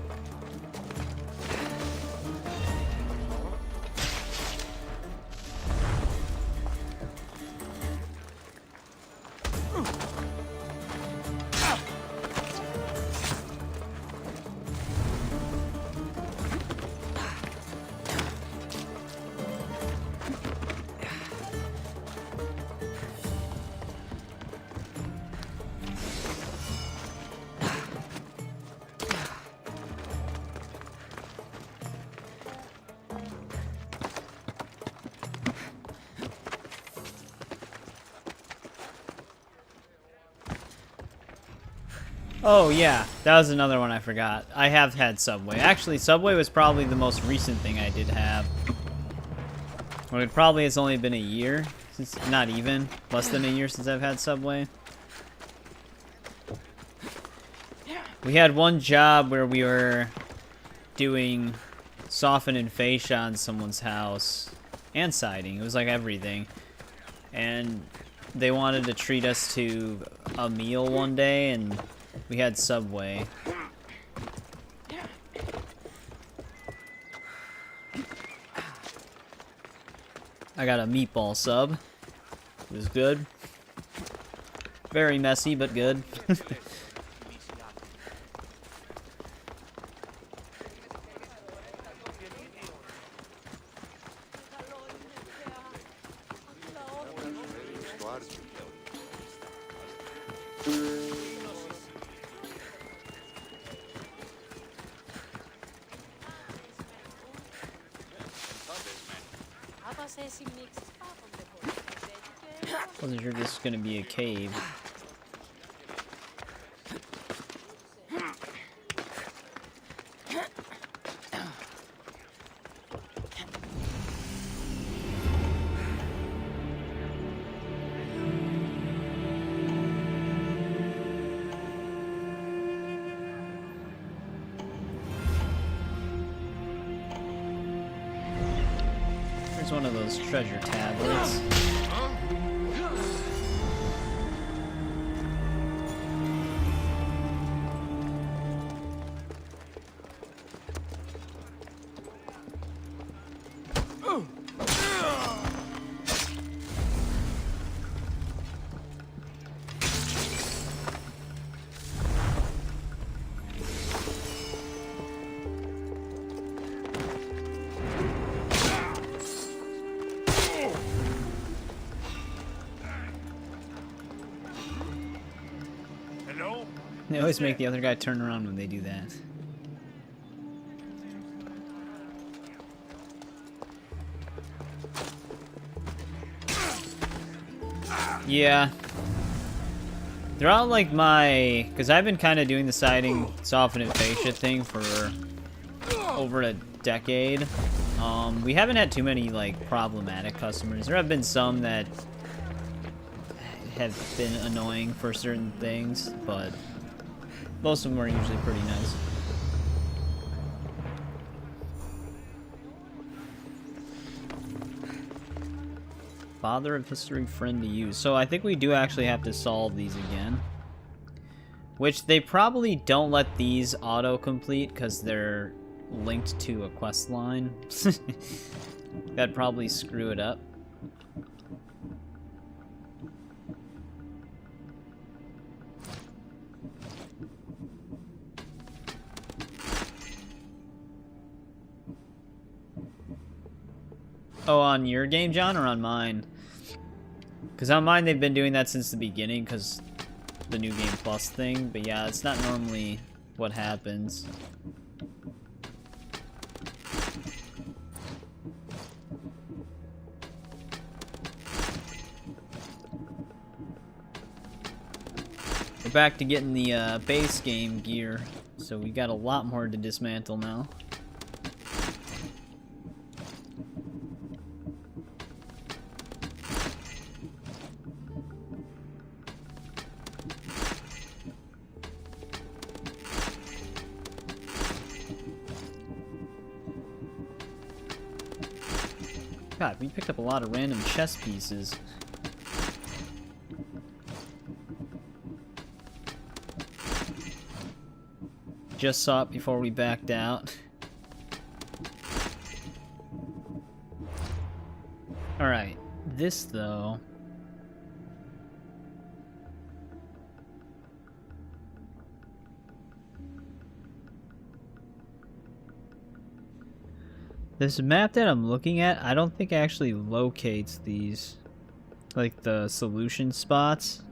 Oh yeah, that was another one I forgot. I have had Subway. Actually, Subway was probably the most recent thing I did have. Well, it probably has only been a year, since, not even, less than a year since I've had Subway. We had one job where we were doing soften and fascia on someone's house, and siding. It was like everything. And they wanted to treat us to a meal one day, and we had Subway. I got a meatball sub. It was good. Very messy, but good. Wasn't sure this was gonna be a cave. There's one of those treasure tablets. They always make the other guy turn around when they do that. Yeah. Throughout like my... Because I've been kind of doing the siding, soften and fascia thing for over a decade. We haven't had too many like problematic customers. There have been some that have been annoying for certain things, but most of them are usually pretty nice. Father of history, friend to use. So I think we do actually have to solve these again. Which they probably don't let these auto-complete because they're linked to a quest line. That'd probably screw it up. Oh, on your game, John, or on mine? Because on mine, they've been doing that since the beginning, because the New Game Plus thing. But yeah, it's not normally what happens. We're back to getting the base game gear, so we got a lot more to dismantle now. God, we picked up a lot of random chess pieces. Just saw it before we backed out. Alright, this though. This map that I'm looking at, I don't think actually locates these, like the solution spots.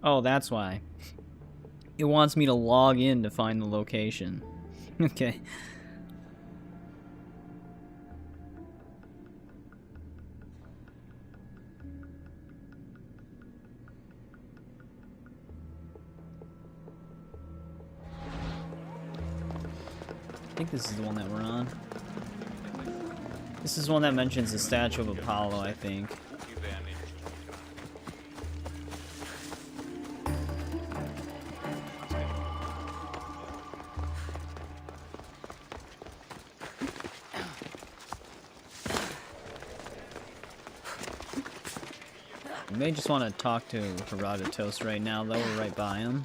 Oh, that's why. It wants me to log in to find the location. Okay. I think this is the one that we're on. This is one that mentions the statue of Apollo, I think. We may just want to talk to Herodotus right now, though. We're right by him.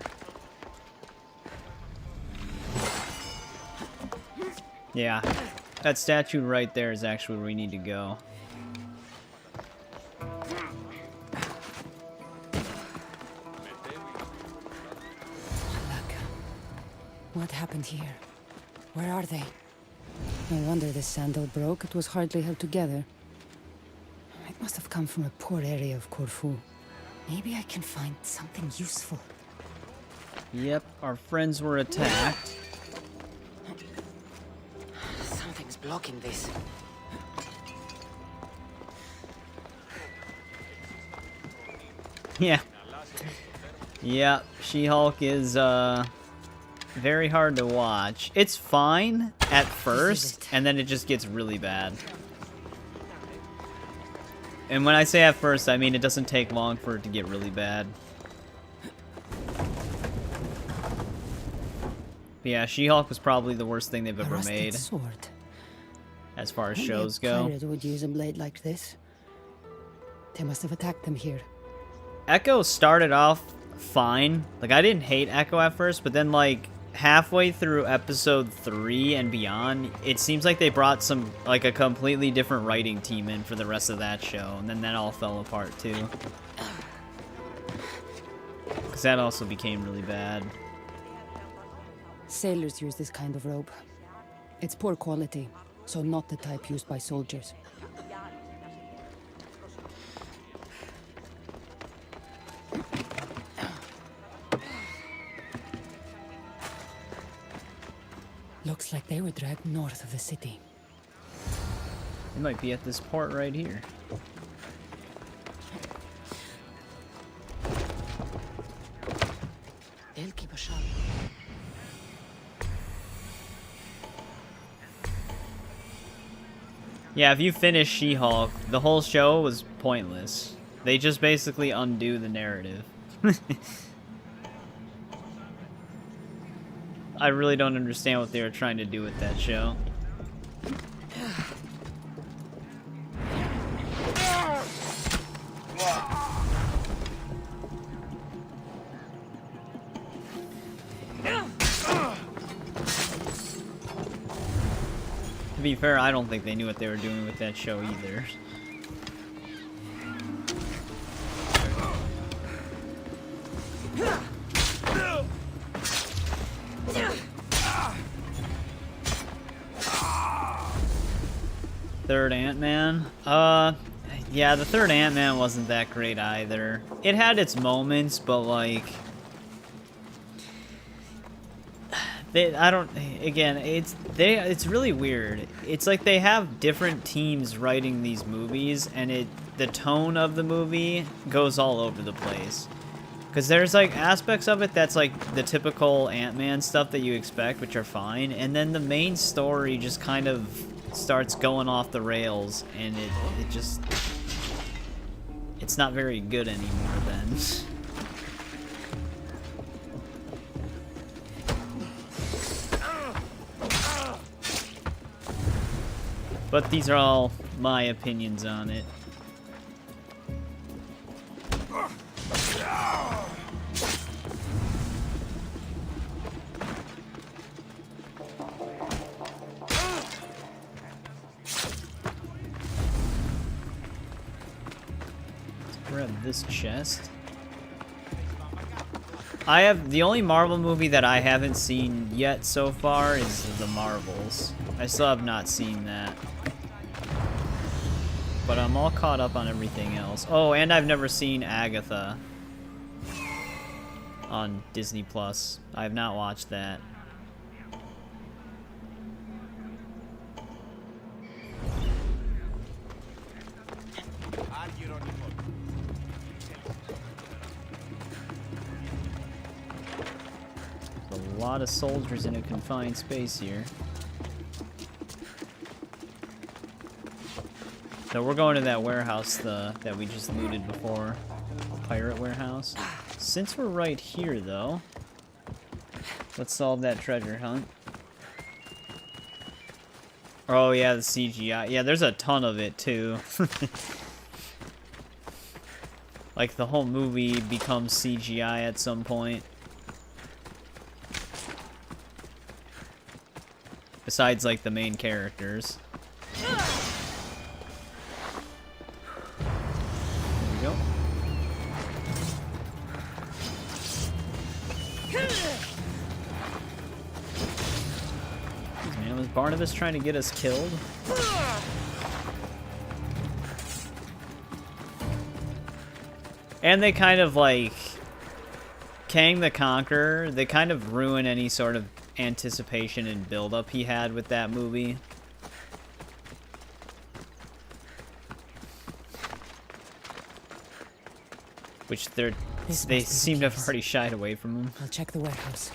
Yeah, that statue right there is actually where we need to go. What happened here? Where are they? No wonder this sandal broke. It was hardly held together. It must have come from a poor area of Korfu. Maybe I can find something useful. Yep, our friends were attacked. Something's blocking this. Yeah. Yeah, She-Hulk is, very hard to watch. It's fine at first, and then it just gets really bad. And when I say at first, I mean it doesn't take long for it to get really bad. But yeah, She-Hulk was probably the worst thing they've ever made. Sword. As far as Only shows a go. pirate would use a blade like this. They must have attacked them here. Echo started off fine. Like, I didn't hate Echo at first, but then, like, halfway through episode 3 and beyond, it seems like they brought some, like, a completely different writing team in for the rest of that show, and then that all fell apart, too. Because that also became really bad. Sailors use this kind of rope. It's poor quality, so not the type used by soldiers. Looks like they were dragged north of the city. They might be at this port right here. Yeah, if you finish She-Hulk, the whole show was pointless. They just basically undo the narrative. I really don't understand what they were trying to do with that show. To be fair, I don't think they knew what they were doing with that show either. Third Ant-Man? Yeah, the third Ant-Man wasn't that great either. It had its moments, but like... it's really weird. It's like they have different teams writing these movies, and the tone of the movie goes all over the place. Because there's like aspects of it that's like the typical Ant-Man stuff that you expect, which are fine, and then the main story just kind of starts going off the rails, and it just... it's not very good anymore then. But these are all my opinions on it. Let's grab this chest. The only Marvel movie that I haven't seen yet so far is The Marvels. I still have not seen that. But I'm all caught up on everything else. Oh, and I've never seen Agatha on Disney Plus. I have not watched that. There's a lot of soldiers in a confined space here. So we're going to that warehouse that we just looted before. Pirate warehouse. Since we're right here, though, let's solve that treasure hunt. Oh, yeah, the CGI. Yeah, there's a ton of it, too. Like, the whole movie becomes CGI at some point. Besides, like, the main characters. Barnabas trying to get us killed? And they kind of like Kang the Conqueror, they kind of ruin any sort of anticipation and build-up he had with that movie. Which they seem to have already shied away from him. I'll check the warehouse.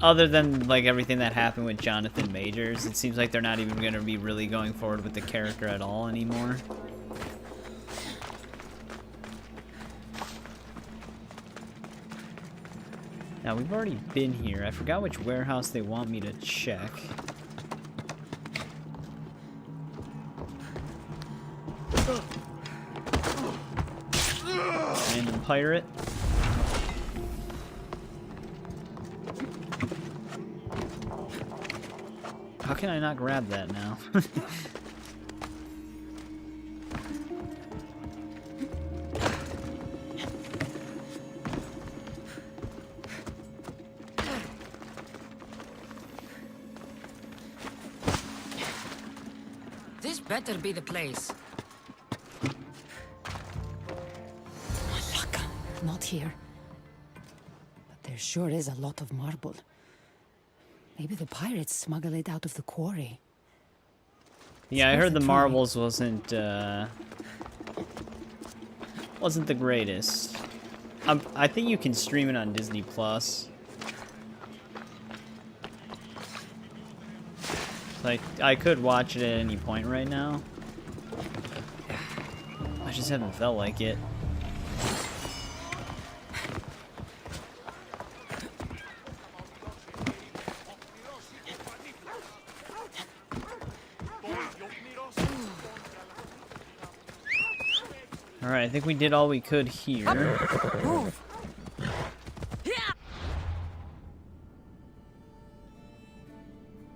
Other than, like, everything that happened with Jonathan Majors, it seems like they're not even going to be really going forward with the character at all anymore. Now, we've already been here. I forgot which warehouse they want me to check. Random pirate. How can I not grab that now? This better be the place. Luck, not here. But there sure is a lot of marble. Maybe the pirates smuggle it out of the quarry. Yeah, I heard the marbles wasn't the greatest. I think you can stream it on Disney Plus. Like, I could watch it at any point right now. I just haven't felt like it. Alright, I think we did all we could here.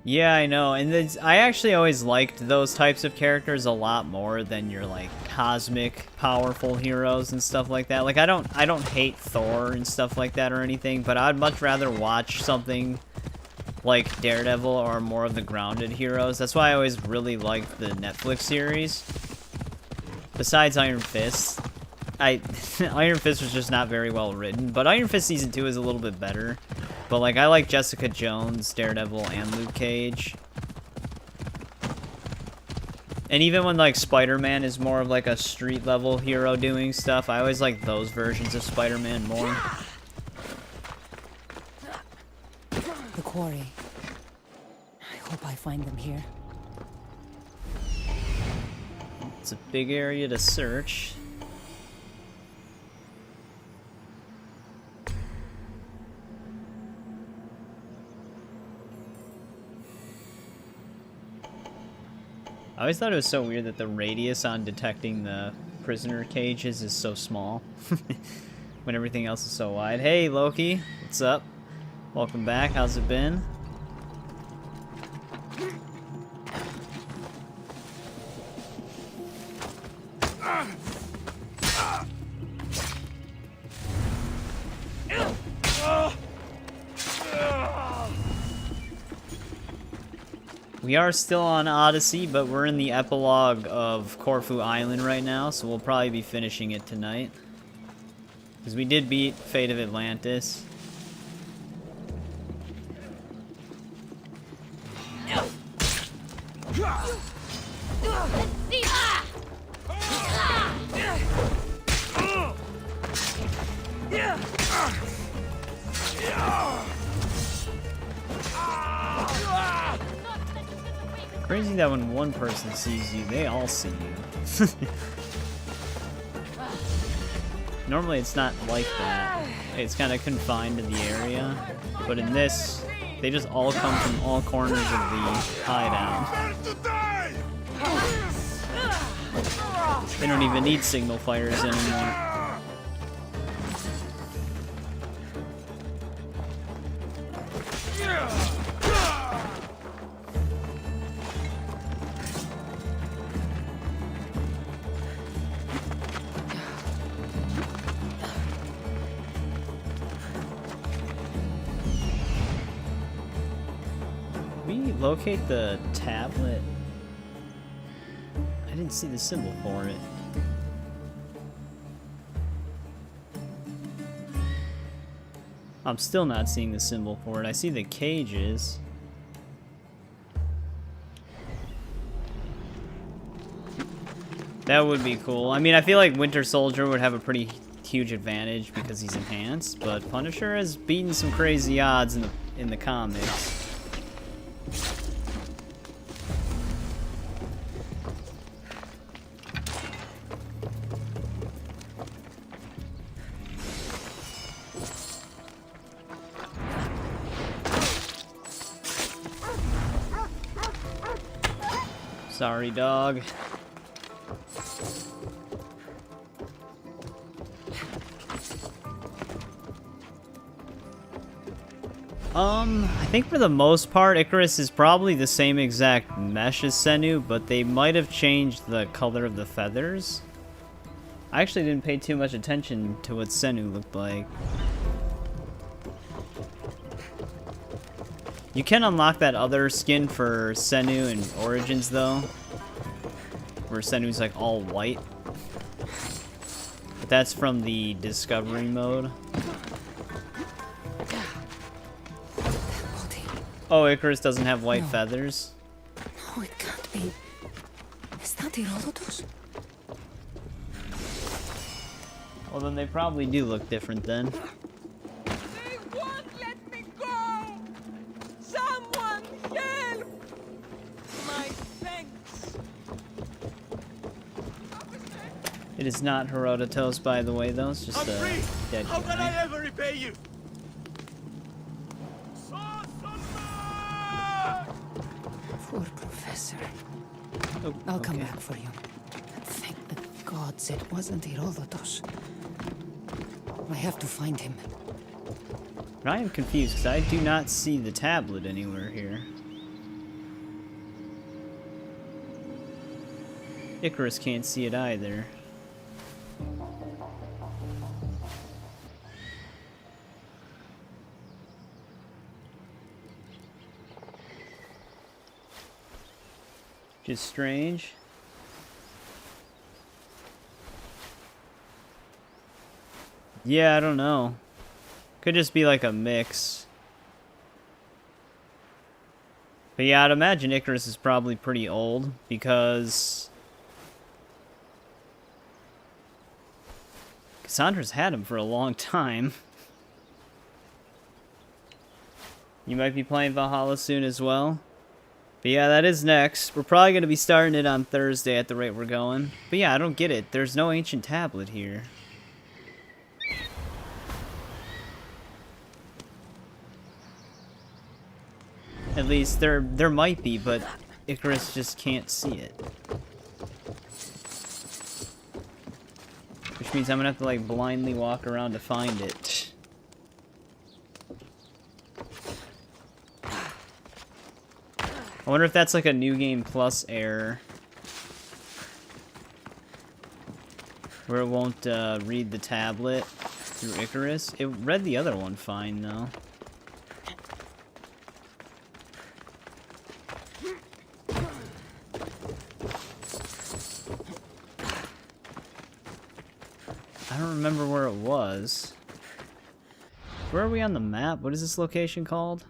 Yeah, I know, and I actually always liked those types of characters a lot more than your like cosmic powerful heroes and stuff like that. Like I don't hate Thor and stuff like that or anything, but I'd much rather watch something like Daredevil or more of the grounded heroes. That's why I always really liked the Netflix series. Besides Iron Fist. Iron Fist was just not very well written, but Iron Fist Season 2 is a little bit better. But, like, I like Jessica Jones, Daredevil, and Luke Cage. And even when, like, Spider-Man is more of, like, a street-level hero doing stuff, I always like those versions of Spider-Man more. The quarry. I hope I find them here. It's a big area to search. I always thought it was so weird that the radius on detecting the prisoner cages is so small when everything else is so wide. Hey Loki, what's up? Welcome back, how's it been? We are still on Odyssey, but we're in the epilogue of Korfu Island right now, so we'll probably be finishing it tonight. Because we did beat Fate of Atlantis. Crazy that when one person sees you, they all see you. Normally it's not like that. It's kind of confined to the area. But in this, they just all come from all corners of the hideout. They don't even need signal fires anymore. Locate the tablet. I didn't see the symbol for it. I'm still not seeing the symbol for it. I see the cages. That would be cool. I mean, I feel like Winter Soldier would have a pretty huge advantage because he's enhanced, but Punisher has beaten some crazy odds in the comics. Sorry, dog. I think for the most part, Icarus is probably the same exact mesh as Senu, but they might have changed the color of the feathers. I actually didn't pay too much attention to what Senu looked like. You can unlock that other skin for Senu in Origins, though, where Senu's like all white. But that's from the Discovery mode. Oh, Icarus doesn't have white feathers? No, it can't be. Is that Herodotus? Well, then they probably do look different then. They won't let me go! Someone help! My thanks. It is not Herodotus, by the way, though. It's just a dead How can I guy. ever repay you? Poor professor. Oh, I'll come okay. back for you. Thank the gods gods it wasn't Herodotus. I have to find him. But I am confused because I do not see the tablet anywhere here. Icarus can't see it either. Which is strange. Yeah, I don't know. Could just be like a mix. But yeah, I'd imagine Icarus is probably pretty old because Kassandra's had him for a long time. You might be playing Valhalla soon as well. But yeah, that is next. We're probably going to be starting it on Thursday at the rate we're going. But yeah, I don't get it. There's no ancient tablet here. At least there might be, but Icarus just can't see it. Which means I'm gonna have to like blindly walk around to find it. I wonder if that's like a New Game Plus error. Where it won't read the tablet through Icarus. It read the other one fine though. I don't remember where it was. Where are we on the map? What is this location called?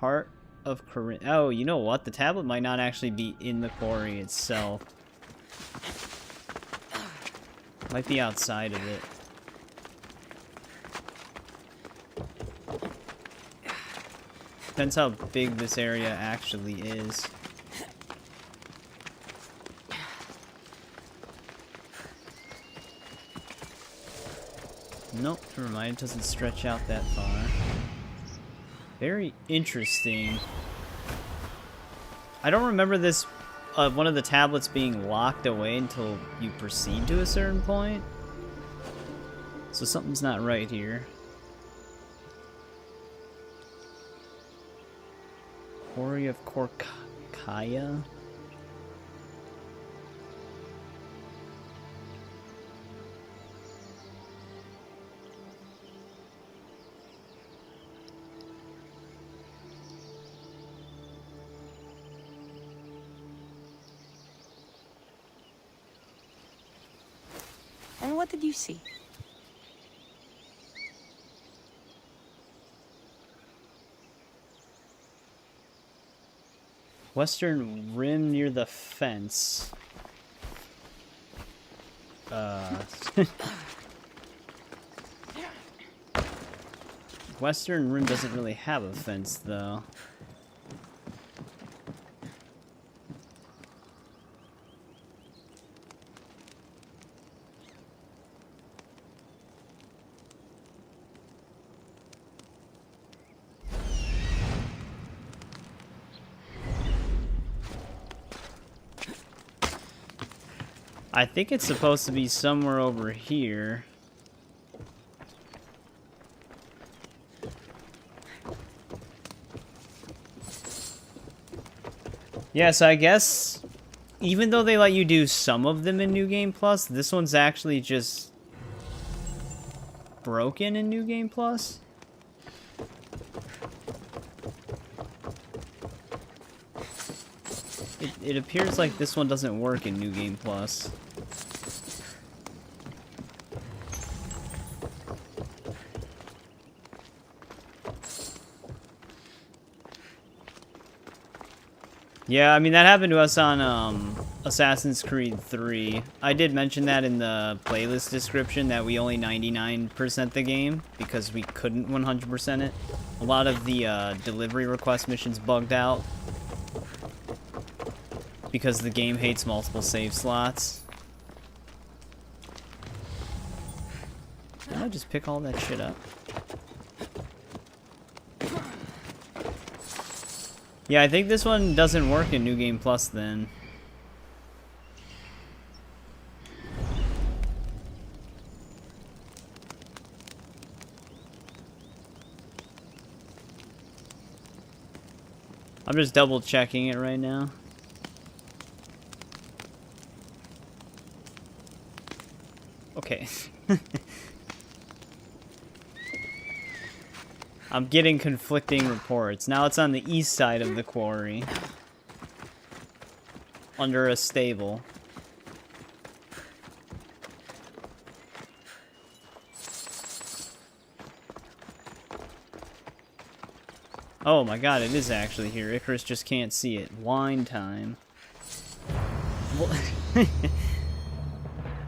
Heart of Corinth. Oh, you know what? The tablet might not actually be in the quarry itself. Might be outside of it. Depends how big this area actually is. Nope, never mind. It doesn't stretch out that far. Very interesting. I don't remember this, one of the tablets being locked away until you proceed to a certain point. So something's not right here. Quarry of Korkaya? And what did you see? Western rim near the fence. Western rim doesn't really have a fence, though. I think it's supposed to be somewhere over here. Yeah, so I guess even though they let you do some of them in New Game Plus, this one's actually just broken in New Game Plus. It appears like this one doesn't work in New Game Plus. Yeah, I mean, that happened to us on Assassin's Creed 3. I did mention that in the playlist description that we only 99% the game because we couldn't 100% it. A lot of the delivery request missions bugged out because the game hates multiple save slots. Didn't I just pick all that shit up? Yeah, I think this one doesn't work in New Game Plus then. I'm just double checking it right now. Okay. I'm getting conflicting reports. Now it's on the east side of the quarry. Under a stable. Oh my god, it is actually here. Icarus just can't see it. Wine time.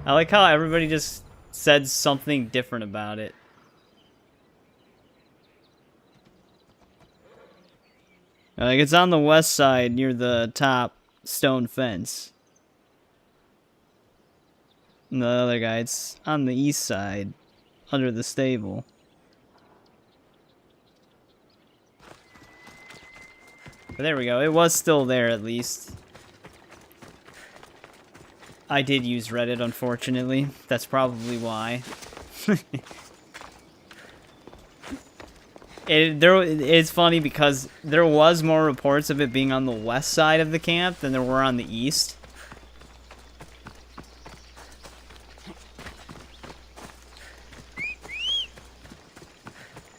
I like how everybody just said something different about it. Like, it's on the west side near the top stone fence. And the other guy, it's on the east side, under the stable. But there we go. It was still there, at least. I did use Reddit, unfortunately. That's probably why. It's funny because there was more reports of it being on the west side of the camp than there were on the east.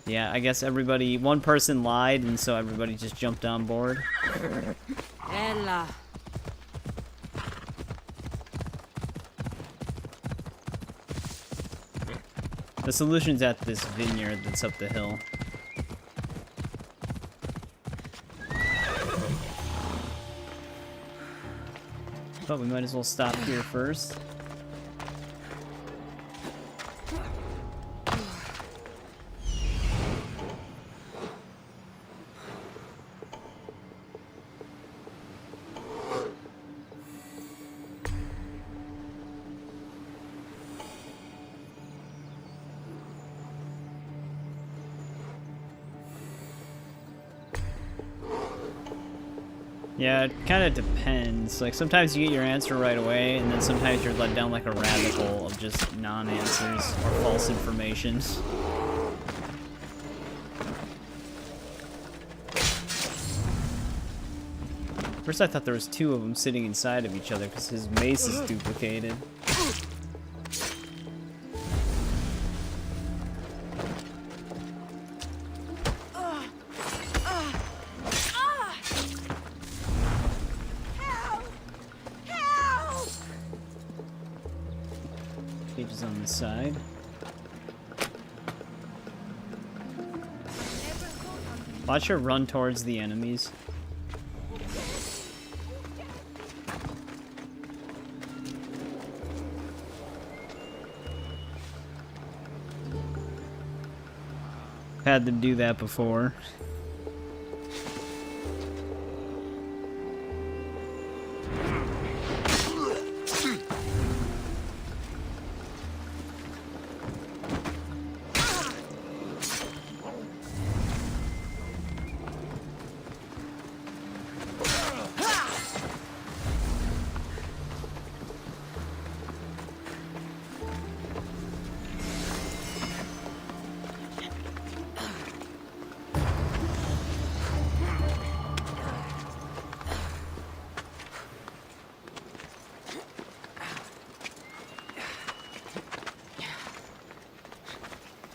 Yeah, I guess everybody... One person lied, and so everybody just jumped on board. Ella. The solution's at this vineyard that's up the hill. But we might as well stop here first. Yeah, it kind of depends. Like, sometimes you get your answer right away, and then sometimes you're led down like a rabbit hole of just non-answers or false information. First I thought there was two of them sitting inside of each other because his mace is duplicated. Cages on the side. Watch her run towards the enemies. Had them do that before.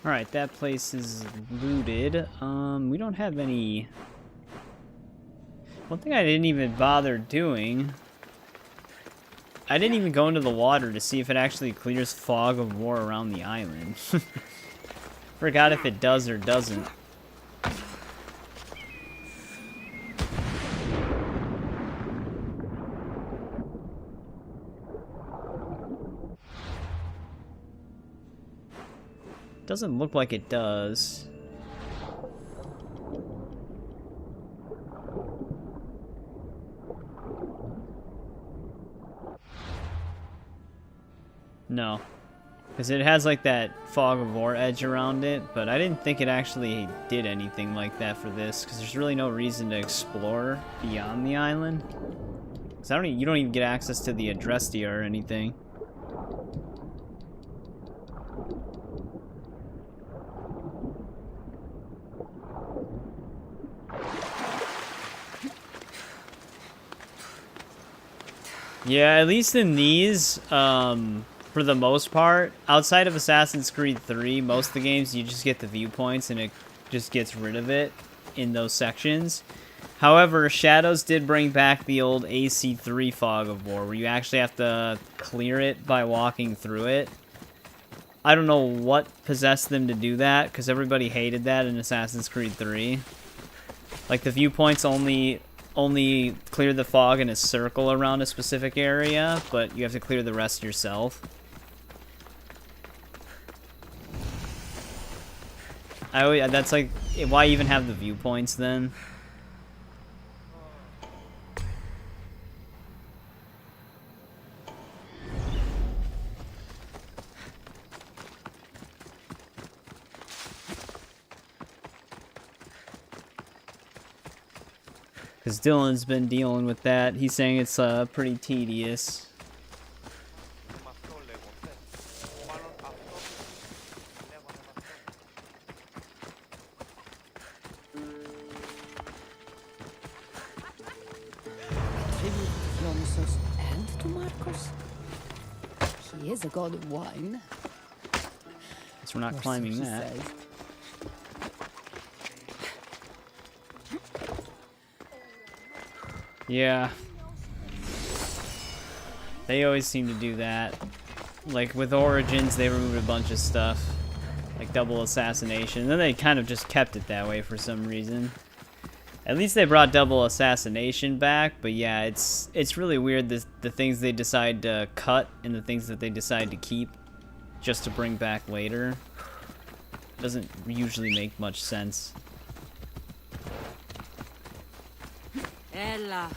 Alright, that place is looted. We don't have any... One thing I didn't even bother doing... I didn't even go into the water to see if it actually clears fog of war around the island. Forgot if it does or doesn't. Doesn't look like it does. No. Because it has like that fog of war edge around it, but I didn't think it actually did anything like that for this, because there's really no reason to explore beyond the island. Because you don't even get access to the Adrestia or anything. Yeah, at least in these, for the most part, outside of Assassin's Creed 3, most of the games you just get the viewpoints and it just gets rid of it in those sections. However, Shadows did bring back the old AC3 Fog of War, where you actually have to clear it by walking through it. I don't know what possessed them to do that, because everybody hated that in Assassin's Creed 3. Like, the viewpoints only clear the fog in a circle around a specific area, but you have to clear the rest yourself. That's like, why even have the viewpoints then? Because Dylan's been dealing with that. He's saying it's pretty tedious. And to Marcos. He is a god of wine. So we're not Or so climbing he that. says. Yeah. They always seem to do that. Like with Origins, they removed a bunch of stuff. Like double assassination. And then they kind of just kept it that way for some reason. At least they brought double assassination back, but yeah, it's really weird the things they decide to cut and the things that they decide to keep just to bring back later. Doesn't usually make much sense. Ella.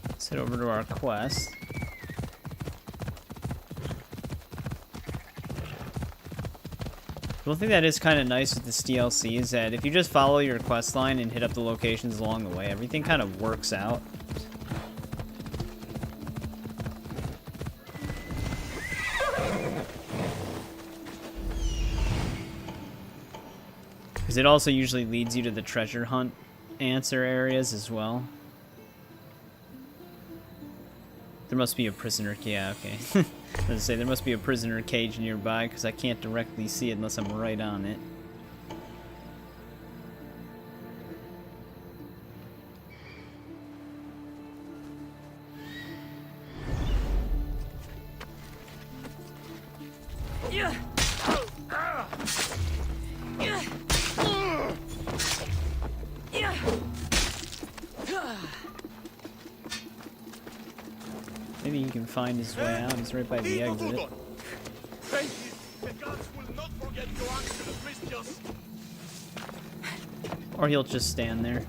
Let's head over to our quest. One thing that is kind of nice with this DLC is that if you just follow your quest line and hit up the locations along the way, everything kind of works out. Because it also usually leads you to the treasure hunt answer areas as well. There must be a prisoner. Yeah, okay. I was gonna say, there must be a prisoner cage nearby, because I can't directly see it unless I'm right on it. Maybe he can find his way out. He's right by the exit. Or he'll just stand there.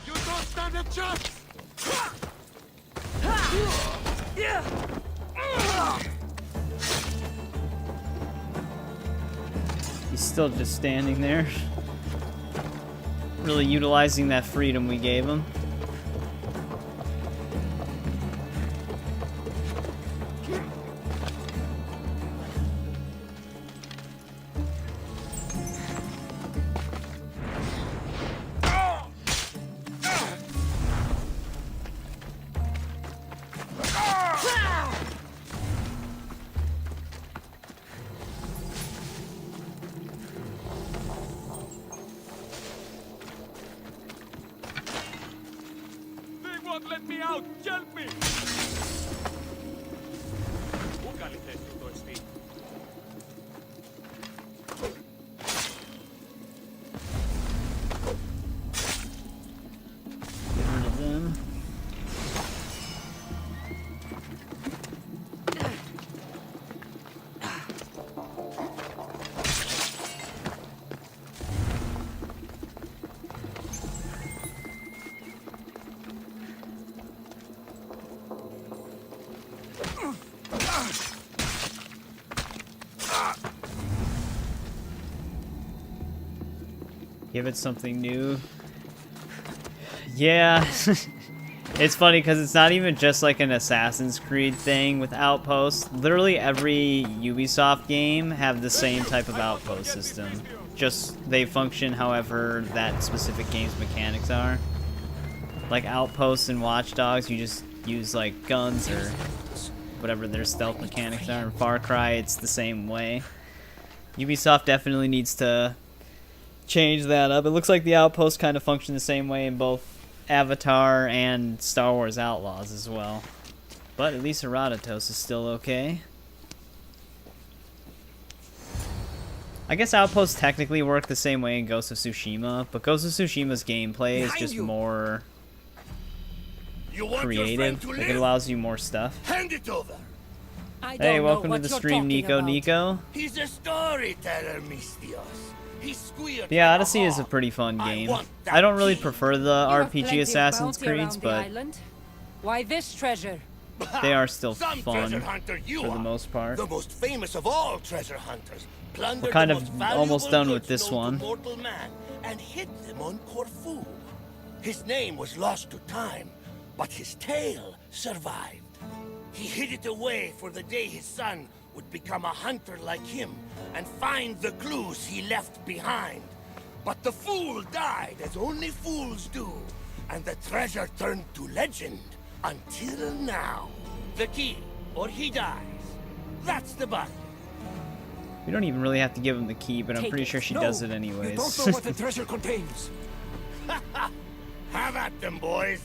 You don't stand a chance! He's still just standing there. Really utilizing that freedom we gave him. Let me out! Help me! Kuka lisäsi toi siitä? Get rid of them. Give it something new. Yeah. It's funny because it's not even just like an Assassin's Creed thing with outposts. Literally every Ubisoft game have the same type of outpost system. Just they function however that specific game's mechanics are. Like Outposts and Watch Dogs, you just use like guns or whatever their stealth mechanics are. In Far Cry, it's the same way. Ubisoft definitely needs to change that up. It looks like the Outposts kind of function the same way in both Avatar and Star Wars Outlaws as well. But at least Herodotus is still okay. I guess Outposts technically work the same way in Ghost of Tsushima, but Ghost of Tsushima's gameplay is just more creative. Like, it allows you more stuff. Hand it over. Hey, welcome to the stream, Nico. He's a storyteller, Mistios. He squealed. Yeah, Odyssey is a pretty fun game. I don't really prefer the RPG Assassin's Creeds, but why this treasure? they are still Some fun treasure hunter you for the are. most part. The most famous of all treasure hunters. We're kind of almost done with this one. Mortal man and hid them on Korfu. His name was lost to time, but his tale survived. He hid it away for the day his son would become a hunter like him and find the clues he left behind. But the fool died as only fools do, and the treasure turned to legend until now. The key, or he dies. That's the button. We don't even really have to give him the key, but I'm pretty sure she does it anyways. You don't know what the treasure contains. Have at them, boys.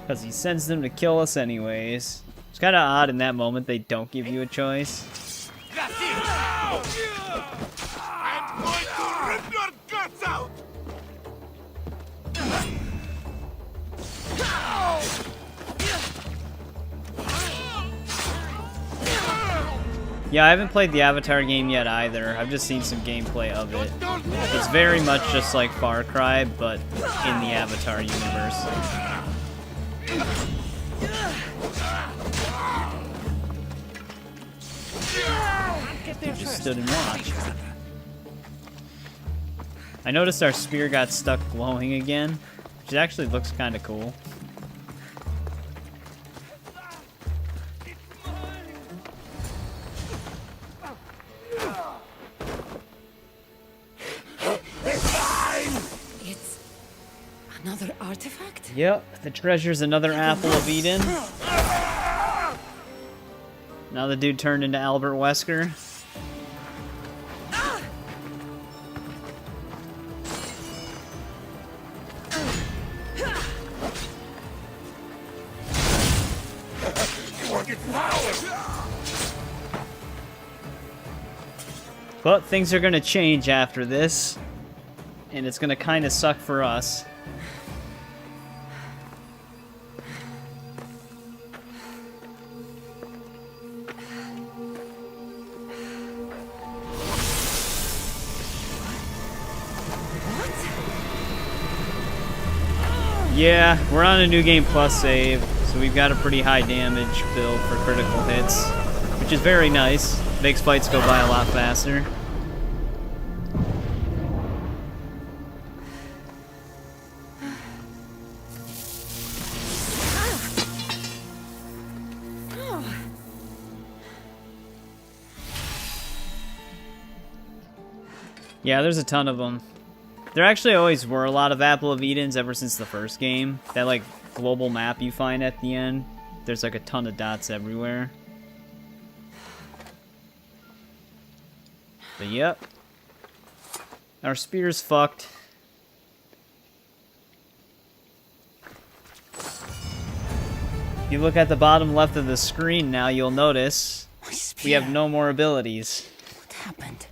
Because he sends them to kill us anyways. It's kind of odd in that moment they don't give you a choice. That's it. I'm going to rip your guts out. Yeah, I haven't played the Avatar game yet either. I've just seen some gameplay of it. It's very much just like Far Cry, but in the Avatar universe. He just stood and watched. I noticed our spear got stuck glowing again, which actually looks kind of cool. It's another artifact? Yep, the treasure's another apple of Eden. Now the dude turned into Albert Wesker. But things are gonna change after this, and it's gonna kind of suck for us. Yeah, we're on a New Game Plus save, so we've got a pretty high damage build for critical hits, which is very nice. Makes fights go by a lot faster. Yeah, there's a ton of them. There actually always were a lot of Apple of Edens ever since the first game. That, like, global map you find at the end. There's, like, a ton of dots everywhere. But, yep. Our spear's fucked. If you look at the bottom left of the screen now, you'll notice we have no more abilities. What happened?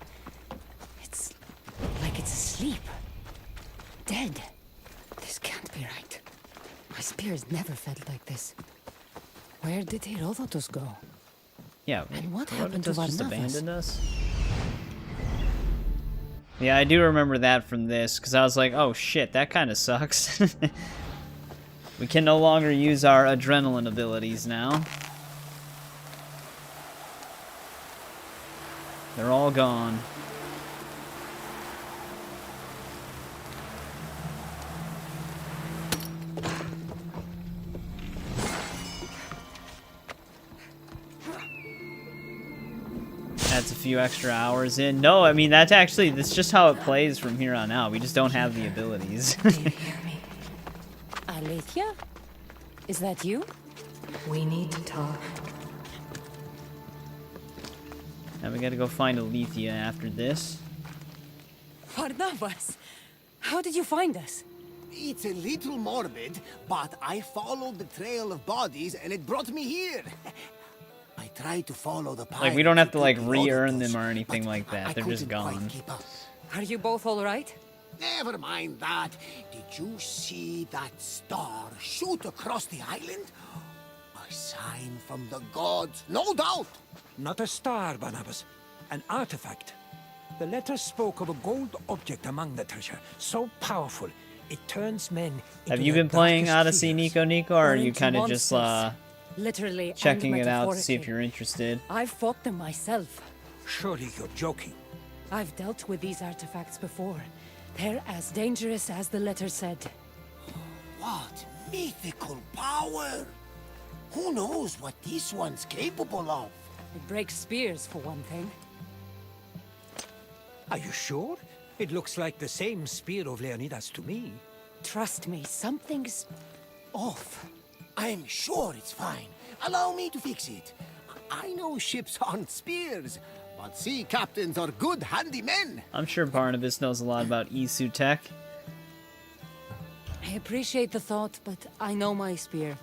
It's like it's asleep. Dead. This can't be right. My spear has never felt like this. Where did Herodotus go? Yeah, and what happened to just Varnavas? abandoned us? Yeah, I do remember that from this, because I was like, oh shit, that kind of sucks. We can no longer use our adrenaline abilities now. They're all gone. Adds a few extra hours in. No, I mean, that's just how it plays from here on out. We just don't have the abilities. Alethea? Is that you? We need to talk. Now we gotta go find Alethea after this. Barnabas, how did you find us? It's a little morbid, but I followed the trail of bodies and it brought me here. I tried to follow the Like, we don't have to, like, re-earn them or anything like that. They're just gone. Are you both all right? Never mind that. Did you see that star shoot across the island? A sign from the gods, no doubt. Not a star, Barnabas. An artifact. The letter spoke of a gold object among the treasure, so powerful it turns men into Have you been playing Odyssey, Nico, or are you kind of just literally checking and it out to see if metaphorically. you're interested? I've fought them myself. Surely you're joking. I've dealt with these artifacts before. They're as dangerous as the letter said. What mythical power! Who knows what this one's capable of? It breaks spears, for one thing. Are you sure? It looks like the same spear of Leonidas to me. Trust me, something's off. I'm sure it's fine. Allow me to fix it. I know ships aren't spears, but sea captains are good handymen. I'm sure Barnabas knows a lot about Isu tech. I appreciate the thought, but I know my spear.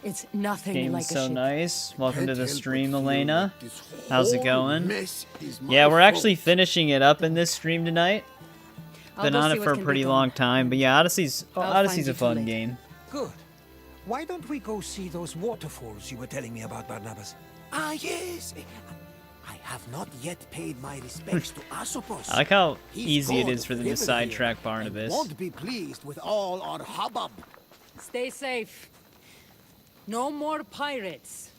It's nothing Game's like a so ship. nice. Welcome to the Can't stream, help but feel Elena. like this How's it whole going? mess is my Yeah, we're actually fault. finishing it up in this stream tonight. I'll Been go on see it what for a can be pretty done. long time, but yeah, Odyssey's I'll Odyssey's find a you fun later. game. Good. Why don't we go see those waterfalls you were telling me about, Barnabas? Ah, yes. I have not yet paid my respects to Asopos. I like how He's easy it god is for of them to river sidetrack here, Barnabas. and won't be pleased with all our hubbub. Stay safe. No more pirates.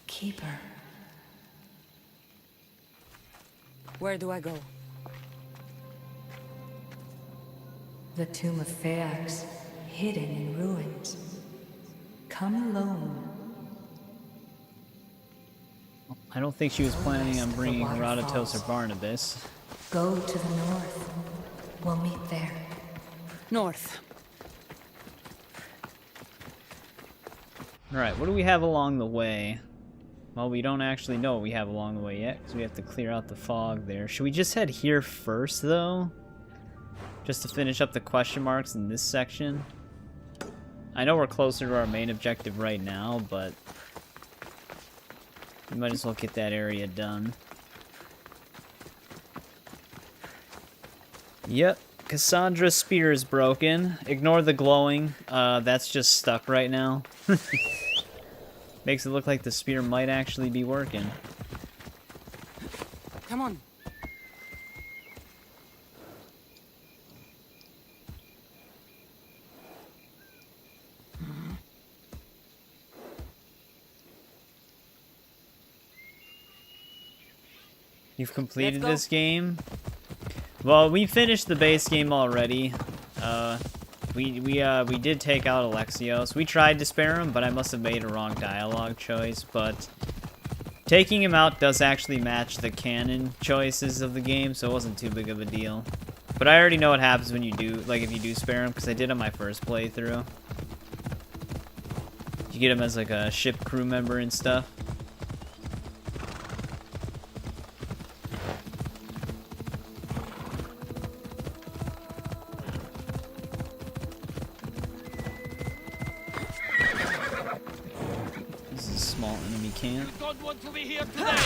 Keeper. Where do I go? The tomb of Phaeax, hidden in ruins. Come alone. I don't think she was planning on bringing Herodotus or Barnabas. Go to the north. We'll meet there. North. Alright, what do we have along the way? Well, we don't actually know what we have along the way yet, because we have to clear out the fog there. Should we just head here first, though? Just to finish up the question marks in this section? I know we're closer to our main objective right now, but we might as well get that area done. Yep, Kassandra's spear is broken. Ignore the glowing. That's just stuck right now. Makes it look like the spear might actually be working. Come on. You've completed this game? Well, we finished the base game already. We did take out Alexios. We tried to spare him, but I must have made a wrong dialogue choice. But taking him out does actually match the canon choices of the game, so it wasn't too big of a deal. But I already know what happens when you do, like if you do spare him, because I did on my first playthrough. You get him as like a ship crew member and stuff. This is a small enemy camp. Don't want to be here today.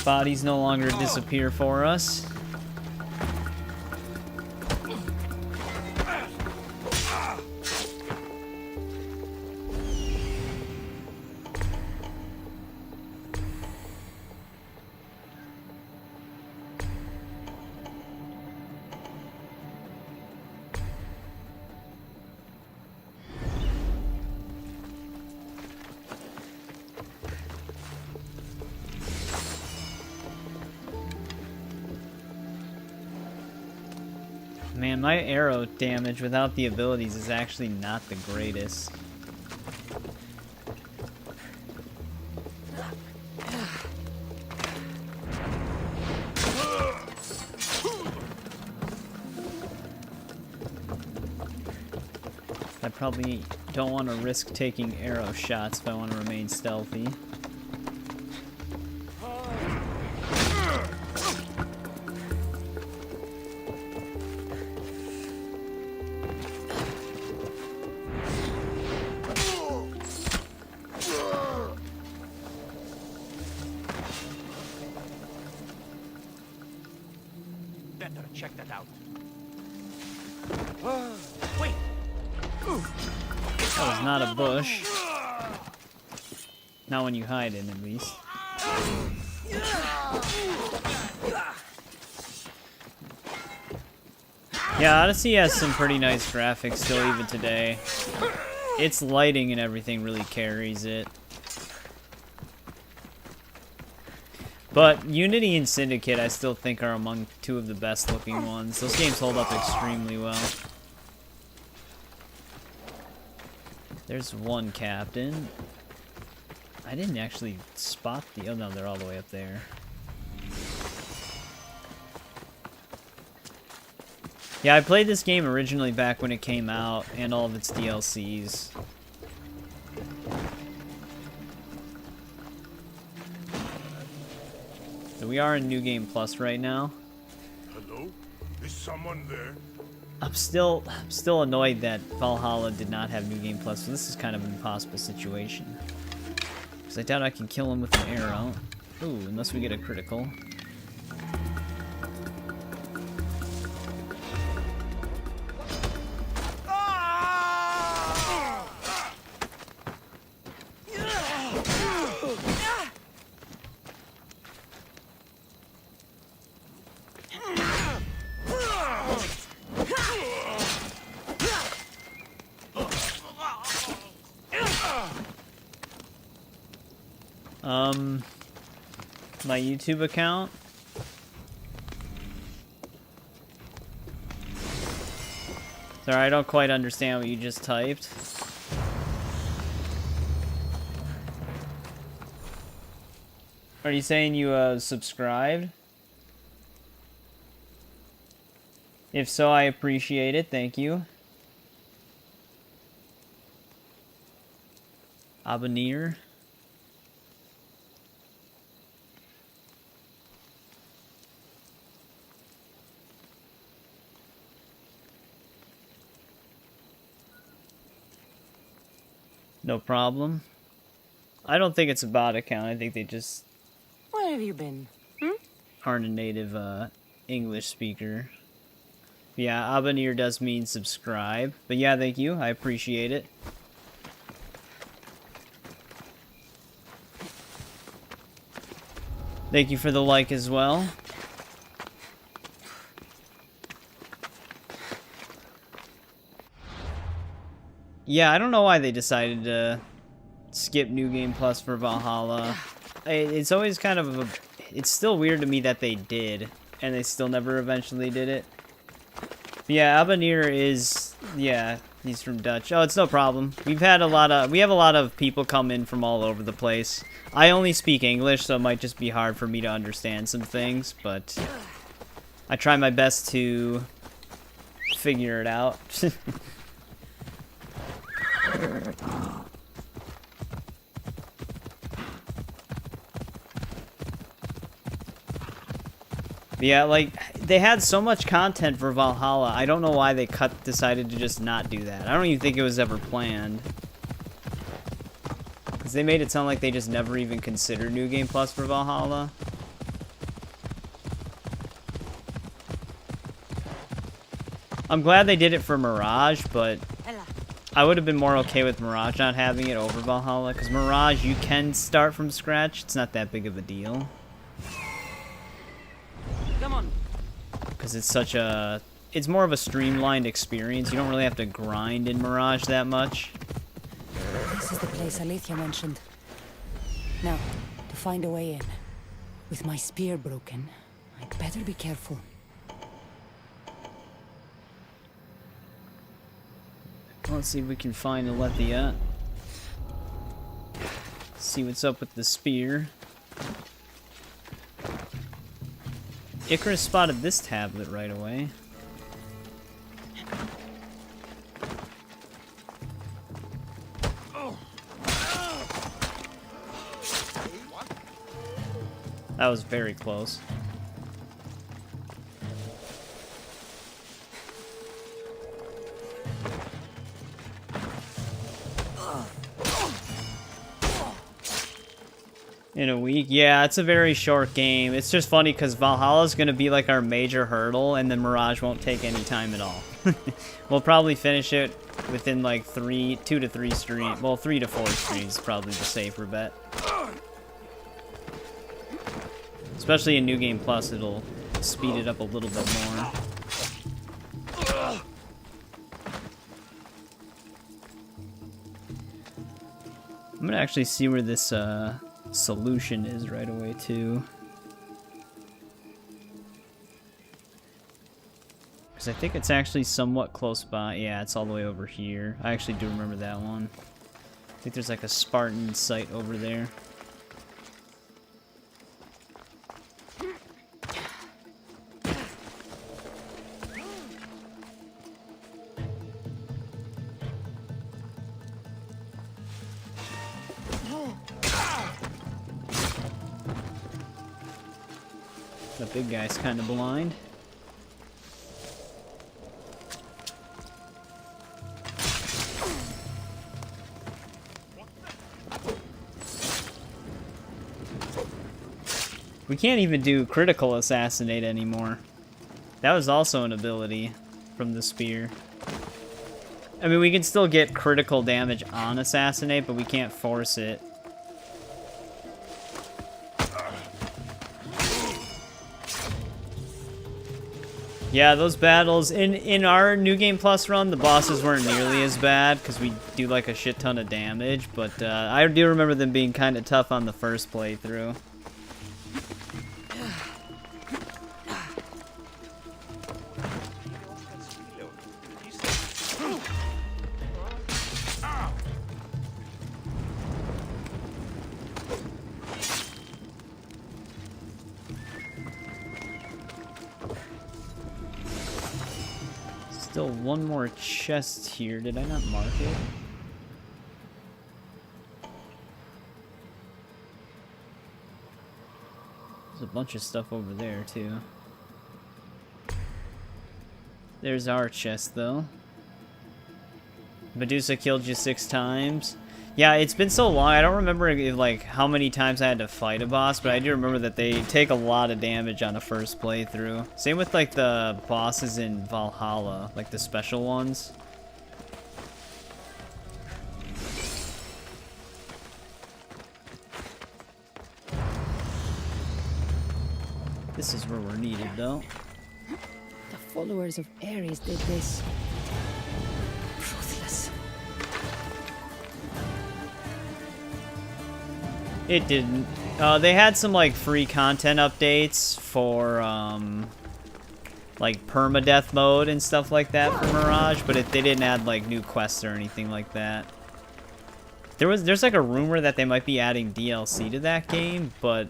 Bodies no longer disappear for us. Man, my arrow damage without the abilities is actually not the greatest. I probably don't want to risk taking arrow shots if I want to remain stealthy. Better check that out. Wait! That was not a bush. Not when you hide in, at least. Yeah, Odyssey has some pretty nice graphics still even today. Its lighting and everything really carries it. But Unity and Syndicate I still think are among two of the best looking ones. Those games hold up extremely well. There's one captain. I didn't actually spot the... Oh no, they're all the way up there. Yeah, I played this game originally back when it came out, and all of its DLCs. So we are in New Game Plus right now. Hello? Is someone there? I'm still annoyed that Valhalla did not have New Game Plus, so this is kind of an impossible situation. Because I doubt I can kill him with an arrow. Ooh, unless we get a critical. My YouTube account. Sorry, I don't quite understand what you just typed. Are you saying you subscribed? If so, I appreciate it. Thank you. Abanir. No problem. I don't think it's a bot account. I think they just Where have you been? Hmm? aren't a native English speaker. Yeah, Abanir does mean subscribe. But yeah, thank you. I appreciate it. Thank you for the like as well. Yeah, I don't know why they decided to skip New Game Plus for Valhalla. It's always kind of a... It's still weird to me that they did, and they still never eventually did it. But yeah, Abanir is... Yeah, he's from Dutch. Oh, it's no problem. We have a lot of people come in from all over the place. I only speak English, so it might just be hard for me to understand some things, but I try my best to figure it out. Yeah, like, they had so much content for Valhalla. I don't know why they decided to just not do that. I don't even think it was ever planned. Because they made it sound like they just never even considered New Game Plus for Valhalla. I'm glad they did it for Mirage, but I would have been more okay with Mirage not having it over Valhalla. Because Mirage, you can start from scratch. It's not that big of a deal. Come on. Because it's such a... It's more of a streamlined experience. You don't really have to grind in Mirage that much. This is the place Alethea mentioned. Now, to find a way in. With my spear broken, I'd better be careful. Let's see if we can find Alethea. See what's up with the spear. Icarus spotted this tablet right away. That was very close. In a week? Yeah, it's a very short game. It's just funny because Valhalla's going to be like our major hurdle, and then Mirage won't take any time at all. We'll probably finish it within like 2 to 3 streams. Well, 3 to 4 streams is probably the safer bet. Especially in New Game Plus, it'll speed it up a little bit more. I'm gonna actually see where this solution is right away too, because I think it's actually somewhat close by. Yeah, it's all the way over here. I actually do remember that one. I think there's like a Spartan site over there. The big guy's kind of blind. We can't even do critical assassinate anymore. That was also an ability from the spear. I mean, we can still get critical damage on assassinate, but we can't force it. Yeah, those battles in our New Game Plus run, the bosses weren't nearly as bad because we do like a shit ton of damage, but I do remember them being kind of tough on the first playthrough. Still one more chest here. Did I not mark it? There's a bunch of stuff over there too. There's our chest though. Medusa killed you 6 times. Yeah, it's been so long. I don't remember like how many times I had to fight a boss, but I do remember that they take a lot of damage on a first playthrough. Same with like the bosses in Valhalla, like the special ones. This is where we're needed though. The followers of Ares did this. Ruthless. It didn't. They had some like free content updates for like permadeath mode and stuff like that for Mirage, but they didn't add like new quests or anything like that. There's like a rumor that they might be adding DLC to that game, but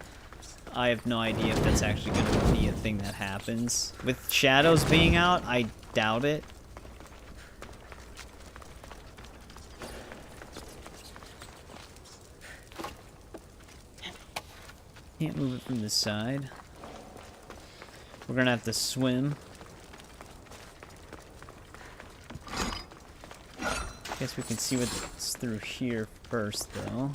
I have no idea if that's actually going to be a thing that happens. With Shadows being out, I doubt it. Can't move it from this side. We're gonna have to swim. Guess we can see what's through here first, though.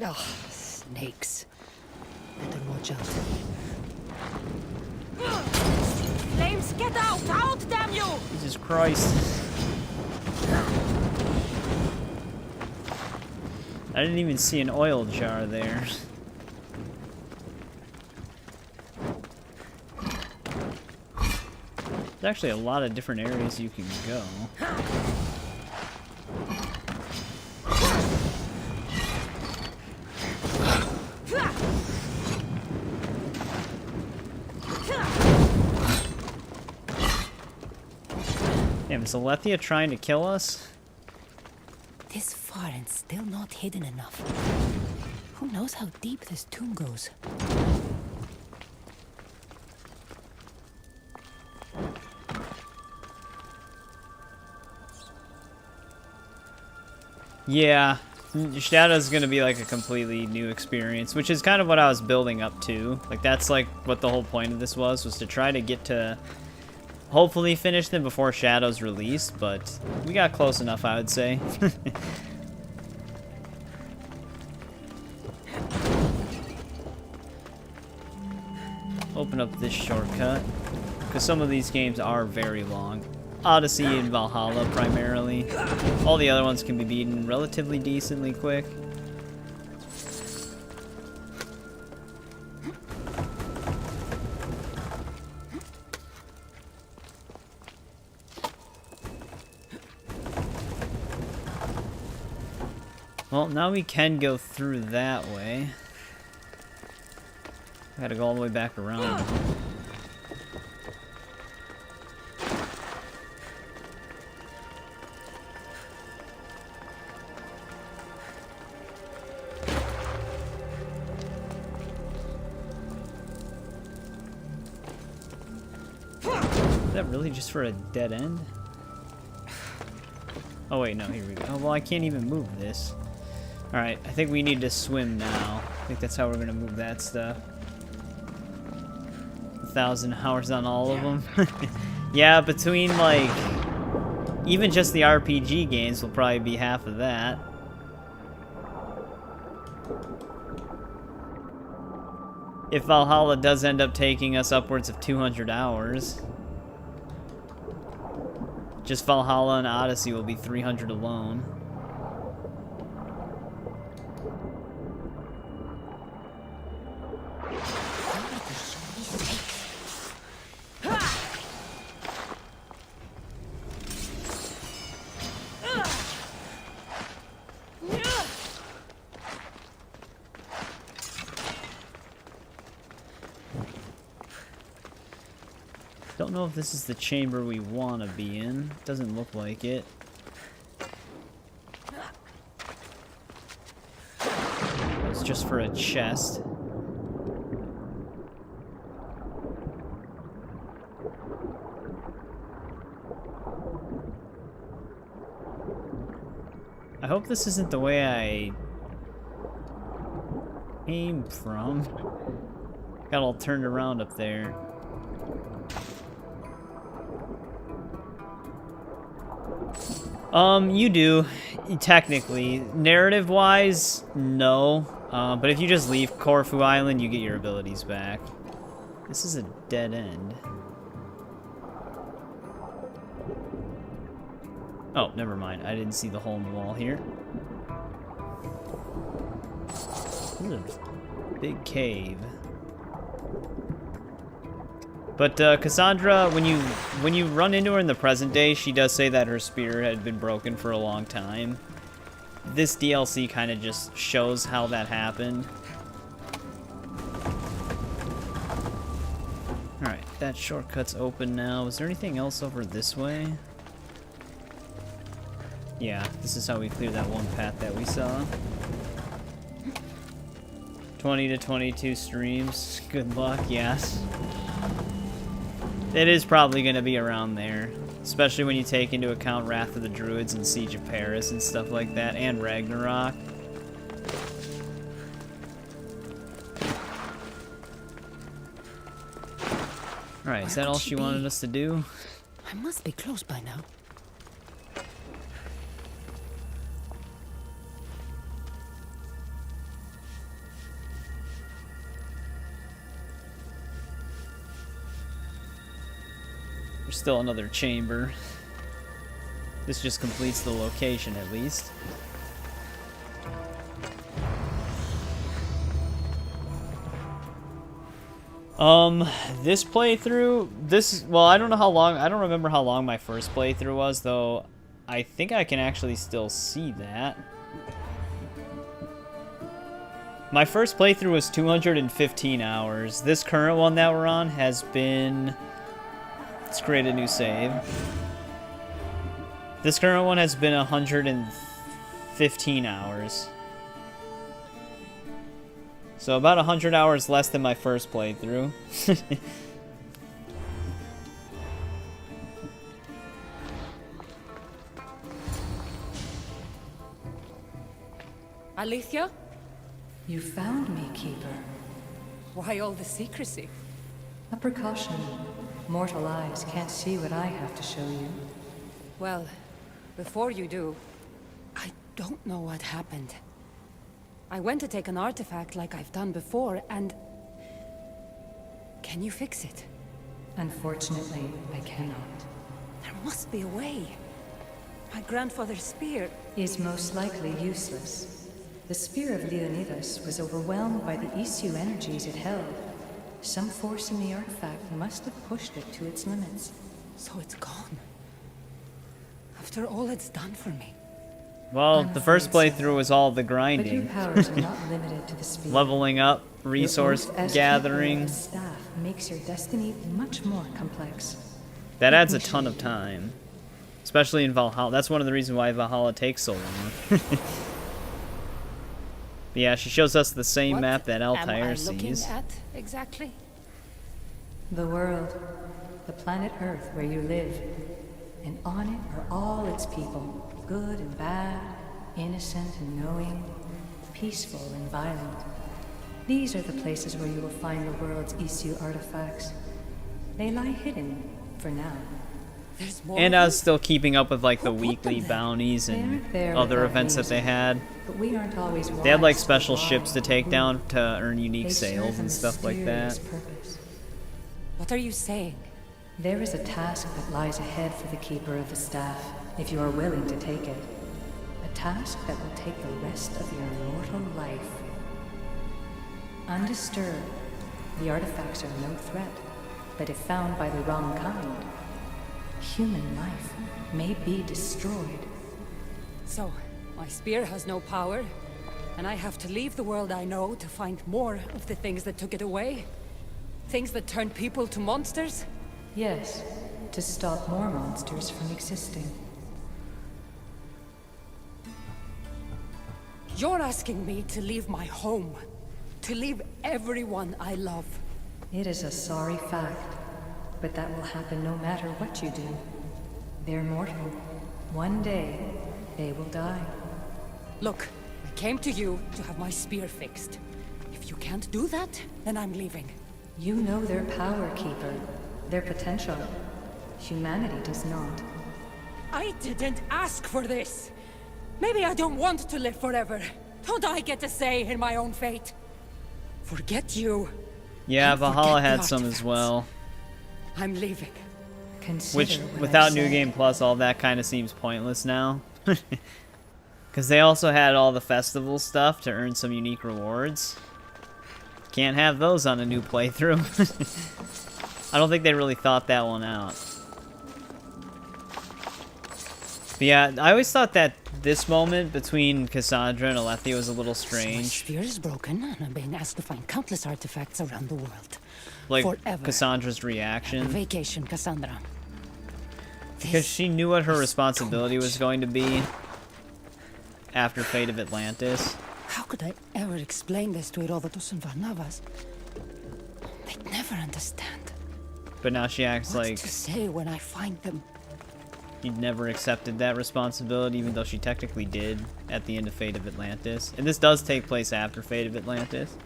Oh, snakes. Better watch out. Flames, get out! Out, damn you! Jesus Christ. I didn't even see an oil jar there. There's actually a lot of different areas you can go. Damn, is Alethea trying to kill us? This far and still not hidden enough. Who knows how deep this tomb goes? Yeah, Shadow's gonna be like a completely new experience, which is kind of what I was building up to. Like, that's like what the whole point of this was to try to get to hopefully finish them before Shadow's released, but we got close enough, I would say. Open up this shortcut, because some of these games are very long. Odyssey and Valhalla primarily. All the other ones can be beaten relatively decently quick. Well, now we can go through that way. I gotta go all the way back around. Is that really just for a dead end? Oh wait, no, here we go. Oh, well, I can't even move this. Alright, I think we need to swim now. I think that's how we're gonna move that stuff. 1,000 hours on all of them. Yeah, between, like, even just the RPG games will probably be half of that. If Valhalla does end up taking us upwards of 200 hours. Just Valhalla and Odyssey will be 300 alone. Don't know if this is the chamber we want to be in. Doesn't look like it. It's just for a chest. I hope this isn't the way I came from. Got all turned around up there. You do, technically. Narrative-wise, no. But if you just leave Korfu Island, you get your abilities back. This is a dead end. Oh, never mind. I didn't see the hole in the wall here. This is a big cave. But Kassandra, when you run into her in the present day, she does say that her spear had been broken for a long time. This DLC kind of just shows how that happened. Alright, that shortcut's open now. Is there anything else over this way? Yeah, this is how we clear that one path that we saw. 20 to 22 streams. Good luck, yes. It is probably going to be around there, especially when you take into account Wrath of the Druids and Siege of Paris and stuff like that, and Ragnarok. Alright, is that all she wanted us to do? I must be close by now. There's still another chamber. This just completes the location, at least. This playthrough, well, I don't know how long, I don't remember how long my first playthrough was, though. I think I can actually still see that. My first playthrough was 215 hours. This current one that we're on has been... Let's create a new save. This current one has been 115 hours. So about 100 hours less than my first playthrough. Alethea? You found me, Keeper. Why all the secrecy? A precaution. Mortal eyes can't see what I have to show you. Well, before you do, I don't know what happened. I went to take an artifact like I've done before, and... Can you fix it? Unfortunately, I cannot. There must be a way. My grandfather's spear... Is most likely useless. The spear of Leonidas was overwhelmed by the issue energies it held. Some force in the artifact must have pushed it to its limits. So it's gone. After all it's done for me. Well, the first playthrough was all the But grinding. your powers are not limited to the spear. Leveling up, resource Your oath as gathering. keeper of the staff makes your destiny much more complex. That adds a ton of time. Especially in Valhalla. That's one of the reasons why Valhalla takes so long. But yeah, she shows us the same map that Altair Am I looking sees. at exactly? The world, the planet Earth where you live, and on it are all its people, good and bad, innocent and knowing, peaceful and violent. These are the places where you will find the world's issue artifacts. They lie hidden, for now. And I was still keeping up with like the weekly bounties and other events that they had. But we aren't always They had like wise special to ships to take down to earn unique They serve sales a and stuff like that. mysterious purpose. What are you saying? There is a task that lies ahead for the Keeper of the Staff, if you are willing to take it. A task that will take the rest of your mortal life. Undisturbed, the artifacts are no threat, but if found by the wrong kind, human life may be destroyed. So, my spear has no power, and I have to leave the world I know to find more of the things that took it away? Things that turn people to monsters? Yes, to stop more monsters from existing. You're asking me to leave my home, to leave everyone I love. It is a sorry fact, but that will happen no matter what you do. They're mortal. One day, they will die. Look, I came to you to have my spear fixed. If you can't do that, then I'm leaving. You know their power, Keeper. Their potential. Humanity does not. I didn't ask for this. Maybe I don't want to live forever. Don't I get a say in my own fate? Forget you. Yeah, and Valhalla forget the had some as artifacts. well. I'm leaving. Which, without New Game Plus, all that kind of seems pointless now. Because they also had all the festival stuff to earn some unique rewards. Can't have those on a new playthrough. I don't think they really thought that one out. But yeah, I always thought that this moment between Kassandra and Alethea was a little So my strange. spear is broken, and I'm being asked to find countless artifacts around the world. Like Forever. Cassandra's reaction. Vacation, Kassandra. Because she knew what her responsibility was going to be after Fate of Atlantis. How could I ever explain this to Herodotus and Varnavas? They'd never understand. But now she acts What like to say when I find them? she'd never accepted that responsibility, even though she technically did at the end of Fate of Atlantis. And this does take place after Fate of Atlantis.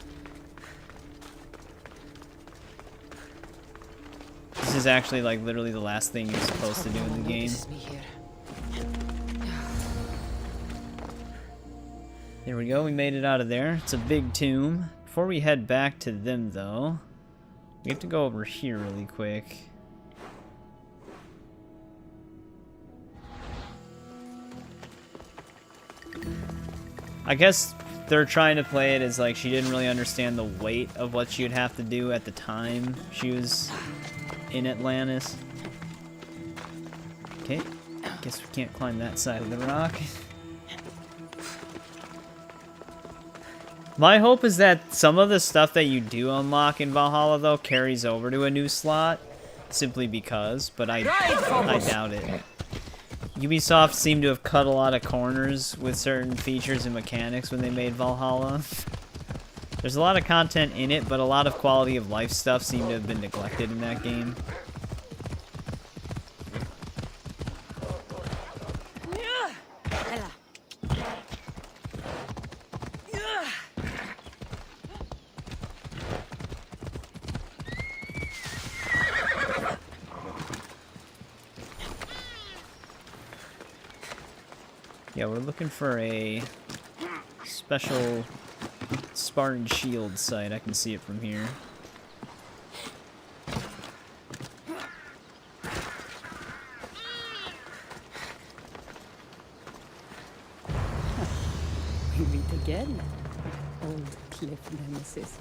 This is actually like literally the last thing you're supposed to do in the game. There we go, we made it out of there. It's a big tomb. Before we head back to them though, we have to go over here really quick. I guess they're trying to play it as like she didn't really understand the weight of what she would have to do at the time she was in Atlantis. Okay, guess we can't climb that side of the rock. My hope is that some of the stuff that you do unlock in Valhalla though carries over to a new slot, simply because, but I doubt it. Ubisoft seemed to have cut a lot of corners with certain features and mechanics when they made Valhalla. There's a lot of content in it, but a lot of quality of life stuff seemed to have been neglected in that game. Yeah, we're looking for a special Spartan shield site. I can see it from here. We meet again, old cliff nemesis.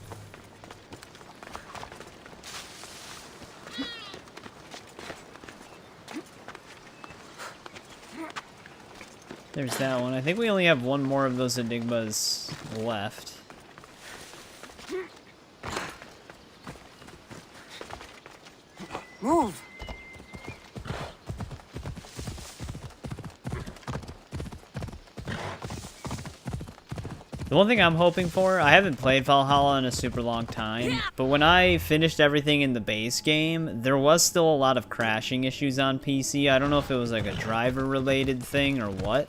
There's that one. I think we only have one more of those enigmas left. Move! The one thing I'm hoping for, I haven't played Valhalla in a super long time, but when I finished everything in the base game, there was still a lot of crashing issues on PC. I don't know if it was like a driver-related thing or what,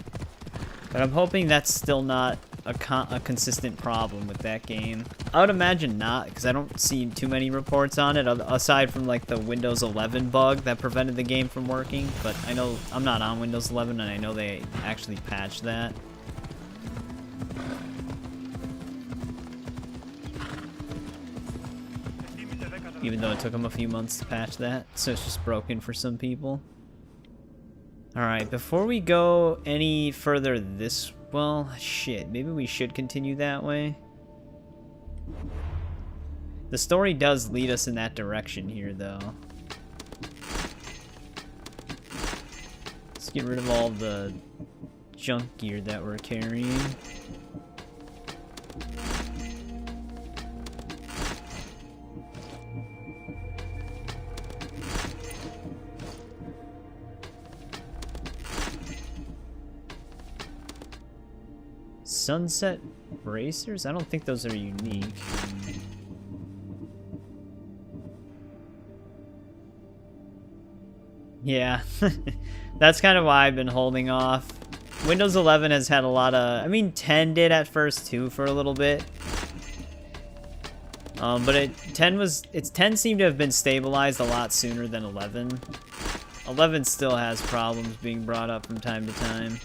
but I'm hoping that's still not a consistent problem with that game. I would imagine not, because I don't see too many reports on it, aside from like the Windows 11 bug that prevented the game from working, but I know I'm not on Windows 11 and I know they actually patched that. Even though it took them a few months to patch that, so it's just broken for some people. Alright, before we go any further this... Well, shit, maybe we should continue that way. The story does lead us in that direction here, though. Let's get rid of all the junk gear that we're carrying. Sunset bracers? I don't think those are unique. Yeah, that's kind of why I've been holding off. Windows 11 has had a lot of... I mean, 10 did at first, too, for a little bit. But 10 seemed to have been stabilized a lot sooner than 11. 11 still has problems being brought up from time to time.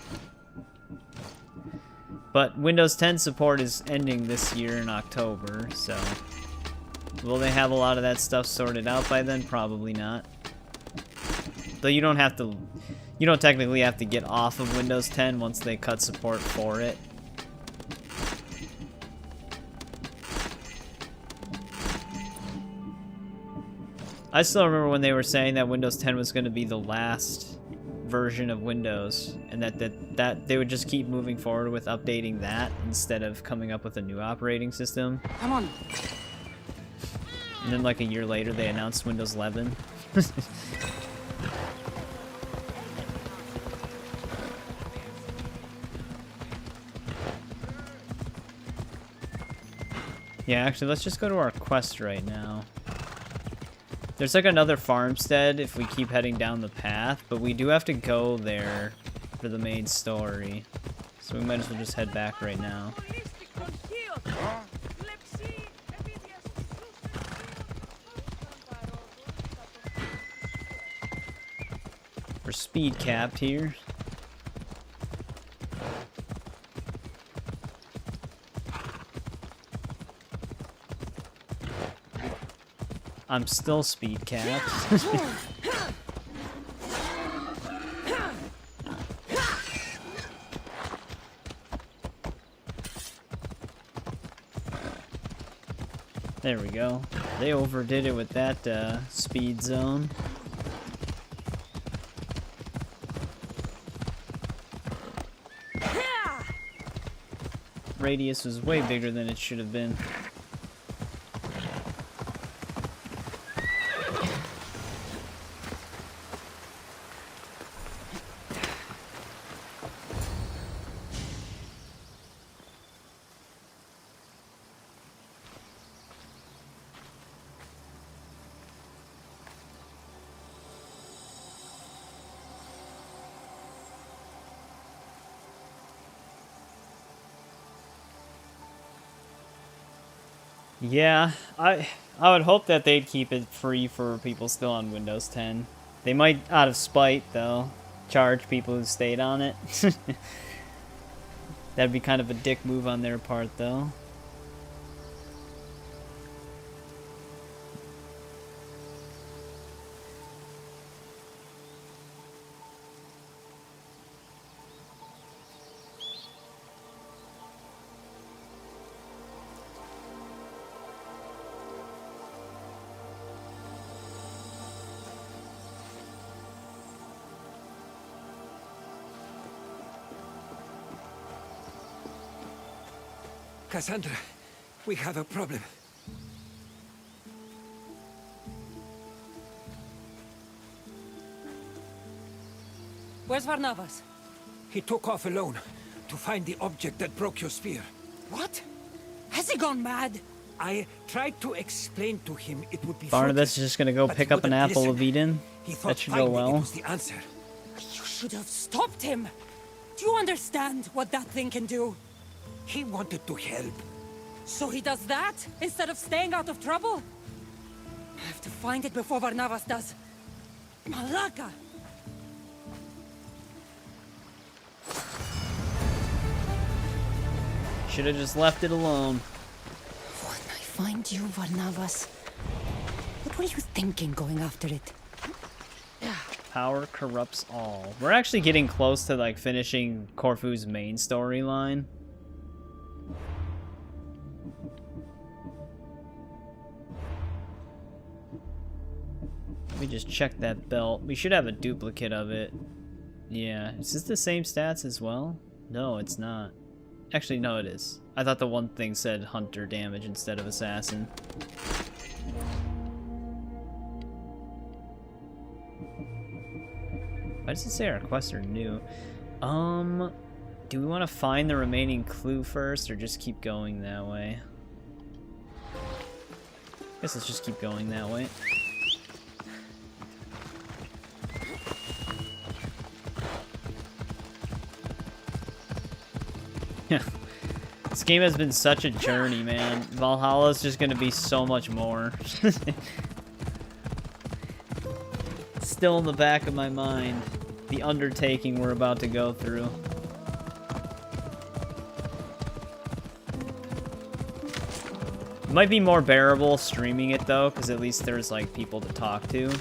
But Windows 10 support is ending this year in October, so... Will they have a lot of that stuff sorted out by then? Probably not. Though you don't have to... You don't technically have to get off of Windows 10 once they cut support for it. I still remember when they were saying that Windows 10 was going to be the last version of Windows, and that they would just keep moving forward with updating that instead of coming up with a new operating system. Come on. And then like a year later they announced Windows 11. Yeah, actually, let's just go to our quest right now. There's like another farmstead if we keep heading down the path, but we do have to go there for the main story. So we might as well just head back right now. We're speed capped here. I'm still speed capped. There we go. They overdid it with that speed zone. Radius was way bigger than it should have been. Yeah, I would hope that they'd keep it free for people still on Windows 10. They might, out of spite, though, charge people who stayed on it. That'd be kind of a dick move on their part, though. Kassandra, we have a problem. Where's Varnavas? He took off alone to find the object that broke your spear. What? Has he gone mad? I tried to explain to him it would be Barnabas fruitless, is just gonna go but pick he up an wouldn't apple listen. of Eden. He thought That should go finding it well. was the answer. You should have stopped him. Do you understand what that thing can do? He wanted to help. So he does that instead of staying out of trouble? I have to find it before Varnavas does. Malaka! Should have just left it alone. When I find you, Varnavas, what were you thinking going after it? Power corrupts all. We're actually getting close to like finishing Korfu's main storyline. Let me just check that belt. We should have a duplicate of it. Yeah, is this the same stats as well? No, it's not. Actually, no, it is. I thought the one thing said hunter damage instead of assassin. Why does it say our quests are new? Do we want to find the remaining clue first, or just keep going that way? Guess let's just keep going that way. Yeah. This game has been such a journey, man. Valhalla's just gonna be so much more. Still in the back of my mind, the undertaking we're about to go through. It might be more bearable streaming it though, because at least there's like people to talk to.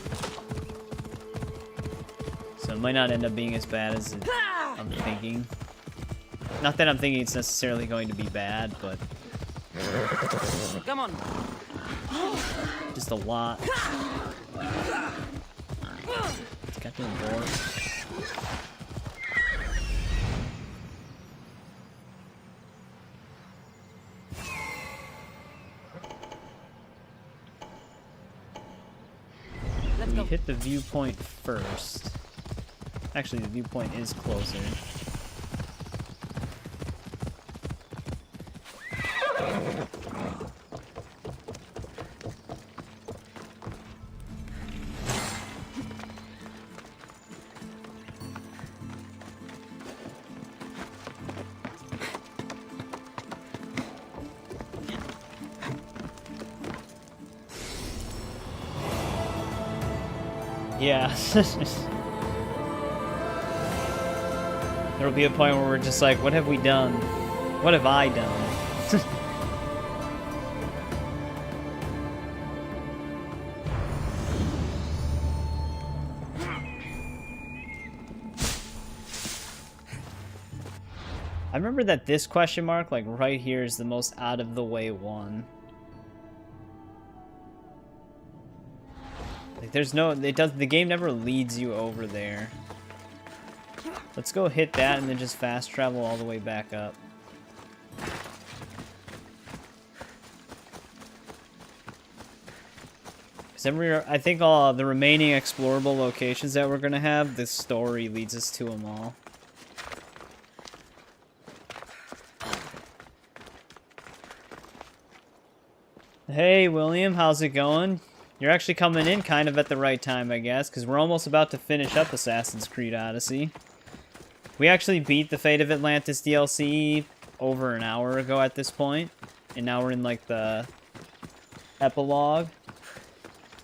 So it might not end up being as bad as I'm thinking. Not that I'm thinking it's necessarily going to be bad, but Come on. just a lot. It's goddamn bored. We hit the viewpoint first. Actually, the viewpoint is closer. Yeah. There'll be a point where we're just like, what have we done? What have I done? I remember that this question mark, like right here, is the most out of the way one. Like there's no, the game never leads you over there. Let's go hit that and then just fast travel all the way back up. I think all the remaining explorable locations that we're gonna have, this story leads us to them all. Hey William, how's it going? You're actually coming in kind of at the right time, I guess, because we're almost about to finish up Assassin's Creed Odyssey. We actually beat the Fate of Atlantis DLC over an hour ago at this point, and now we're in like the Epilogue.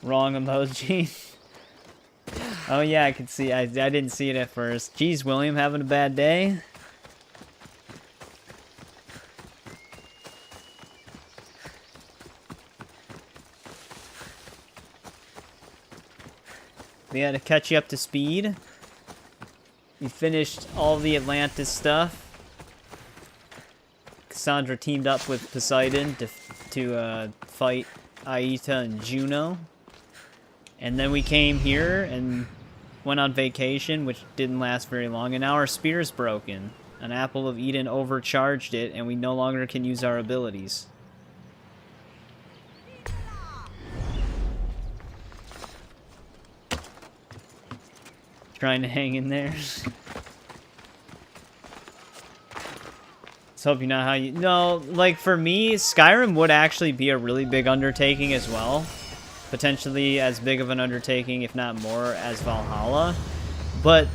Wrong emoji. Oh yeah, I can see. I didn't see it at first. Jeez, William, having a bad day? We had to catch you up to speed. We finished all the Atlantis stuff. Kassandra teamed up with Poseidon to fight Aita and Juno. And then we came here and went on vacation, which didn't last very long. And now our spear's broken. An apple of Eden overcharged it, and we no longer can use our abilities. Trying to hang in there. Let's hope you know how you... No, like, for me, Skyrim would actually be a really big undertaking as well. Potentially as big of an undertaking, if not more, as Valhalla. But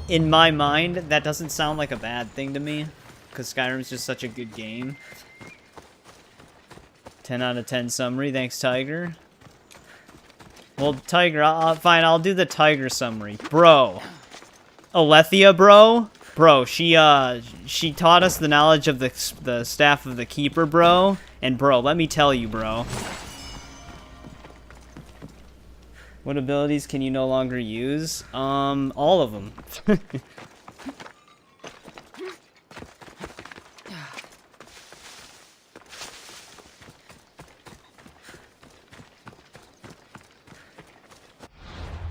in my mind, that doesn't sound like a bad thing to me. Because Skyrim's just such a good game. 10 out of 10 summary. Thanks, Tiger. Well, Tiger, fine, I'll do the Tiger summary. Bro. Alethea, bro. Bro, she taught us the knowledge of the staff of the Keeper, bro. And, bro, let me tell you, bro. What abilities can you no longer use? All of them.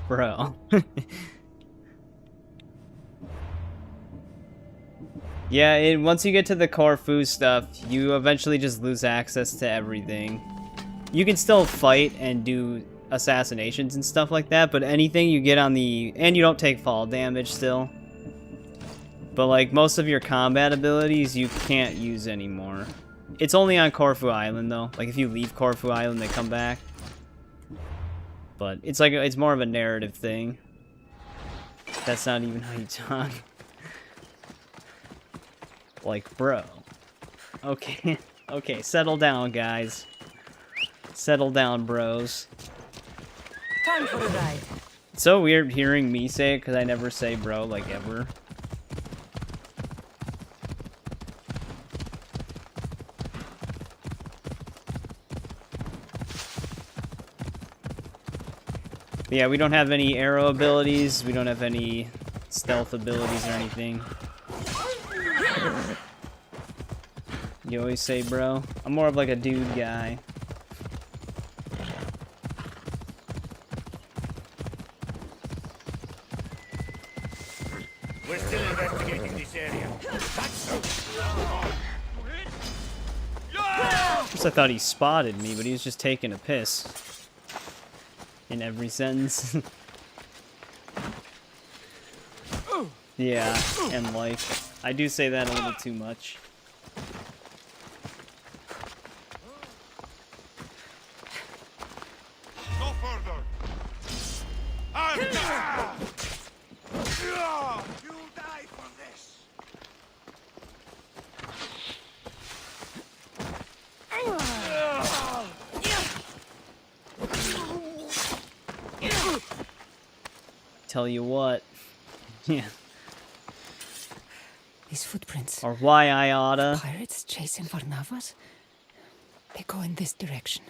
Bro. Yeah, once you get to the Korfu stuff, you eventually just lose access to everything. You can still fight and do assassinations and stuff like that, but anything you get on the... And you don't take fall damage still. But, like, most of your combat abilities you can't use anymore. It's only on Korfu Island, though. Like, if you leave Korfu Island, they come back. But it's like it's more of a narrative thing. That's not even how you talk. Like, bro. Okay. Okay, settle down, guys. Settle down, bros. Time for a ride. It's so weird hearing me say it because I never say bro, like, ever. But yeah, we don't have any arrow abilities. We don't have any stealth abilities or anything. You always say bro. I'm more of like a dude guy. We're still investigating this area. First I thought he spotted me, but he was just taking a piss. In every sentence. Yeah, and like, I do say that a little too much. No further. You'll die for this. Tell you what. Yeah. These footprints. Or why I oughta. Pirates chasing Varnavas? They go in this direction.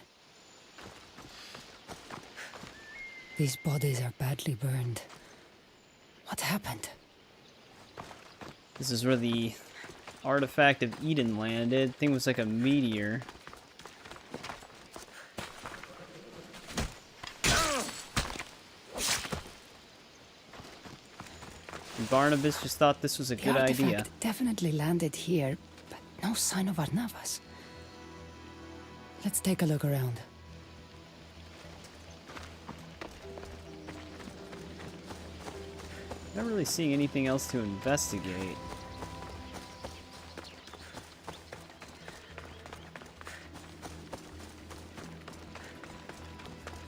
These bodies are badly burned. What happened? This is where the artifact of Eden landed. I think it was like a meteor. Barnabas just thought this was a good idea. The artifact definitely landed here, but no sign of Varnavas. Let's take a look around. Not really seeing anything else to investigate.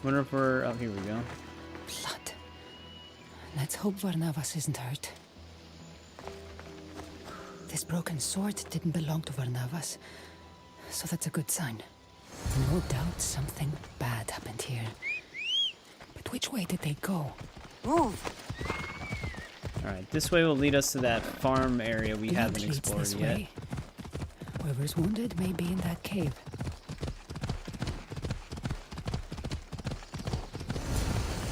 Wonder if we're... Oh, here we go. Blood. Let's hope Varnavas isn't hurt. This broken sword didn't belong to Varnavas, so that's a good sign. No doubt something bad happened here. But which way did they go? Move! Alright, this way will lead us to that farm area we Blood haven't leads explored this yet. way. Whoever's wounded may be in that cave.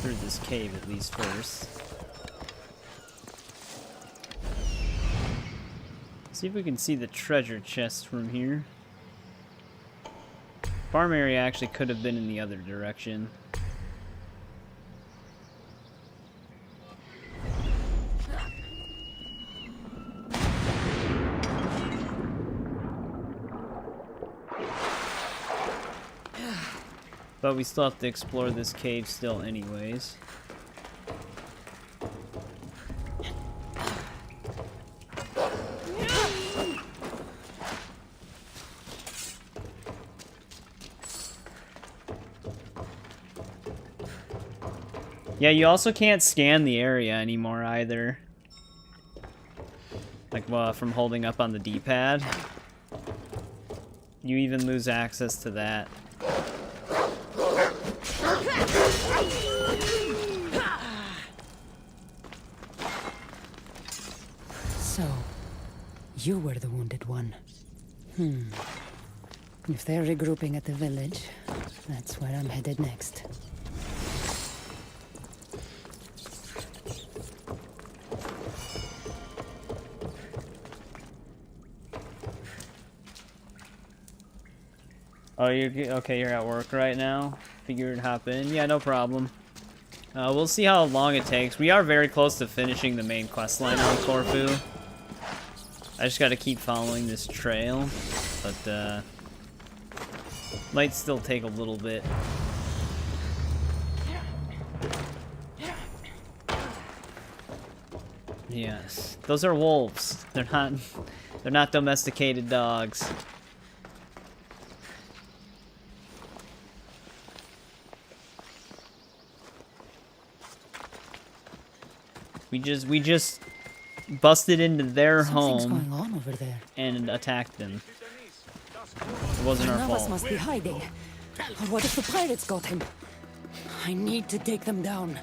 Through this cave at least first. See if we can see the treasure chest from here. Farm area actually could have been in the other direction. But we still have to explore this cave still anyways. Yeah, you also can't scan the area anymore either. Like, from holding up on the D-pad. You even lose access to that. So, you were the wounded one. If they're regrouping at the village, that's where I'm headed next. Oh, you're okay. You're at work right now. Figured hop in. Yeah, no problem. We'll see how long it takes. We are very close to finishing the main quest line on Korfu. I just got to keep following this trail, but might still take a little bit. Yes, those are wolves. They're not domesticated dogs. We just busted into their Something's home going on over there. and attacked them. It wasn't our Navas fault. must be hiding. Or what if the pirates got him? I need to take them down.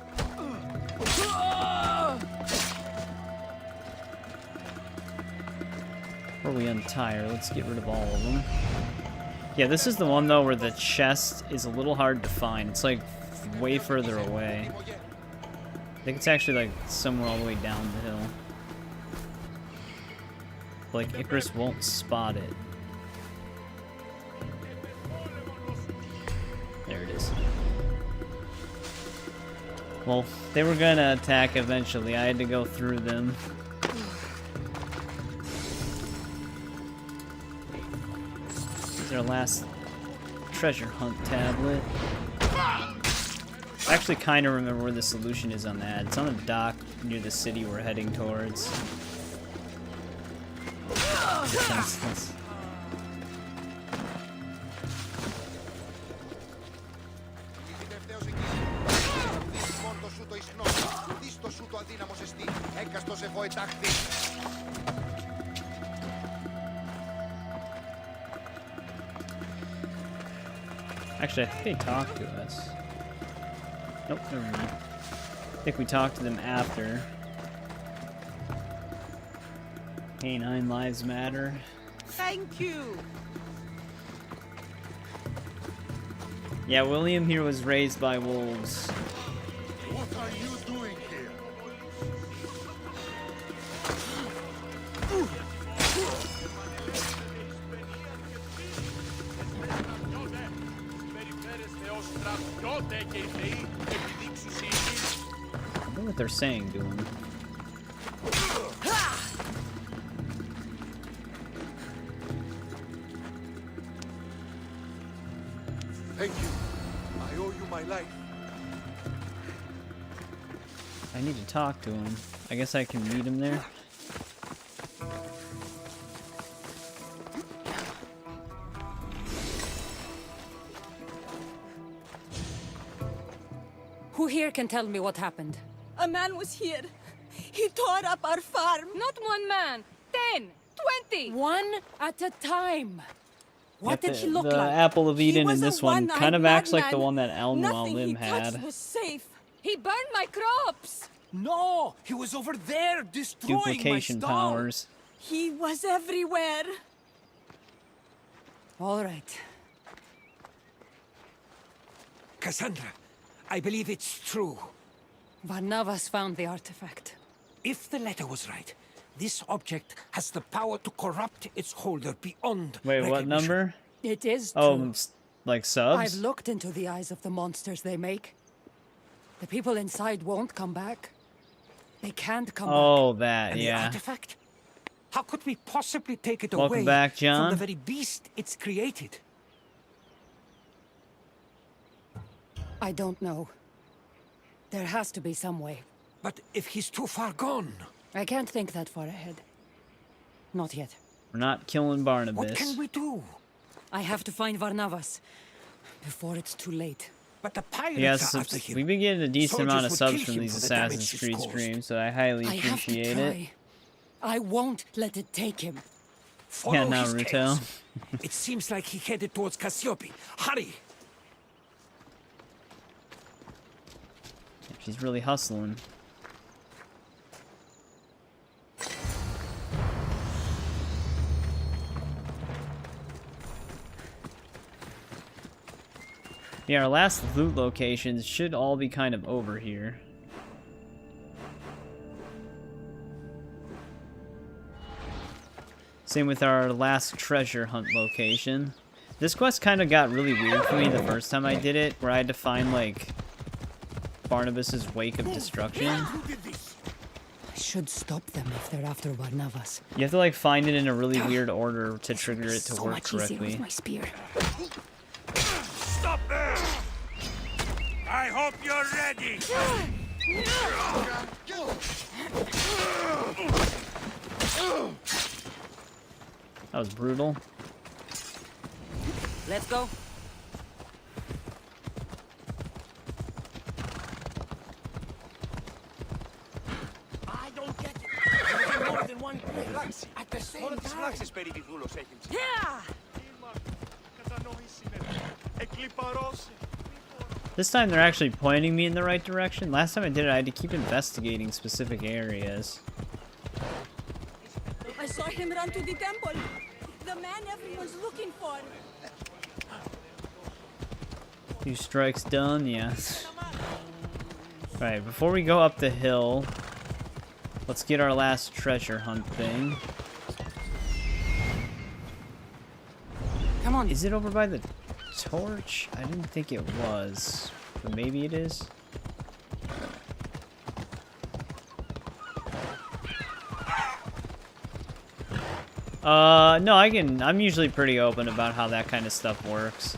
Before we untie her, let's get rid of all of them. Yeah, this is the one though where the chest is a little hard to find. It's like way further away. I think it's actually like somewhere all the way down the hill. Like Icarus won't spot it. There it is. Well, they were gonna attack eventually. I had to go through them. This is our last treasure hunt tablet. I actually kind of remember where the solution is on that. It's on a dock near the city we're heading towards. Defenseless. Actually, I think they talked to us. Nope, never mind. I think we talked to them after. Canine lives matter. Thank you. Yeah, William here was raised by wolves. What are you doing here? I don't know what they're saying to him. Thank you. I owe you my life. I need to talk to him. I guess I can meet him there. Who here can tell me what happened? A man was here. He tore up our farm. Not one man. 10, 20. One at a time. What did the, he look the like? Apple of Eden in this one kind of acts like the madman. one that Nothing he Lim touched had. was safe. He burned my crops. No, he was over there destroying Duplication my stall. powers. He was everywhere. All right. Kassandra, I believe it's true. Varnavas found the artifact. If the letter was right, this object has the power to corrupt its holder beyond Wait, what recognition. number? It is true. Oh, like I've subs? looked into the eyes of the monsters they make. The people inside won't come back. They can't come Oh, back. that, And the yeah. artifact? How could we possibly take it Welcome away back, from John. the very beast it's created? I don't know. There has to be some way. But if he's too far gone... I can't think that far ahead. Not yet. We're not killing Barnabas. What can we do? I have to find Varnavas before it's too late. But the pirates Yes, are after him. we've been getting a decent amount of Soldiers would subs kill from him these for the damage Assassin's he's Creed caused. streams, so I highly I have to appreciate it. try. I won't let it take him. Follow Yeah, his Naruto. case. It seems like he headed towards Cassiope. Hurry! She's really hustling. Yeah, our last loot locations should all be kind of over here. Same with our last treasure hunt location. This quest kind of got really weird for me the first time I did it, where I had to find, like, Barnabas's Wake of Destruction. I should stop them if they're after Varnavas. You have to, like, find it in a really weird order to trigger it to So work much easier correctly. with my spear. Stop there! I hope you're ready! That was brutal. Let's go. I don't get it. There's more than one place at the same time. Yeah! This time they're actually pointing me in the right direction. Last time I did it, I had to keep investigating specific areas. I saw him run to the temple. The man everyone's looking for. 2 strikes done, yeah. Right, before we go up the hill, let's get our last treasure hunt thing. Come on. Is it over by the torch? I didn't think it was, but maybe it is. No, I'm usually pretty open about how that kind of stuff works.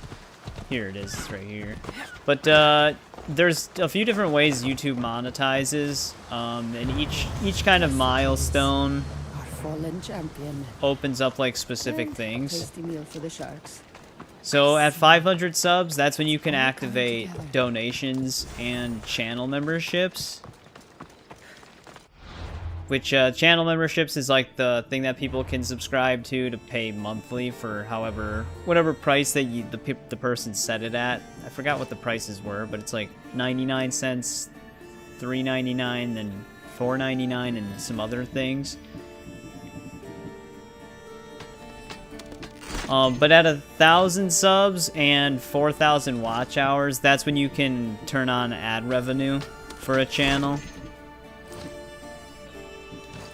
Here it is, it's right here. But, there's a few different ways YouTube monetizes, and each kind of milestone Our fallen champion. opens up, like, specific And things. Tasty meal for the sharks. So at 500 subs, that's when you can activate donations and channel memberships. Which, channel memberships is like the thing that people can subscribe to pay monthly for whatever price that the person set it at. I forgot what the prices were, but it's like 99 cents, $3.99, then $4.99, and some other things. But at 1,000 subs and 4,000 watch hours, that's when you can turn on ad revenue for a channel.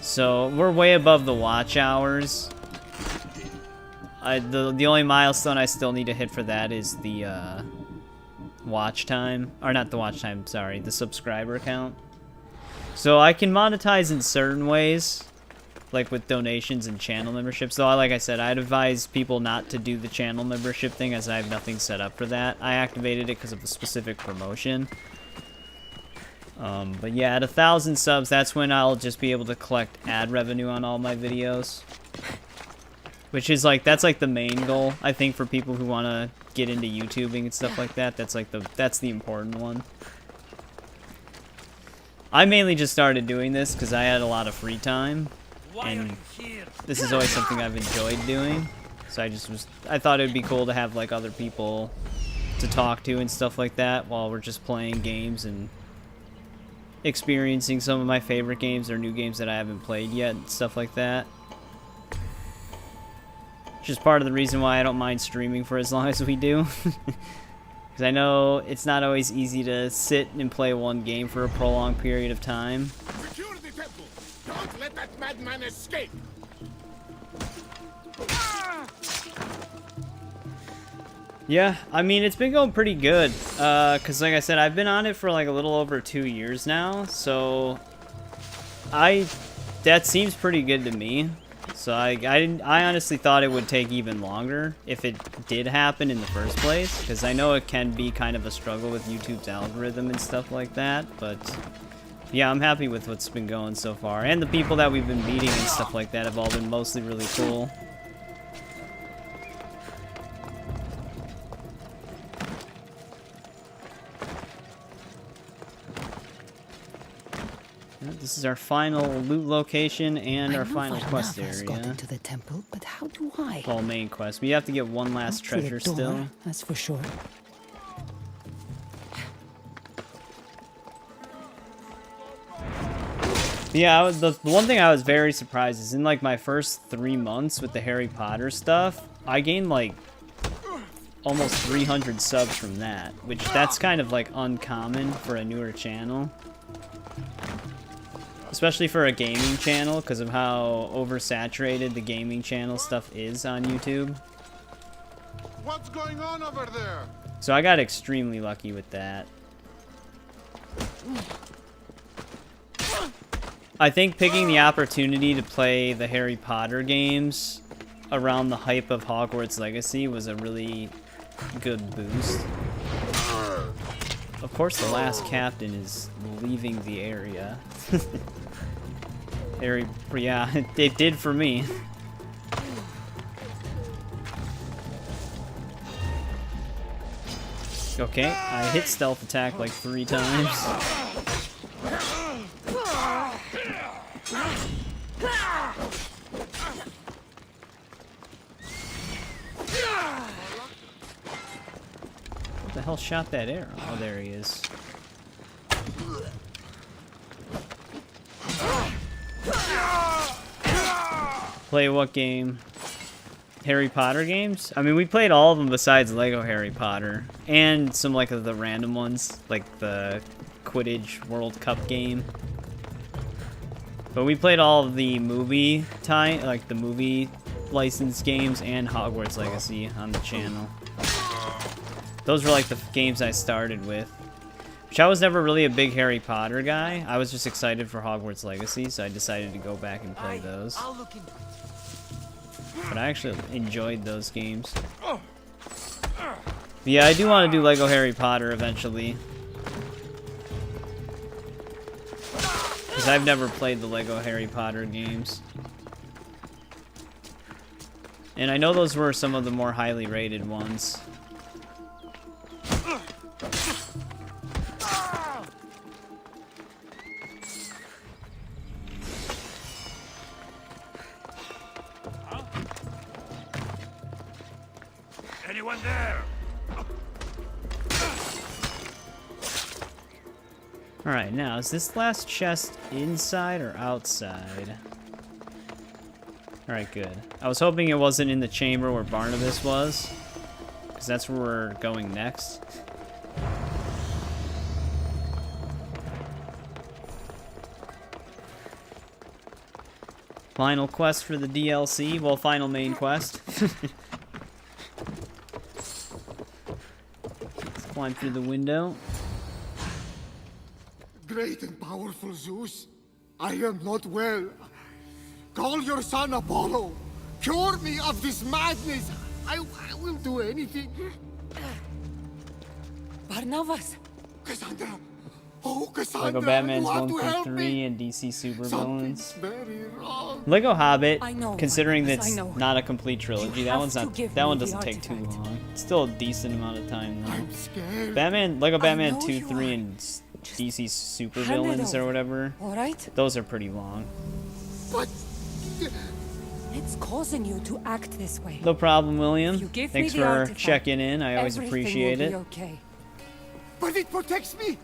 So we're way above the watch hours. The only milestone I still need to hit for that is the watch time, or not the watch time, sorry, the subscriber count. So I can monetize in certain ways, like with donations and channel memberships. Though, like I said, I'd advise people not to do the channel membership thing, as I have nothing set up for that. I activated it because of a specific promotion. But yeah, at 1,000 subs, that's when I'll just be able to collect ad revenue on all my videos. Which is like, that's like the main goal, I think, for people who want to get into YouTubing and stuff like that. That's like that's the important one. I mainly just started doing this because I had a lot of free time. And this is always something I've enjoyed doing. So I thought it'd be cool to have like other people to talk to and stuff like that while we're just playing games and experiencing some of my favorite games or new games that I haven't played yet and stuff like that. Just part of the reason why I don't mind streaming for as long as we do. Because I know it's not always easy to sit and play one game for a prolonged period of time. Secure the temple! Don't let that madman escape! Yeah, I mean, it's been going pretty good. Because like I said, I've been on it for like a little over 2 years now. So that seems pretty good to me. So I honestly thought it would take even longer if it did happen in the first place, because I know it can be kind of a struggle with YouTube's algorithm and stuff like that, but yeah, I'm happy with what's been going so far, and the people that we've been meeting and stuff like that have all been mostly really cool. This is our final loot location and our final quest area. Got into the temple, but how do I? Well, main quest. We have to get one last treasure still. That's for sure. Yeah, the one thing I was very surprised is in like my first 3 months with the Harry Potter stuff, I gained like almost 300 subs from that, which that's kind of like uncommon for a newer channel. Especially for a gaming channel, because of how oversaturated the gaming channel stuff is on YouTube. What's going on over there? So I got extremely lucky with that. I think picking the opportunity to play the Harry Potter games around the hype of Hogwarts Legacy was a really good boost. Of course, the last captain is leaving the area. Yeah, it did for me. Okay, I hit stealth attack like 3 times. What the hell shot that arrow? Oh, there he is. Play what game? Harry Potter games? I mean, we played all of them besides Lego Harry Potter. And some, like, of the random ones. Like the Quidditch World Cup game. But we played all of the movie like the movie licensed games and Hogwarts Legacy on the channel. Those were like the games I started with. Which I was never really a big Harry Potter guy. I was just excited for Hogwarts Legacy, so I decided to go back and play those. But I actually enjoyed those games. But yeah, I do want to do Lego Harry Potter eventually. Because I've never played the Lego Harry Potter games. And I know those were some of the more highly rated ones. Anyone there? Alright, now, is this last chest inside or outside? Alright, good. I was hoping it wasn't in the chamber where Barnabas was, because that's where we're going next. Final quest for the DLC, well, final main quest. Let's climb through the window. Great and powerful Zeus, I am not well. Call your son Apollo. Cure me of this madness. I will do anything. Barnabas. Cassandra. Oh, Cassandra. Lego Batman's you have 1 to through help 3 me. and DC Supervillains. Something's very wrong. Lego Hobbit, I know, considering Barnabas, that's I know. not a complete trilogy, that have one's to not. give That me one the doesn't take too artifact. long. It's still a decent amount of time though. I'm scared. Lego I Batman know 2, you 3, are. and DC hand Supervillains it or over. whatever. All right? Those are pretty long. But It's causing you to act this way. No problem, William. You give Thanks me the for artifact, checking in. I always everything appreciate will it. be okay. But it protects me!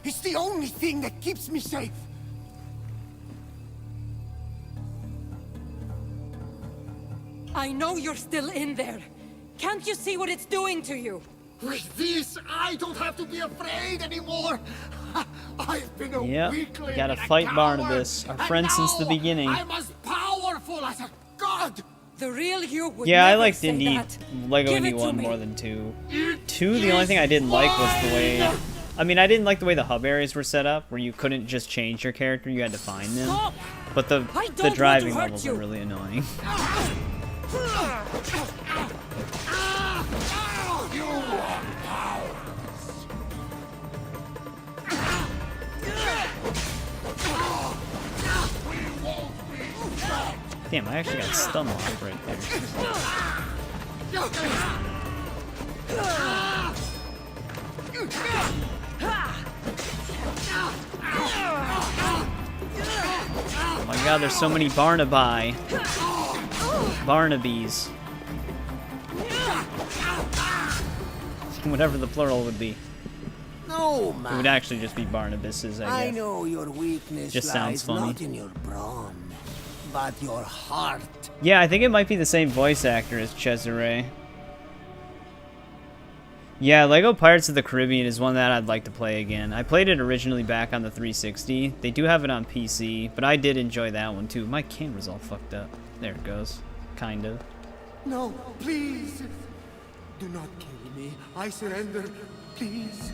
It's the only thing that keeps me safe! I know you're still in there. Can't you see what it's doing to you? With this, I don't have to be afraid anymore! I've been a Yep, weakling gotta and a fight coward, Barnabas, our and friend since the now beginning. I'm as powerful as a god! The real you would Yeah, I never liked say Indie that. Lego Give Indie it to 1 me. more than 2. 2, the only thing I didn't like was the way... I mean, I didn't like the way the hub areas were set up, where you couldn't just change your character, you had to find them. Stop! But I the don't want driving to hurt levels you. are really annoying. Damn, I actually got stun locked right there. Oh my god, there's so many Barnabys. Whatever the plural would be. No, It man. would actually just be Barnabases, I I guess. know your weakness Just sounds lies funny. not in your brawn, but your heart. Yeah, I think it might be the same voice actor as Cesare. Yeah, Lego Pirates of the Caribbean is one that I'd like to play again. I played it originally back on the 360. They do have it on PC, but I did enjoy that one too. My camera's all fucked up. There it goes. Kind of. No, please. Do not kill me. I surrender. Please.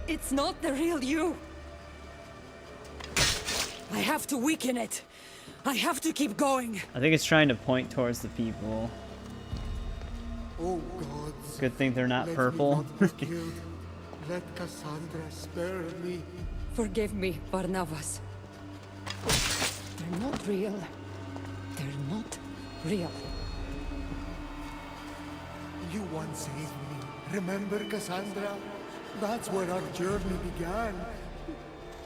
It's not the real you. I have to weaken it. I have to keep going. I think it's trying to point towards the people. Oh, gods. Good thing they're not Let purple. Me not be killed. Let Kassandra spare me. Forgive me, Barnabas. They're not real. They're not real. You once saved me. Remember, Kassandra? That's where our journey began.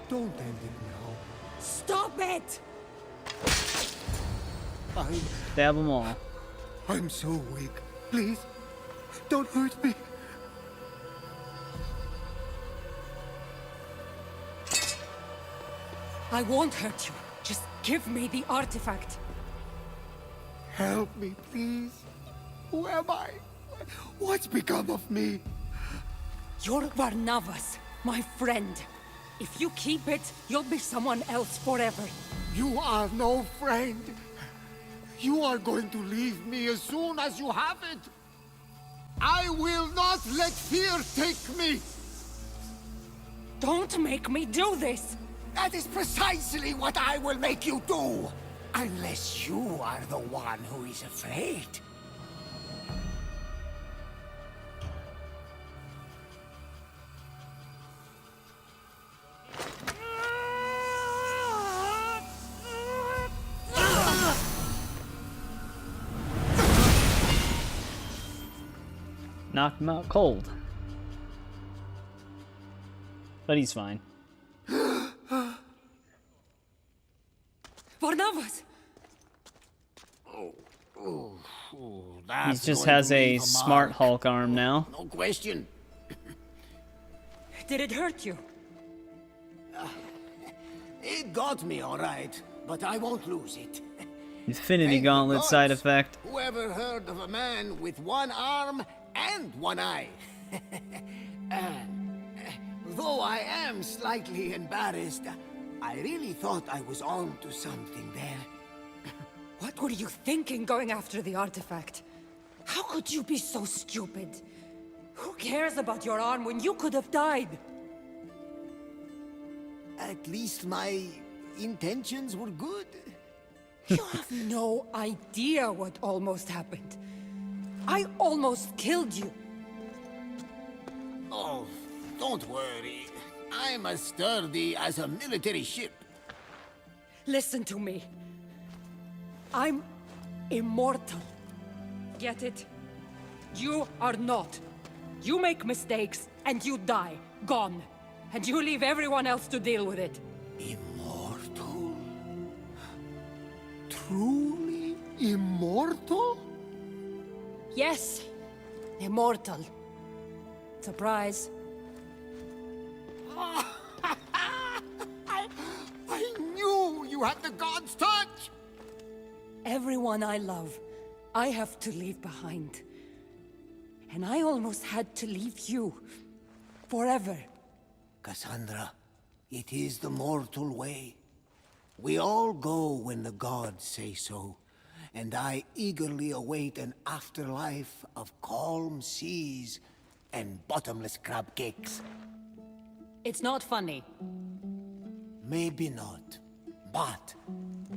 Don't end it now. Stop it! Stab them all. I'm so weak. Please, don't hurt me. I won't hurt you. Just give me the artifact. Help me, please. Who am I? What's become of me? You're Barnabas, my friend. If you keep it, you'll be someone else forever. You are no friend. You are going to leave me as soon as you have it. I will not let fear take me. Don't make me do this. That is precisely what I will make you do. Unless you are the one who is afraid. Knocked him out cold. But he's fine. Barnabas! He just has a smart Hulk arm now. No question. Did it hurt you? It got me, all right. But I won't lose it. Infinity Thank the Gauntlet gods. side effect. Whoever heard of a man with one arm and one eye? Though I am slightly embarrassed, I really thought I was on to something there. What were you thinking going after the artifact? How could you be so stupid? Who cares about your arm when you could have died? At least my intentions were good. You have no idea what almost happened. I almost killed you. Oh, don't worry. I'm as sturdy as a military ship. Listen to me. I'm immortal. Get it? You are not. You make mistakes and you die. Gone. And you leave everyone else to deal with it. Immortal? Truly? Immortal? Yes, immortal. Surprise. I knew you had the god's touch! Everyone I love, I have to leave behind. And I almost had to leave you. Forever. Kassandra, it is the mortal way. We all go when the gods say so, and I eagerly await an afterlife of calm seas and bottomless crab cakes. It's not funny. Maybe not, but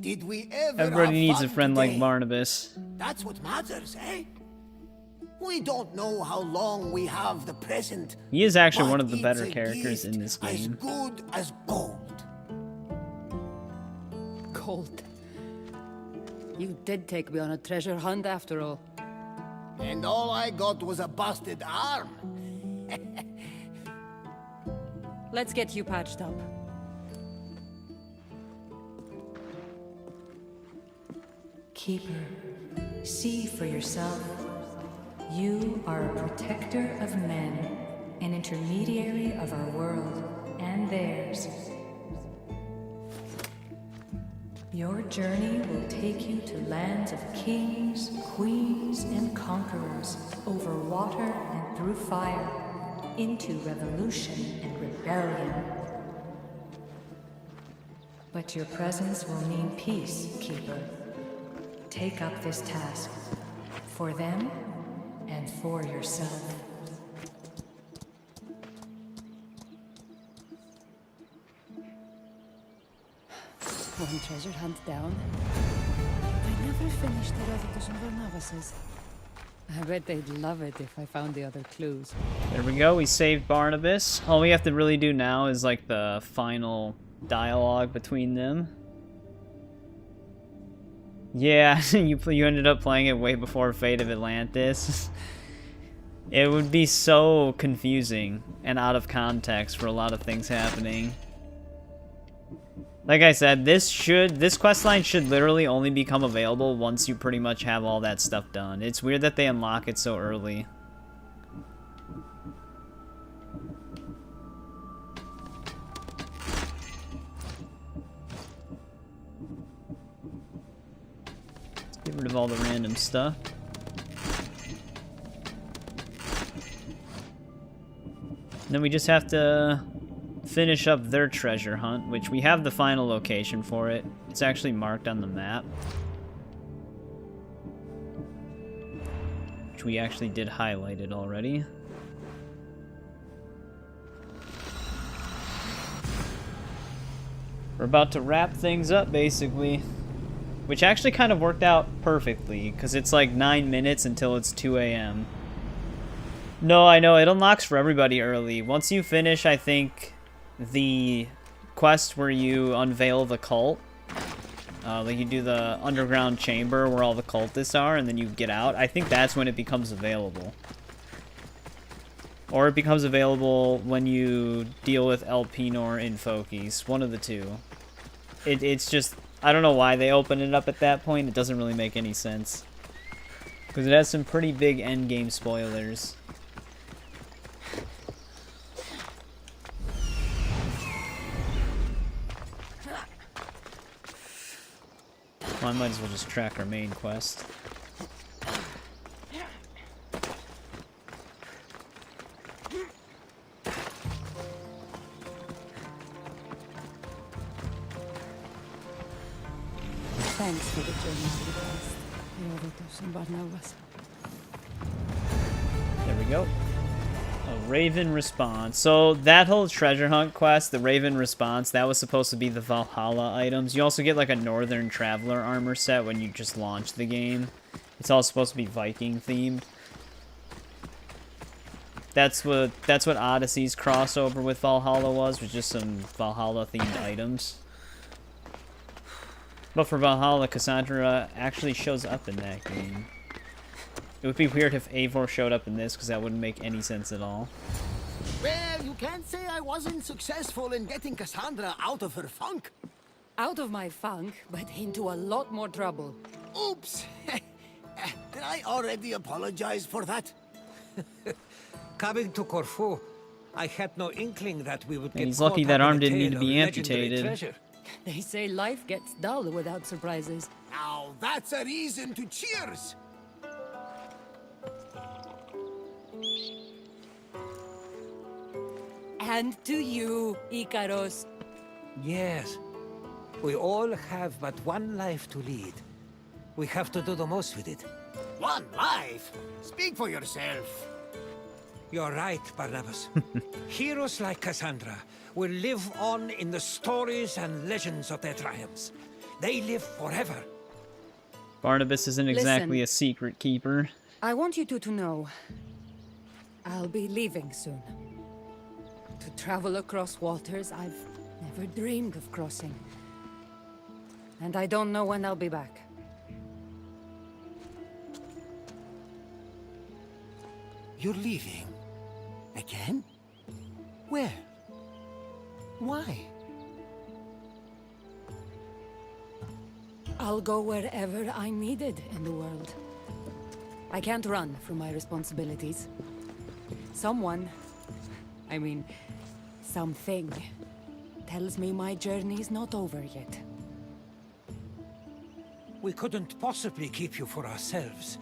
did we ever Everybody have needs a fun friend like today? Barnabas. That's what matters, eh? We don't know how long we have the present. He is actually but one of the better it's a characters gift in this as game. good as gold. Gold. You did take me on a treasure hunt after all. And all I got was a busted arm. Let's get you patched up. Keeper, see for yourself. You are a protector of men, an intermediary of our world and theirs. Your journey will take you to lands of kings, queens, and conquerors, over water and through fire, into revolution and rebellion. But your presence will mean peace, Keeper. Take up this task, for them and for yourself. One treasure hunt down. I never finished Herodotus and Barnabas's. I bet they'd love it if I found the other clues. There we go, we saved Barnabas. All we have to really do now is like the final dialogue between them. Yeah, you ended up playing it way before Fate of Atlantis. It would be so confusing and out of context for a lot of things happening. Like I said, this questline should literally only become available once you pretty much have all that stuff done. It's weird that they unlock it so early. Let's get rid of all the random stuff. And then we just have to finish up their treasure hunt, which we have the final location for it. It's actually marked on the map, which we actually did highlight it already. We're about to wrap things up, basically, which actually kind of worked out perfectly, because it's like 9 minutes until it's 2 a.m. No, I know, it unlocks for everybody early. Once you finish, I think, the quest where you unveil the cult, like you do the underground chamber where all the cultists are, and then you get out, I think that's when it becomes available. Or it becomes available when you deal with Elpenor in Fokis, one of the two. It's just, I don't know why they open it up at that point, it doesn't really make any sense. Because it has some pretty big endgame spoilers. Well, I might as well just track our main quest. Thanks for the journey to the past, Herodotus and Barnabas. There we go. A Raven response. So that whole treasure hunt quest, the Raven response, that was supposed to be the Valhalla items. You also get like a Northern Traveler armor set when you just launch the game. It's all supposed to be Viking themed. That's what Odyssey's crossover with Valhalla was just some Valhalla themed items. But for Valhalla, Kassandra actually shows up in that game. It would be weird if Eivor showed up in this, because that wouldn't make any sense at all. Well, you can't say I wasn't successful in getting Kassandra out of her funk. Out of my funk, but into a lot more trouble. Oops! Did I already apologize for that? Coming to Korfu, I had no inkling that we would And get he's lucky caught that up in arm a didn't need tale to be of legendary amputated. treasure. They say life gets dull without surprises. Now that's a reason to cheers! And to you, Icaros. Yes. We all have but one life to lead. We have to do the most with it. One life? Speak for yourself. You're right, Barnabas. Heroes like Kassandra will live on in the stories and legends of their triumphs. They live forever. Barnabas isn't exactly Listen. a secret keeper. I want you two to know I'll be leaving soon. To travel across waters I've never dreamed of crossing. And I don't know when I'll be back. You're leaving? Again? Where? Why? I'll go wherever I'm needed in the world. I can't run from my responsibilities. Someone, I mean, something, tells me my journey's not over yet. We couldn't possibly keep you for ourselves.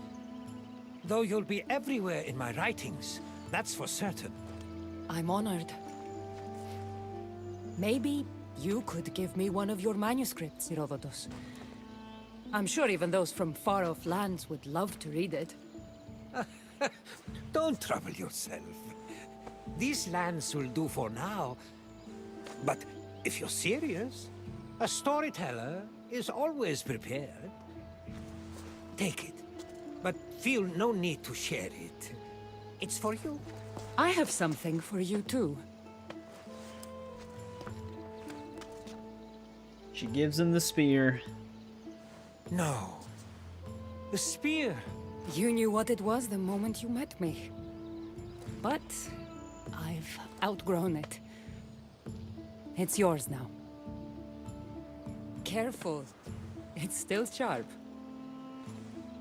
Though you'll be everywhere in my writings, that's for certain. I'm honored. Maybe you could give me one of your manuscripts, Herodotus. I'm sure even those from far-off lands would love to read it. Don't trouble yourself. These lands will do for now. But if you're serious, a storyteller is always prepared. Take it, but feel no need to share it. It's for you. I have something for you too. She gives him the spear. No. The spear. You knew what it was the moment you met me. But I've outgrown it. It's yours now. Careful. It's still sharp.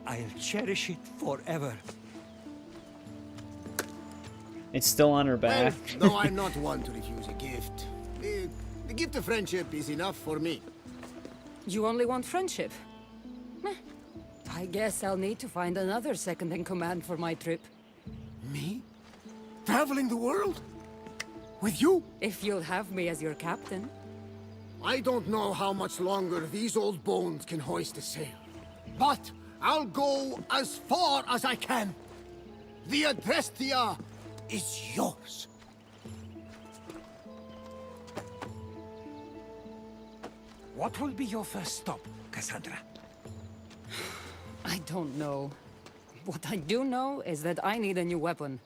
I'll cherish it forever. It's still on her back. Well, no, I'm not one to refuse a gift. The gift of friendship is enough for me. You only want friendship? I guess I'll need to find another second-in-command for my trip. Me? Traveling the world? With you? If you'll have me as your captain. I don't know how much longer these old bones can hoist a sail. But I'll go as far as I can. The Adrestia is yours. What will be your first stop, Kassandra? I don't know. What I do know is that I need a new weapon.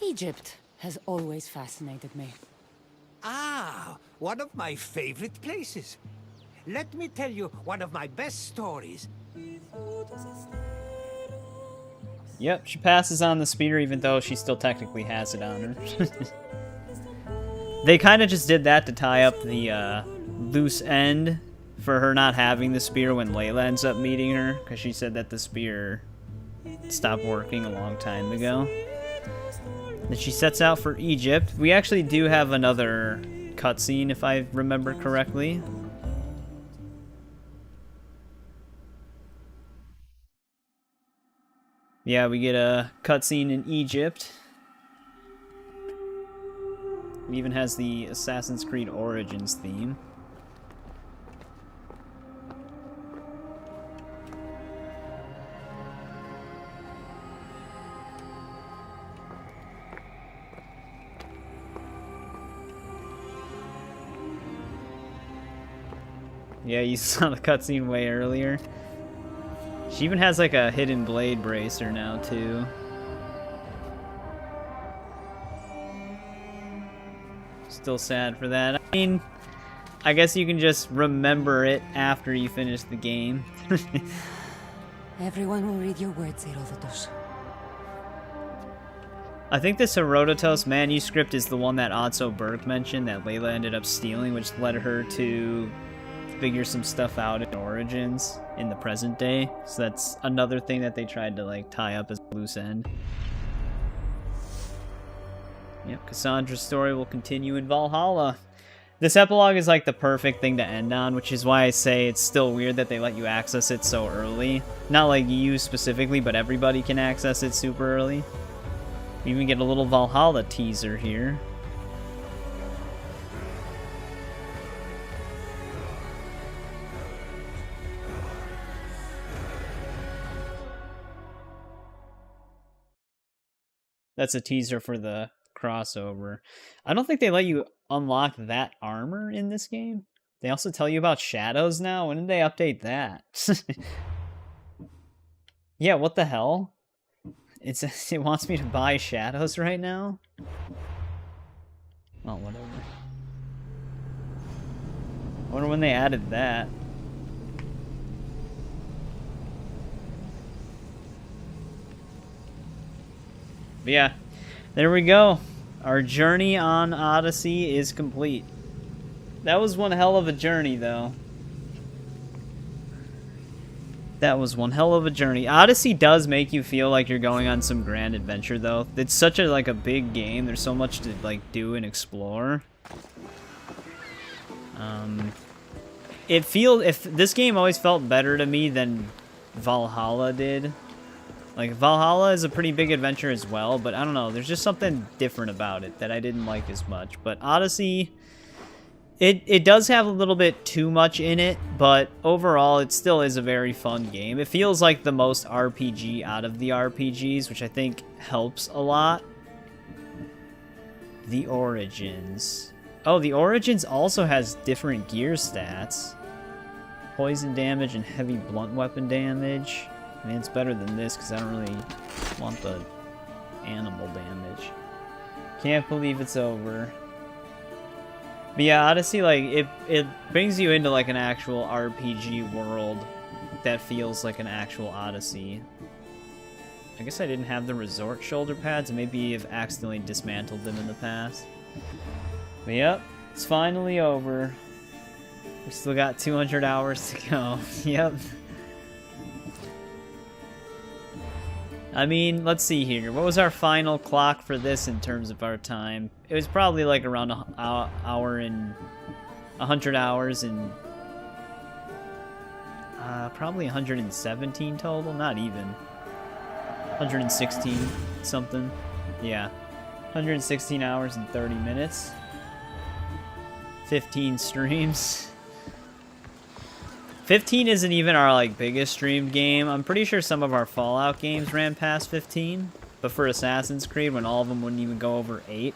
Egypt has always fascinated me. Ah, one of my favorite places. Let me tell you one of my best stories. Yep, she passes on the spear even though she still technically has it on her. They kind of just did that to tie up the loose end for her not having the spear when Layla ends up meeting her, because she said that the spear stopped working a long time ago. Then she sets out for Egypt. We actually do have another cutscene, if I remember correctly. Yeah, we get a cutscene in Egypt. It even has the Assassin's Creed Origins theme. Yeah, you saw the cutscene way earlier. She even has like a hidden blade bracer now, too. Still sad for that. I mean, I guess you can just remember it after you finish the game. Everyone will read your words, Herodotus. I think this Herodotus manuscript is the one that Otso Berg mentioned that Layla ended up stealing, which led her to figure some stuff out in Origins. origins in the present day. So that's another thing that they tried to like tie up as a loose end. Yep, Kassandra's story will continue in Valhalla. This epilogue is like the perfect thing to end on, which is why I say it's still weird that they let you access it so early. Not like you specifically, but everybody can access it super early. We even get a little Valhalla teaser here. That's a teaser for the crossover. I don't think they let you unlock that armor in this game. They also tell you about shadows now. When did they update that? Yeah, what the hell? It wants me to buy shadows right now? Well, whatever. I wonder when they added that. But yeah, there we go. Our journey on Odyssey is complete. That was one hell of a journey, though. That was one hell of a journey. Odyssey does make you feel like you're going on some grand adventure, though. It's such a like a big game. There's so much to like do and explore. If this game always felt better to me than Valhalla did. Like, Valhalla is a pretty big adventure as well, but I don't know, there's just something different about it that I didn't like as much. But Odyssey, it does have a little bit too much in it, but overall it still is a very fun game. It feels like the most RPG out of the RPGs, which I think helps a lot. The Origins. Oh, the Origins also has different gear stats. Poison damage and heavy blunt weapon damage. I mean, it's better than this because I don't really want the animal damage. Can't believe it's over. But yeah, Odyssey, like, it brings you into, like, an actual RPG world that feels like an actual Odyssey. I guess I didn't have the resort shoulder pads. Maybe I've accidentally dismantled them in the past. But yep, it's finally over. We still got 200 hours to go. Yep. I mean, let's see here. What was our final clock for this in terms of our time? It was probably like around an hour and 100 hours and probably 117 total. Not even 116 something. Yeah, 116 hours and 30 minutes. 15 streams. 15 isn't even our like biggest streamed game. I'm pretty sure some of our Fallout games ran past 15, but for Assassin's Creed, when all of them wouldn't even go over 8.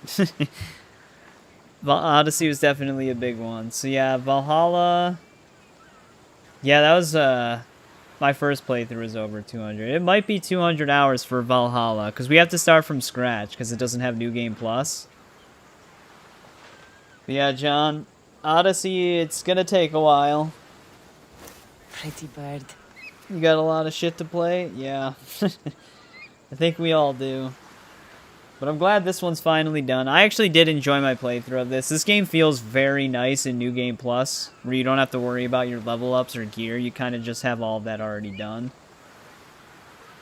Odyssey was definitely a big one. So yeah, Valhalla. Yeah, that was my first playthrough was over 200. It might be 200 hours for Valhalla because we have to start from scratch because it doesn't have New Game Plus. But yeah, John, Odyssey, it's gonna take a while. Pretty bird. You got a lot of shit to play? Yeah. I think we all do. But I'm glad this one's finally done. I actually did enjoy my playthrough of this. This game feels very nice in New Game Plus, where you don't have to worry about your level ups or gear. You kind of just have all of that already done.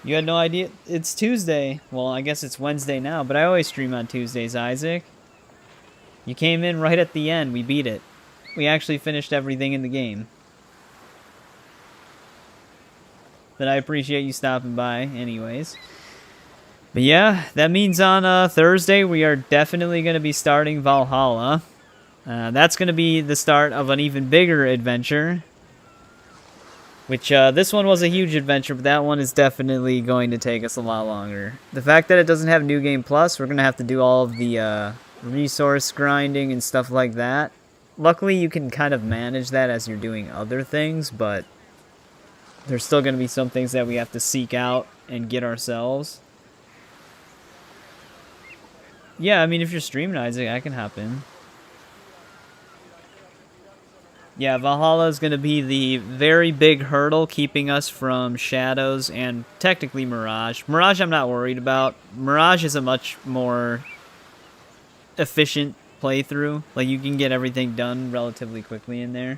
You had no idea? It's Tuesday. Well, I guess it's Wednesday now, but I always stream on Tuesdays, Isaac. You came in right at the end. We beat it. We actually finished everything in the game. But I appreciate you stopping by anyways. But yeah, that means on Thursday we are definitely going to be starting Valhalla. That's going to be the start of an even bigger adventure. Which, this one was a huge adventure, but that one is definitely going to take us a lot longer. The fact that it doesn't have New Game Plus, we're going to have to do all of the resource grinding and stuff like that. Luckily, you can kind of manage that as you're doing other things, but there's still going to be some things that we have to seek out and get ourselves. Yeah, I mean, if you're streaming, Isaac, I can hop in. Yeah, Valhalla is going to be the very big hurdle keeping us from Shadows and technically Mirage. Mirage I'm not worried about. Mirage is a much more efficient playthrough. Like, you can get everything done relatively quickly in there.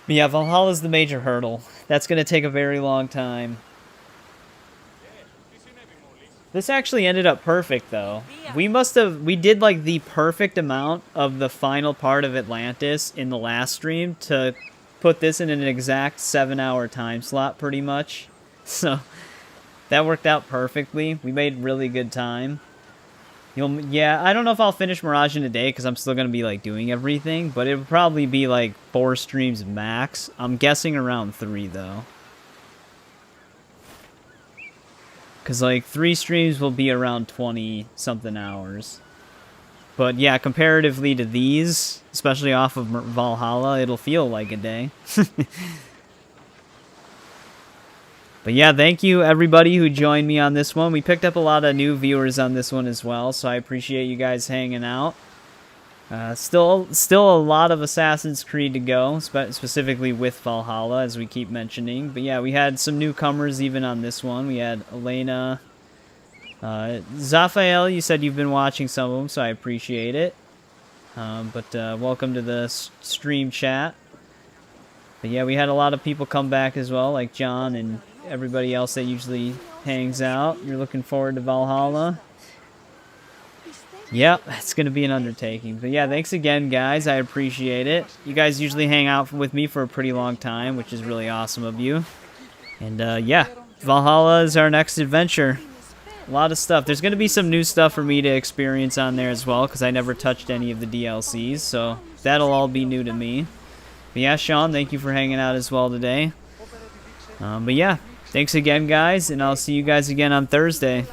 But yeah, Valhalla's the major hurdle. That's going to take a very long time. This actually ended up perfect, though. We did like the perfect amount of the final part of Atlantis in the last stream to put this in an exact 7-hour time slot, pretty much. So, that worked out perfectly. We made really good time. Yeah, I don't know if I'll finish Mirage in a day, because I'm still going to be, like, doing everything. But it would probably be, like, 4 streams max. I'm guessing around 3, though. Because, like, 3 streams will be around 20-something hours. But, yeah, comparatively to these, especially off of Valhalla, it'll feel like a day. But yeah, thank you everybody who joined me on this one. We picked up a lot of new viewers on this one as well, so I appreciate you guys hanging out. Still a lot of Assassin's Creed to go, specifically with Valhalla, as we keep mentioning. But yeah, we had some newcomers even on this one. We had Elena. Zaphael, you said you've been watching some of them, so I appreciate it. But welcome to the stream chat. But yeah, we had a lot of people come back as well, like John and everybody else that usually hangs out. You're looking forward to Valhalla? Yep, it's going to be an undertaking. But yeah, thanks again, guys. I appreciate it. You guys usually hang out with me for a pretty long time, which is really awesome of you. And yeah, Valhalla is our next adventure. A lot of stuff. There's going to be some new stuff for me to experience on there as well, because I never touched any of the DLCs, so that'll all be new to me. But yeah, Sean, thank you for hanging out as well today. But yeah, thanks again, guys, and I'll see you guys again on Thursday.